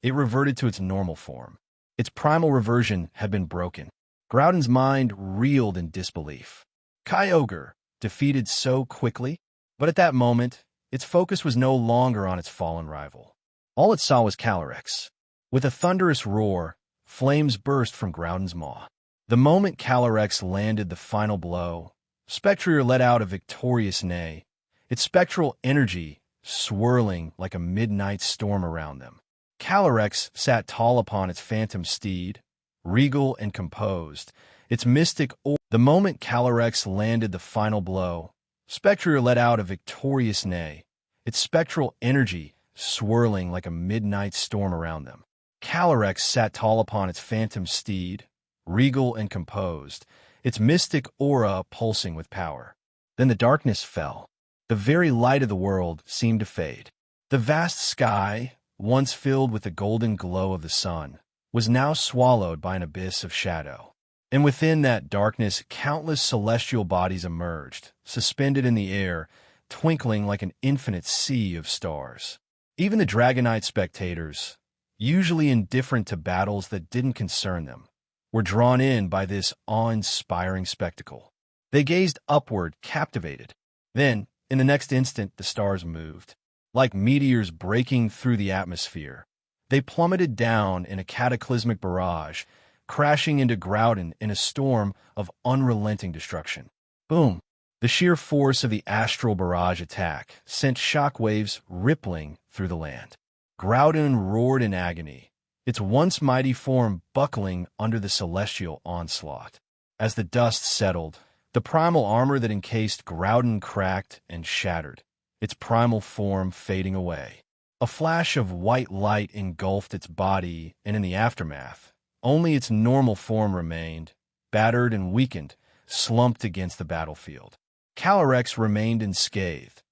it reverted to its normal form. Its primal reversion had been broken. Groudon's mind reeled in disbelief. Kyogre, defeated so quickly, but at that moment, its focus was no longer on its fallen rival. All it saw was Calyrex. With a thunderous roar, flames burst from Groudon's maw. The moment Calyrex landed the final blow, Spectrier let out a victorious neigh, its spectral energy swirling like a midnight storm around them. Calyrex sat tall upon its phantom steed, regal and composed, its mystic aura. The moment Calyrex landed the final blow, Spectrier let out a victorious neigh, its spectral energy swirling like a midnight storm around them. Calyrex sat tall upon its phantom steed, regal and composed, its mystic aura pulsing with power. Then the darkness fell. The very light of the world seemed to fade. The vast sky, once filled with the golden glow of the sun, was now swallowed by an abyss of shadow. And within that darkness, countless celestial bodies emerged, suspended in the air, twinkling like an infinite sea of stars. Even the Dragonite spectators, usually indifferent to battles that didn't concern them, were drawn in by this awe-inspiring spectacle. They gazed upward, captivated. Then, in the next instant, the stars moved. Like meteors breaking through the atmosphere, they plummeted down in a cataclysmic barrage, crashing into Groudon in a storm of unrelenting destruction. Boom! The sheer force of the astral barrage attack sent shockwaves rippling through the land. Groudon roared in agony, its once mighty form buckling under the celestial onslaught. As the dust settled, the primal armor that encased Groudon cracked and shattered, its primal form fading away. A flash of white light engulfed its body, and in the aftermath, only its normal form remained, battered and weakened, slumped against the battlefield. Calyrex remained unscathed,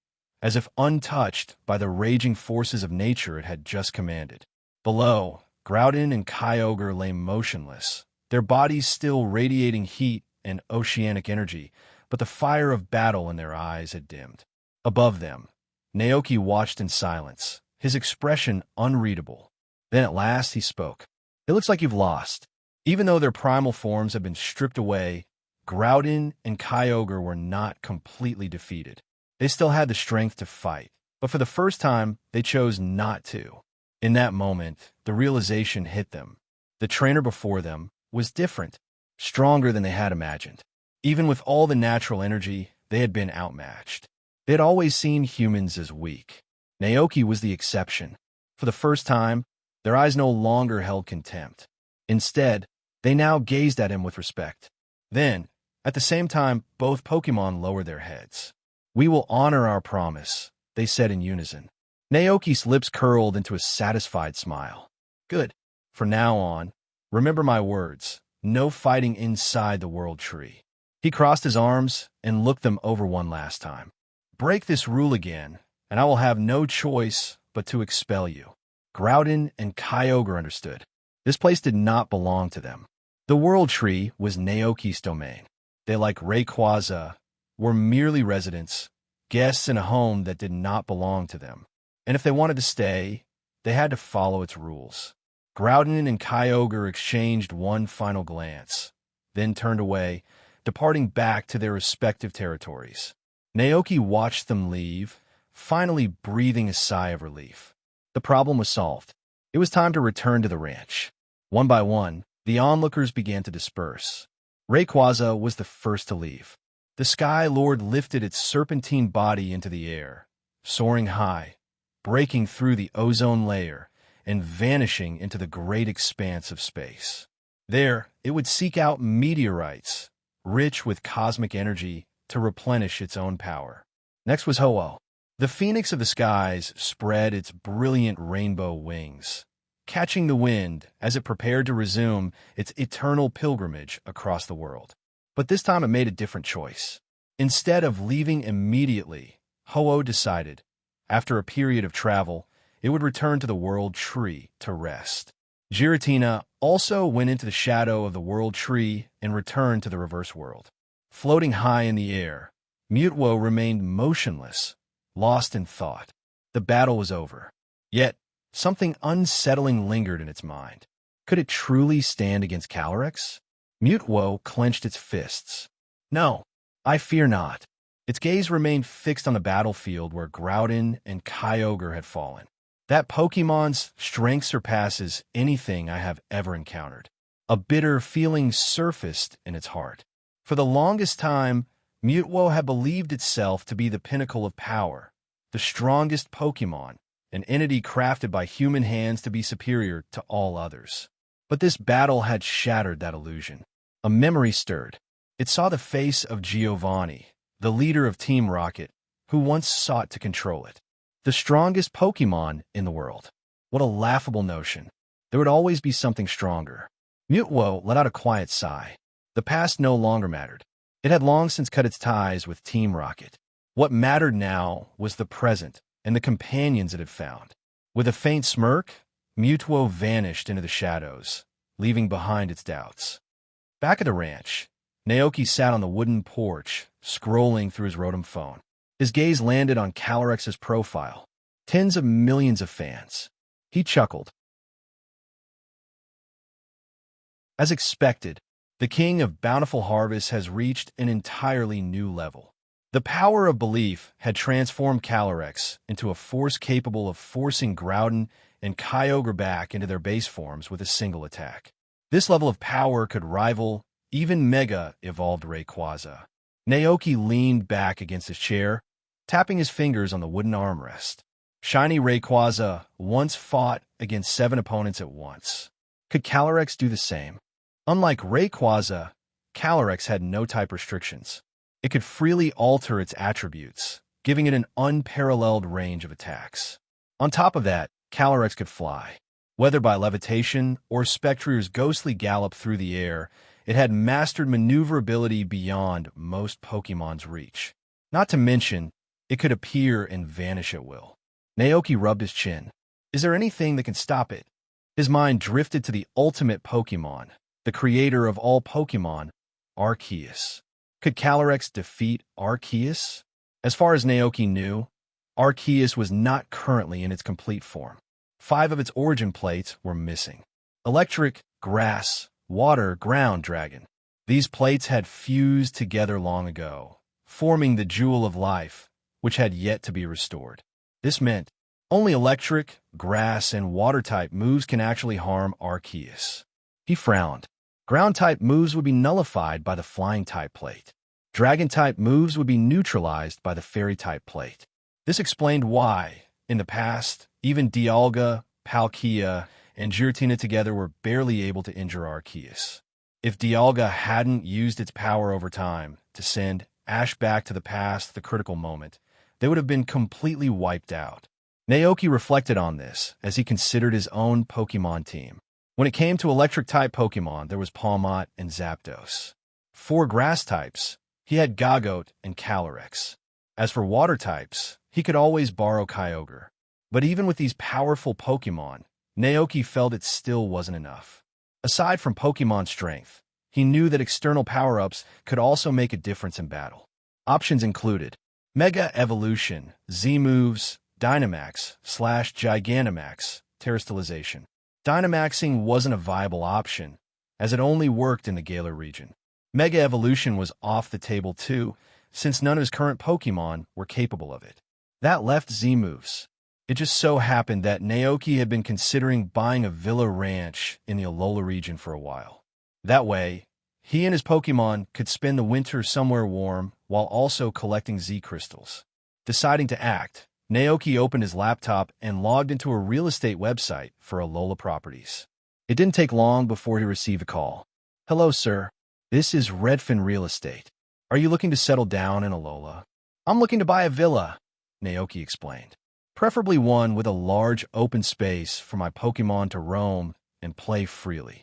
as if untouched by the raging forces of nature it had just commanded. Below, Groudon and Kyogre lay motionless, their bodies still radiating heat and oceanic energy, but the fire of battle in their eyes had dimmed. Above them, Naoki watched in silence, his expression unreadable. Then at last he spoke. "It looks like you've lost." Even though their primal forms had been stripped away, Groudon and Kyogre were not completely defeated. They still had the strength to fight, but for the first time, they chose not to. In that moment, the realization hit them. The trainer before them was different, stronger than they had imagined. Even with all the natural energy, they had been outmatched. They had always seen humans as weak. Naoki was the exception. For the first time, their eyes no longer held contempt. Instead, they now gazed at him with respect. Then, at the same time, both Pokémon lowered their heads. "We will honor our promise," they said in unison. Naoki's lips curled into a satisfied smile. "Good. From now on, remember my words. No fighting inside the World Tree." He crossed his arms and looked them over one last time. "Break this rule again, and I will have no choice but to expel you." Groudon and Kyogre understood. This place did not belong to them. The World Tree was Naoki's domain. They, like Rayquaza, were merely residents, guests in a home that did not belong to them. And if they wanted to stay, they had to follow its rules. Groudon and Kyogre exchanged one final glance, then turned away, departing back to their respective territories. Naoki watched them leave, finally breathing a sigh of relief. The problem was solved. It was time to return to the ranch. One by one, the onlookers began to disperse. Rayquaza was the first to leave. The Sky Lord lifted its serpentine body into the air, soaring high, breaking through the ozone layer, and vanishing into the great expanse of space. There, it would seek out meteorites, rich with cosmic energy, to replenish its own power. Next was Ho-Oh. The phoenix of the skies spread its brilliant rainbow wings, catching the wind as it prepared to resume its eternal pilgrimage across the world. But this time it made a different choice. Instead of leaving immediately, Ho-Oh decided, after a period of travel, it would return to the World Tree to rest. Giratina also went into the shadow of the World Tree and returned to the reverse world. Floating high in the air, Mutwo remained motionless, lost in thought. The battle was over. Yet, something unsettling lingered in its mind. Could it truly stand against Calyrex? Mutwo clenched its fists. "No, I fear not." Its gaze remained fixed on the battlefield where Groudon and Kyogre had fallen. "That Pokémon's strength surpasses anything I have ever encountered." A bitter feeling surfaced in its heart. For the longest time, Mutwo had believed itself to be the pinnacle of power, the strongest Pokémon, an entity crafted by human hands to be superior to all others. But this battle had shattered that illusion. A memory stirred. It saw the face of Giovanni, the leader of Team Rocket, who once sought to control it. The strongest Pokémon in the world. What a laughable notion. There would always be something stronger. Mutwo let out a quiet sigh. The past no longer mattered. It had long since cut its ties with Team Rocket. What mattered now was the present and the companions it had found. With a faint smirk, Mutwo vanished into the shadows, leaving behind its doubts. Back at the ranch, Naoki sat on the wooden porch, scrolling through his Rotom phone. His gaze landed on Calyrex's profile. Tens of millions of fans. He chuckled. As expected, the king of Bountiful Harvest has reached an entirely new level. The power of belief had transformed Calyrex into a force capable of forcing Groudon and Kyogre back into their base forms with a single attack. This level of power could rival even Mega-evolved Rayquaza. Naoki leaned back against his chair, tapping his fingers on the wooden armrest. Shiny Rayquaza once fought against 7 opponents at once. Could Calyrex do the same? Unlike Rayquaza, Calyrex had no type restrictions. It could freely alter its attributes, giving it an unparalleled range of attacks. On top of that, Calyrex could fly. Whether by levitation or Spectreer's ghostly gallop through the air, it had mastered maneuverability beyond most Pokémon's reach. Not to mention, it could appear and vanish at will. Naoki rubbed his chin. Is there anything that can stop it? His mind drifted to the ultimate Pokémon, the creator of all Pokémon, Arceus. Could Calyrex defeat Arceus? As far as Naoki knew, Arceus was not currently in its complete form. 5 of its origin plates were missing. Electric, grass, water, ground dragon. These plates had fused together long ago, forming the jewel of life, which had yet to be restored. This meant only electric, grass, and water-type moves can actually harm Arceus. He frowned. Ground-type moves would be nullified by the Flying-type plate. Dragon-type moves would be neutralized by the Fairy-type plate. This explained why, in the past, even Dialga, Palkia, and Giratina together were barely able to injure Arceus. If Dialga hadn't used its power over time to send Ash back to the past at the critical moment, they would have been completely wiped out. Naoki reflected on this as he considered his own Pokémon team. When it came to electric-type Pokémon, there was Palmot and Zapdos. For grass types, he had Gagote and Calyrex. As for water types, he could always borrow Kyogre. But even with these powerful Pokémon, Naoki felt it still wasn't enough. Aside from Pokémon strength, he knew that external power-ups could also make a difference in battle. Options included Mega Evolution, Z-Moves, Dynamax/Gigantamax, Terrestrialization. Dynamaxing wasn't a viable option, as it only worked in the Galar region. Mega Evolution was off the table too, since none of his current Pokémon were capable of it. That left Z-Moves. It just so happened that Naoki had been considering buying a villa ranch in the Alola region for a while. That way, he and his Pokémon could spend the winter somewhere warm while also collecting Z-crystals. Deciding to act, Naoki opened his laptop and logged into a real estate website for Alola properties. It didn't take long before he received a call. Hello, sir. This is Redfin Real Estate. Are you looking to settle down in Alola? I'm looking to buy a villa, Naoki explained. Preferably one with a large open space for my Pokémon to roam and play freely.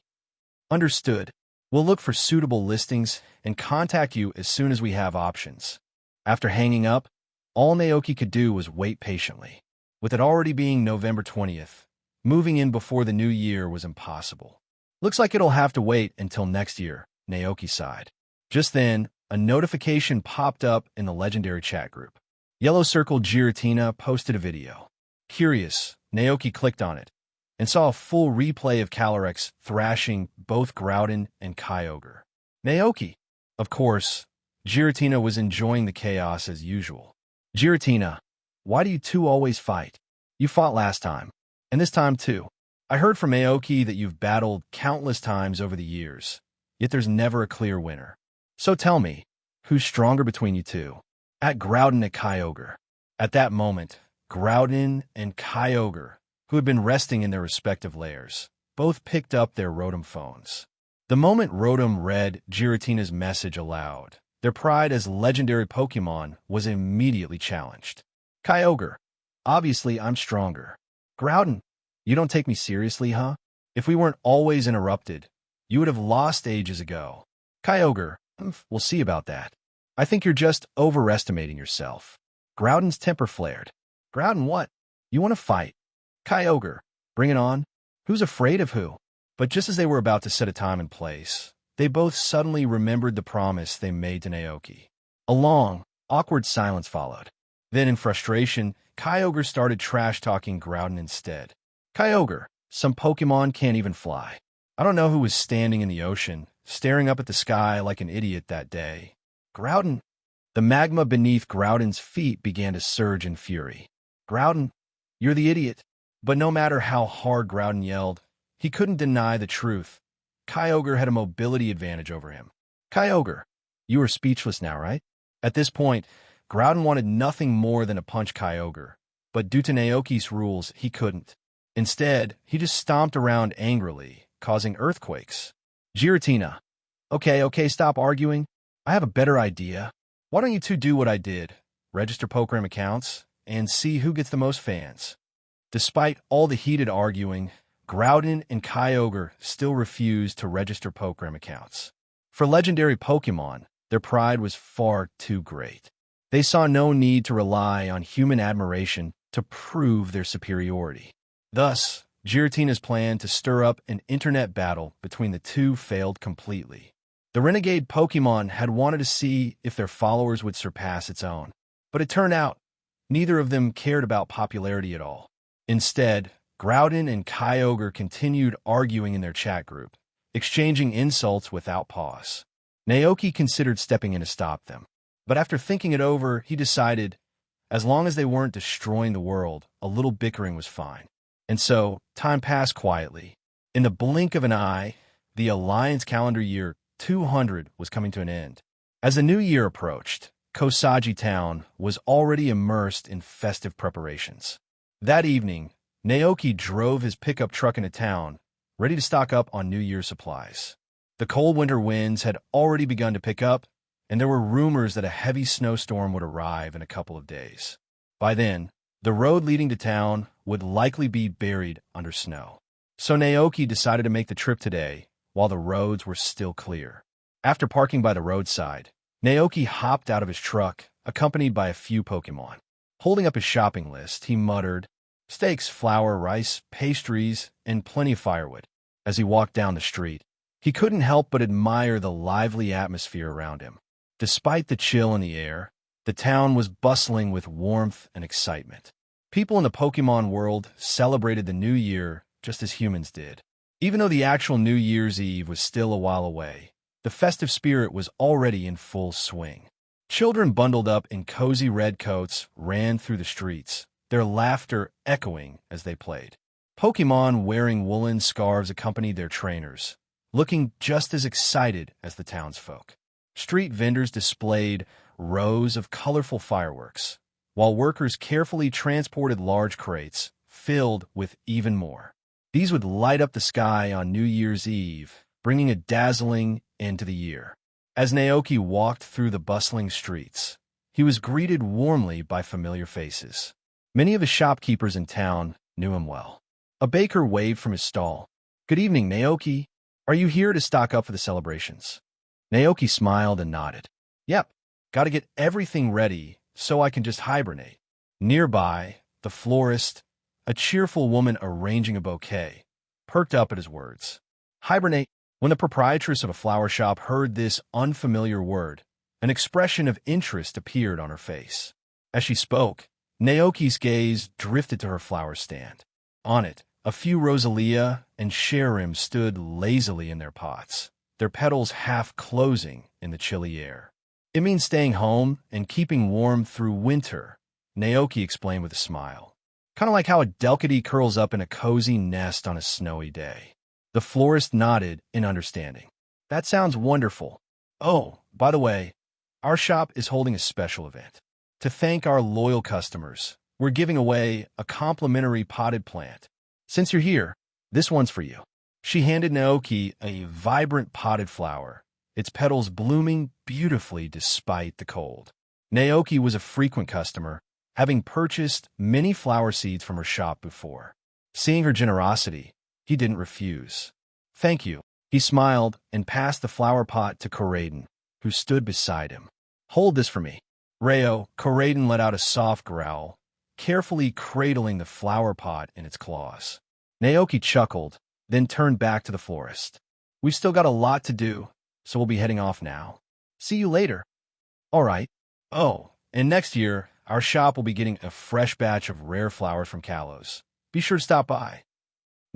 Understood. We'll look for suitable listings and contact you as soon as we have options. After hanging up, all Naoki could do was wait patiently. With it already being November 20th, moving in before the new year was impossible. Looks like it'll have to wait until next year, Naoki sighed. Just then, a notification popped up in the legendary chat group. Yellow Circle Giratina posted a video. Curious, Naoki clicked on it and saw a full replay of Calyrex thrashing both Groudon and Kyogre. Naoki! Of course, Giratina was enjoying the chaos as usual. Giratina, why do you two always fight? You fought last time, and this time too. I heard from Naoki that you've battled countless times over the years, yet there's never a clear winner. So tell me, who's stronger between you two? At Groudon and Kyogre. At that moment, Groudon and Kyogre, who had been resting in their respective lairs, both picked up their Rotom phones. The moment Rotom read Giratina's message aloud, their pride as legendary Pokémon was immediately challenged. Kyogre, obviously I'm stronger. Groudon, you don't take me seriously, huh? If we weren't always interrupted, you would have lost ages ago. Kyogre, we'll see about that. I think you're just overestimating yourself. Groudon's temper flared. Groudon what? You want to fight? Kyogre, bring it on. Who's afraid of who? But just as they were about to set a time and place, they both suddenly remembered the promise they made to Naoki. A long, awkward silence followed. Then, in frustration, Kyogre started trash-talking Groudon instead. Kyogre, some Pokémon can't even fly. I don't know who was standing in the ocean, staring up at the sky like an idiot that day. Groudon. The magma beneath Groudon's feet began to surge in fury. Groudon, you're the idiot. But no matter how hard Groudon yelled, he couldn't deny the truth. Kyogre had a mobility advantage over him. Kyogre, you are speechless now, right? At this point, Groudon wanted nothing more than to punch Kyogre, but due to Naoki's rules, he couldn't. Instead, he just stomped around angrily, causing earthquakes. Giratina. Okay, stop arguing. I have a better idea. Why don't you two do what I did? Register Pokémon accounts and see who gets the most fans. Despite all the heated arguing, Groudon and Kyogre still refused to register Pokémon accounts. For legendary Pokémon, their pride was far too great. They saw no need to rely on human admiration to prove their superiority. Thus, Giratina's plan to stir up an internet battle between the two failed completely. The renegade Pokémon had wanted to see if their followers would surpass its own. But it turned out, neither of them cared about popularity at all. Instead, Groudon and Kyogre continued arguing in their chat group, exchanging insults without pause. Naoki considered stepping in to stop them. But after thinking it over, he decided, as long as they weren't destroying the world, a little bickering was fine. And so, time passed quietly. In the blink of an eye, the Alliance calendar year 200 was coming to an end. As the new year approached, Kosagi Town was already immersed in festive preparations. That evening, Naoki drove his pickup truck into town, ready to stock up on New Year's supplies. The cold winter winds had already begun to pick up, and there were rumors that a heavy snowstorm would arrive in a couple of days. By then, the road leading to town would likely be buried under snow. So Naoki decided to make the trip today, while the roads were still clear. After parking by the roadside, Naoki hopped out of his truck, accompanied by a few Pokémon. Holding up his shopping list, he muttered, steaks, flour, rice, pastries, and plenty of firewood. As he walked down the street, he couldn't help but admire the lively atmosphere around him. Despite the chill in the air, the town was bustling with warmth and excitement. People in the Pokémon world celebrated the new year just as humans did. Even though the actual New Year's Eve was still a while away, the festive spirit was already in full swing. Children bundled up in cozy red coats ran through the streets, their laughter echoing as they played. Pokémon wearing woolen scarves accompanied their trainers, looking just as excited as the townsfolk. Street vendors displayed rows of colorful fireworks, while workers carefully transported large crates filled with even more. These would light up the sky on New Year's Eve, bringing a dazzling end to the year. As Naoki walked through the bustling streets, he was greeted warmly by familiar faces. Many of the shopkeepers in town knew him well. A baker waved from his stall. "Good evening, Naoki. Are you here to stock up for the celebrations?" Naoki smiled and nodded. "Yep, gotta get everything ready so I can just hibernate." Nearby, the florist, a cheerful woman arranging a bouquet, perked up at his words. Hibernate. When the proprietress of a flower shop heard this unfamiliar word, an expression of interest appeared on her face. As she spoke, Naoki's gaze drifted to her flower stand. On it, a few rosalia and cherrim stood lazily in their pots, their petals half closing in the chilly air. "It means staying home and keeping warm through winter," Naoki explained with a smile. "Kind of like how a delcatty curls up in a cozy nest on a snowy day." The florist nodded in understanding. "That sounds wonderful. Oh, by the way, our shop is holding a special event. To thank our loyal customers, we're giving away a complimentary potted plant. Since you're here, this one's for you." She handed Naoki a vibrant potted flower, its petals blooming beautifully despite the cold. Naoki was a frequent customer, having purchased many flower seeds from her shop before. Seeing her generosity, He didn't refuse. "Thank you." He smiled and passed the flower pot to Corraden, who stood beside him. "Hold this for me." Corraden let out a soft growl, carefully cradling the flower pot in its claws. Naoki chuckled, then turned back to the florist. "We've still got a lot to do, so we'll be heading off now. See you later." "All right." "Oh, and next year, our shop will be getting a fresh batch of rare flowers from Kalos. Be sure to stop by."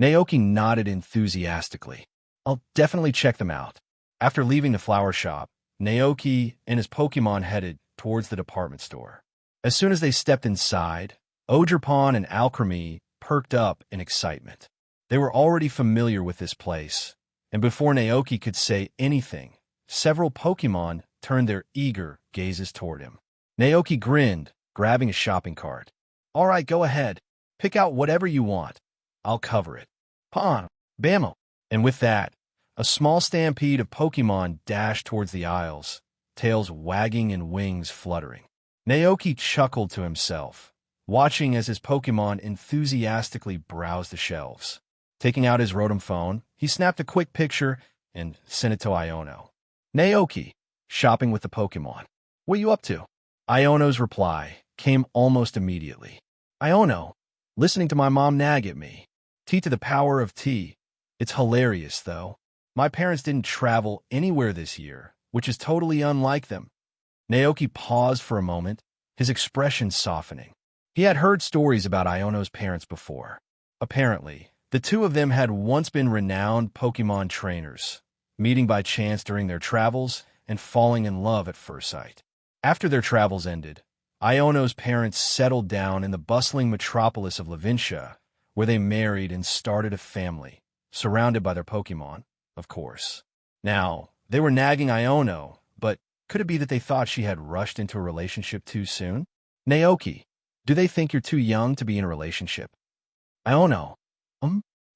Naoki nodded enthusiastically. "I'll definitely check them out." After leaving the flower shop, Naoki and his Pokémon headed towards the department store. As soon as they stepped inside, Ogerpon and Alchemy perked up in excitement. They were already familiar with this place, and before Naoki could say anything, several Pokémon turned their eager gazes toward him. Naoki grinned, grabbing a shopping cart. "All right, go ahead. Pick out whatever you want. I'll cover it." "Pon, Bammo." And with that, a small stampede of Pokémon dashed towards the aisles, tails wagging and wings fluttering. Naoki chuckled to himself, watching as his Pokémon enthusiastically browsed the shelves. Taking out his Rotom phone, he snapped a quick picture and sent it to Iono. "Naoki, shopping with the Pokémon. What you up to?" Iono's reply came almost immediately. "Iono, listening to my mom nag at me. T to the power of T. It's hilarious, though. My parents didn't travel anywhere this year, which is totally unlike them." Naoki paused for a moment, his expression softening. He had heard stories about Iono's parents before. Apparently, the two of them had once been renowned Pokémon trainers, meeting by chance during their travels and falling in love at first sight. After their travels ended, Iono's parents settled down in the bustling metropolis of Levincia, where they married and started a family, surrounded by their Pokémon, of course. Now, they were nagging Iono, but could it be that they thought she had rushed into a relationship too soon? "Naoki, do they think you're too young to be in a relationship?" "Iono,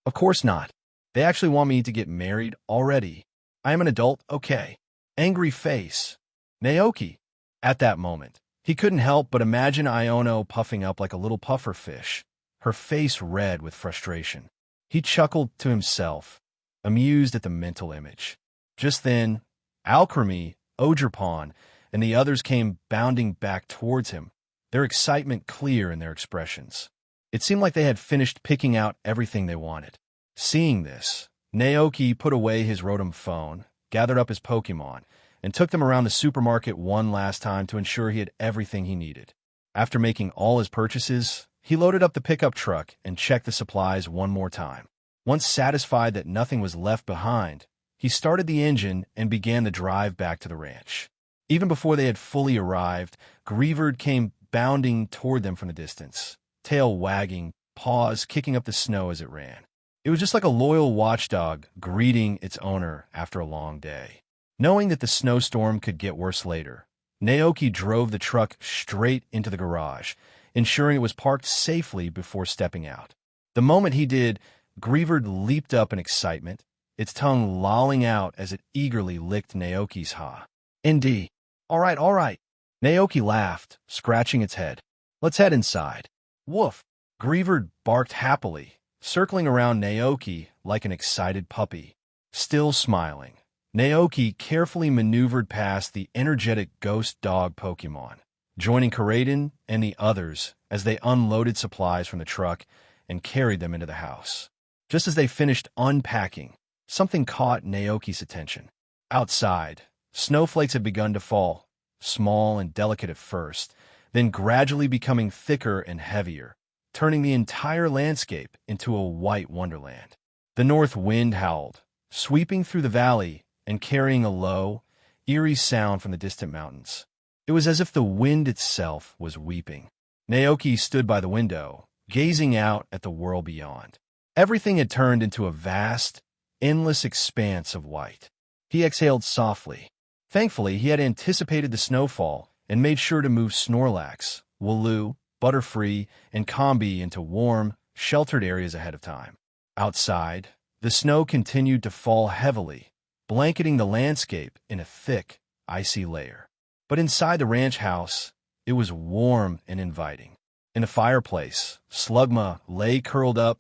of course not. They actually want me to get married already. I am an adult, okay." Angry face. "Naoki." At that moment, he couldn't help but imagine Iono puffing up like a little puffer fish, her face red with frustration. He chuckled to himself, amused at the mental image. Just then, Alchemy, Ogerpon, and the others came bounding back towards him, their excitement clear in their expressions. It seemed like they had finished picking out everything they wanted. Seeing this, Naoki put away his Rotom phone, gathered up his Pokémon, and took them around the supermarket one last time to ensure he had everything he needed. After making all his purchases, he loaded up the pickup truck and checked the supplies one more time. Once satisfied that nothing was left behind, he started the engine and began the drive back to the ranch. Even before they had fully arrived, Greavard came bounding toward them from the distance, tail wagging, paws kicking up the snow as it ran. It was just like a loyal watchdog greeting its owner after a long day. Knowing that the snowstorm could get worse later, Naoki drove the truck straight into the garage, ensuring it was parked safely before stepping out. The moment he did, Greavard leaped up in excitement, its tongue lolling out as it eagerly licked Naoki's ha. "ND. All right, all right." Naoki laughed, scratching its head. "Let's head inside." "Woof." Greavard barked happily, circling around Naoki like an excited puppy. Still smiling, Naoki carefully maneuvered past the energetic ghost dog Pokémon, joining Corraden and the others as they unloaded supplies from the truck and carried them into the house. Just as they finished unpacking, something caught Naoki's attention. Outside, snowflakes had begun to fall, small and delicate at first, then gradually becoming thicker and heavier, turning the entire landscape into a white wonderland. The north wind howled, sweeping through the valley and carrying a low, eerie sound from the distant mountains. It was as if the wind itself was weeping. Naoki stood by the window, gazing out at the world beyond. Everything had turned into a vast, endless expanse of white. He exhaled softly. Thankfully, he had anticipated the snowfall and made sure to move Snorlax, Wooloo, Butterfree, and Combi into warm, sheltered areas ahead of time. Outside, the snow continued to fall heavily, blanketing the landscape in a thick, icy layer. But inside the ranch house, it was warm and inviting. In the fireplace, Slugma lay curled up,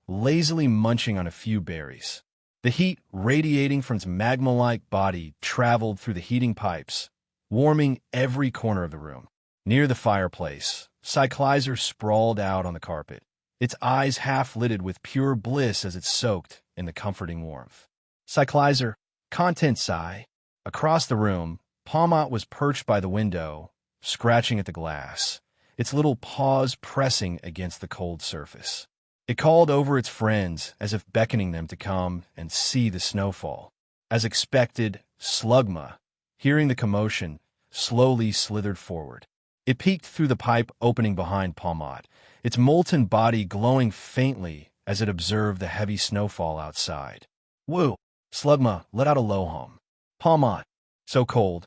lazily munching on a few berries. The heat radiating from its magma-like body traveled through the heating pipes, warming every corner of the room. Near the fireplace, Cyclizer sprawled out on the carpet, its eyes half-lidded with pure bliss as it soaked in the comforting warmth. Cyclizer, content sigh. Across the room, Palmot was perched by the window, scratching at the glass, its little paws pressing against the cold surface. It called over its friends as if beckoning them to come and see the snowfall. As expected, Slugma, hearing the commotion, slowly slithered forward. It peeked through the pipe opening behind Palmot, its molten body glowing faintly as it observed the heavy snowfall outside. Woo! Slugma let out a low hum. Palmot, so cold.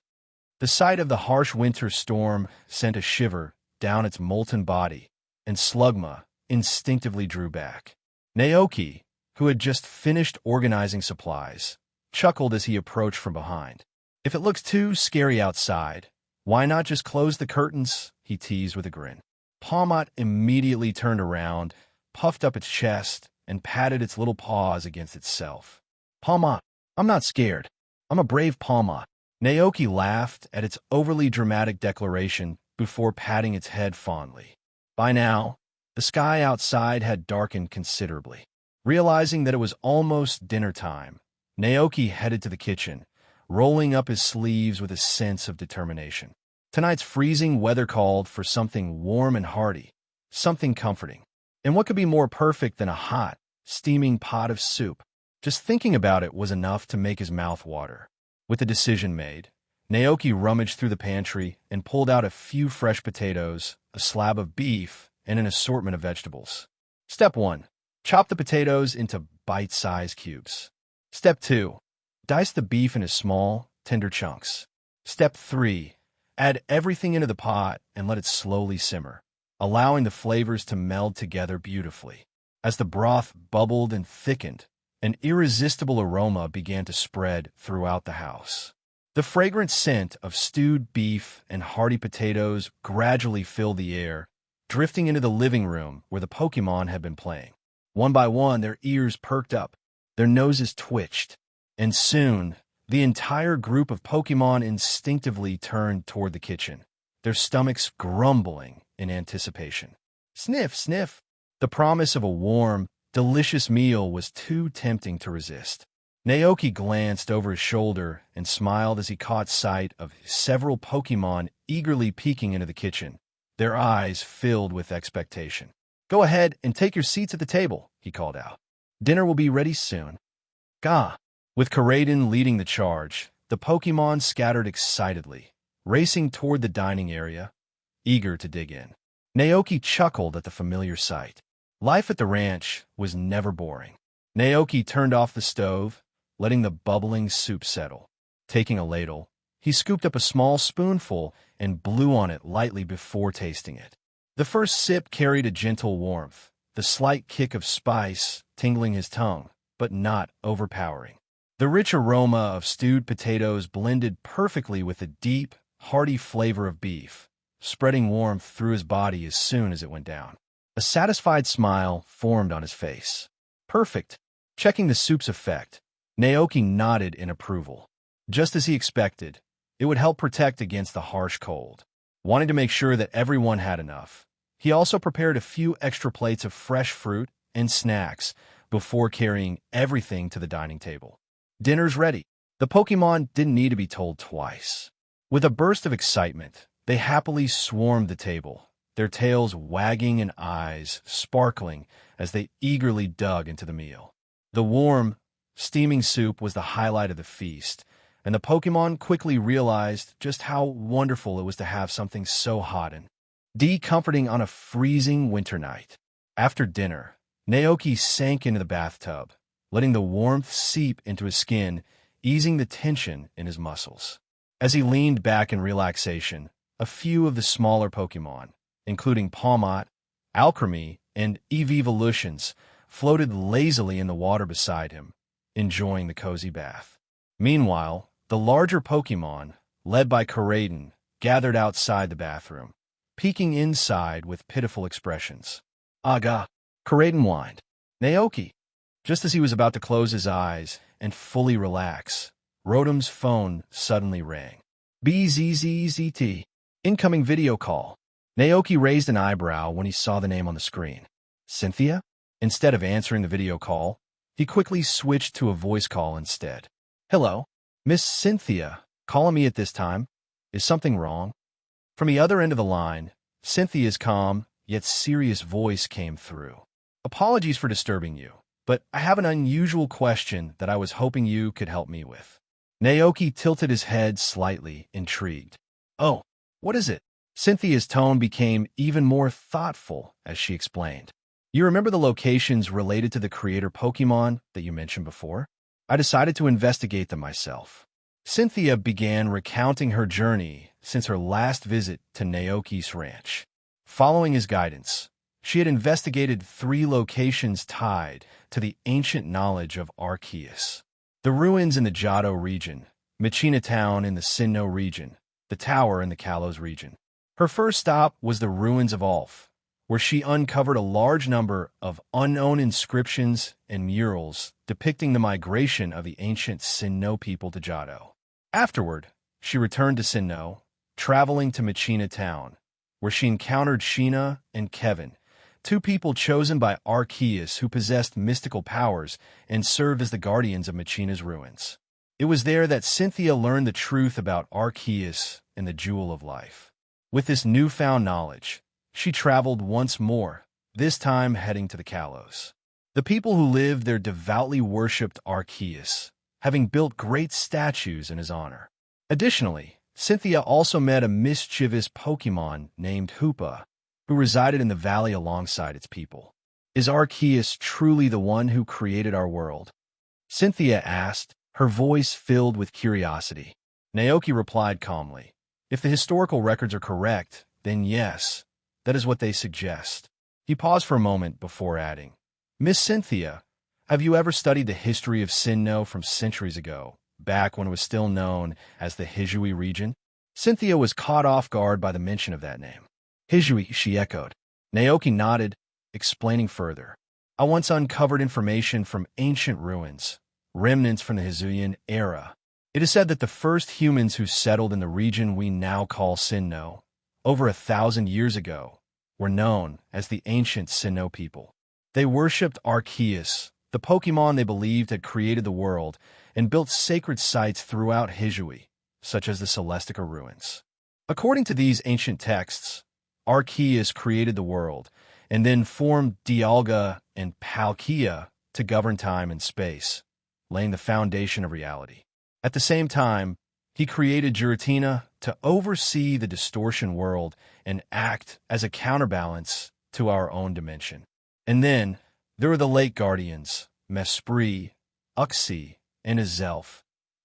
The sight of the harsh winter storm sent a shiver down its molten body, and Slugma instinctively drew back. Naoki, who had just finished organizing supplies, chuckled as he approached from behind. If it looks too scary outside, why not just close the curtains? He teased with a grin. Palmot immediately turned around, puffed up its chest, and patted its little paws against itself. Palmot, I'm not scared. I'm a brave Palmot. Naoki laughed at its overly dramatic declaration before patting its head fondly. By now, the sky outside had darkened considerably. Realizing that it was almost dinner time, Naoki headed to the kitchen, rolling up his sleeves with a sense of determination. Tonight's freezing weather called for something warm and hearty, something comforting. And what could be more perfect than a hot, steaming pot of soup? Just thinking about it was enough to make his mouth water. With the decision made, Naoki rummaged through the pantry and pulled out a few fresh potatoes, a slab of beef, and an assortment of vegetables. Step 1. Chop the potatoes into bite-sized cubes. Step 2. Dice the beef into small, tender chunks. Step 3. Add everything into the pot and let it slowly simmer, allowing the flavors to meld together beautifully. As the broth bubbled and thickened, an irresistible aroma began to spread throughout the house. The fragrant scent of stewed beef and hearty potatoes gradually filled the air, drifting into the living room where the Pokémon had been playing. One by one, their ears perked up, their noses twitched, and soon, the entire group of Pokémon instinctively turned toward the kitchen, their stomachs grumbling in anticipation. Sniff, sniff. The promise of a warm, delicious meal was too tempting to resist. Naoki glanced over his shoulder and smiled as he caught sight of several Pokémon eagerly peeking into the kitchen, their eyes filled with expectation. Go ahead and take your seats at the table, he called out. Dinner will be ready soon. Gah! With Koraidon leading the charge, the Pokémon scattered excitedly, racing toward the dining area, eager to dig in. Naoki chuckled at the familiar sight. Life at the ranch was never boring. Naoki turned off the stove, letting the bubbling soup settle. Taking a ladle, he scooped up a small spoonful and blew on it lightly before tasting it. The first sip carried a gentle warmth, the slight kick of spice tingling his tongue, but not overpowering. The rich aroma of stewed potatoes blended perfectly with the deep, hearty flavor of beef, spreading warmth through his body as soon as it went down. A satisfied smile formed on his face. Perfect. Checking the soup's effect, Naoki nodded in approval. Just as he expected, it would help protect against the harsh cold. Wanting to make sure that everyone had enough, he also prepared a few extra plates of fresh fruit and snacks before carrying everything to the dining table. Dinner's ready. The Pokémon didn't need to be told twice. With a burst of excitement, they happily swarmed the table, their tails wagging and eyes sparkling as they eagerly dug into the meal. The warm, steaming soup was the highlight of the feast, and the Pokémon quickly realized just how wonderful it was to have something so hot and comforting on a freezing winter night. After dinner, Naoki sank into the bathtub, letting the warmth seep into his skin, easing the tension in his muscles. As he leaned back in relaxation, a few of the smaller Pokémon, including Palmot, Alchemy, and Evolutions, floated lazily in the water beside him, enjoying the cozy bath. Meanwhile, the larger Pokémon, led by Koraidon, gathered outside the bathroom, peeking inside with pitiful expressions. Aga! Koraidon whined. Naoki. Just as he was about to close his eyes and fully relax, Rotom's phone suddenly rang. BZZZT. Incoming video call. Naoki raised an eyebrow when he saw the name on the screen. Cynthia? Instead of answering the video call, he quickly switched to a voice call instead. Hello, Miss Cynthia, calling me at this time. Is something wrong? From the other end of the line, Cynthia's calm, yet serious voice came through. Apologies for disturbing you, but I have an unusual question that I was hoping you could help me with. Naoki tilted his head slightly, intrigued. Oh, what is it? Cynthia's tone became even more thoughtful as she explained. You remember the locations related to the creator Pokémon that you mentioned before? I decided to investigate them myself. Cynthia began recounting her journey since her last visit to Naoki's ranch. Following his guidance, she had investigated 3 locations tied to the ancient knowledge of Arceus. The ruins in the Johto region, Machina Town in the Sinnoh region, the tower in the Kalos region. Her first stop was the ruins of Ulf, where she uncovered a large number of unknown inscriptions and murals depicting the migration of the ancient Sinnoh people to Johto. Afterward, she returned to Sinnoh, traveling to Machina Town, where she encountered Sheena and Kevin, 2 people chosen by Arceus who possessed mystical powers and served as the guardians of Machina's ruins. It was there that Cynthia learned the truth about Arceus and the Jewel of Life. With this newfound knowledge, she traveled once more, this time heading to the Kalos. The people who lived there devoutly worshipped Arceus, having built great statues in his honor. Additionally, Cynthia also met a mischievous Pokémon named Hoopa, who resided in the valley alongside its people. Is Arceus truly the one who created our world? Cynthia asked, her voice filled with curiosity. Naoki replied calmly, if the historical records are correct, then yes, that is what they suggest. He paused for a moment before adding, Miss Cynthia, have you ever studied the history of Sinnoh from centuries ago, back when it was still known as the Hisui region? Cynthia was caught off guard by the mention of that name. Hisui, she echoed. Naoki nodded, explaining further. I once uncovered information from ancient ruins, remnants from the Hisuian era. It is said that the first humans who settled in the region we now call Sinnoh, over 1,000 years ago, were known as the ancient Sinnoh people. They worshipped Arceus, the Pokémon they believed had created the world, and built sacred sites throughout Hisui, such as the Celestica ruins. According to these ancient texts, Arceus created the world, and then formed Dialga and Palkia to govern time and space, laying the foundation of reality. At the same time, he created Giratina to oversee the distortion world and act as a counterbalance to our own dimension. And then, there were the Lake Guardians, Mesprit, Uxie, and Azelf,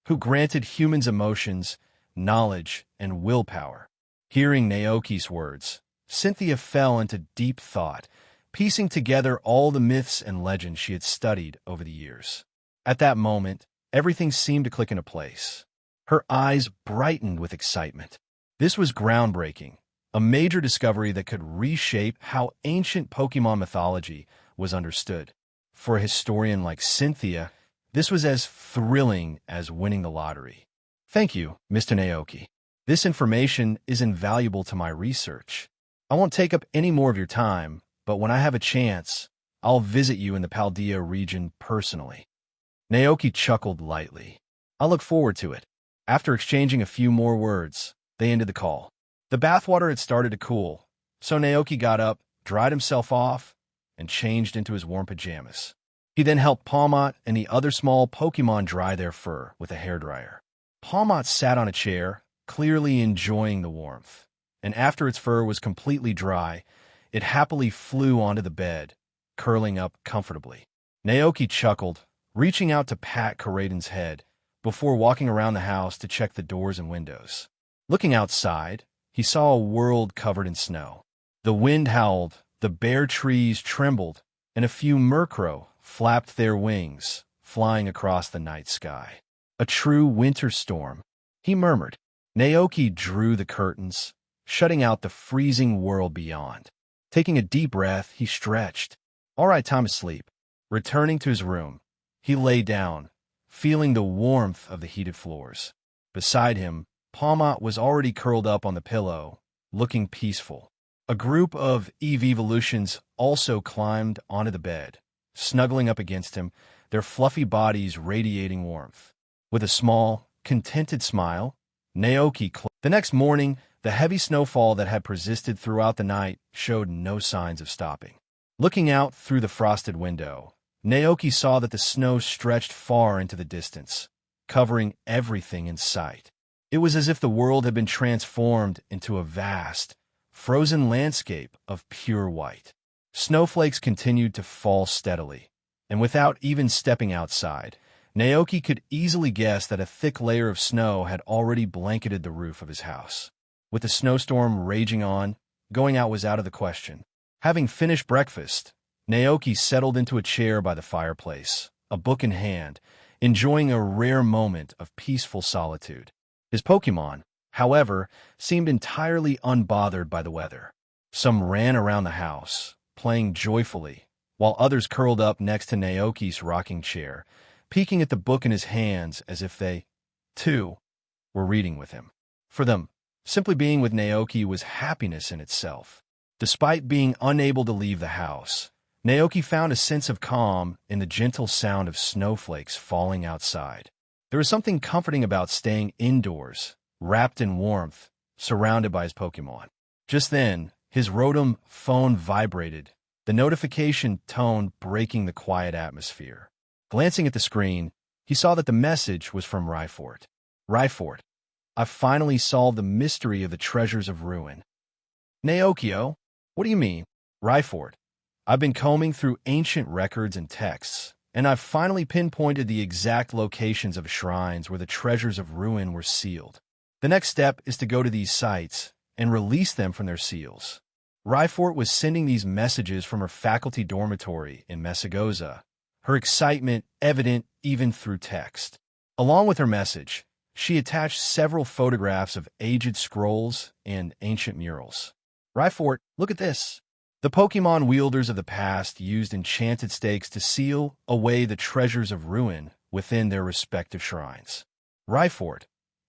who granted humans emotions, knowledge, and willpower. Hearing Naoki's words, Cynthia fell into deep thought, piecing together all the myths and legends she had studied over the years. At that moment, everything seemed to click into place. Her eyes brightened with excitement. This was groundbreaking, a major discovery that could reshape how ancient Pokémon mythology was understood. For a historian like Cynthia, this was as thrilling as winning the lottery. Thank you, Mr. Naoki. This information is invaluable to my research. I won't take up any more of your time, but when I have a chance, I'll visit you in the Paldea region personally. Naoki chuckled lightly. I look forward to it. After exchanging a few more words, they ended the call. The bathwater had started to cool, so Naoki got up, dried himself off, and changed into his warm pajamas. He then helped Palmot and the other small Pokémon dry their fur with a hairdryer. Palmot sat on a chair, clearly enjoying the warmth, and after its fur was completely dry, it happily flew onto the bed, curling up comfortably. Naoki chuckled, reaching out to pat Karaden's head before walking around the house to check the doors and windows. Looking outside, he saw a world covered in snow. The wind howled, the bare trees trembled, and a few Murkrow flapped their wings, flying across the night sky. A true winter storm, he murmured. Naoki drew the curtains, shutting out the freezing world beyond. Taking a deep breath, he stretched. All right, time to sleep. Returning to his room, he lay down, feeling the warmth of the heated floors. Beside him, Palmot was already curled up on the pillow, looking peaceful. A group of evolutions also climbed onto the bed, snuggling up against him, their fluffy bodies radiating warmth. With a small, contented smile, Naoki The next morning, the heavy snowfall that had persisted throughout the night showed no signs of stopping. Looking out through the frosted window, Naoki saw that the snow stretched far into the distance, covering everything in sight. It was as if the world had been transformed into a vast, frozen landscape of pure white. Snowflakes continued to fall steadily, and without even stepping outside, Naoki could easily guess that a thick layer of snow had already blanketed the roof of his house. With the snowstorm raging on, going out was out of the question. Having finished breakfast, Naoki settled into a chair by the fireplace, a book in hand, enjoying a rare moment of peaceful solitude. His Pokémon, however, seemed entirely unbothered by the weather. Some ran around the house, playing joyfully, while others curled up next to Naoki's rocking chair, peeking at the book in his hands as if they, too, were reading with him. For them, simply being with Naoki was happiness in itself. Despite being unable to leave the house, Naoki found a sense of calm in the gentle sound of snowflakes falling outside. There was something comforting about staying indoors, wrapped in warmth, surrounded by his Pokémon. Just then, his Rotom phone vibrated, the notification tone breaking the quiet atmosphere. Glancing at the screen, he saw that the message was from Reforged. Reforged, I've finally solved the mystery of the treasures of ruin. Naokio, what do you mean? Reforged, I've been combing through ancient records and texts, and I've finally pinpointed the exact locations of shrines where the treasures of ruin were sealed. The next step is to go to these sites and release them from their seals. Reforged was sending these messages from her faculty dormitory in Mesagoza, her excitement evident even through text. Along with her message, she attached several photographs of aged scrolls and ancient murals. Reforged, look at this. The Pokémon wielders of the past used enchanted stakes to seal away the treasures of ruin within their respective shrines. Reforged,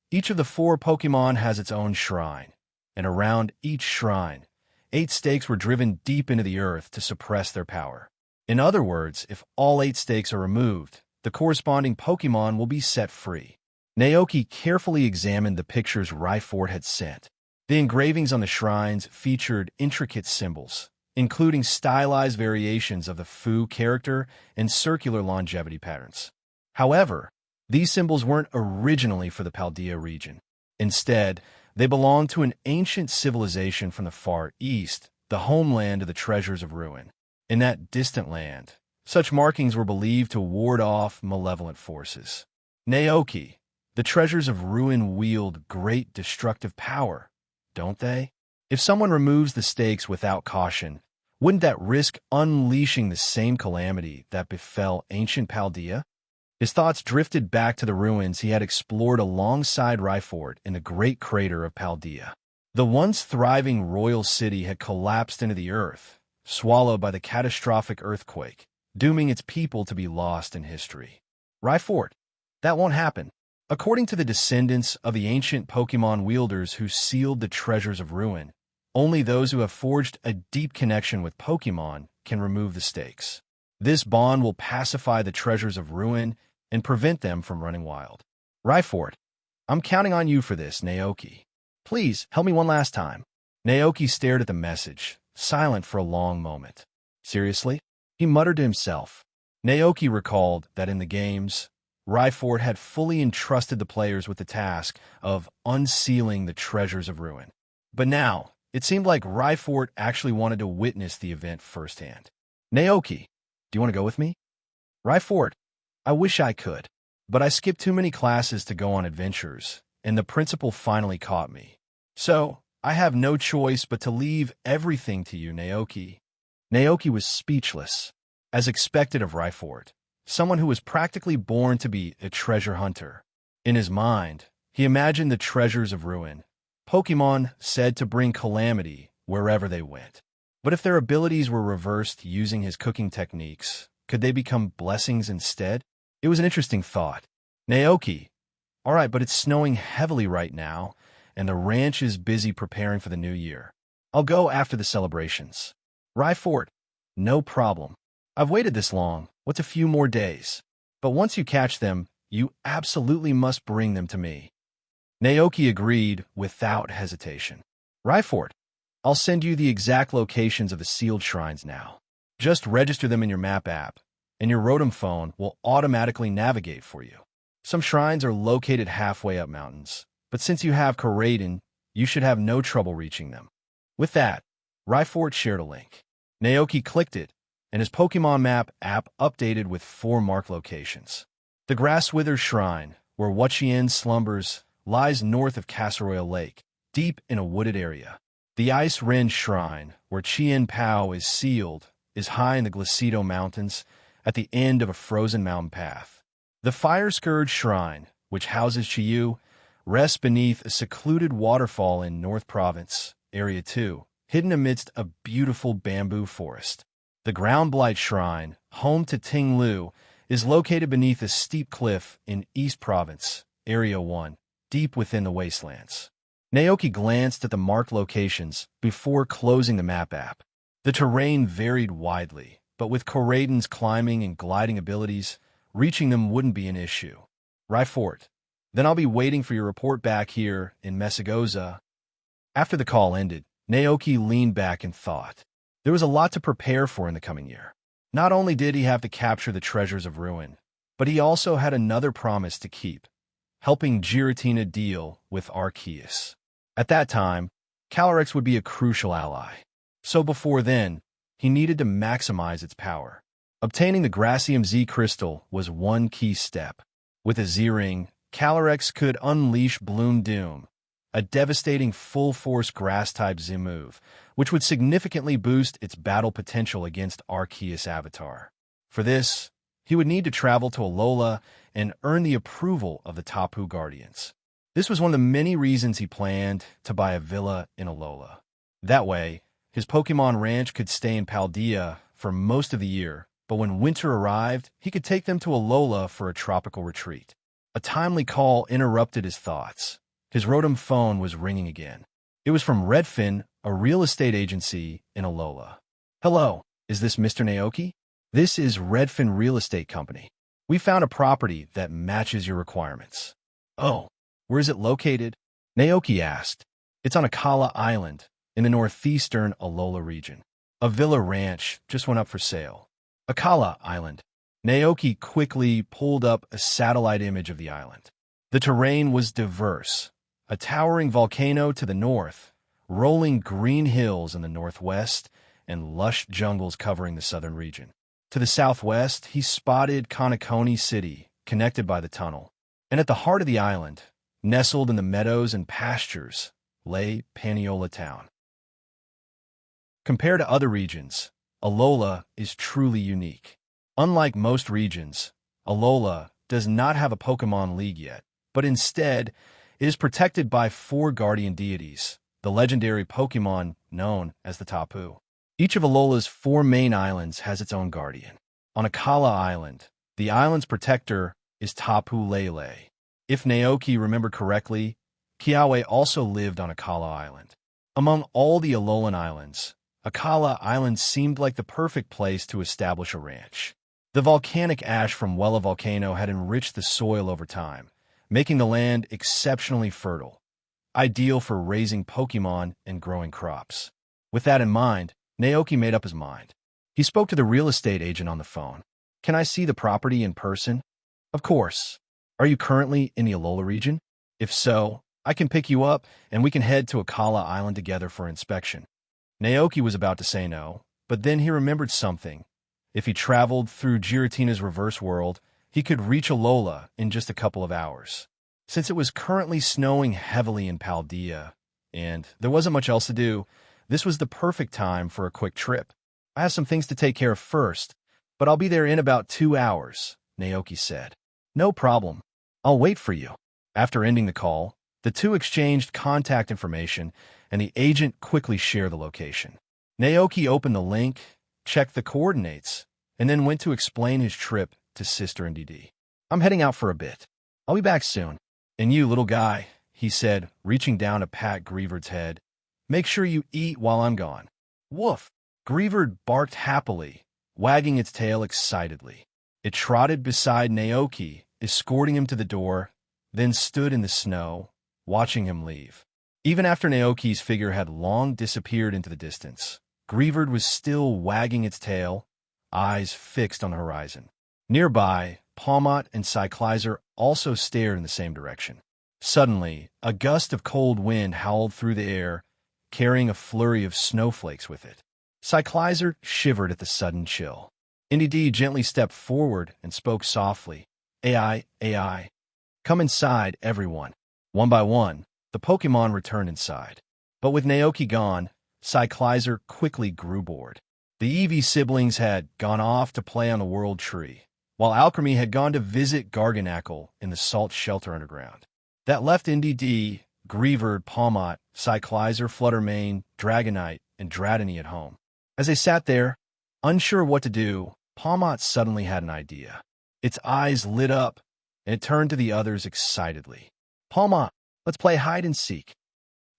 each of the 4 Pokémon has its own shrine, and around each shrine, 8 stakes were driven deep into the earth to suppress their power. In other words, if all 8 stakes are removed, the corresponding Pokémon will be set free. Naoki carefully examined the pictures Reforged had sent. The engravings on the shrines featured intricate symbols, including stylized variations of the Fu character and circular longevity patterns. However, these symbols weren't originally for the Paldea region. Instead, they belonged to an ancient civilization from the Far East, the homeland of the treasures of ruin. In that distant land, such markings were believed to ward off malevolent forces. Naoki, the treasures of ruin wield great destructive power, don't they? If someone removes the stakes without caution, wouldn't that risk unleashing the same calamity that befell ancient Paldea? His thoughts drifted back to the ruins he had explored alongside Reforged in the great crater of Paldea. The once thriving royal city had collapsed into the earth, swallowed by the catastrophic earthquake, dooming its people to be lost in history. Reforged, that won't happen. According to the descendants of the ancient Pokémon wielders who sealed the treasures of ruin, only those who have forged a deep connection with Pokémon can remove the stakes. This bond will pacify the treasures of ruin and prevent them from running wild. Reforged, I'm counting on you for this, Naoki. Please, help me one last time. Naoki stared at the message, silent for a long moment. Seriously? He muttered to himself. Naoki recalled that in the games, Reforged had fully entrusted the players with the task of unsealing the treasures of ruin. But now, it seemed like Reforged actually wanted to witness the event firsthand. Naoki, do you want to go with me? Reforged, I wish I could, but I skipped too many classes to go on adventures, and the principal finally caught me. So, I have no choice but to leave everything to you, Naoki. Naoki was speechless, as expected of Reforged, someone who was practically born to be a treasure hunter. In his mind, he imagined the treasures of ruin, Pokémon said to bring calamity wherever they went. But if their abilities were reversed using his cooking techniques, Could they become blessings instead? It was an interesting thought. Naoki, all right, but it's snowing heavily right now, and the ranch is busy preparing for the new year. I'll go after the celebrations. Reforged, no problem. I've waited this long. What's a few more days? But once you catch them, you absolutely must bring them to me. Naoki agreed without hesitation. Reforged, I'll send you the exact locations of the sealed shrines now. Just register them in your map app, and your Rotom phone will automatically navigate for you. Some shrines are located halfway up mountains, but since you have Koraidon, you should have no trouble reaching them. With that, Reforged shared a link. Naoki clicked it, and his Pokemon map app updated with 4 marked locations. The Grasswither Shrine, where Wachien slumbers, lies north of Casseroil Lake, deep in a wooded area. The Ice Wren Shrine, where Chien Pao is sealed, is high in the Glacido Mountains, at the end of a frozen mountain path. The Fire Scourge Shrine, which houses Chiyu, rests beneath a secluded waterfall in North Province, Area 2, hidden amidst a beautiful bamboo forest. The Ground Blight Shrine, home to Ting Lu, is located beneath a steep cliff in East Province, Area 1, deep within the wastelands. Naoki glanced at the marked locations before closing the map app. The terrain varied widely, but with Koraidon's climbing and gliding abilities, reaching them wouldn't be an issue. Reforged, then I'll be waiting for your report back here in Messagoza. After the call ended, Naoki leaned back and thought. There was a lot to prepare for in the coming year. Not only did he have to capture the treasures of Ruin, but he also had another promise to keep, helping Giratina deal with Arceus. At that time, Calyrex would be a crucial ally. So before then, he needed to maximize its power. Obtaining the Gracium Z Crystal was one key step. With a Z-Ring, Calyrex could unleash Bloom Doom, a devastating full-force Grass-type Z-move, which would significantly boost its battle potential against Arceus Avatar. For this, he would need to travel to Alola and earn the approval of the Tapu Guardians. This was one of the many reasons he planned to buy a villa in Alola. That way, his Pokemon ranch could stay in Paldea for most of the year, but when winter arrived, he could take them to Alola for a tropical retreat. A timely call interrupted his thoughts. His Rotom phone was ringing again. It was from Redfin, a real estate agency in Alola. Hello, is this Mr. Naoki? This is Redfin Real Estate Company. We found a property that matches your requirements. Oh, where is it located? Naoki asked. It's on Akala Island, in the northeastern Alola region. A villa ranch just went up for sale. Akala Island. Naoki quickly pulled up a satellite image of the island. The terrain was diverse. A towering volcano to the north, rolling green hills in the northwest, and lush jungles covering the southern region. To the southwest, he spotted Konokone City, connected by the tunnel. And at the heart of the island, nestled in the meadows and pastures, lay Paniola Town. Compared to other regions, Alola is truly unique. Unlike most regions, Alola does not have a Pokemon League yet, but instead, it is protected by 4 guardian deities, the legendary Pokemon known as the Tapu. Each of Alola's 4 main islands has its own guardian. On Akala Island, the island's protector is Tapu Lele. If Naoki remembered correctly, Kiawe also lived on Akala Island. Among all the Alolan islands, Akala Island seemed like the perfect place to establish a ranch. The volcanic ash from Wella Volcano had enriched the soil over time, making the land exceptionally fertile, ideal for raising Pokemon and growing crops. With that in mind, Naoki made up his mind. He spoke to the real estate agent on the phone. Can I see the property in person? Of course. Are you currently in the Alola region? If so, I can pick you up and we can head to Akala Island together for inspection. Naoki was about to say no, but then he remembered something. If he traveled through Giratina's reverse world, he could reach Alola in just a couple of hours. Since it was currently snowing heavily in Paldea, and there wasn't much else to do, this was the perfect time for a quick trip. I have some things to take care of first, but I'll be there in about 2 hours, Naoki said. No problem. I'll wait for you. After ending the call, the two exchanged contact information, and the agent quickly shared the location. Naoki opened the link, checked the coordinates, and then went to explain his trip to Sister NDD. I'm heading out for a bit. I'll be back soon. And you, little guy, he said, reaching down to pat Greavard's head, make sure you eat while I'm gone. Woof! Greavard barked happily, wagging its tail excitedly. It trotted beside Naoki, escorting him to the door, then stood in the snow, watching him leave. Even after Naoki's figure had long disappeared into the distance, Greavard was still wagging its tail, eyes fixed on the horizon. Nearby, Palmot and Cyclizer also stared in the same direction. Suddenly, a gust of cold wind howled through the air, carrying a flurry of snowflakes with it. Cyclizer shivered at the sudden chill. NDD gently stepped forward and spoke softly. AI. Come inside, everyone. One by one, the Pokémon returned inside. But with Naoki gone, Cyclizer quickly grew bored. The Eevee siblings had gone off to play on the World Tree, while Alchemy had gone to visit Garganackle in the salt shelter underground. That left NDD, Greavard, Palmot, Cyclizer, Fluttermane, Dragonite, and Dratini at home. As they sat there, unsure what to do, Palmot suddenly had an idea. Its eyes lit up, and it turned to the others excitedly. Palmot, let's play hide-and-seek.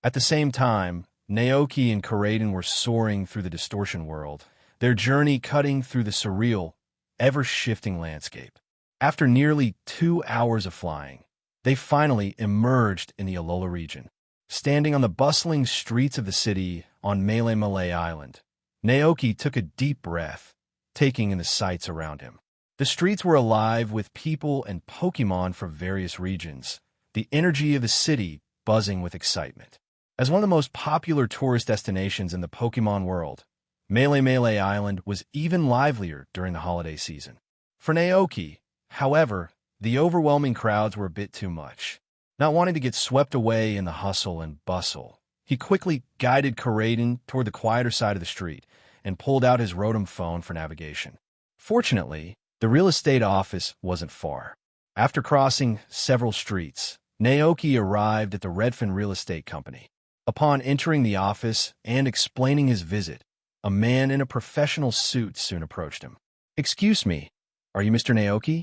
At the same time, Naoki and Karaden were soaring through the distortion world, their journey cutting through the surreal, ever-shifting landscape. After nearly 2 hours of flying, they finally emerged in the Alola region. Standing on the bustling streets of the city on Malay Island, Naoki took a deep breath, taking in the sights around him. The streets were alive with people and Pokémon from various regions, the energy of the city buzzing with excitement. As one of the most popular tourist destinations in the Pokémon world, Malay Island was even livelier during the holiday season. For Naoki, however, the overwhelming crowds were a bit too much. Not wanting to get swept away in the hustle and bustle, he quickly guided Karaden toward the quieter side of the street and pulled out his Rotom phone for navigation. Fortunately, the real estate office wasn't far. After crossing several streets, Naoki arrived at the Redfin Real Estate Company. Upon entering the office and explaining his visit, a man in a professional suit soon approached him. Excuse me, are you Mr. Naoki?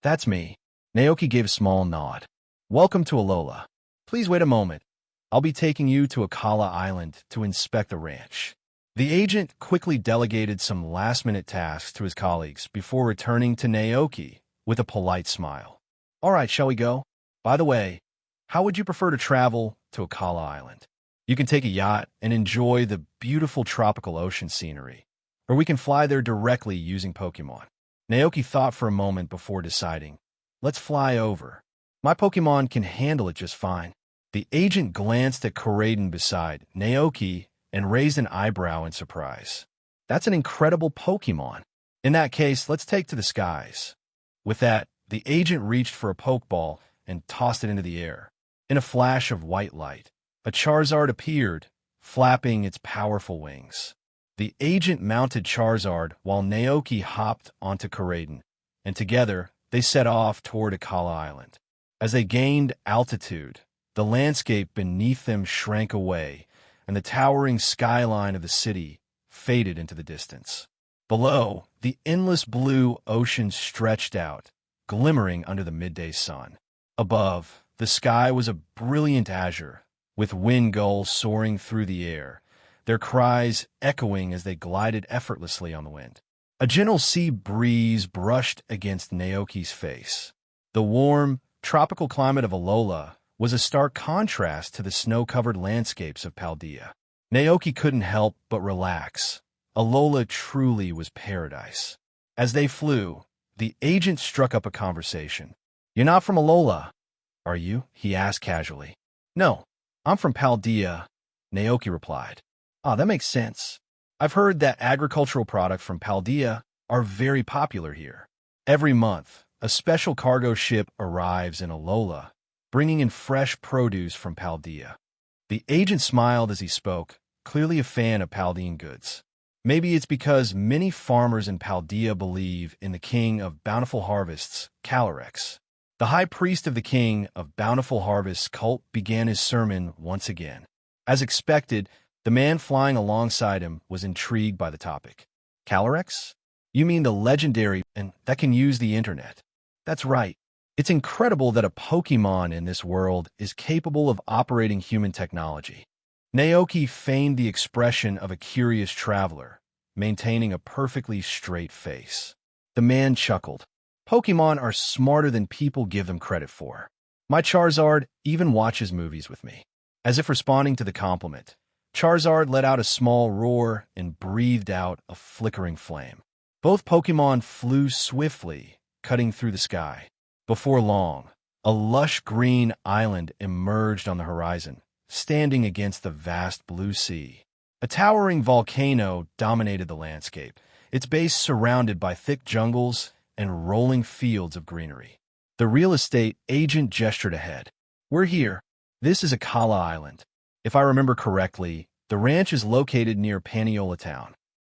That's me. Naoki gave a small nod. Welcome to Alola. Please wait a moment. I'll be taking you to Akala Island to inspect the ranch. The agent quickly delegated some last-minute tasks to his colleagues before returning to Naoki with a polite smile. All right, shall we go? By the way, how would you prefer to travel to Akala Island? You can take a yacht and enjoy the beautiful tropical ocean scenery, or we can fly there directly using Pokémon. Naoki thought for a moment before deciding. Let's fly over. My Pokémon can handle it just fine. The agent glanced at Karaden beside Naoki and raised an eyebrow in surprise. That's an incredible Pokémon. In that case, let's take to the skies. With that, the agent reached for a Pokeball and tossed it into the air. In a flash of white light, a Charizard appeared, flapping its powerful wings. The agent mounted Charizard while Naoki hopped onto Karaden, and together they set off toward Akala Island. As they gained altitude, the landscape beneath them shrank away, and the towering skyline of the city faded into the distance. Below, the endless blue ocean stretched out, glimmering under the midday sun. Above, the sky was a brilliant azure, with wind gulls soaring through the air, their cries echoing as they glided effortlessly on the wind. A gentle sea breeze brushed against Naoki's face. The warm, tropical climate of Alola was a stark contrast to the snow-covered landscapes of Paldea. Naoki couldn't help but relax. Alola truly was paradise. As they flew, the agent struck up a conversation. You're not from Alola, are you? He asked casually. No, I'm from Paldea, Naoki replied. Ah, that makes sense. I've heard that agricultural products from Paldea are very popular here. Every month, a special cargo ship arrives in Alola, bringing in fresh produce from Paldea. The agent smiled as he spoke, clearly a fan of Paldean goods. Maybe it's because many farmers in Paldea believe in the king of bountiful harvests, Calyrex. The high priest of the king of bountiful harvests cult began his sermon once again. As expected, the man flying alongside him was intrigued by the topic. Calyrex? You mean the legendary and that can use the internet? That's right. It's incredible that a Pokémon in this world is capable of operating human technology. Naoki feigned the expression of a curious traveler, maintaining a perfectly straight face. The man chuckled. Pokémon are smarter than people give them credit for. My Charizard even watches movies with me. As if responding to the compliment, Charizard let out a small roar and breathed out a flickering flame. Both Pokémon flew swiftly, cutting through the sky. Before long, a lush green island emerged on the horizon, standing against the vast blue sea. A towering volcano dominated the landscape, its base surrounded by thick jungles and rolling fields of greenery. The real estate agent gestured ahead. We're here. This is Akala Island. If I remember correctly, the ranch is located near Paniola Town.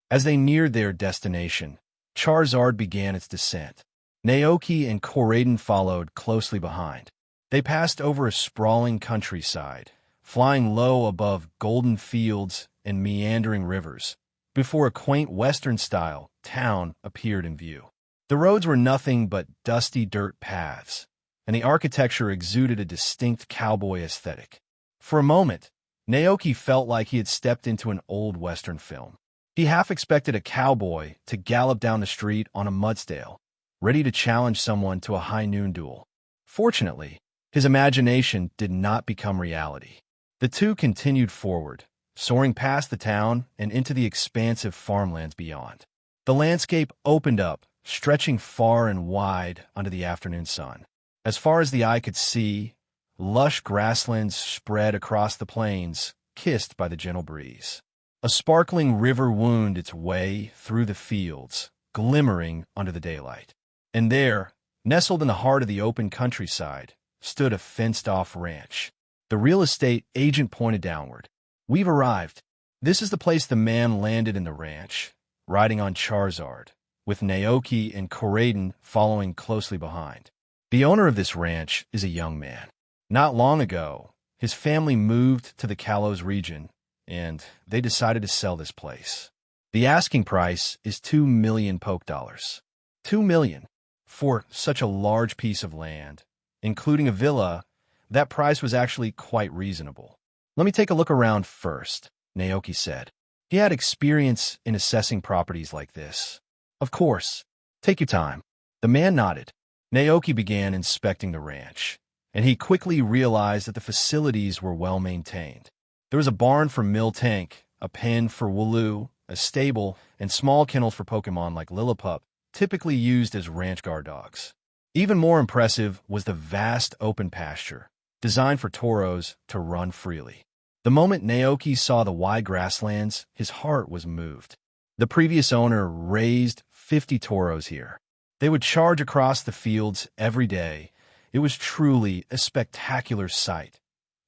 As they neared their destination, Charizard began its descent. Naoki and Koraidon followed closely behind. They passed over a sprawling countryside, flying low above golden fields and meandering rivers, before a quaint Western-style town appeared in view. The roads were nothing but dusty dirt paths, and the architecture exuded a distinct cowboy aesthetic. For a moment, Naoki felt like he had stepped into an old Western film. He half expected a cowboy to gallop down the street on a mudstale, ready to challenge someone to a high-noon duel. Fortunately, his imagination did not become reality. The two continued forward, soaring past the town and into the expansive farmlands beyond. The landscape opened up, stretching far and wide under the afternoon sun. As far as the eye could see, lush grasslands spread across the plains, kissed by the gentle breeze. A sparkling river wound its way through the fields, glimmering under the daylight. And there, nestled in the heart of the open countryside, stood a fenced-off ranch. The real estate agent pointed downward. We've arrived. This is the place the man landed in the ranch, riding on Charizard, with Naoki and Koraidon following closely behind. The owner of this ranch is a young man. Not long ago, his family moved to the Kalos region, and they decided to sell this place. The asking price is 2 million Poke Dollars. 2 million. For such a large piece of land, including a villa, that price was actually quite reasonable. Let me take a look around first, Naoki said. He had experience in assessing properties like this. Of course. Take your time. The man nodded. Naoki began inspecting the ranch, and he quickly realized that the facilities were well maintained. There was a barn for Miltank, a pen for Wooloo, a stable, and small kennels for Pokémon like Lillipup, typically used as ranch guard dogs. Even more impressive was the vast open pasture, designed for toros to run freely. The moment Naoki saw the wide grasslands, his heart was moved. The previous owner raised 50 toros here. They would charge across the fields every day. It was truly a spectacular sight,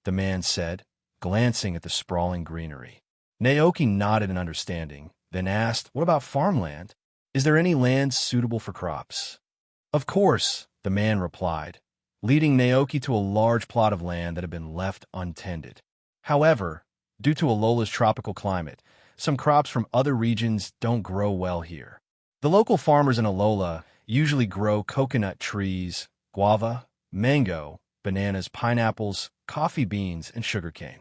the man said, glancing at the sprawling greenery. Naoki nodded in understanding, then asked, "What about farmland? Is there any land suitable for crops?" "Of course," the man replied, leading Naoki to a large plot of land that had been left untended. However, due to Alola's tropical climate, some crops from other regions don't grow well here. The local farmers in Alola usually grow coconut trees, guava, mango, bananas, pineapples, coffee beans, and sugarcane.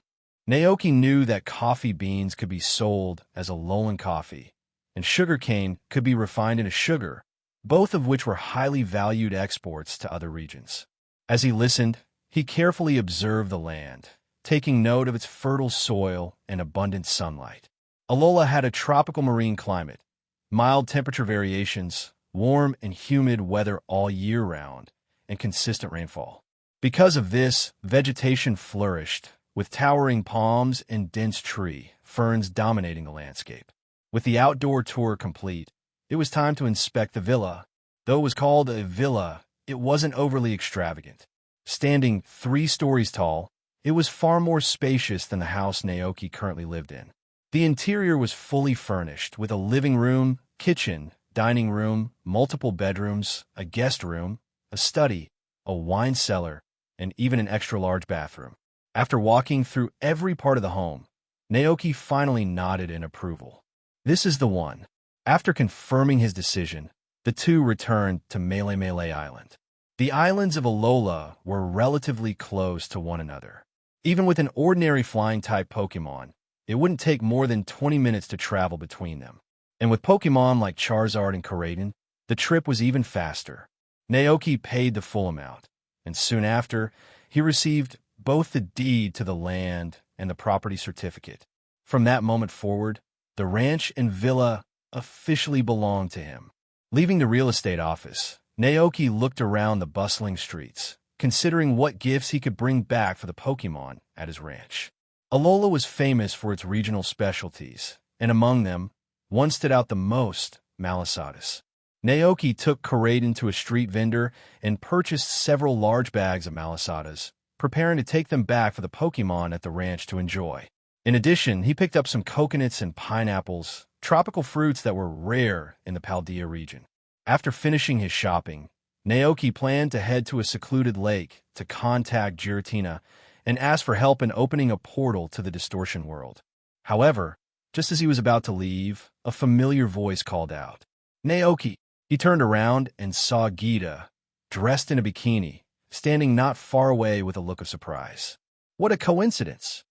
Naoki knew that coffee beans could be sold as Alolan coffee, and sugarcane could be refined into sugar, both of which were highly valued exports to other regions. As he listened, he carefully observed the land, taking note of its fertile soil and abundant sunlight. Alola had a tropical marine climate, mild temperature variations, warm and humid weather all year round, and consistent rainfall. Because of this, vegetation flourished, with towering palms and dense tree ferns dominating the landscape. With the outdoor tour complete, it was time to inspect the villa. Though it was called a villa, it wasn't overly extravagant. Standing 3 stories tall, it was far more spacious than the house Naoki currently lived in. The interior was fully furnished, with a living room, kitchen, dining room, multiple bedrooms, a guest room, a study, a wine cellar, and even an extra-large bathroom. After walking through every part of the home, Naoki finally nodded in approval. "This is the one. After confirming his decision, the two returned to Mele Mele Island. The islands of Alola were relatively close to one another. Even with an ordinary flying-type Pokémon, it wouldn't take more than 20 minutes to travel between them. And with Pokémon like Charizard and Koraidon, the trip was even faster. Naoki paid the full amount, and soon after, he received both the deed to the land and the property certificate. From that moment forward, the ranch and villa officially belonged to him. Leaving the real estate office, Naoki looked around the bustling streets, considering what gifts he could bring back for the Pokémon at his ranch. Alola was famous for its regional specialties, and among them, one stood out the most: Malasadas. Naoki took Koraidon to a street vendor and purchased several large bags of Malasadas, preparing to take them back for the Pokémon at the ranch to enjoy. In addition, he picked up some coconuts and pineapples, tropical fruits that were rare in the Paldea region. After finishing his shopping, Naoki planned to head to a secluded lake to contact Giratina and ask for help in opening a portal to the Distortion World. However, just as he was about to leave, a familiar voice called out, "Naoki!" He turned around and saw Gita, dressed in a bikini, standing not far away with a look of surprise. What a coincidence!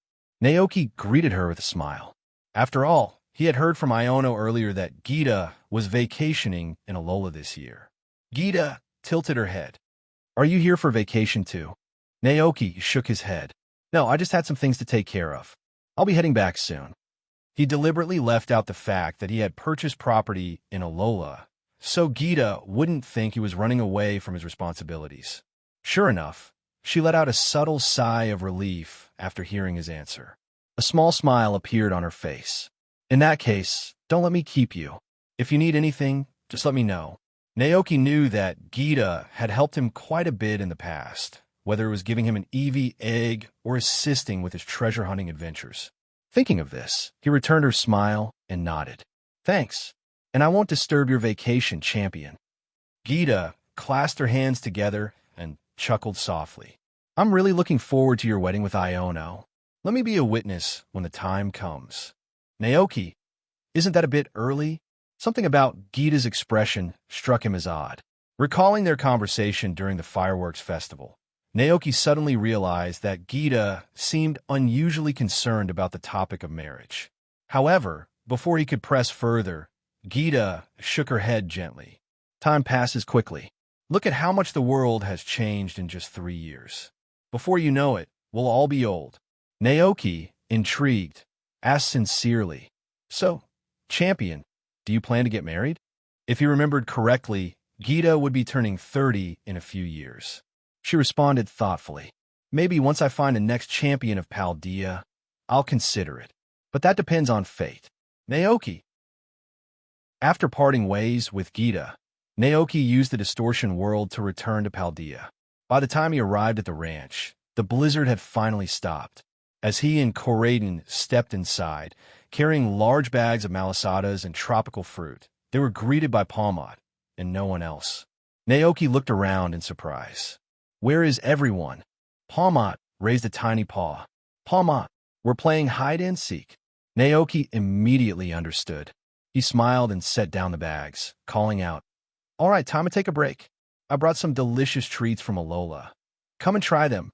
Naoki greeted her with a smile. After all, he had heard from Iono earlier that Gita was vacationing in Alola this year. Gita tilted her head. "Are you here for vacation too?" Naoki shook his head. "No, I just had some things to take care of. I'll be heading back soon." He deliberately left out the fact that he had purchased property in Alola, so Gita wouldn't think he was running away from his responsibilities. Sure enough, she let out a subtle sigh of relief after hearing his answer. A small smile appeared on her face. "In that case, don't let me keep you. If you need anything, just let me know." Naoki knew that Gita had helped him quite a bit in the past, whether it was giving him an Eevee egg or assisting with his treasure hunting adventures. Thinking of this, he returned her smile and nodded. "Thanks, and I won't disturb your vacation, champion." Gita clasped her hands together and chuckled softly. "I'm really looking forward to your wedding with Iono. Let me be a witness when the time comes." "Naoki, isn't that a bit early?" Something about Gita's expression struck him as odd. Recalling their conversation during the fireworks festival, Naoki suddenly realized that Gita seemed unusually concerned about the topic of marriage. However, before he could press further, Gita shook her head gently. "Time passes quickly. Look at how much the world has changed in just 3 years. Before you know it, we'll all be old." Naoki, intrigued, asked sincerely, "So, champion, do you plan to get married?" If he remembered correctly, Gita would be turning 30 in a few years. She responded thoughtfully, "Maybe once I find the next champion of Paldea, I'll consider it. But that depends on fate." Naoki. After parting ways with Gita, Naoki used the Distortion World to return to Paldea. By the time he arrived at the ranch, the blizzard had finally stopped. As he and Koraidon stepped inside, carrying large bags of Malasadas and tropical fruit, they were greeted by Palmot and no one else. Naoki looked around in surprise. "Where is everyone?" Palmot raised a tiny paw. "Palmot, we're playing hide-and-seek." Naoki immediately understood. He smiled and set down the bags, calling out, "All right, time to take a break. I brought some delicious treats from Alola. Come and try them."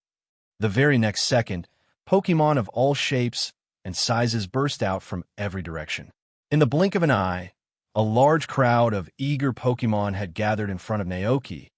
The very next second, Pokémon of all shapes and sizes burst out from every direction. In the blink of an eye, a large crowd of eager Pokémon had gathered in front of Naoki,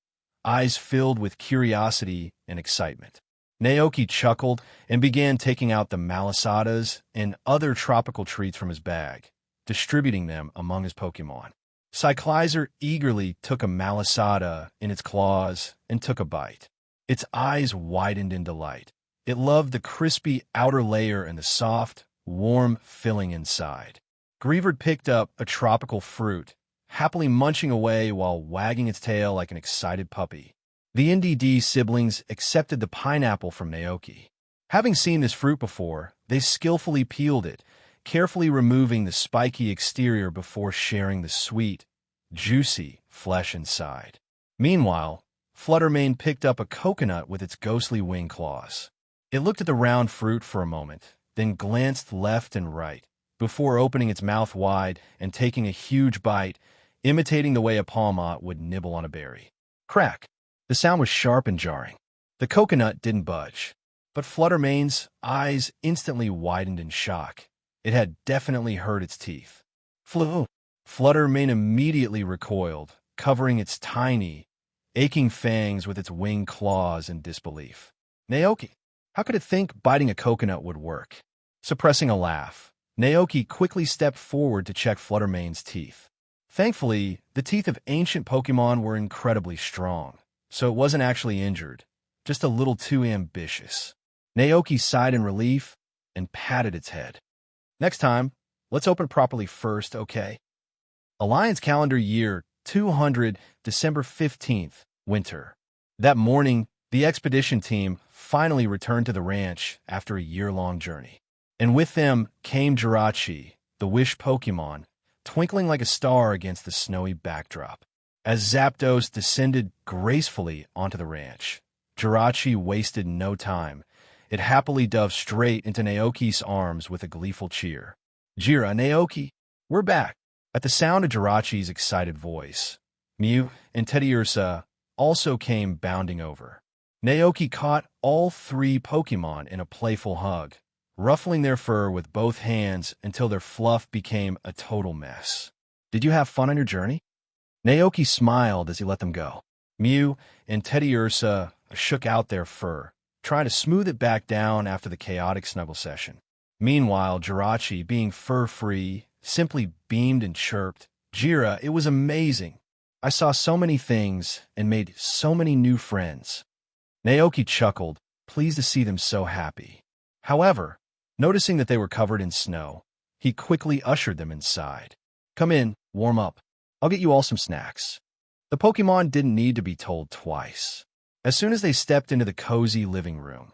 eyes filled with curiosity and excitement. Naoki chuckled and began taking out the Malasadas and other tropical treats from his bag, distributing them among his Pokémon. Cyclizer eagerly took a Malasada in its claws and took a bite. Its eyes widened in delight. It loved the crispy outer layer and the soft, warm filling inside. Greavard picked up a tropical fruit, happily munching away while wagging its tail like an excited puppy. The NDD siblings accepted the pineapple from Naoki. Having seen this fruit before, they skillfully peeled it, carefully removing the spiky exterior before sharing the sweet, juicy flesh inside. Meanwhile, Fluttermane picked up a coconut with its ghostly wing claws. It looked at the round fruit for a moment, then glanced left and right, before opening its mouth wide and taking a huge bite, imitating the way a palmot would nibble on a berry. Crack! The sound was sharp and jarring. The coconut didn't budge, but Fluttermane's eyes instantly widened in shock. It had definitely hurt its teeth. Fluttermane immediately recoiled, covering its tiny, aching fangs with its winged claws in disbelief. Naoki, how could it think biting a coconut would work? Suppressing a laugh, Naoki quickly stepped forward to check Fluttermane's teeth. Thankfully, the teeth of ancient Pokémon were incredibly strong, so it wasn't actually injured, just a little too ambitious. Naoki sighed in relief and patted its head. Next time, let's open properly first, okay? Alliance Calendar Year 200, December 15th, Winter. That morning, the expedition team finally returned to the ranch after a year-long journey. And with them came Jirachi, the wish Pokémon, twinkling like a star against the snowy backdrop. As Zapdos descended gracefully onto the ranch, Jirachi wasted no time. It happily dove straight into Naoki's arms with a gleeful cheer. Jira, Naoki, we're back. At the sound of Jirachi's excited voice, Mew and Teddiursa also came bounding over. Naoki caught all three Pokémon in a playful hug, ruffling their fur with both hands until their fluff became a total mess. Did you have fun on your journey? Naoki smiled as he let them go. Mew and Teddiursa shook out their fur, trying to smooth it back down after the chaotic snuggle session. Meanwhile, Jirachi, being fur-free, simply beamed and chirped. Jira, it was amazing. I saw so many things and made so many new friends. Naoki chuckled, pleased to see them so happy. However, noticing that they were covered in snow, he quickly ushered them inside. Come in, warm up. I'll get you all some snacks. The Pokémon didn't need to be told twice. As soon as they stepped into the cozy living room,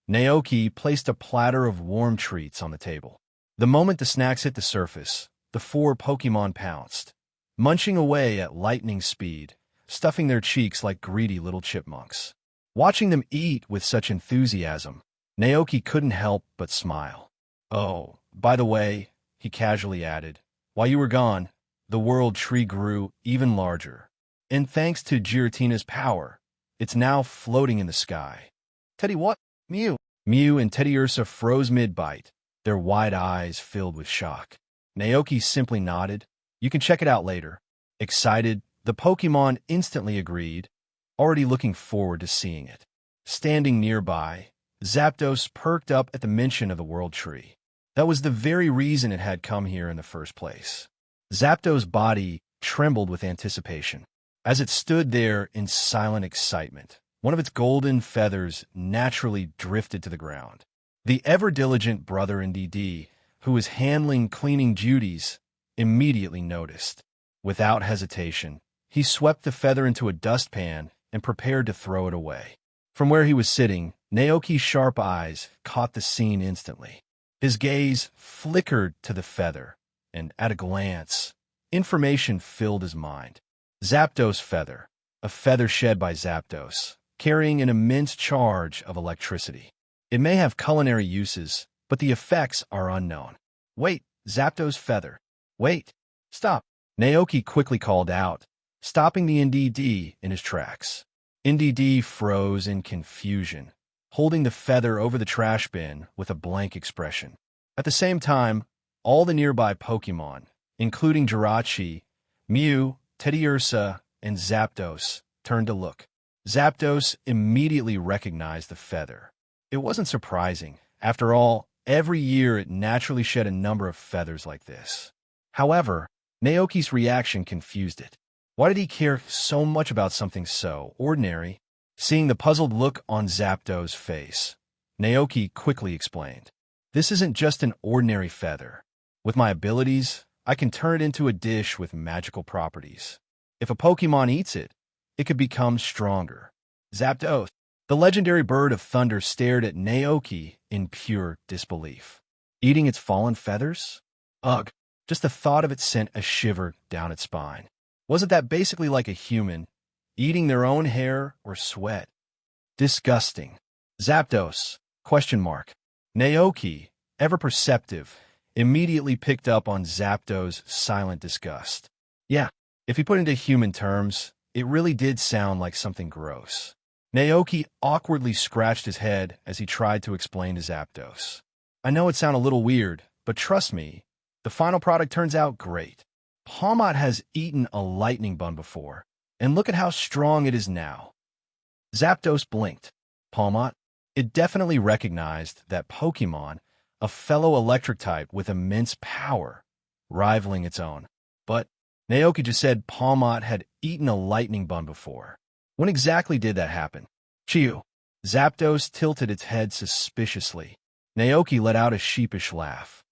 Naoki placed a platter of warm treats on the table. The moment the snacks hit the surface, the four Pokémon pounced, munching away at lightning speed, stuffing their cheeks like greedy little chipmunks. Watching them eat with such enthusiasm, Naoki couldn't help but smile. Oh, by the way, he casually added, while you were gone, the world tree grew even larger. And thanks to Giratina's power, it's now floating in the sky. Teddy, what? Mew. Mew and Teddiursa froze mid-bite, their wide eyes filled with shock. Naoki simply nodded. You can check it out later. Excited, the Pokémon instantly agreed, already looking forward to seeing it. Standing nearby, Zapdos perked up at the mention of the World Tree. That was the very reason it had come here in the first place. Zapdos' body trembled with anticipation. As it stood there in silent excitement, one of its golden feathers naturally drifted to the ground. The ever-diligent brother Ndd, who was handling cleaning duties, immediately noticed. Without hesitation, he swept the feather into a dustpan and prepared to throw it away. From where he was sitting, Naoki's sharp eyes caught the scene instantly. His gaze flickered to the feather, and at a glance, information filled his mind. Zapdos feather, a feather shed by Zapdos, carrying an immense charge of electricity. It may have culinary uses, but the effects are unknown. Wait, Zapdos feather. Wait, stop. Naoki quickly called out, stopping the Ndd in his tracks. Ndd froze in confusion, holding the feather over the trash bin with a blank expression. At the same time, all the nearby Pokémon, including Jirachi, Mew, Teddiursa, and Zapdos, turned to look. Zapdos immediately recognized the feather. It wasn't surprising. After all, every year it naturally shed a number of feathers like this. However, Naoki's reaction confused it. Why did he care so much about something so ordinary? Seeing the puzzled look on Zapdos' face, Naoki quickly explained. This isn't just an ordinary feather. With my abilities, I can turn it into a dish with magical properties. If a Pokémon eats it, it could become stronger. Zapdos, the legendary bird of thunder, stared at Naoki in pure disbelief. Eating its fallen feathers? Ugh, just the thought of it sent a shiver down its spine. Wasn't that basically like a human, eating their own hair or sweat? Disgusting. Zapdos, question mark. Naoki, ever perceptive, immediately picked up on Zapdos' silent disgust. Yeah, if you put it into human terms, it really did sound like something gross. Naoki awkwardly scratched his head as he tried to explain to Zapdos. I know it sounds a little weird, but trust me, the final product turns out great. Palmot has eaten a lightning bun before, and look at how strong it is now. Zapdos blinked. Palmot, it definitely recognized that Pokémon, a fellow electric type with immense power, rivaling its own. But Naoki just said Palmot had eaten a lightning bun before. When exactly did that happen? Chew. Zapdos tilted its head suspiciously. Naoki let out a sheepish laugh.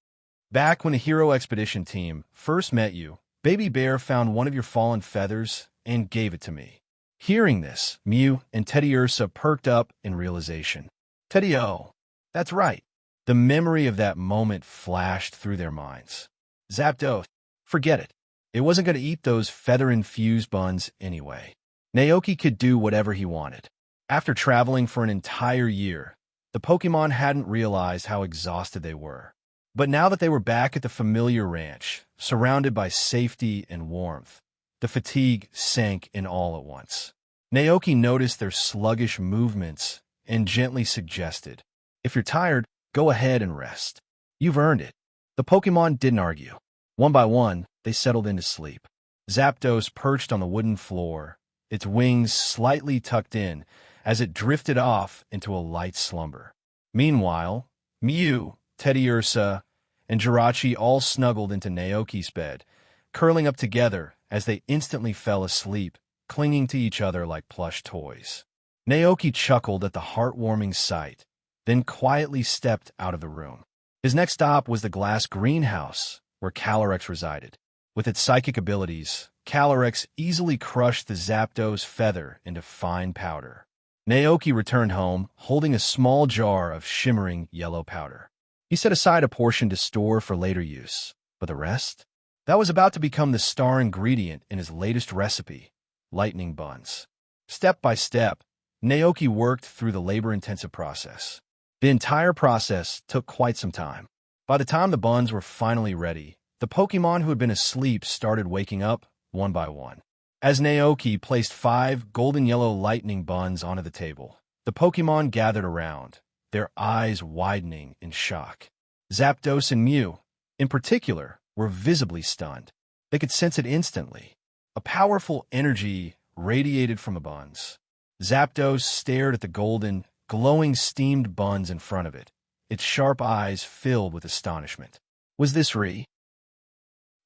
Back when the Hero Expedition team first met you, Baby Bear found one of your fallen feathers and gave it to me. Hearing this, Mew and Teddiursa perked up in realization. Teddy-O, that's right. The memory of that moment flashed through their minds. Zapdos, forget it. It wasn't going to eat those feather-infused buns anyway. Naoki could do whatever he wanted. After traveling for an entire year, the Pokémon hadn't realized how exhausted they were. But now that they were back at the familiar ranch, surrounded by safety and warmth, the fatigue sank in all at once. Naoki noticed their sluggish movements and gently suggested, if you're tired, go ahead and rest. You've earned it. The Pokémon didn't argue. One by one, they settled into sleep. Zapdos perched on the wooden floor, its wings slightly tucked in as it drifted off into a light slumber. Meanwhile, Mew, Teddiursa, and Jirachi all snuggled into Naoki's bed, curling up together as they instantly fell asleep, clinging to each other like plush toys. Naoki chuckled at the heartwarming sight, then quietly stepped out of the room. His next stop was the glass greenhouse, where Calyrex resided. With its psychic abilities, Calyrex easily crushed the Zapdos feather into fine powder. Naoki returned home, holding a small jar of shimmering yellow powder. He set aside a portion to store for later use, but the rest? That was about to become the star ingredient in his latest recipe, lightning buns. Step by step, Naoki worked through the labor-intensive process. The entire process took quite some time. By the time the buns were finally ready, the Pokémon who had been asleep started waking up one by one. As Naoki placed 5 golden yellow lightning buns onto the table, the Pokémon gathered around, their eyes widening in shock. Zapdos and Mew, in particular, were visibly stunned. They could sense it instantly. A powerful energy radiated from the buns. Zapdos stared at the golden, glowing steamed buns in front of it, its sharp eyes filled with astonishment. Was this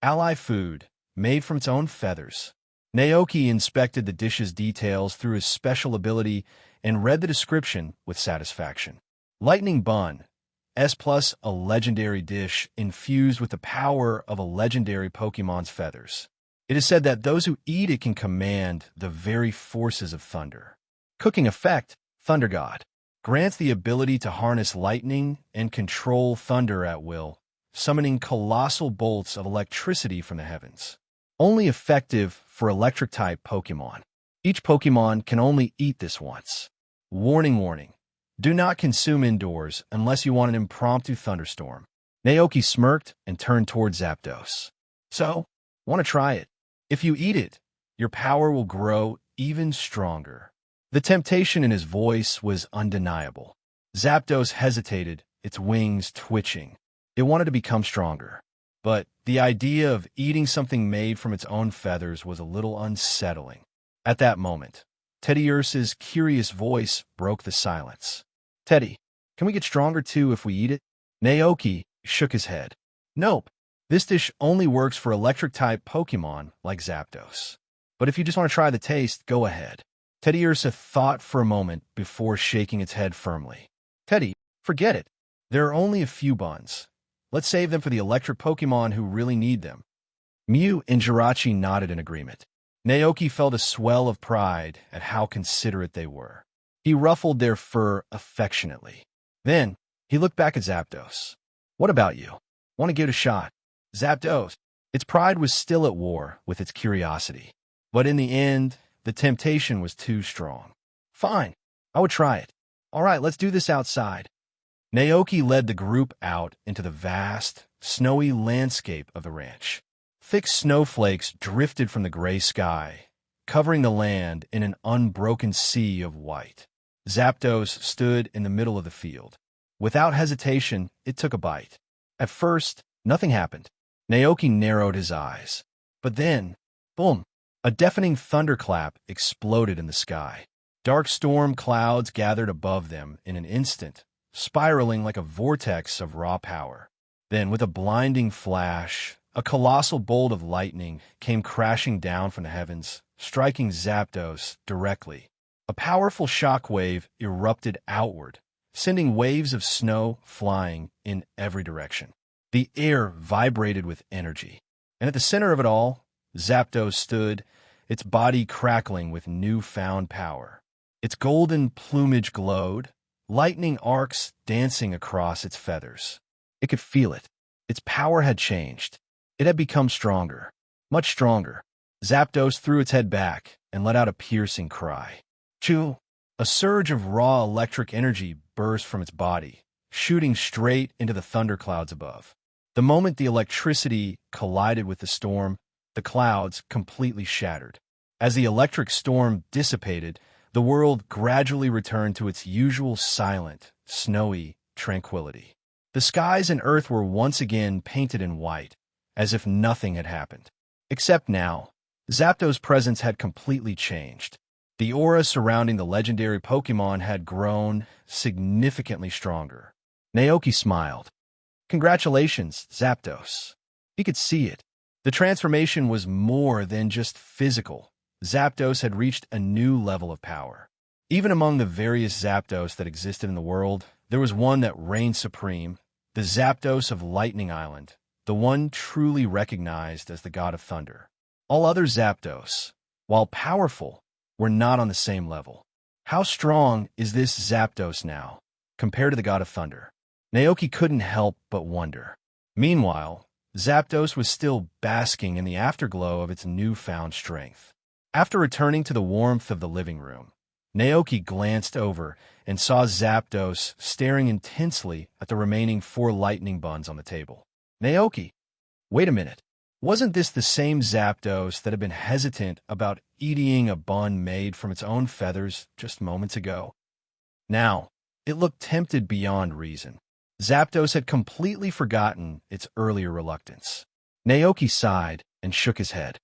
ally food, made from its own feathers? Naoki inspected the dish's details through his special ability and read the description with satisfaction. Lightning Bun, S+, a legendary dish infused with the power of a legendary Pokémon's feathers. It is said that those who eat it can command the very forces of thunder. Cooking effect, Thunder God, grants the ability to harness lightning and control thunder at will, summoning colossal bolts of electricity from the heavens. Only effective for electric-type Pokémon. Each Pokémon can only eat this once. Warning, warning. Do not consume indoors unless you want an impromptu thunderstorm. Naoki smirked and turned toward Zapdos. So, want to try it? If you eat it, your power will grow even stronger. The temptation in his voice was undeniable. Zapdos hesitated, its wings twitching. It wanted to become stronger. But the idea of eating something made from its own feathers was a little unsettling. At that moment, Teddiursa's curious voice broke the silence. Teddy, can we get stronger too if we eat it? Naoki shook his head. Nope. This dish only works for electric-type Pokémon like Zapdos. But if you just want to try the taste, go ahead. Teddiursa thought for a moment before shaking its head firmly. Teddy, forget it. There are only a few buns. Let's save them for the electric Pokémon who really need them. Mew and Jirachi nodded in agreement. Naoki felt a swell of pride at how considerate they were. He ruffled their fur affectionately. Then, he looked back at Zapdos. What about you? Want to give it a shot? Zapdos. Its pride was still at war with its curiosity. But in the end, the temptation was too strong. Fine, I would try it. All right, let's do this outside. Naoki led the group out into the vast, snowy landscape of the ranch. Thick snowflakes drifted from the gray sky, covering the land in an unbroken sea of white. Zapdos stood in the middle of the field. Without hesitation, it took a bite. At first, nothing happened. Naoki narrowed his eyes. But then, boom! A deafening thunderclap exploded in the sky. Dark storm clouds gathered above them in an instant, spiraling like a vortex of raw power. Then, with a blinding flash, a colossal bolt of lightning came crashing down from the heavens, striking Zapdos directly. A powerful shockwave erupted outward, sending waves of snow flying in every direction. The air vibrated with energy, and at the center of it all, Zapdos stood, its body crackling with newfound power. Its golden plumage glowed, lightning arcs dancing across its feathers. It could feel it. Its power had changed. It had become stronger, much stronger. Zapdos threw its head back and let out a piercing cry. Choo! A surge of raw electric energy burst from its body, shooting straight into the thunderclouds above. The moment the electricity collided with the storm, the clouds completely shattered. As the electric storm dissipated, the world gradually returned to its usual silent, snowy tranquility. The skies and earth were once again painted in white, as if nothing had happened. Except now, Zapdos' presence had completely changed. The aura surrounding the legendary Pokémon had grown significantly stronger. Naoki smiled. Congratulations, Zapdos. He could see it. The transformation was more than just physical. Zapdos had reached a new level of power. Even among the various Zapdos that existed in the world, there was one that reigned supreme, the Zapdos of Lightning Island, the one truly recognized as the God of Thunder. All other Zapdos, while powerful, were not on the same level. How strong is this Zapdos now, compared to the God of Thunder? Naoki couldn't help but wonder. Meanwhile, Zapdos was still basking in the afterglow of its newfound strength. After returning to the warmth of the living room, Naoki glanced over and saw Zapdos staring intensely at the remaining 4 lightning buns on the table. Naoki, wait a minute. Wasn't this the same Zapdos that had been hesitant about eating a bun made from its own feathers just moments ago? Now, it looked tempted beyond reason. Zapdos had completely forgotten its earlier reluctance. Naoki sighed and shook his head.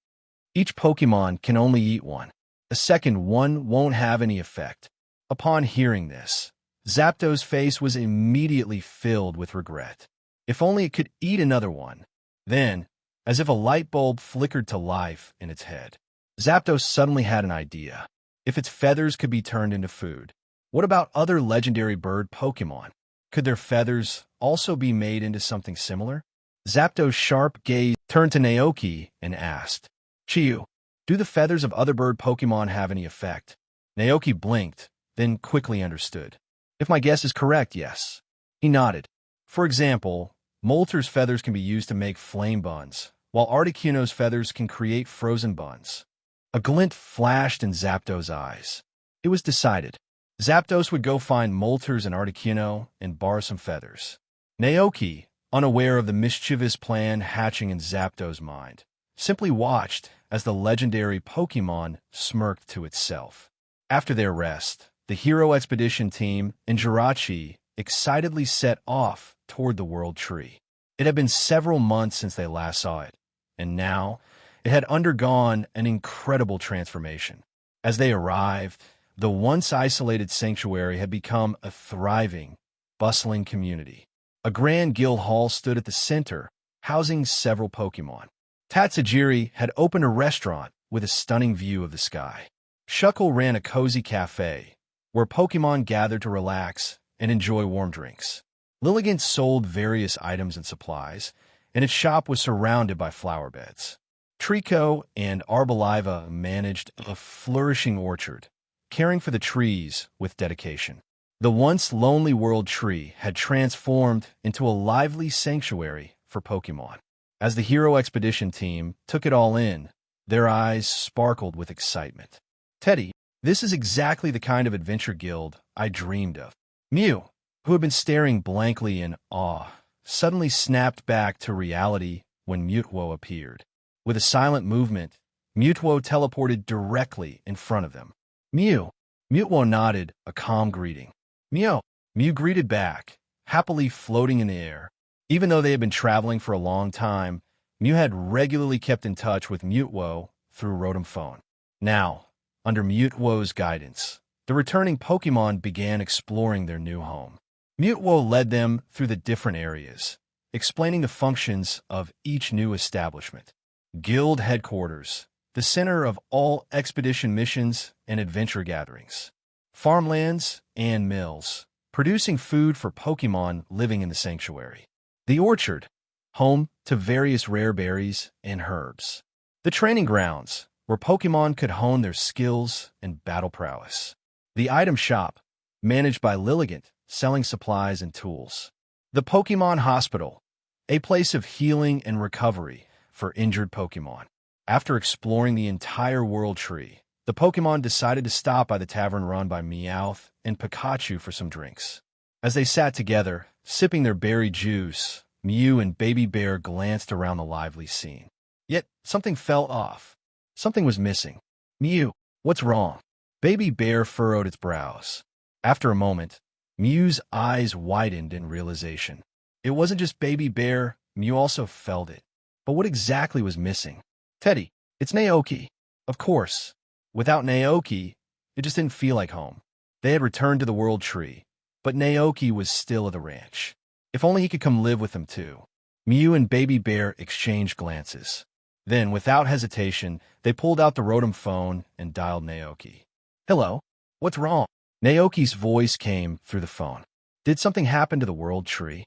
Each Pokémon can only eat one. A second one won't have any effect. Upon hearing this, Zapdos' face was immediately filled with regret. If only it could eat another one. Then, as if a light bulb flickered to life in its head, Zapdos suddenly had an idea. If its feathers could be turned into food, what about other legendary bird Pokémon? Could their feathers also be made into something similar? Zapdos' sharp gaze turned to Naoki and asked, Chiyu, do the feathers of other bird Pokémon have any effect? Naoki blinked, then quickly understood. If my guess is correct, yes. He nodded. For example, Molter's feathers can be used to make flame buns, while Articuno's feathers can create frozen buns. A glint flashed in Zapdos' eyes. It was decided. Zapdos would go find Moltres and Articuno and borrow some feathers. Naoki, unaware of the mischievous plan hatching in Zapdos' mind, simply watched as the legendary Pokémon smirked to itself. After their rest, the Hero Expedition team and Jirachi excitedly set off toward the World Tree. It had been several months since they last saw it, and now it had undergone an incredible transformation. As they arrived, the once isolated sanctuary had become a thriving, bustling community. A grand guild hall stood at the center, housing several Pokémon. Tatsujiri had opened a restaurant with a stunning view of the sky. Shuckle ran a cozy cafe, where Pokémon gathered to relax and enjoy warm drinks. Lilligant sold various items and supplies, and its shop was surrounded by flower beds. Trico and Arboliva managed a flourishing orchard, caring for the trees with dedication. The once lonely World Tree had transformed into a lively sanctuary for Pokémon. As the Hero Expedition team took it all in, their eyes sparkled with excitement. Teddy, this is exactly the kind of adventure guild I dreamed of. Mew, who had been staring blankly in awe, suddenly snapped back to reality when Mutwo appeared. With a silent movement, Mutwo teleported directly in front of them. Mew! Mutwo nodded a calm greeting. Mew! Mew greeted back, happily floating in the air. Even though they had been traveling for a long time, Mew had regularly kept in touch with Mutwo through Rotom Phone. Now, under Mutwo's guidance, the returning Pokémon began exploring their new home. Mutwo led them through the different areas, explaining the functions of each new establishment. Guild headquarters, the center of all expedition missions and adventure gatherings. Farmlands and mills, producing food for Pokémon living in the sanctuary. The orchard, home to various rare berries and herbs. The training grounds, where Pokémon could hone their skills and battle prowess. The item shop, managed by Lilligant, selling supplies and tools. The Pokémon Hospital, a place of healing and recovery for injured Pokémon. After exploring the entire World Tree, the Pokémon decided to stop by the tavern run by Meowth and Pikachu for some drinks. As they sat together, sipping their berry juice, Mew and Baby Bear glanced around the lively scene. Yet, something fell off. Something was missing. Mew, what's wrong? Baby Bear furrowed its brows. After a moment, Mew's eyes widened in realization. It wasn't just Baby Bear, Mew also felt it. But what exactly was missing? Teddy, it's Naoki. Of course. Without Naoki, it just didn't feel like home. They had returned to the World Tree, but Naoki was still at the ranch. If only he could come live with them too. Mew and Baby Bear exchanged glances. Then, without hesitation, they pulled out the Rotom phone and dialed Naoki. Hello? What's wrong? Naoki's voice came through the phone. Did something happen to the World Tree?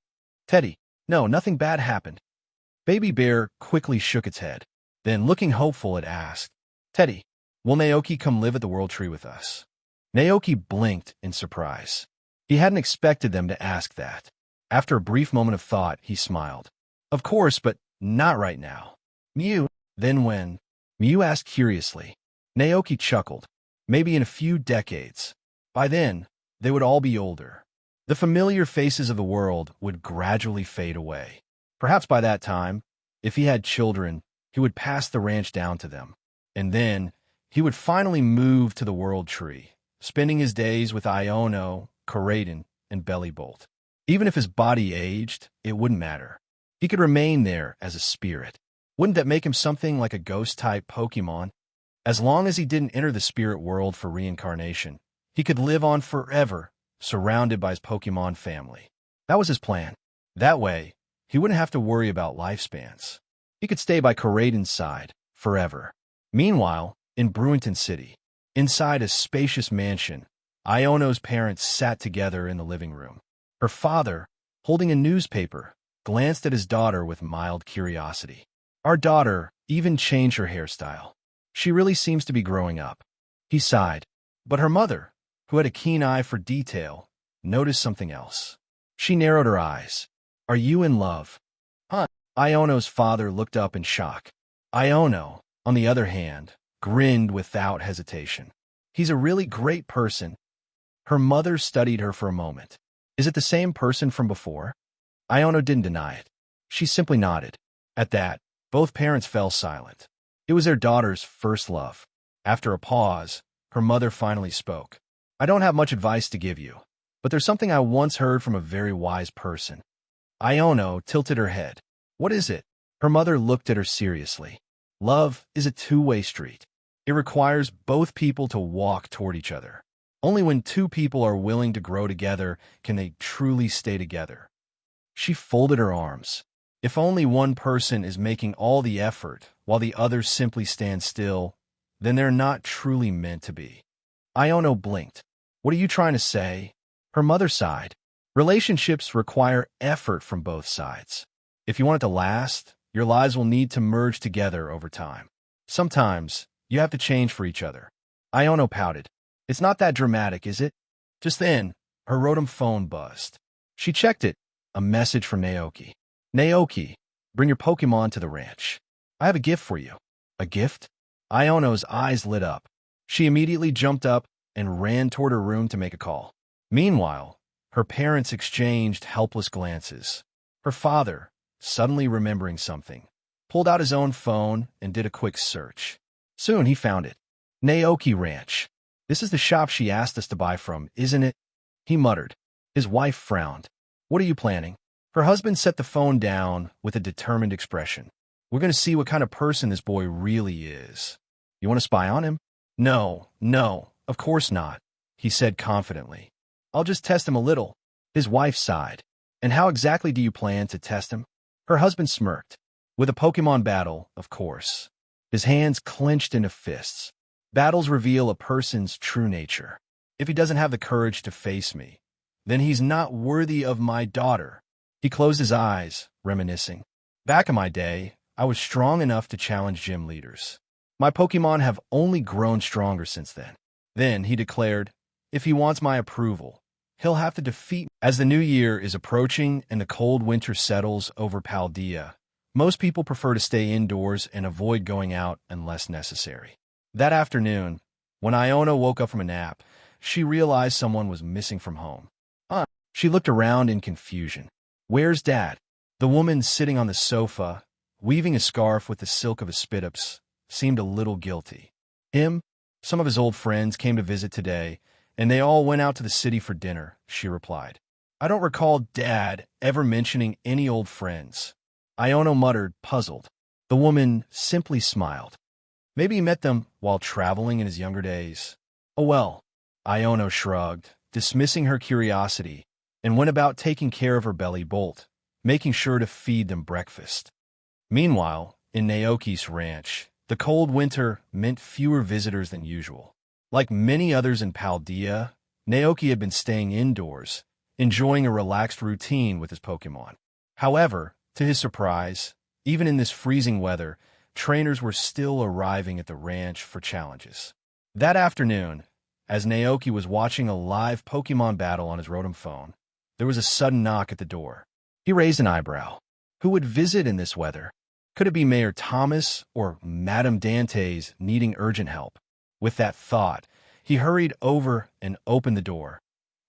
Teddy, no, nothing bad happened. Baby Bear quickly shook its head. Then, looking hopeful, it asked, Teddy, will Naoki come live at the World Tree with us? Naoki blinked in surprise. He hadn't expected them to ask that. After a brief moment of thought, he smiled. Of course, but not right now. Mew, then when? Mew asked curiously. Naoki chuckled. Maybe in a few decades. By then, they would all be older. The familiar faces of the world would gradually fade away. Perhaps by that time, if he had children, he would pass the ranch down to them. And then, he would finally move to the World Tree, spending his days with Iono, Koraidon, and Bellybolt. Even if his body aged, it wouldn't matter. He could remain there as a spirit. Wouldn't that make him something like a ghost-type Pokémon? As long as he didn't enter the spirit world for reincarnation, he could live on forever, surrounded by his Pokémon family. That was his plan. That way, he wouldn't have to worry about lifespans. He could stay by Koraidon's side, forever. Meanwhile, in Brewington City, inside a spacious mansion, Iono's parents sat together in the living room. Her father, holding a newspaper, glanced at his daughter with mild curiosity. Our daughter even changed her hairstyle. She really seems to be growing up. He sighed. But her mother, who had a keen eye for detail, noticed something else. She narrowed her eyes. Are you in love? Huh? Iono's father looked up in shock. Iono, on the other hand, grinned without hesitation. He's a really great person. Her mother studied her for a moment. Is it the same person from before? Iono didn't deny it. She simply nodded. At that, both parents fell silent. It was their daughter's first love. After a pause, her mother finally spoke. I don't have much advice to give you, but there's something I once heard from a very wise person. Iono tilted her head. What is it? Her mother looked at her seriously. Love is a two-way street. It requires both people to walk toward each other. Only when two people are willing to grow together can they truly stay together. She folded her arms. If only one person is making all the effort while the other simply stands still, then they're not truly meant to be. Iono blinked. What are you trying to say? Her mother sighed. Relationships require effort from both sides. If you want it to last, your lives will need to merge together over time. Sometimes, you have to change for each other. Iono pouted. It's not that dramatic, is it? Just then, her Rotom phone buzzed. She checked it. A message from Naoki. Naoki, bring your Pokémon to the ranch. I have a gift for you. A gift? Iono's eyes lit up. She immediately jumped up and ran toward her room to make a call. Meanwhile, her parents exchanged helpless glances. Her father, suddenly remembering something, pulled out his own phone and did a quick search. Soon he found it. Naoki Ranch. This is the shop she asked us to buy from, isn't it? He muttered. His wife frowned. What are you planning? Her husband set the phone down with a determined expression. We're going to see what kind of person this boy really is. You want to spy on him? No, of course not, he said confidently. I'll just test him a little. His wife sighed. And how exactly do you plan to test him? Her husband smirked. With a Pokémon battle, of course. His hands clenched into fists. Battles reveal a person's true nature. If he doesn't have the courage to face me, then he's not worthy of my daughter. He closed his eyes, reminiscing. Back in my day, I was strong enough to challenge gym leaders. My Pokémon have only grown stronger since then. Then, he declared, if he wants my approval, he'll have to defeat me. As the new year is approaching and the cold winter settles over Paldea, most people prefer to stay indoors and avoid going out unless necessary. That afternoon, when Iona woke up from a nap, she realized someone was missing from home. She looked around in confusion. Where's Dad? The woman sitting on the sofa, weaving a scarf with the silk of a spitups, seemed a little guilty. Some of his old friends came to visit today, and they all went out to the city for dinner, she replied. I don't recall Dad ever mentioning any old friends. Iona muttered, puzzled. The woman simply smiled. Maybe he met them while traveling in his younger days. Oh well, Iona shrugged, dismissing her curiosity, and went about taking care of her belly bolt, making sure to feed them breakfast. Meanwhile, in Naoki's ranch, the cold winter meant fewer visitors than usual. Like many others in Paldea, Naoki had been staying indoors, enjoying a relaxed routine with his Pokémon. However, to his surprise, even in this freezing weather, trainers were still arriving at the ranch for challenges. That afternoon, as Naoki was watching a live Pokémon battle on his Rotom phone, there was a sudden knock at the door. He raised an eyebrow. Who would visit in this weather? Could it be Mayor Thomas or Madame Dantes needing urgent help? With that thought, he hurried over and opened the door,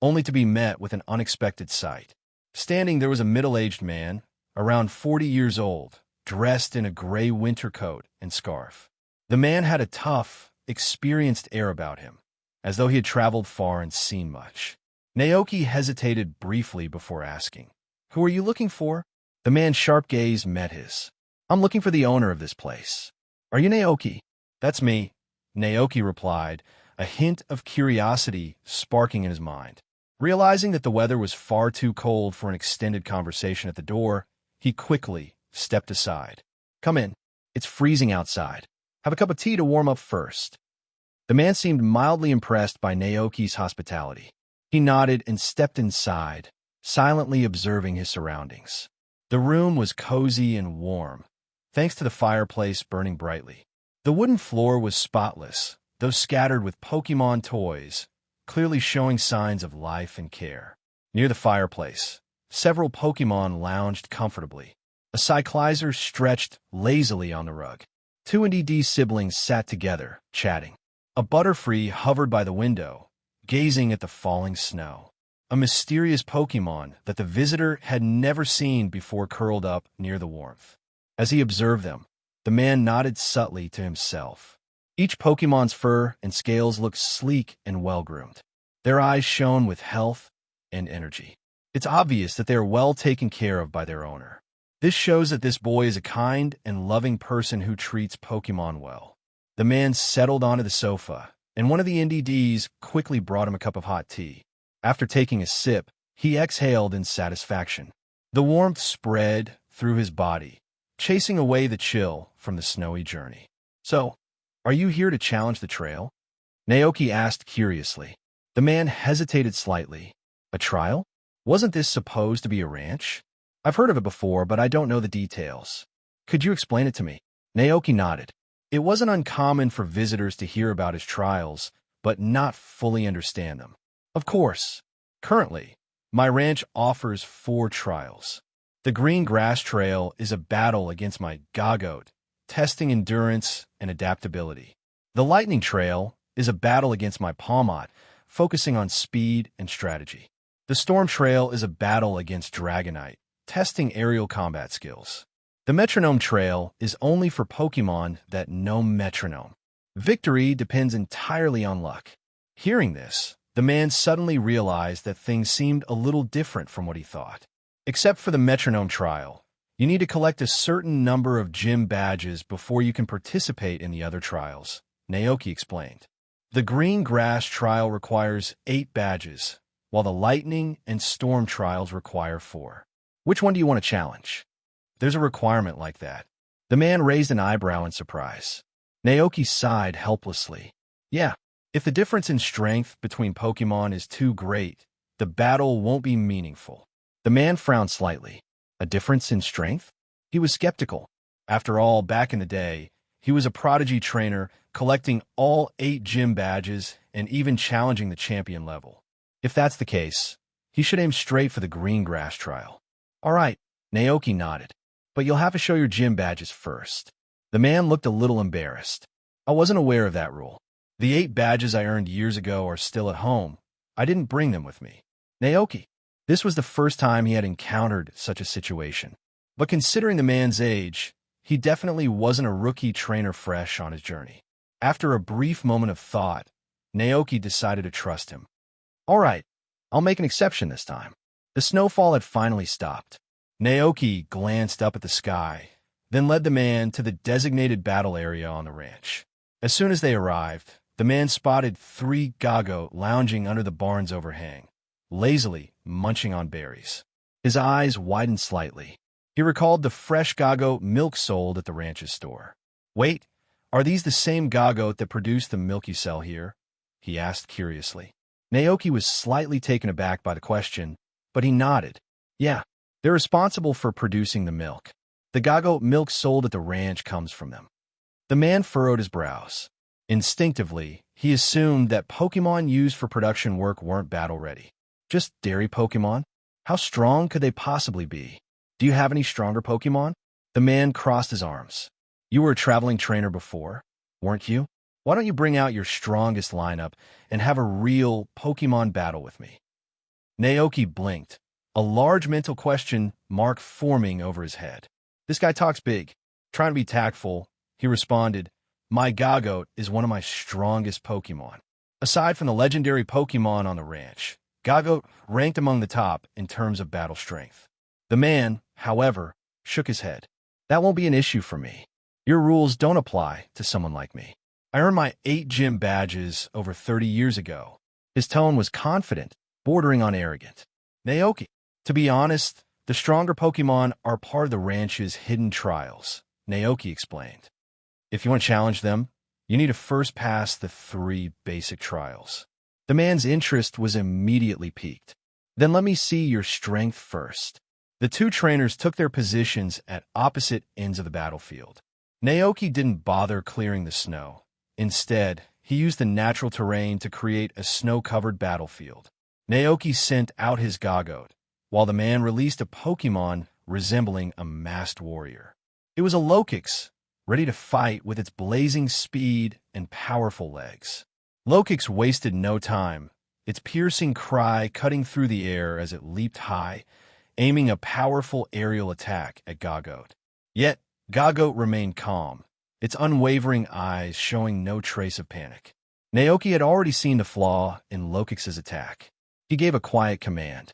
only to be met with an unexpected sight. Standing there was a middle-aged man, around 40 years old, dressed in a gray winter coat and scarf. The man had a tough, experienced air about him, as though he had traveled far and seen much. Naoki hesitated briefly before asking, Who are you looking for? The man's sharp gaze met his. I'm looking for the owner of this place. Are you Naoki? That's me, Naoki replied, a hint of curiosity sparking in his mind. Realizing that the weather was far too cold for an extended conversation at the door, he quickly stepped aside. Come in. It's freezing outside. Have a cup of tea to warm up first. The man seemed mildly impressed by Naoki's hospitality. He nodded and stepped inside, silently observing his surroundings. The room was cozy and warm, thanks to the fireplace burning brightly. The wooden floor was spotless, though scattered with Pokémon toys, clearly showing signs of life and care. Near the fireplace, several Pokémon lounged comfortably. A Cyclizer stretched lazily on the rug. Two NDD siblings sat together, chatting. A Butterfree hovered by the window, gazing at the falling snow. A mysterious Pokémon that the visitor had never seen before curled up near the warmth. As he observed them, the man nodded subtly to himself. Each Pokémon's fur and scales looked sleek and well-groomed. Their eyes shone with health and energy. It's obvious that they are well taken care of by their owner. This shows that this boy is a kind and loving person who treats Pokémon well. The man settled onto the sofa, and one of the NDDs quickly brought him a cup of hot tea. After taking a sip, he exhaled in satisfaction. The warmth spread through his body, chasing away the chill from the snowy journey. So, are you here to challenge the trail? Naoki asked curiously. The man hesitated slightly. A trial? Wasn't this supposed to be a ranch? I've heard of it before, but I don't know the details. Could you explain it to me? Naoki nodded. It wasn't uncommon for visitors to hear about his trials, but not fully understand them. Of course, currently, my ranch offers 4 trials. The Green Grass Trail is a battle against my Gagote, testing endurance and adaptability. The Lightning Trail is a battle against my Palmot, focusing on speed and strategy. The Storm Trail is a battle against Dragonite, testing aerial combat skills. The metronome trail is only for Pokémon that know metronome. Victory depends entirely on luck. Hearing this, the man suddenly realized that things seemed a little different from what he thought. Except for the metronome trial, you need to collect a certain number of gym badges before you can participate in the other trials, Naoki explained. The green grass trial requires 8 badges, while the lightning and storm trials require 4. Which one do you want to challenge? There's a requirement like that. The man raised an eyebrow in surprise. Naoki sighed helplessly. Yeah, if the difference in strength between Pokémon is too great, the battle won't be meaningful. The man frowned slightly. A difference in strength? He was skeptical. After all, back in the day, he was a prodigy trainer, collecting all 8 gym badges and even challenging the champion level. If that's the case, he should aim straight for the green grass trial. All right, Naoki nodded. But you'll have to show your gym badges first. The man looked a little embarrassed. I wasn't aware of that rule. The 8 badges I earned years ago are still at home. I didn't bring them with me. Naoki. This was the first time he had encountered such a situation. But considering the man's age, he definitely wasn't a rookie trainer fresh on his journey. After a brief moment of thought, Naoki decided to trust him. All right, I'll make an exception this time. The snowfall had finally stopped. Naoki glanced up at the sky, then led the man to the designated battle area on the ranch. As soon as they arrived, the man spotted 3 Gago lounging under the barn's overhang, lazily munching on berries. His eyes widened slightly. He recalled the fresh Gago milk sold at the ranch's store. Wait, are these the same Gago that produced the milk you sell here? He asked curiously. Naoki was slightly taken aback by the question, but he nodded. Yeah, they're responsible for producing the milk. The Gago milk sold at the ranch comes from them. The man furrowed his brows. Instinctively, he assumed that Pokémon used for production work weren't battle-ready. Just dairy Pokémon? How strong could they possibly be? Do you have any stronger Pokémon? The man crossed his arms. You were a traveling trainer before, weren't you? Why don't you bring out your strongest lineup and have a real Pokémon battle with me? Naoki blinked, a large mental question mark forming over his head. This guy talks big. Trying to be tactful, he responded, My Gagoat is one of my strongest Pokémon. Aside from the legendary Pokémon on the ranch, Gagoat ranked among the top in terms of battle strength. The man, however, shook his head. That won't be an issue for me. Your rules don't apply to someone like me. I earned my 8 gym badges over 30 years ago. His tone was confident, bordering on arrogant. Naoki, to be honest, the stronger Pokémon are part of the ranch's hidden trials, Naoki explained. If you want to challenge them, you need to first pass the 3 basic trials. The man's interest was immediately piqued. Then let me see your strength first. The 2 trainers took their positions at opposite ends of the battlefield. Naoki didn't bother clearing the snow. Instead, he used the natural terrain to create a snow-covered battlefield. Naoki sent out his Gagoat, while the man released a Pokémon resembling a masked warrior. It was a Lokix, ready to fight with its blazing speed and powerful legs. Lokix wasted no time, its piercing cry cutting through the air as it leaped high, aiming a powerful aerial attack at Gagoat. Yet, Gagoat remained calm, its unwavering eyes showing no trace of panic. Naoki had already seen the flaw in Lokix's attack. He gave a quiet command.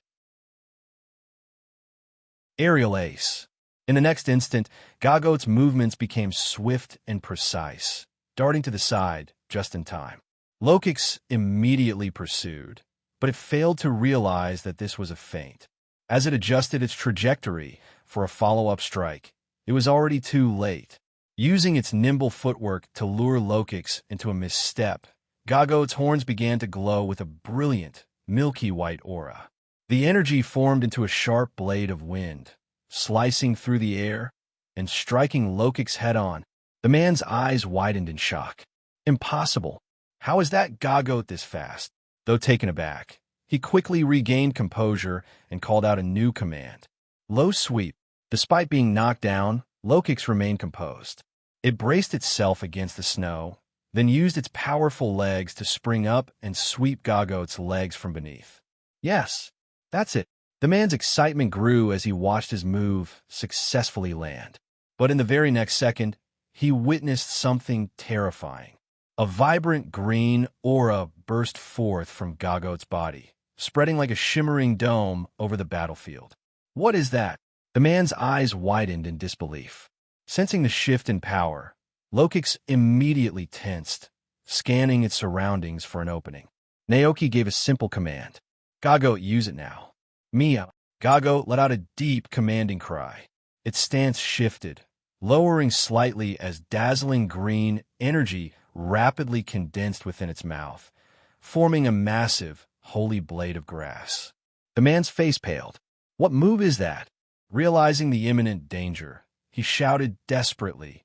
Aerial Ace. In the next instant, Gagoat's movements became swift and precise, darting to the side just in time. Lokix immediately pursued, but it failed to realize that this was a feint. As it adjusted its trajectory for a follow-up strike, it was already too late. Using its nimble footwork to lure Lokix into a misstep, Gagoat's horns began to glow with a brilliant, milky white aura. The energy formed into a sharp blade of wind, slicing through the air and striking Lokix head-on. The man's eyes widened in shock. Impossible! How is that Gagoat this fast? Though taken aback, he quickly regained composure and called out a new command. Low sweep. Despite being knocked down, Lokix remained composed. It braced itself against the snow, then used its powerful legs to spring up and sweep Gagoat's legs from beneath. Yes, that's it. The man's excitement grew as he watched his move successfully land. But in the very next second, he witnessed something terrifying. A vibrant green aura burst forth from Gago's body, spreading like a shimmering dome over the battlefield. What is that? The man's eyes widened in disbelief. Sensing the shift in power, Lokix immediately tensed, scanning its surroundings for an opening. Naoki gave a simple command. Gago, use it now. Mia. Gago let out a deep, commanding cry. Its stance shifted, lowering slightly as dazzling green energy rapidly condensed within its mouth, forming a massive, holy blade of grass. The man's face paled. What move is that? Realizing the imminent danger, he shouted desperately,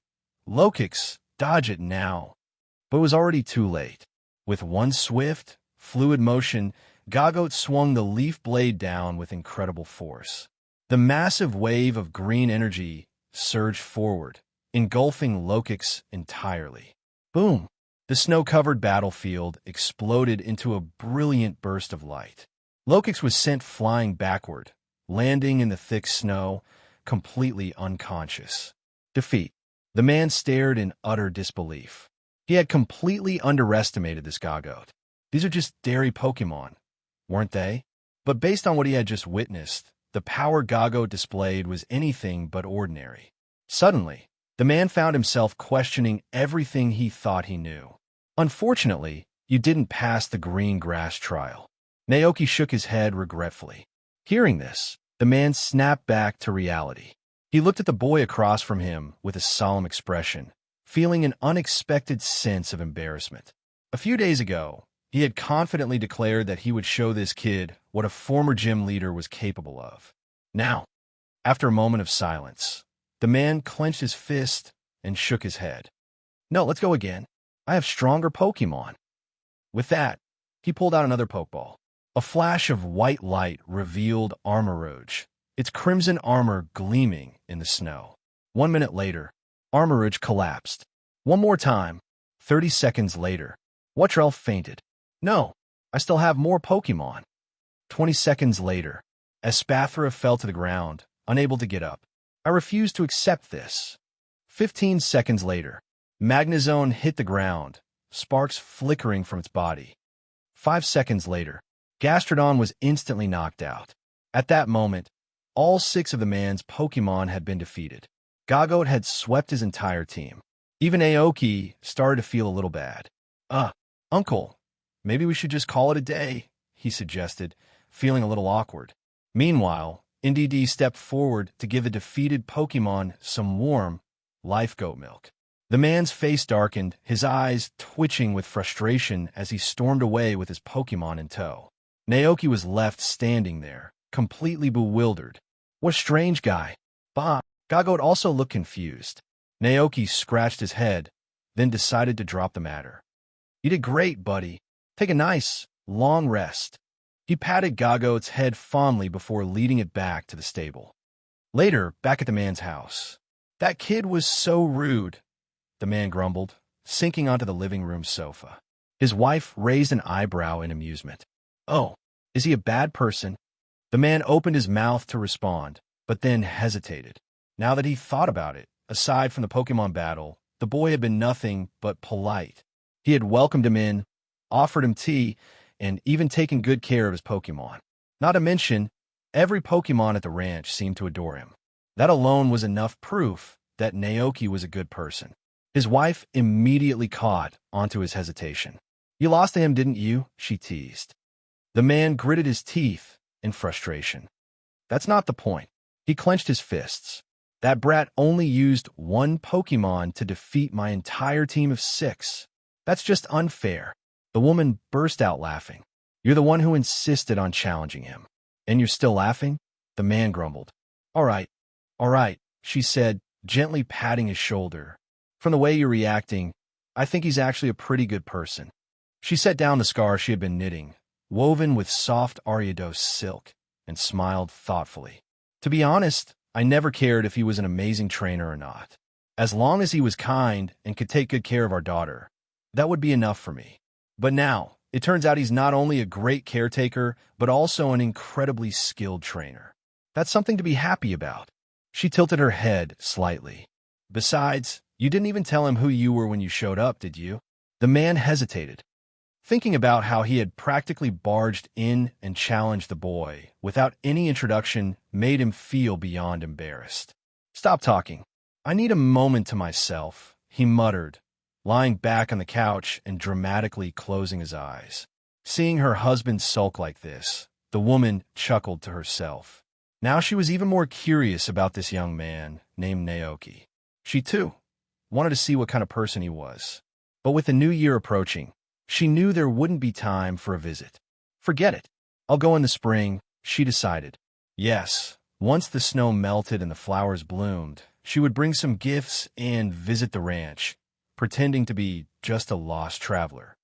Lokix, dodge it now. But it was already too late. With one swift, fluid motion, Gagot swung the leaf blade down with incredible force. The massive wave of green energy surged forward, engulfing Lokix entirely. Boom! The snow-covered battlefield exploded into a brilliant burst of light. Lokix was sent flying backward, landing in the thick snow, completely unconscious. Defeat. The man stared in utter disbelief. He had completely underestimated this Gagot. These are just dairy Pokémon, weren't they? But based on what he had just witnessed, the power Gagot displayed was anything but ordinary. Suddenly, the man found himself questioning everything he thought he knew. Unfortunately, you didn't pass the green grass trial. Naoki shook his head regretfully. Hearing this, the man snapped back to reality. He looked at the boy across from him with a solemn expression, feeling an unexpected sense of embarrassment. A few days ago, he had confidently declared that he would show this kid what a former gym leader was capable of. Now, after a moment of silence, the man clenched his fist and shook his head. No, let's go again. I have stronger Pokémon. With that, he pulled out another Pokeball. A flash of white light revealed Armarouge, its crimson armor gleaming in the snow. 1 minute later, Armarouge collapsed. One more time. 30 seconds later, Wattrell fainted. No, I still have more Pokémon. 20 seconds later, Espathra fell to the ground, unable to get up. I refuse to accept this. 15 seconds later, Magnezone hit the ground, sparks flickering from its body. 5 seconds later, Gastrodon was instantly knocked out. At that moment, all 6 of the man's Pokémon had been defeated. Gagot had swept his entire team. Even Naoki started to feel a little bad. Uncle, maybe we should just call it a day, he suggested, feeling a little awkward. Meanwhile, NDD stepped forward to give the defeated Pokémon some warm, life goat milk. The man's face darkened, his eyes twitching with frustration as he stormed away with his Pokémon in tow. Naoki was left standing there, completely bewildered. What a strange guy. Bah! Gagot also looked confused. Naoki scratched his head, then decided to drop the matter. You did great, buddy. Take a nice, long rest. He patted Gagot's head fondly before leading it back to the stable. Later, back at the man's house. That kid was so rude, the man grumbled, sinking onto the living room sofa. His wife raised an eyebrow in amusement. Oh, is he a bad person? The man opened his mouth to respond, but then hesitated. Now that he thought about it, aside from the Pokémon battle, the boy had been nothing but polite. He had welcomed him in, offered him tea, and even taken good care of his Pokémon. Not to mention, every Pokémon at the ranch seemed to adore him. That alone was enough proof that Naoki was a good person. His wife immediately caught onto his hesitation. You lost to him, didn't you? She teased. The man gritted his teeth in frustration. That's not the point. He clenched his fists. That brat only used one Pokémon to defeat my entire team of 6. That's just unfair. The woman burst out laughing. You're the one who insisted on challenging him. And you're still laughing? The man grumbled. All right, she said, gently patting his shoulder. From the way you're reacting, I think he's actually a pretty good person. She set down the scarf she had been knitting, woven with soft Ariados silk, and smiled thoughtfully. To be honest, I never cared if he was an amazing trainer or not. As long as he was kind and could take good care of our daughter, that would be enough for me. But now, It turns out he's not only a great caretaker, but also an incredibly skilled trainer. That's something to be happy about. She tilted her head slightly. Besides, you didn't even tell him who you were when you showed up, did you? The man hesitated, thinking about how he had practically barged in and challenged the boy without any introduction made him feel beyond embarrassed. Stop talking. I need a moment to myself, he muttered, lying back on the couch and dramatically closing his eyes. Seeing her husband sulk like this, the woman chuckled to herself. Now she was even more curious about this young man named Naoki. She, too, wanted to see what kind of person he was. But with the new year approaching, she knew there wouldn't be time for a visit. Forget it. I'll go in the spring, she decided. Yes, once the snow melted and the flowers bloomed, she would bring some gifts and visit the ranch, pretending to be just a lost traveler.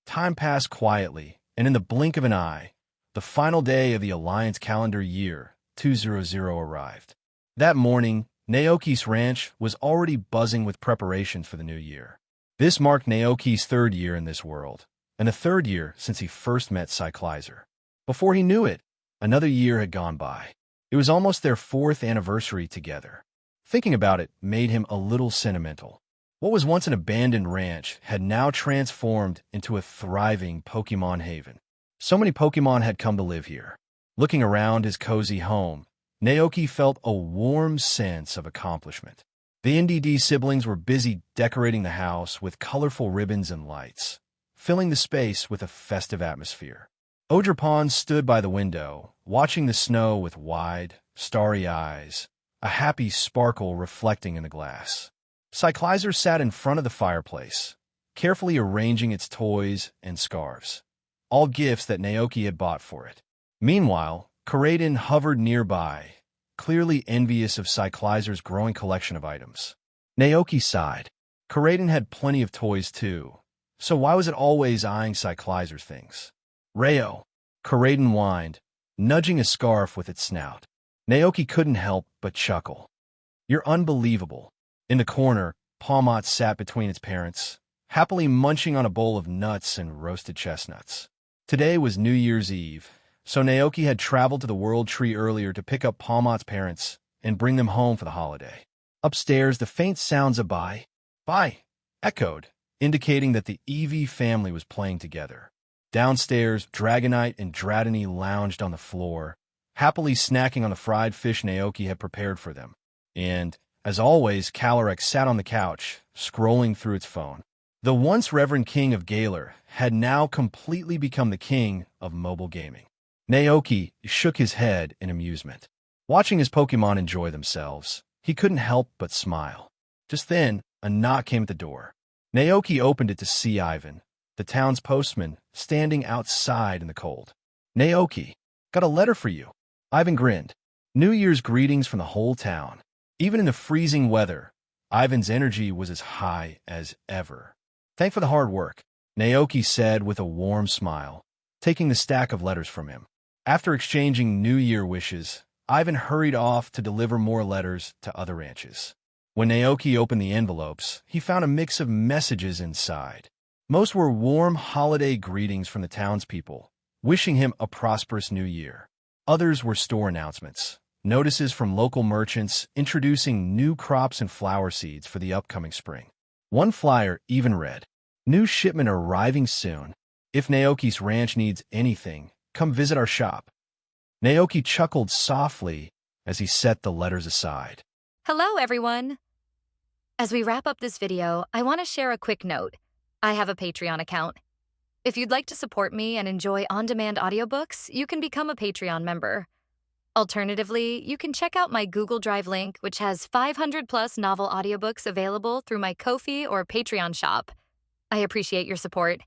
Time passed quietly, and in the blink of an eye, the final day of the Alliance calendar year, 200, arrived. That morning, Naoki's ranch was already buzzing with preparations for the new year. This marked Naoki's third year in this world, and the third year since he first met Cyclizer. Before he knew it, another year had gone by. It was almost their 4th anniversary together. Thinking about it made him a little sentimental. What was once an abandoned ranch had now transformed into a thriving Pokémon haven. So many Pokémon had come to live here. Looking around his cozy home, Naoki felt a warm sense of accomplishment. The NDD siblings were busy decorating the house with colorful ribbons and lights, filling the space with a festive atmosphere. Ogerpon stood by the window, watching the snow with wide, starry eyes, a happy sparkle reflecting in the glass. Cyclizer sat in front of the fireplace, carefully arranging its toys and scarves, all gifts that Naoki had bought for it. Meanwhile, Karaden hovered nearby, clearly envious of Cyclizer's growing collection of items. Naoki sighed. Karaden had plenty of toys too, so why was it always eyeing Cyclizer's things? Rayo, Karaden whined, nudging a scarf with its snout. Naoki couldn't help but chuckle. You're unbelievable. In the corner, Palmot sat between its parents, happily munching on a bowl of nuts and roasted chestnuts. Today was New Year's Eve, so Naoki had traveled to the World Tree earlier to pick up Palmot's parents and bring them home for the holiday. Upstairs, the faint sounds of bye echoed, indicating that the Eevee family was playing together. Downstairs, Dragonite and Dratini lounged on the floor, happily snacking on the fried fish Naoki had prepared for them. And, as always, Calyrex sat on the couch, scrolling through its phone. The once Reverend King of Galar had now completely become the king of mobile gaming. Naoki shook his head in amusement. Watching his Pokémon enjoy themselves, he couldn't help but smile. Just then, a knock came at the door. Naoki opened it to see Ivan, the town's postman, standing outside in the cold. Naoki, got a letter for you. Ivan grinned. New Year's greetings from the whole town. Even in the freezing weather, Ivan's energy was as high as ever. Thanks for the hard work, Naoki said with a warm smile, taking the stack of letters from him. After exchanging New Year wishes, Ivan hurried off to deliver more letters to other ranches. When Naoki opened the envelopes, he found a mix of messages inside. Most were warm holiday greetings from the townspeople, wishing him a prosperous new year. Others were store announcements, notices from local merchants introducing new crops and flower seeds for the upcoming spring. One flyer even read, "New shipment arriving soon. If Naoki's ranch needs anything, come visit our shop." Naoki chuckled softly as he set the letters aside.
Hello, everyone. As we wrap up this video, I want to share a quick note. I have a Patreon account. If you'd like to support me and enjoy on-demand audiobooks, you can become a Patreon member. Alternatively, you can check out my Google Drive link, which has 500+ novel audiobooks available through my Ko-fi or Patreon shop. I appreciate your support.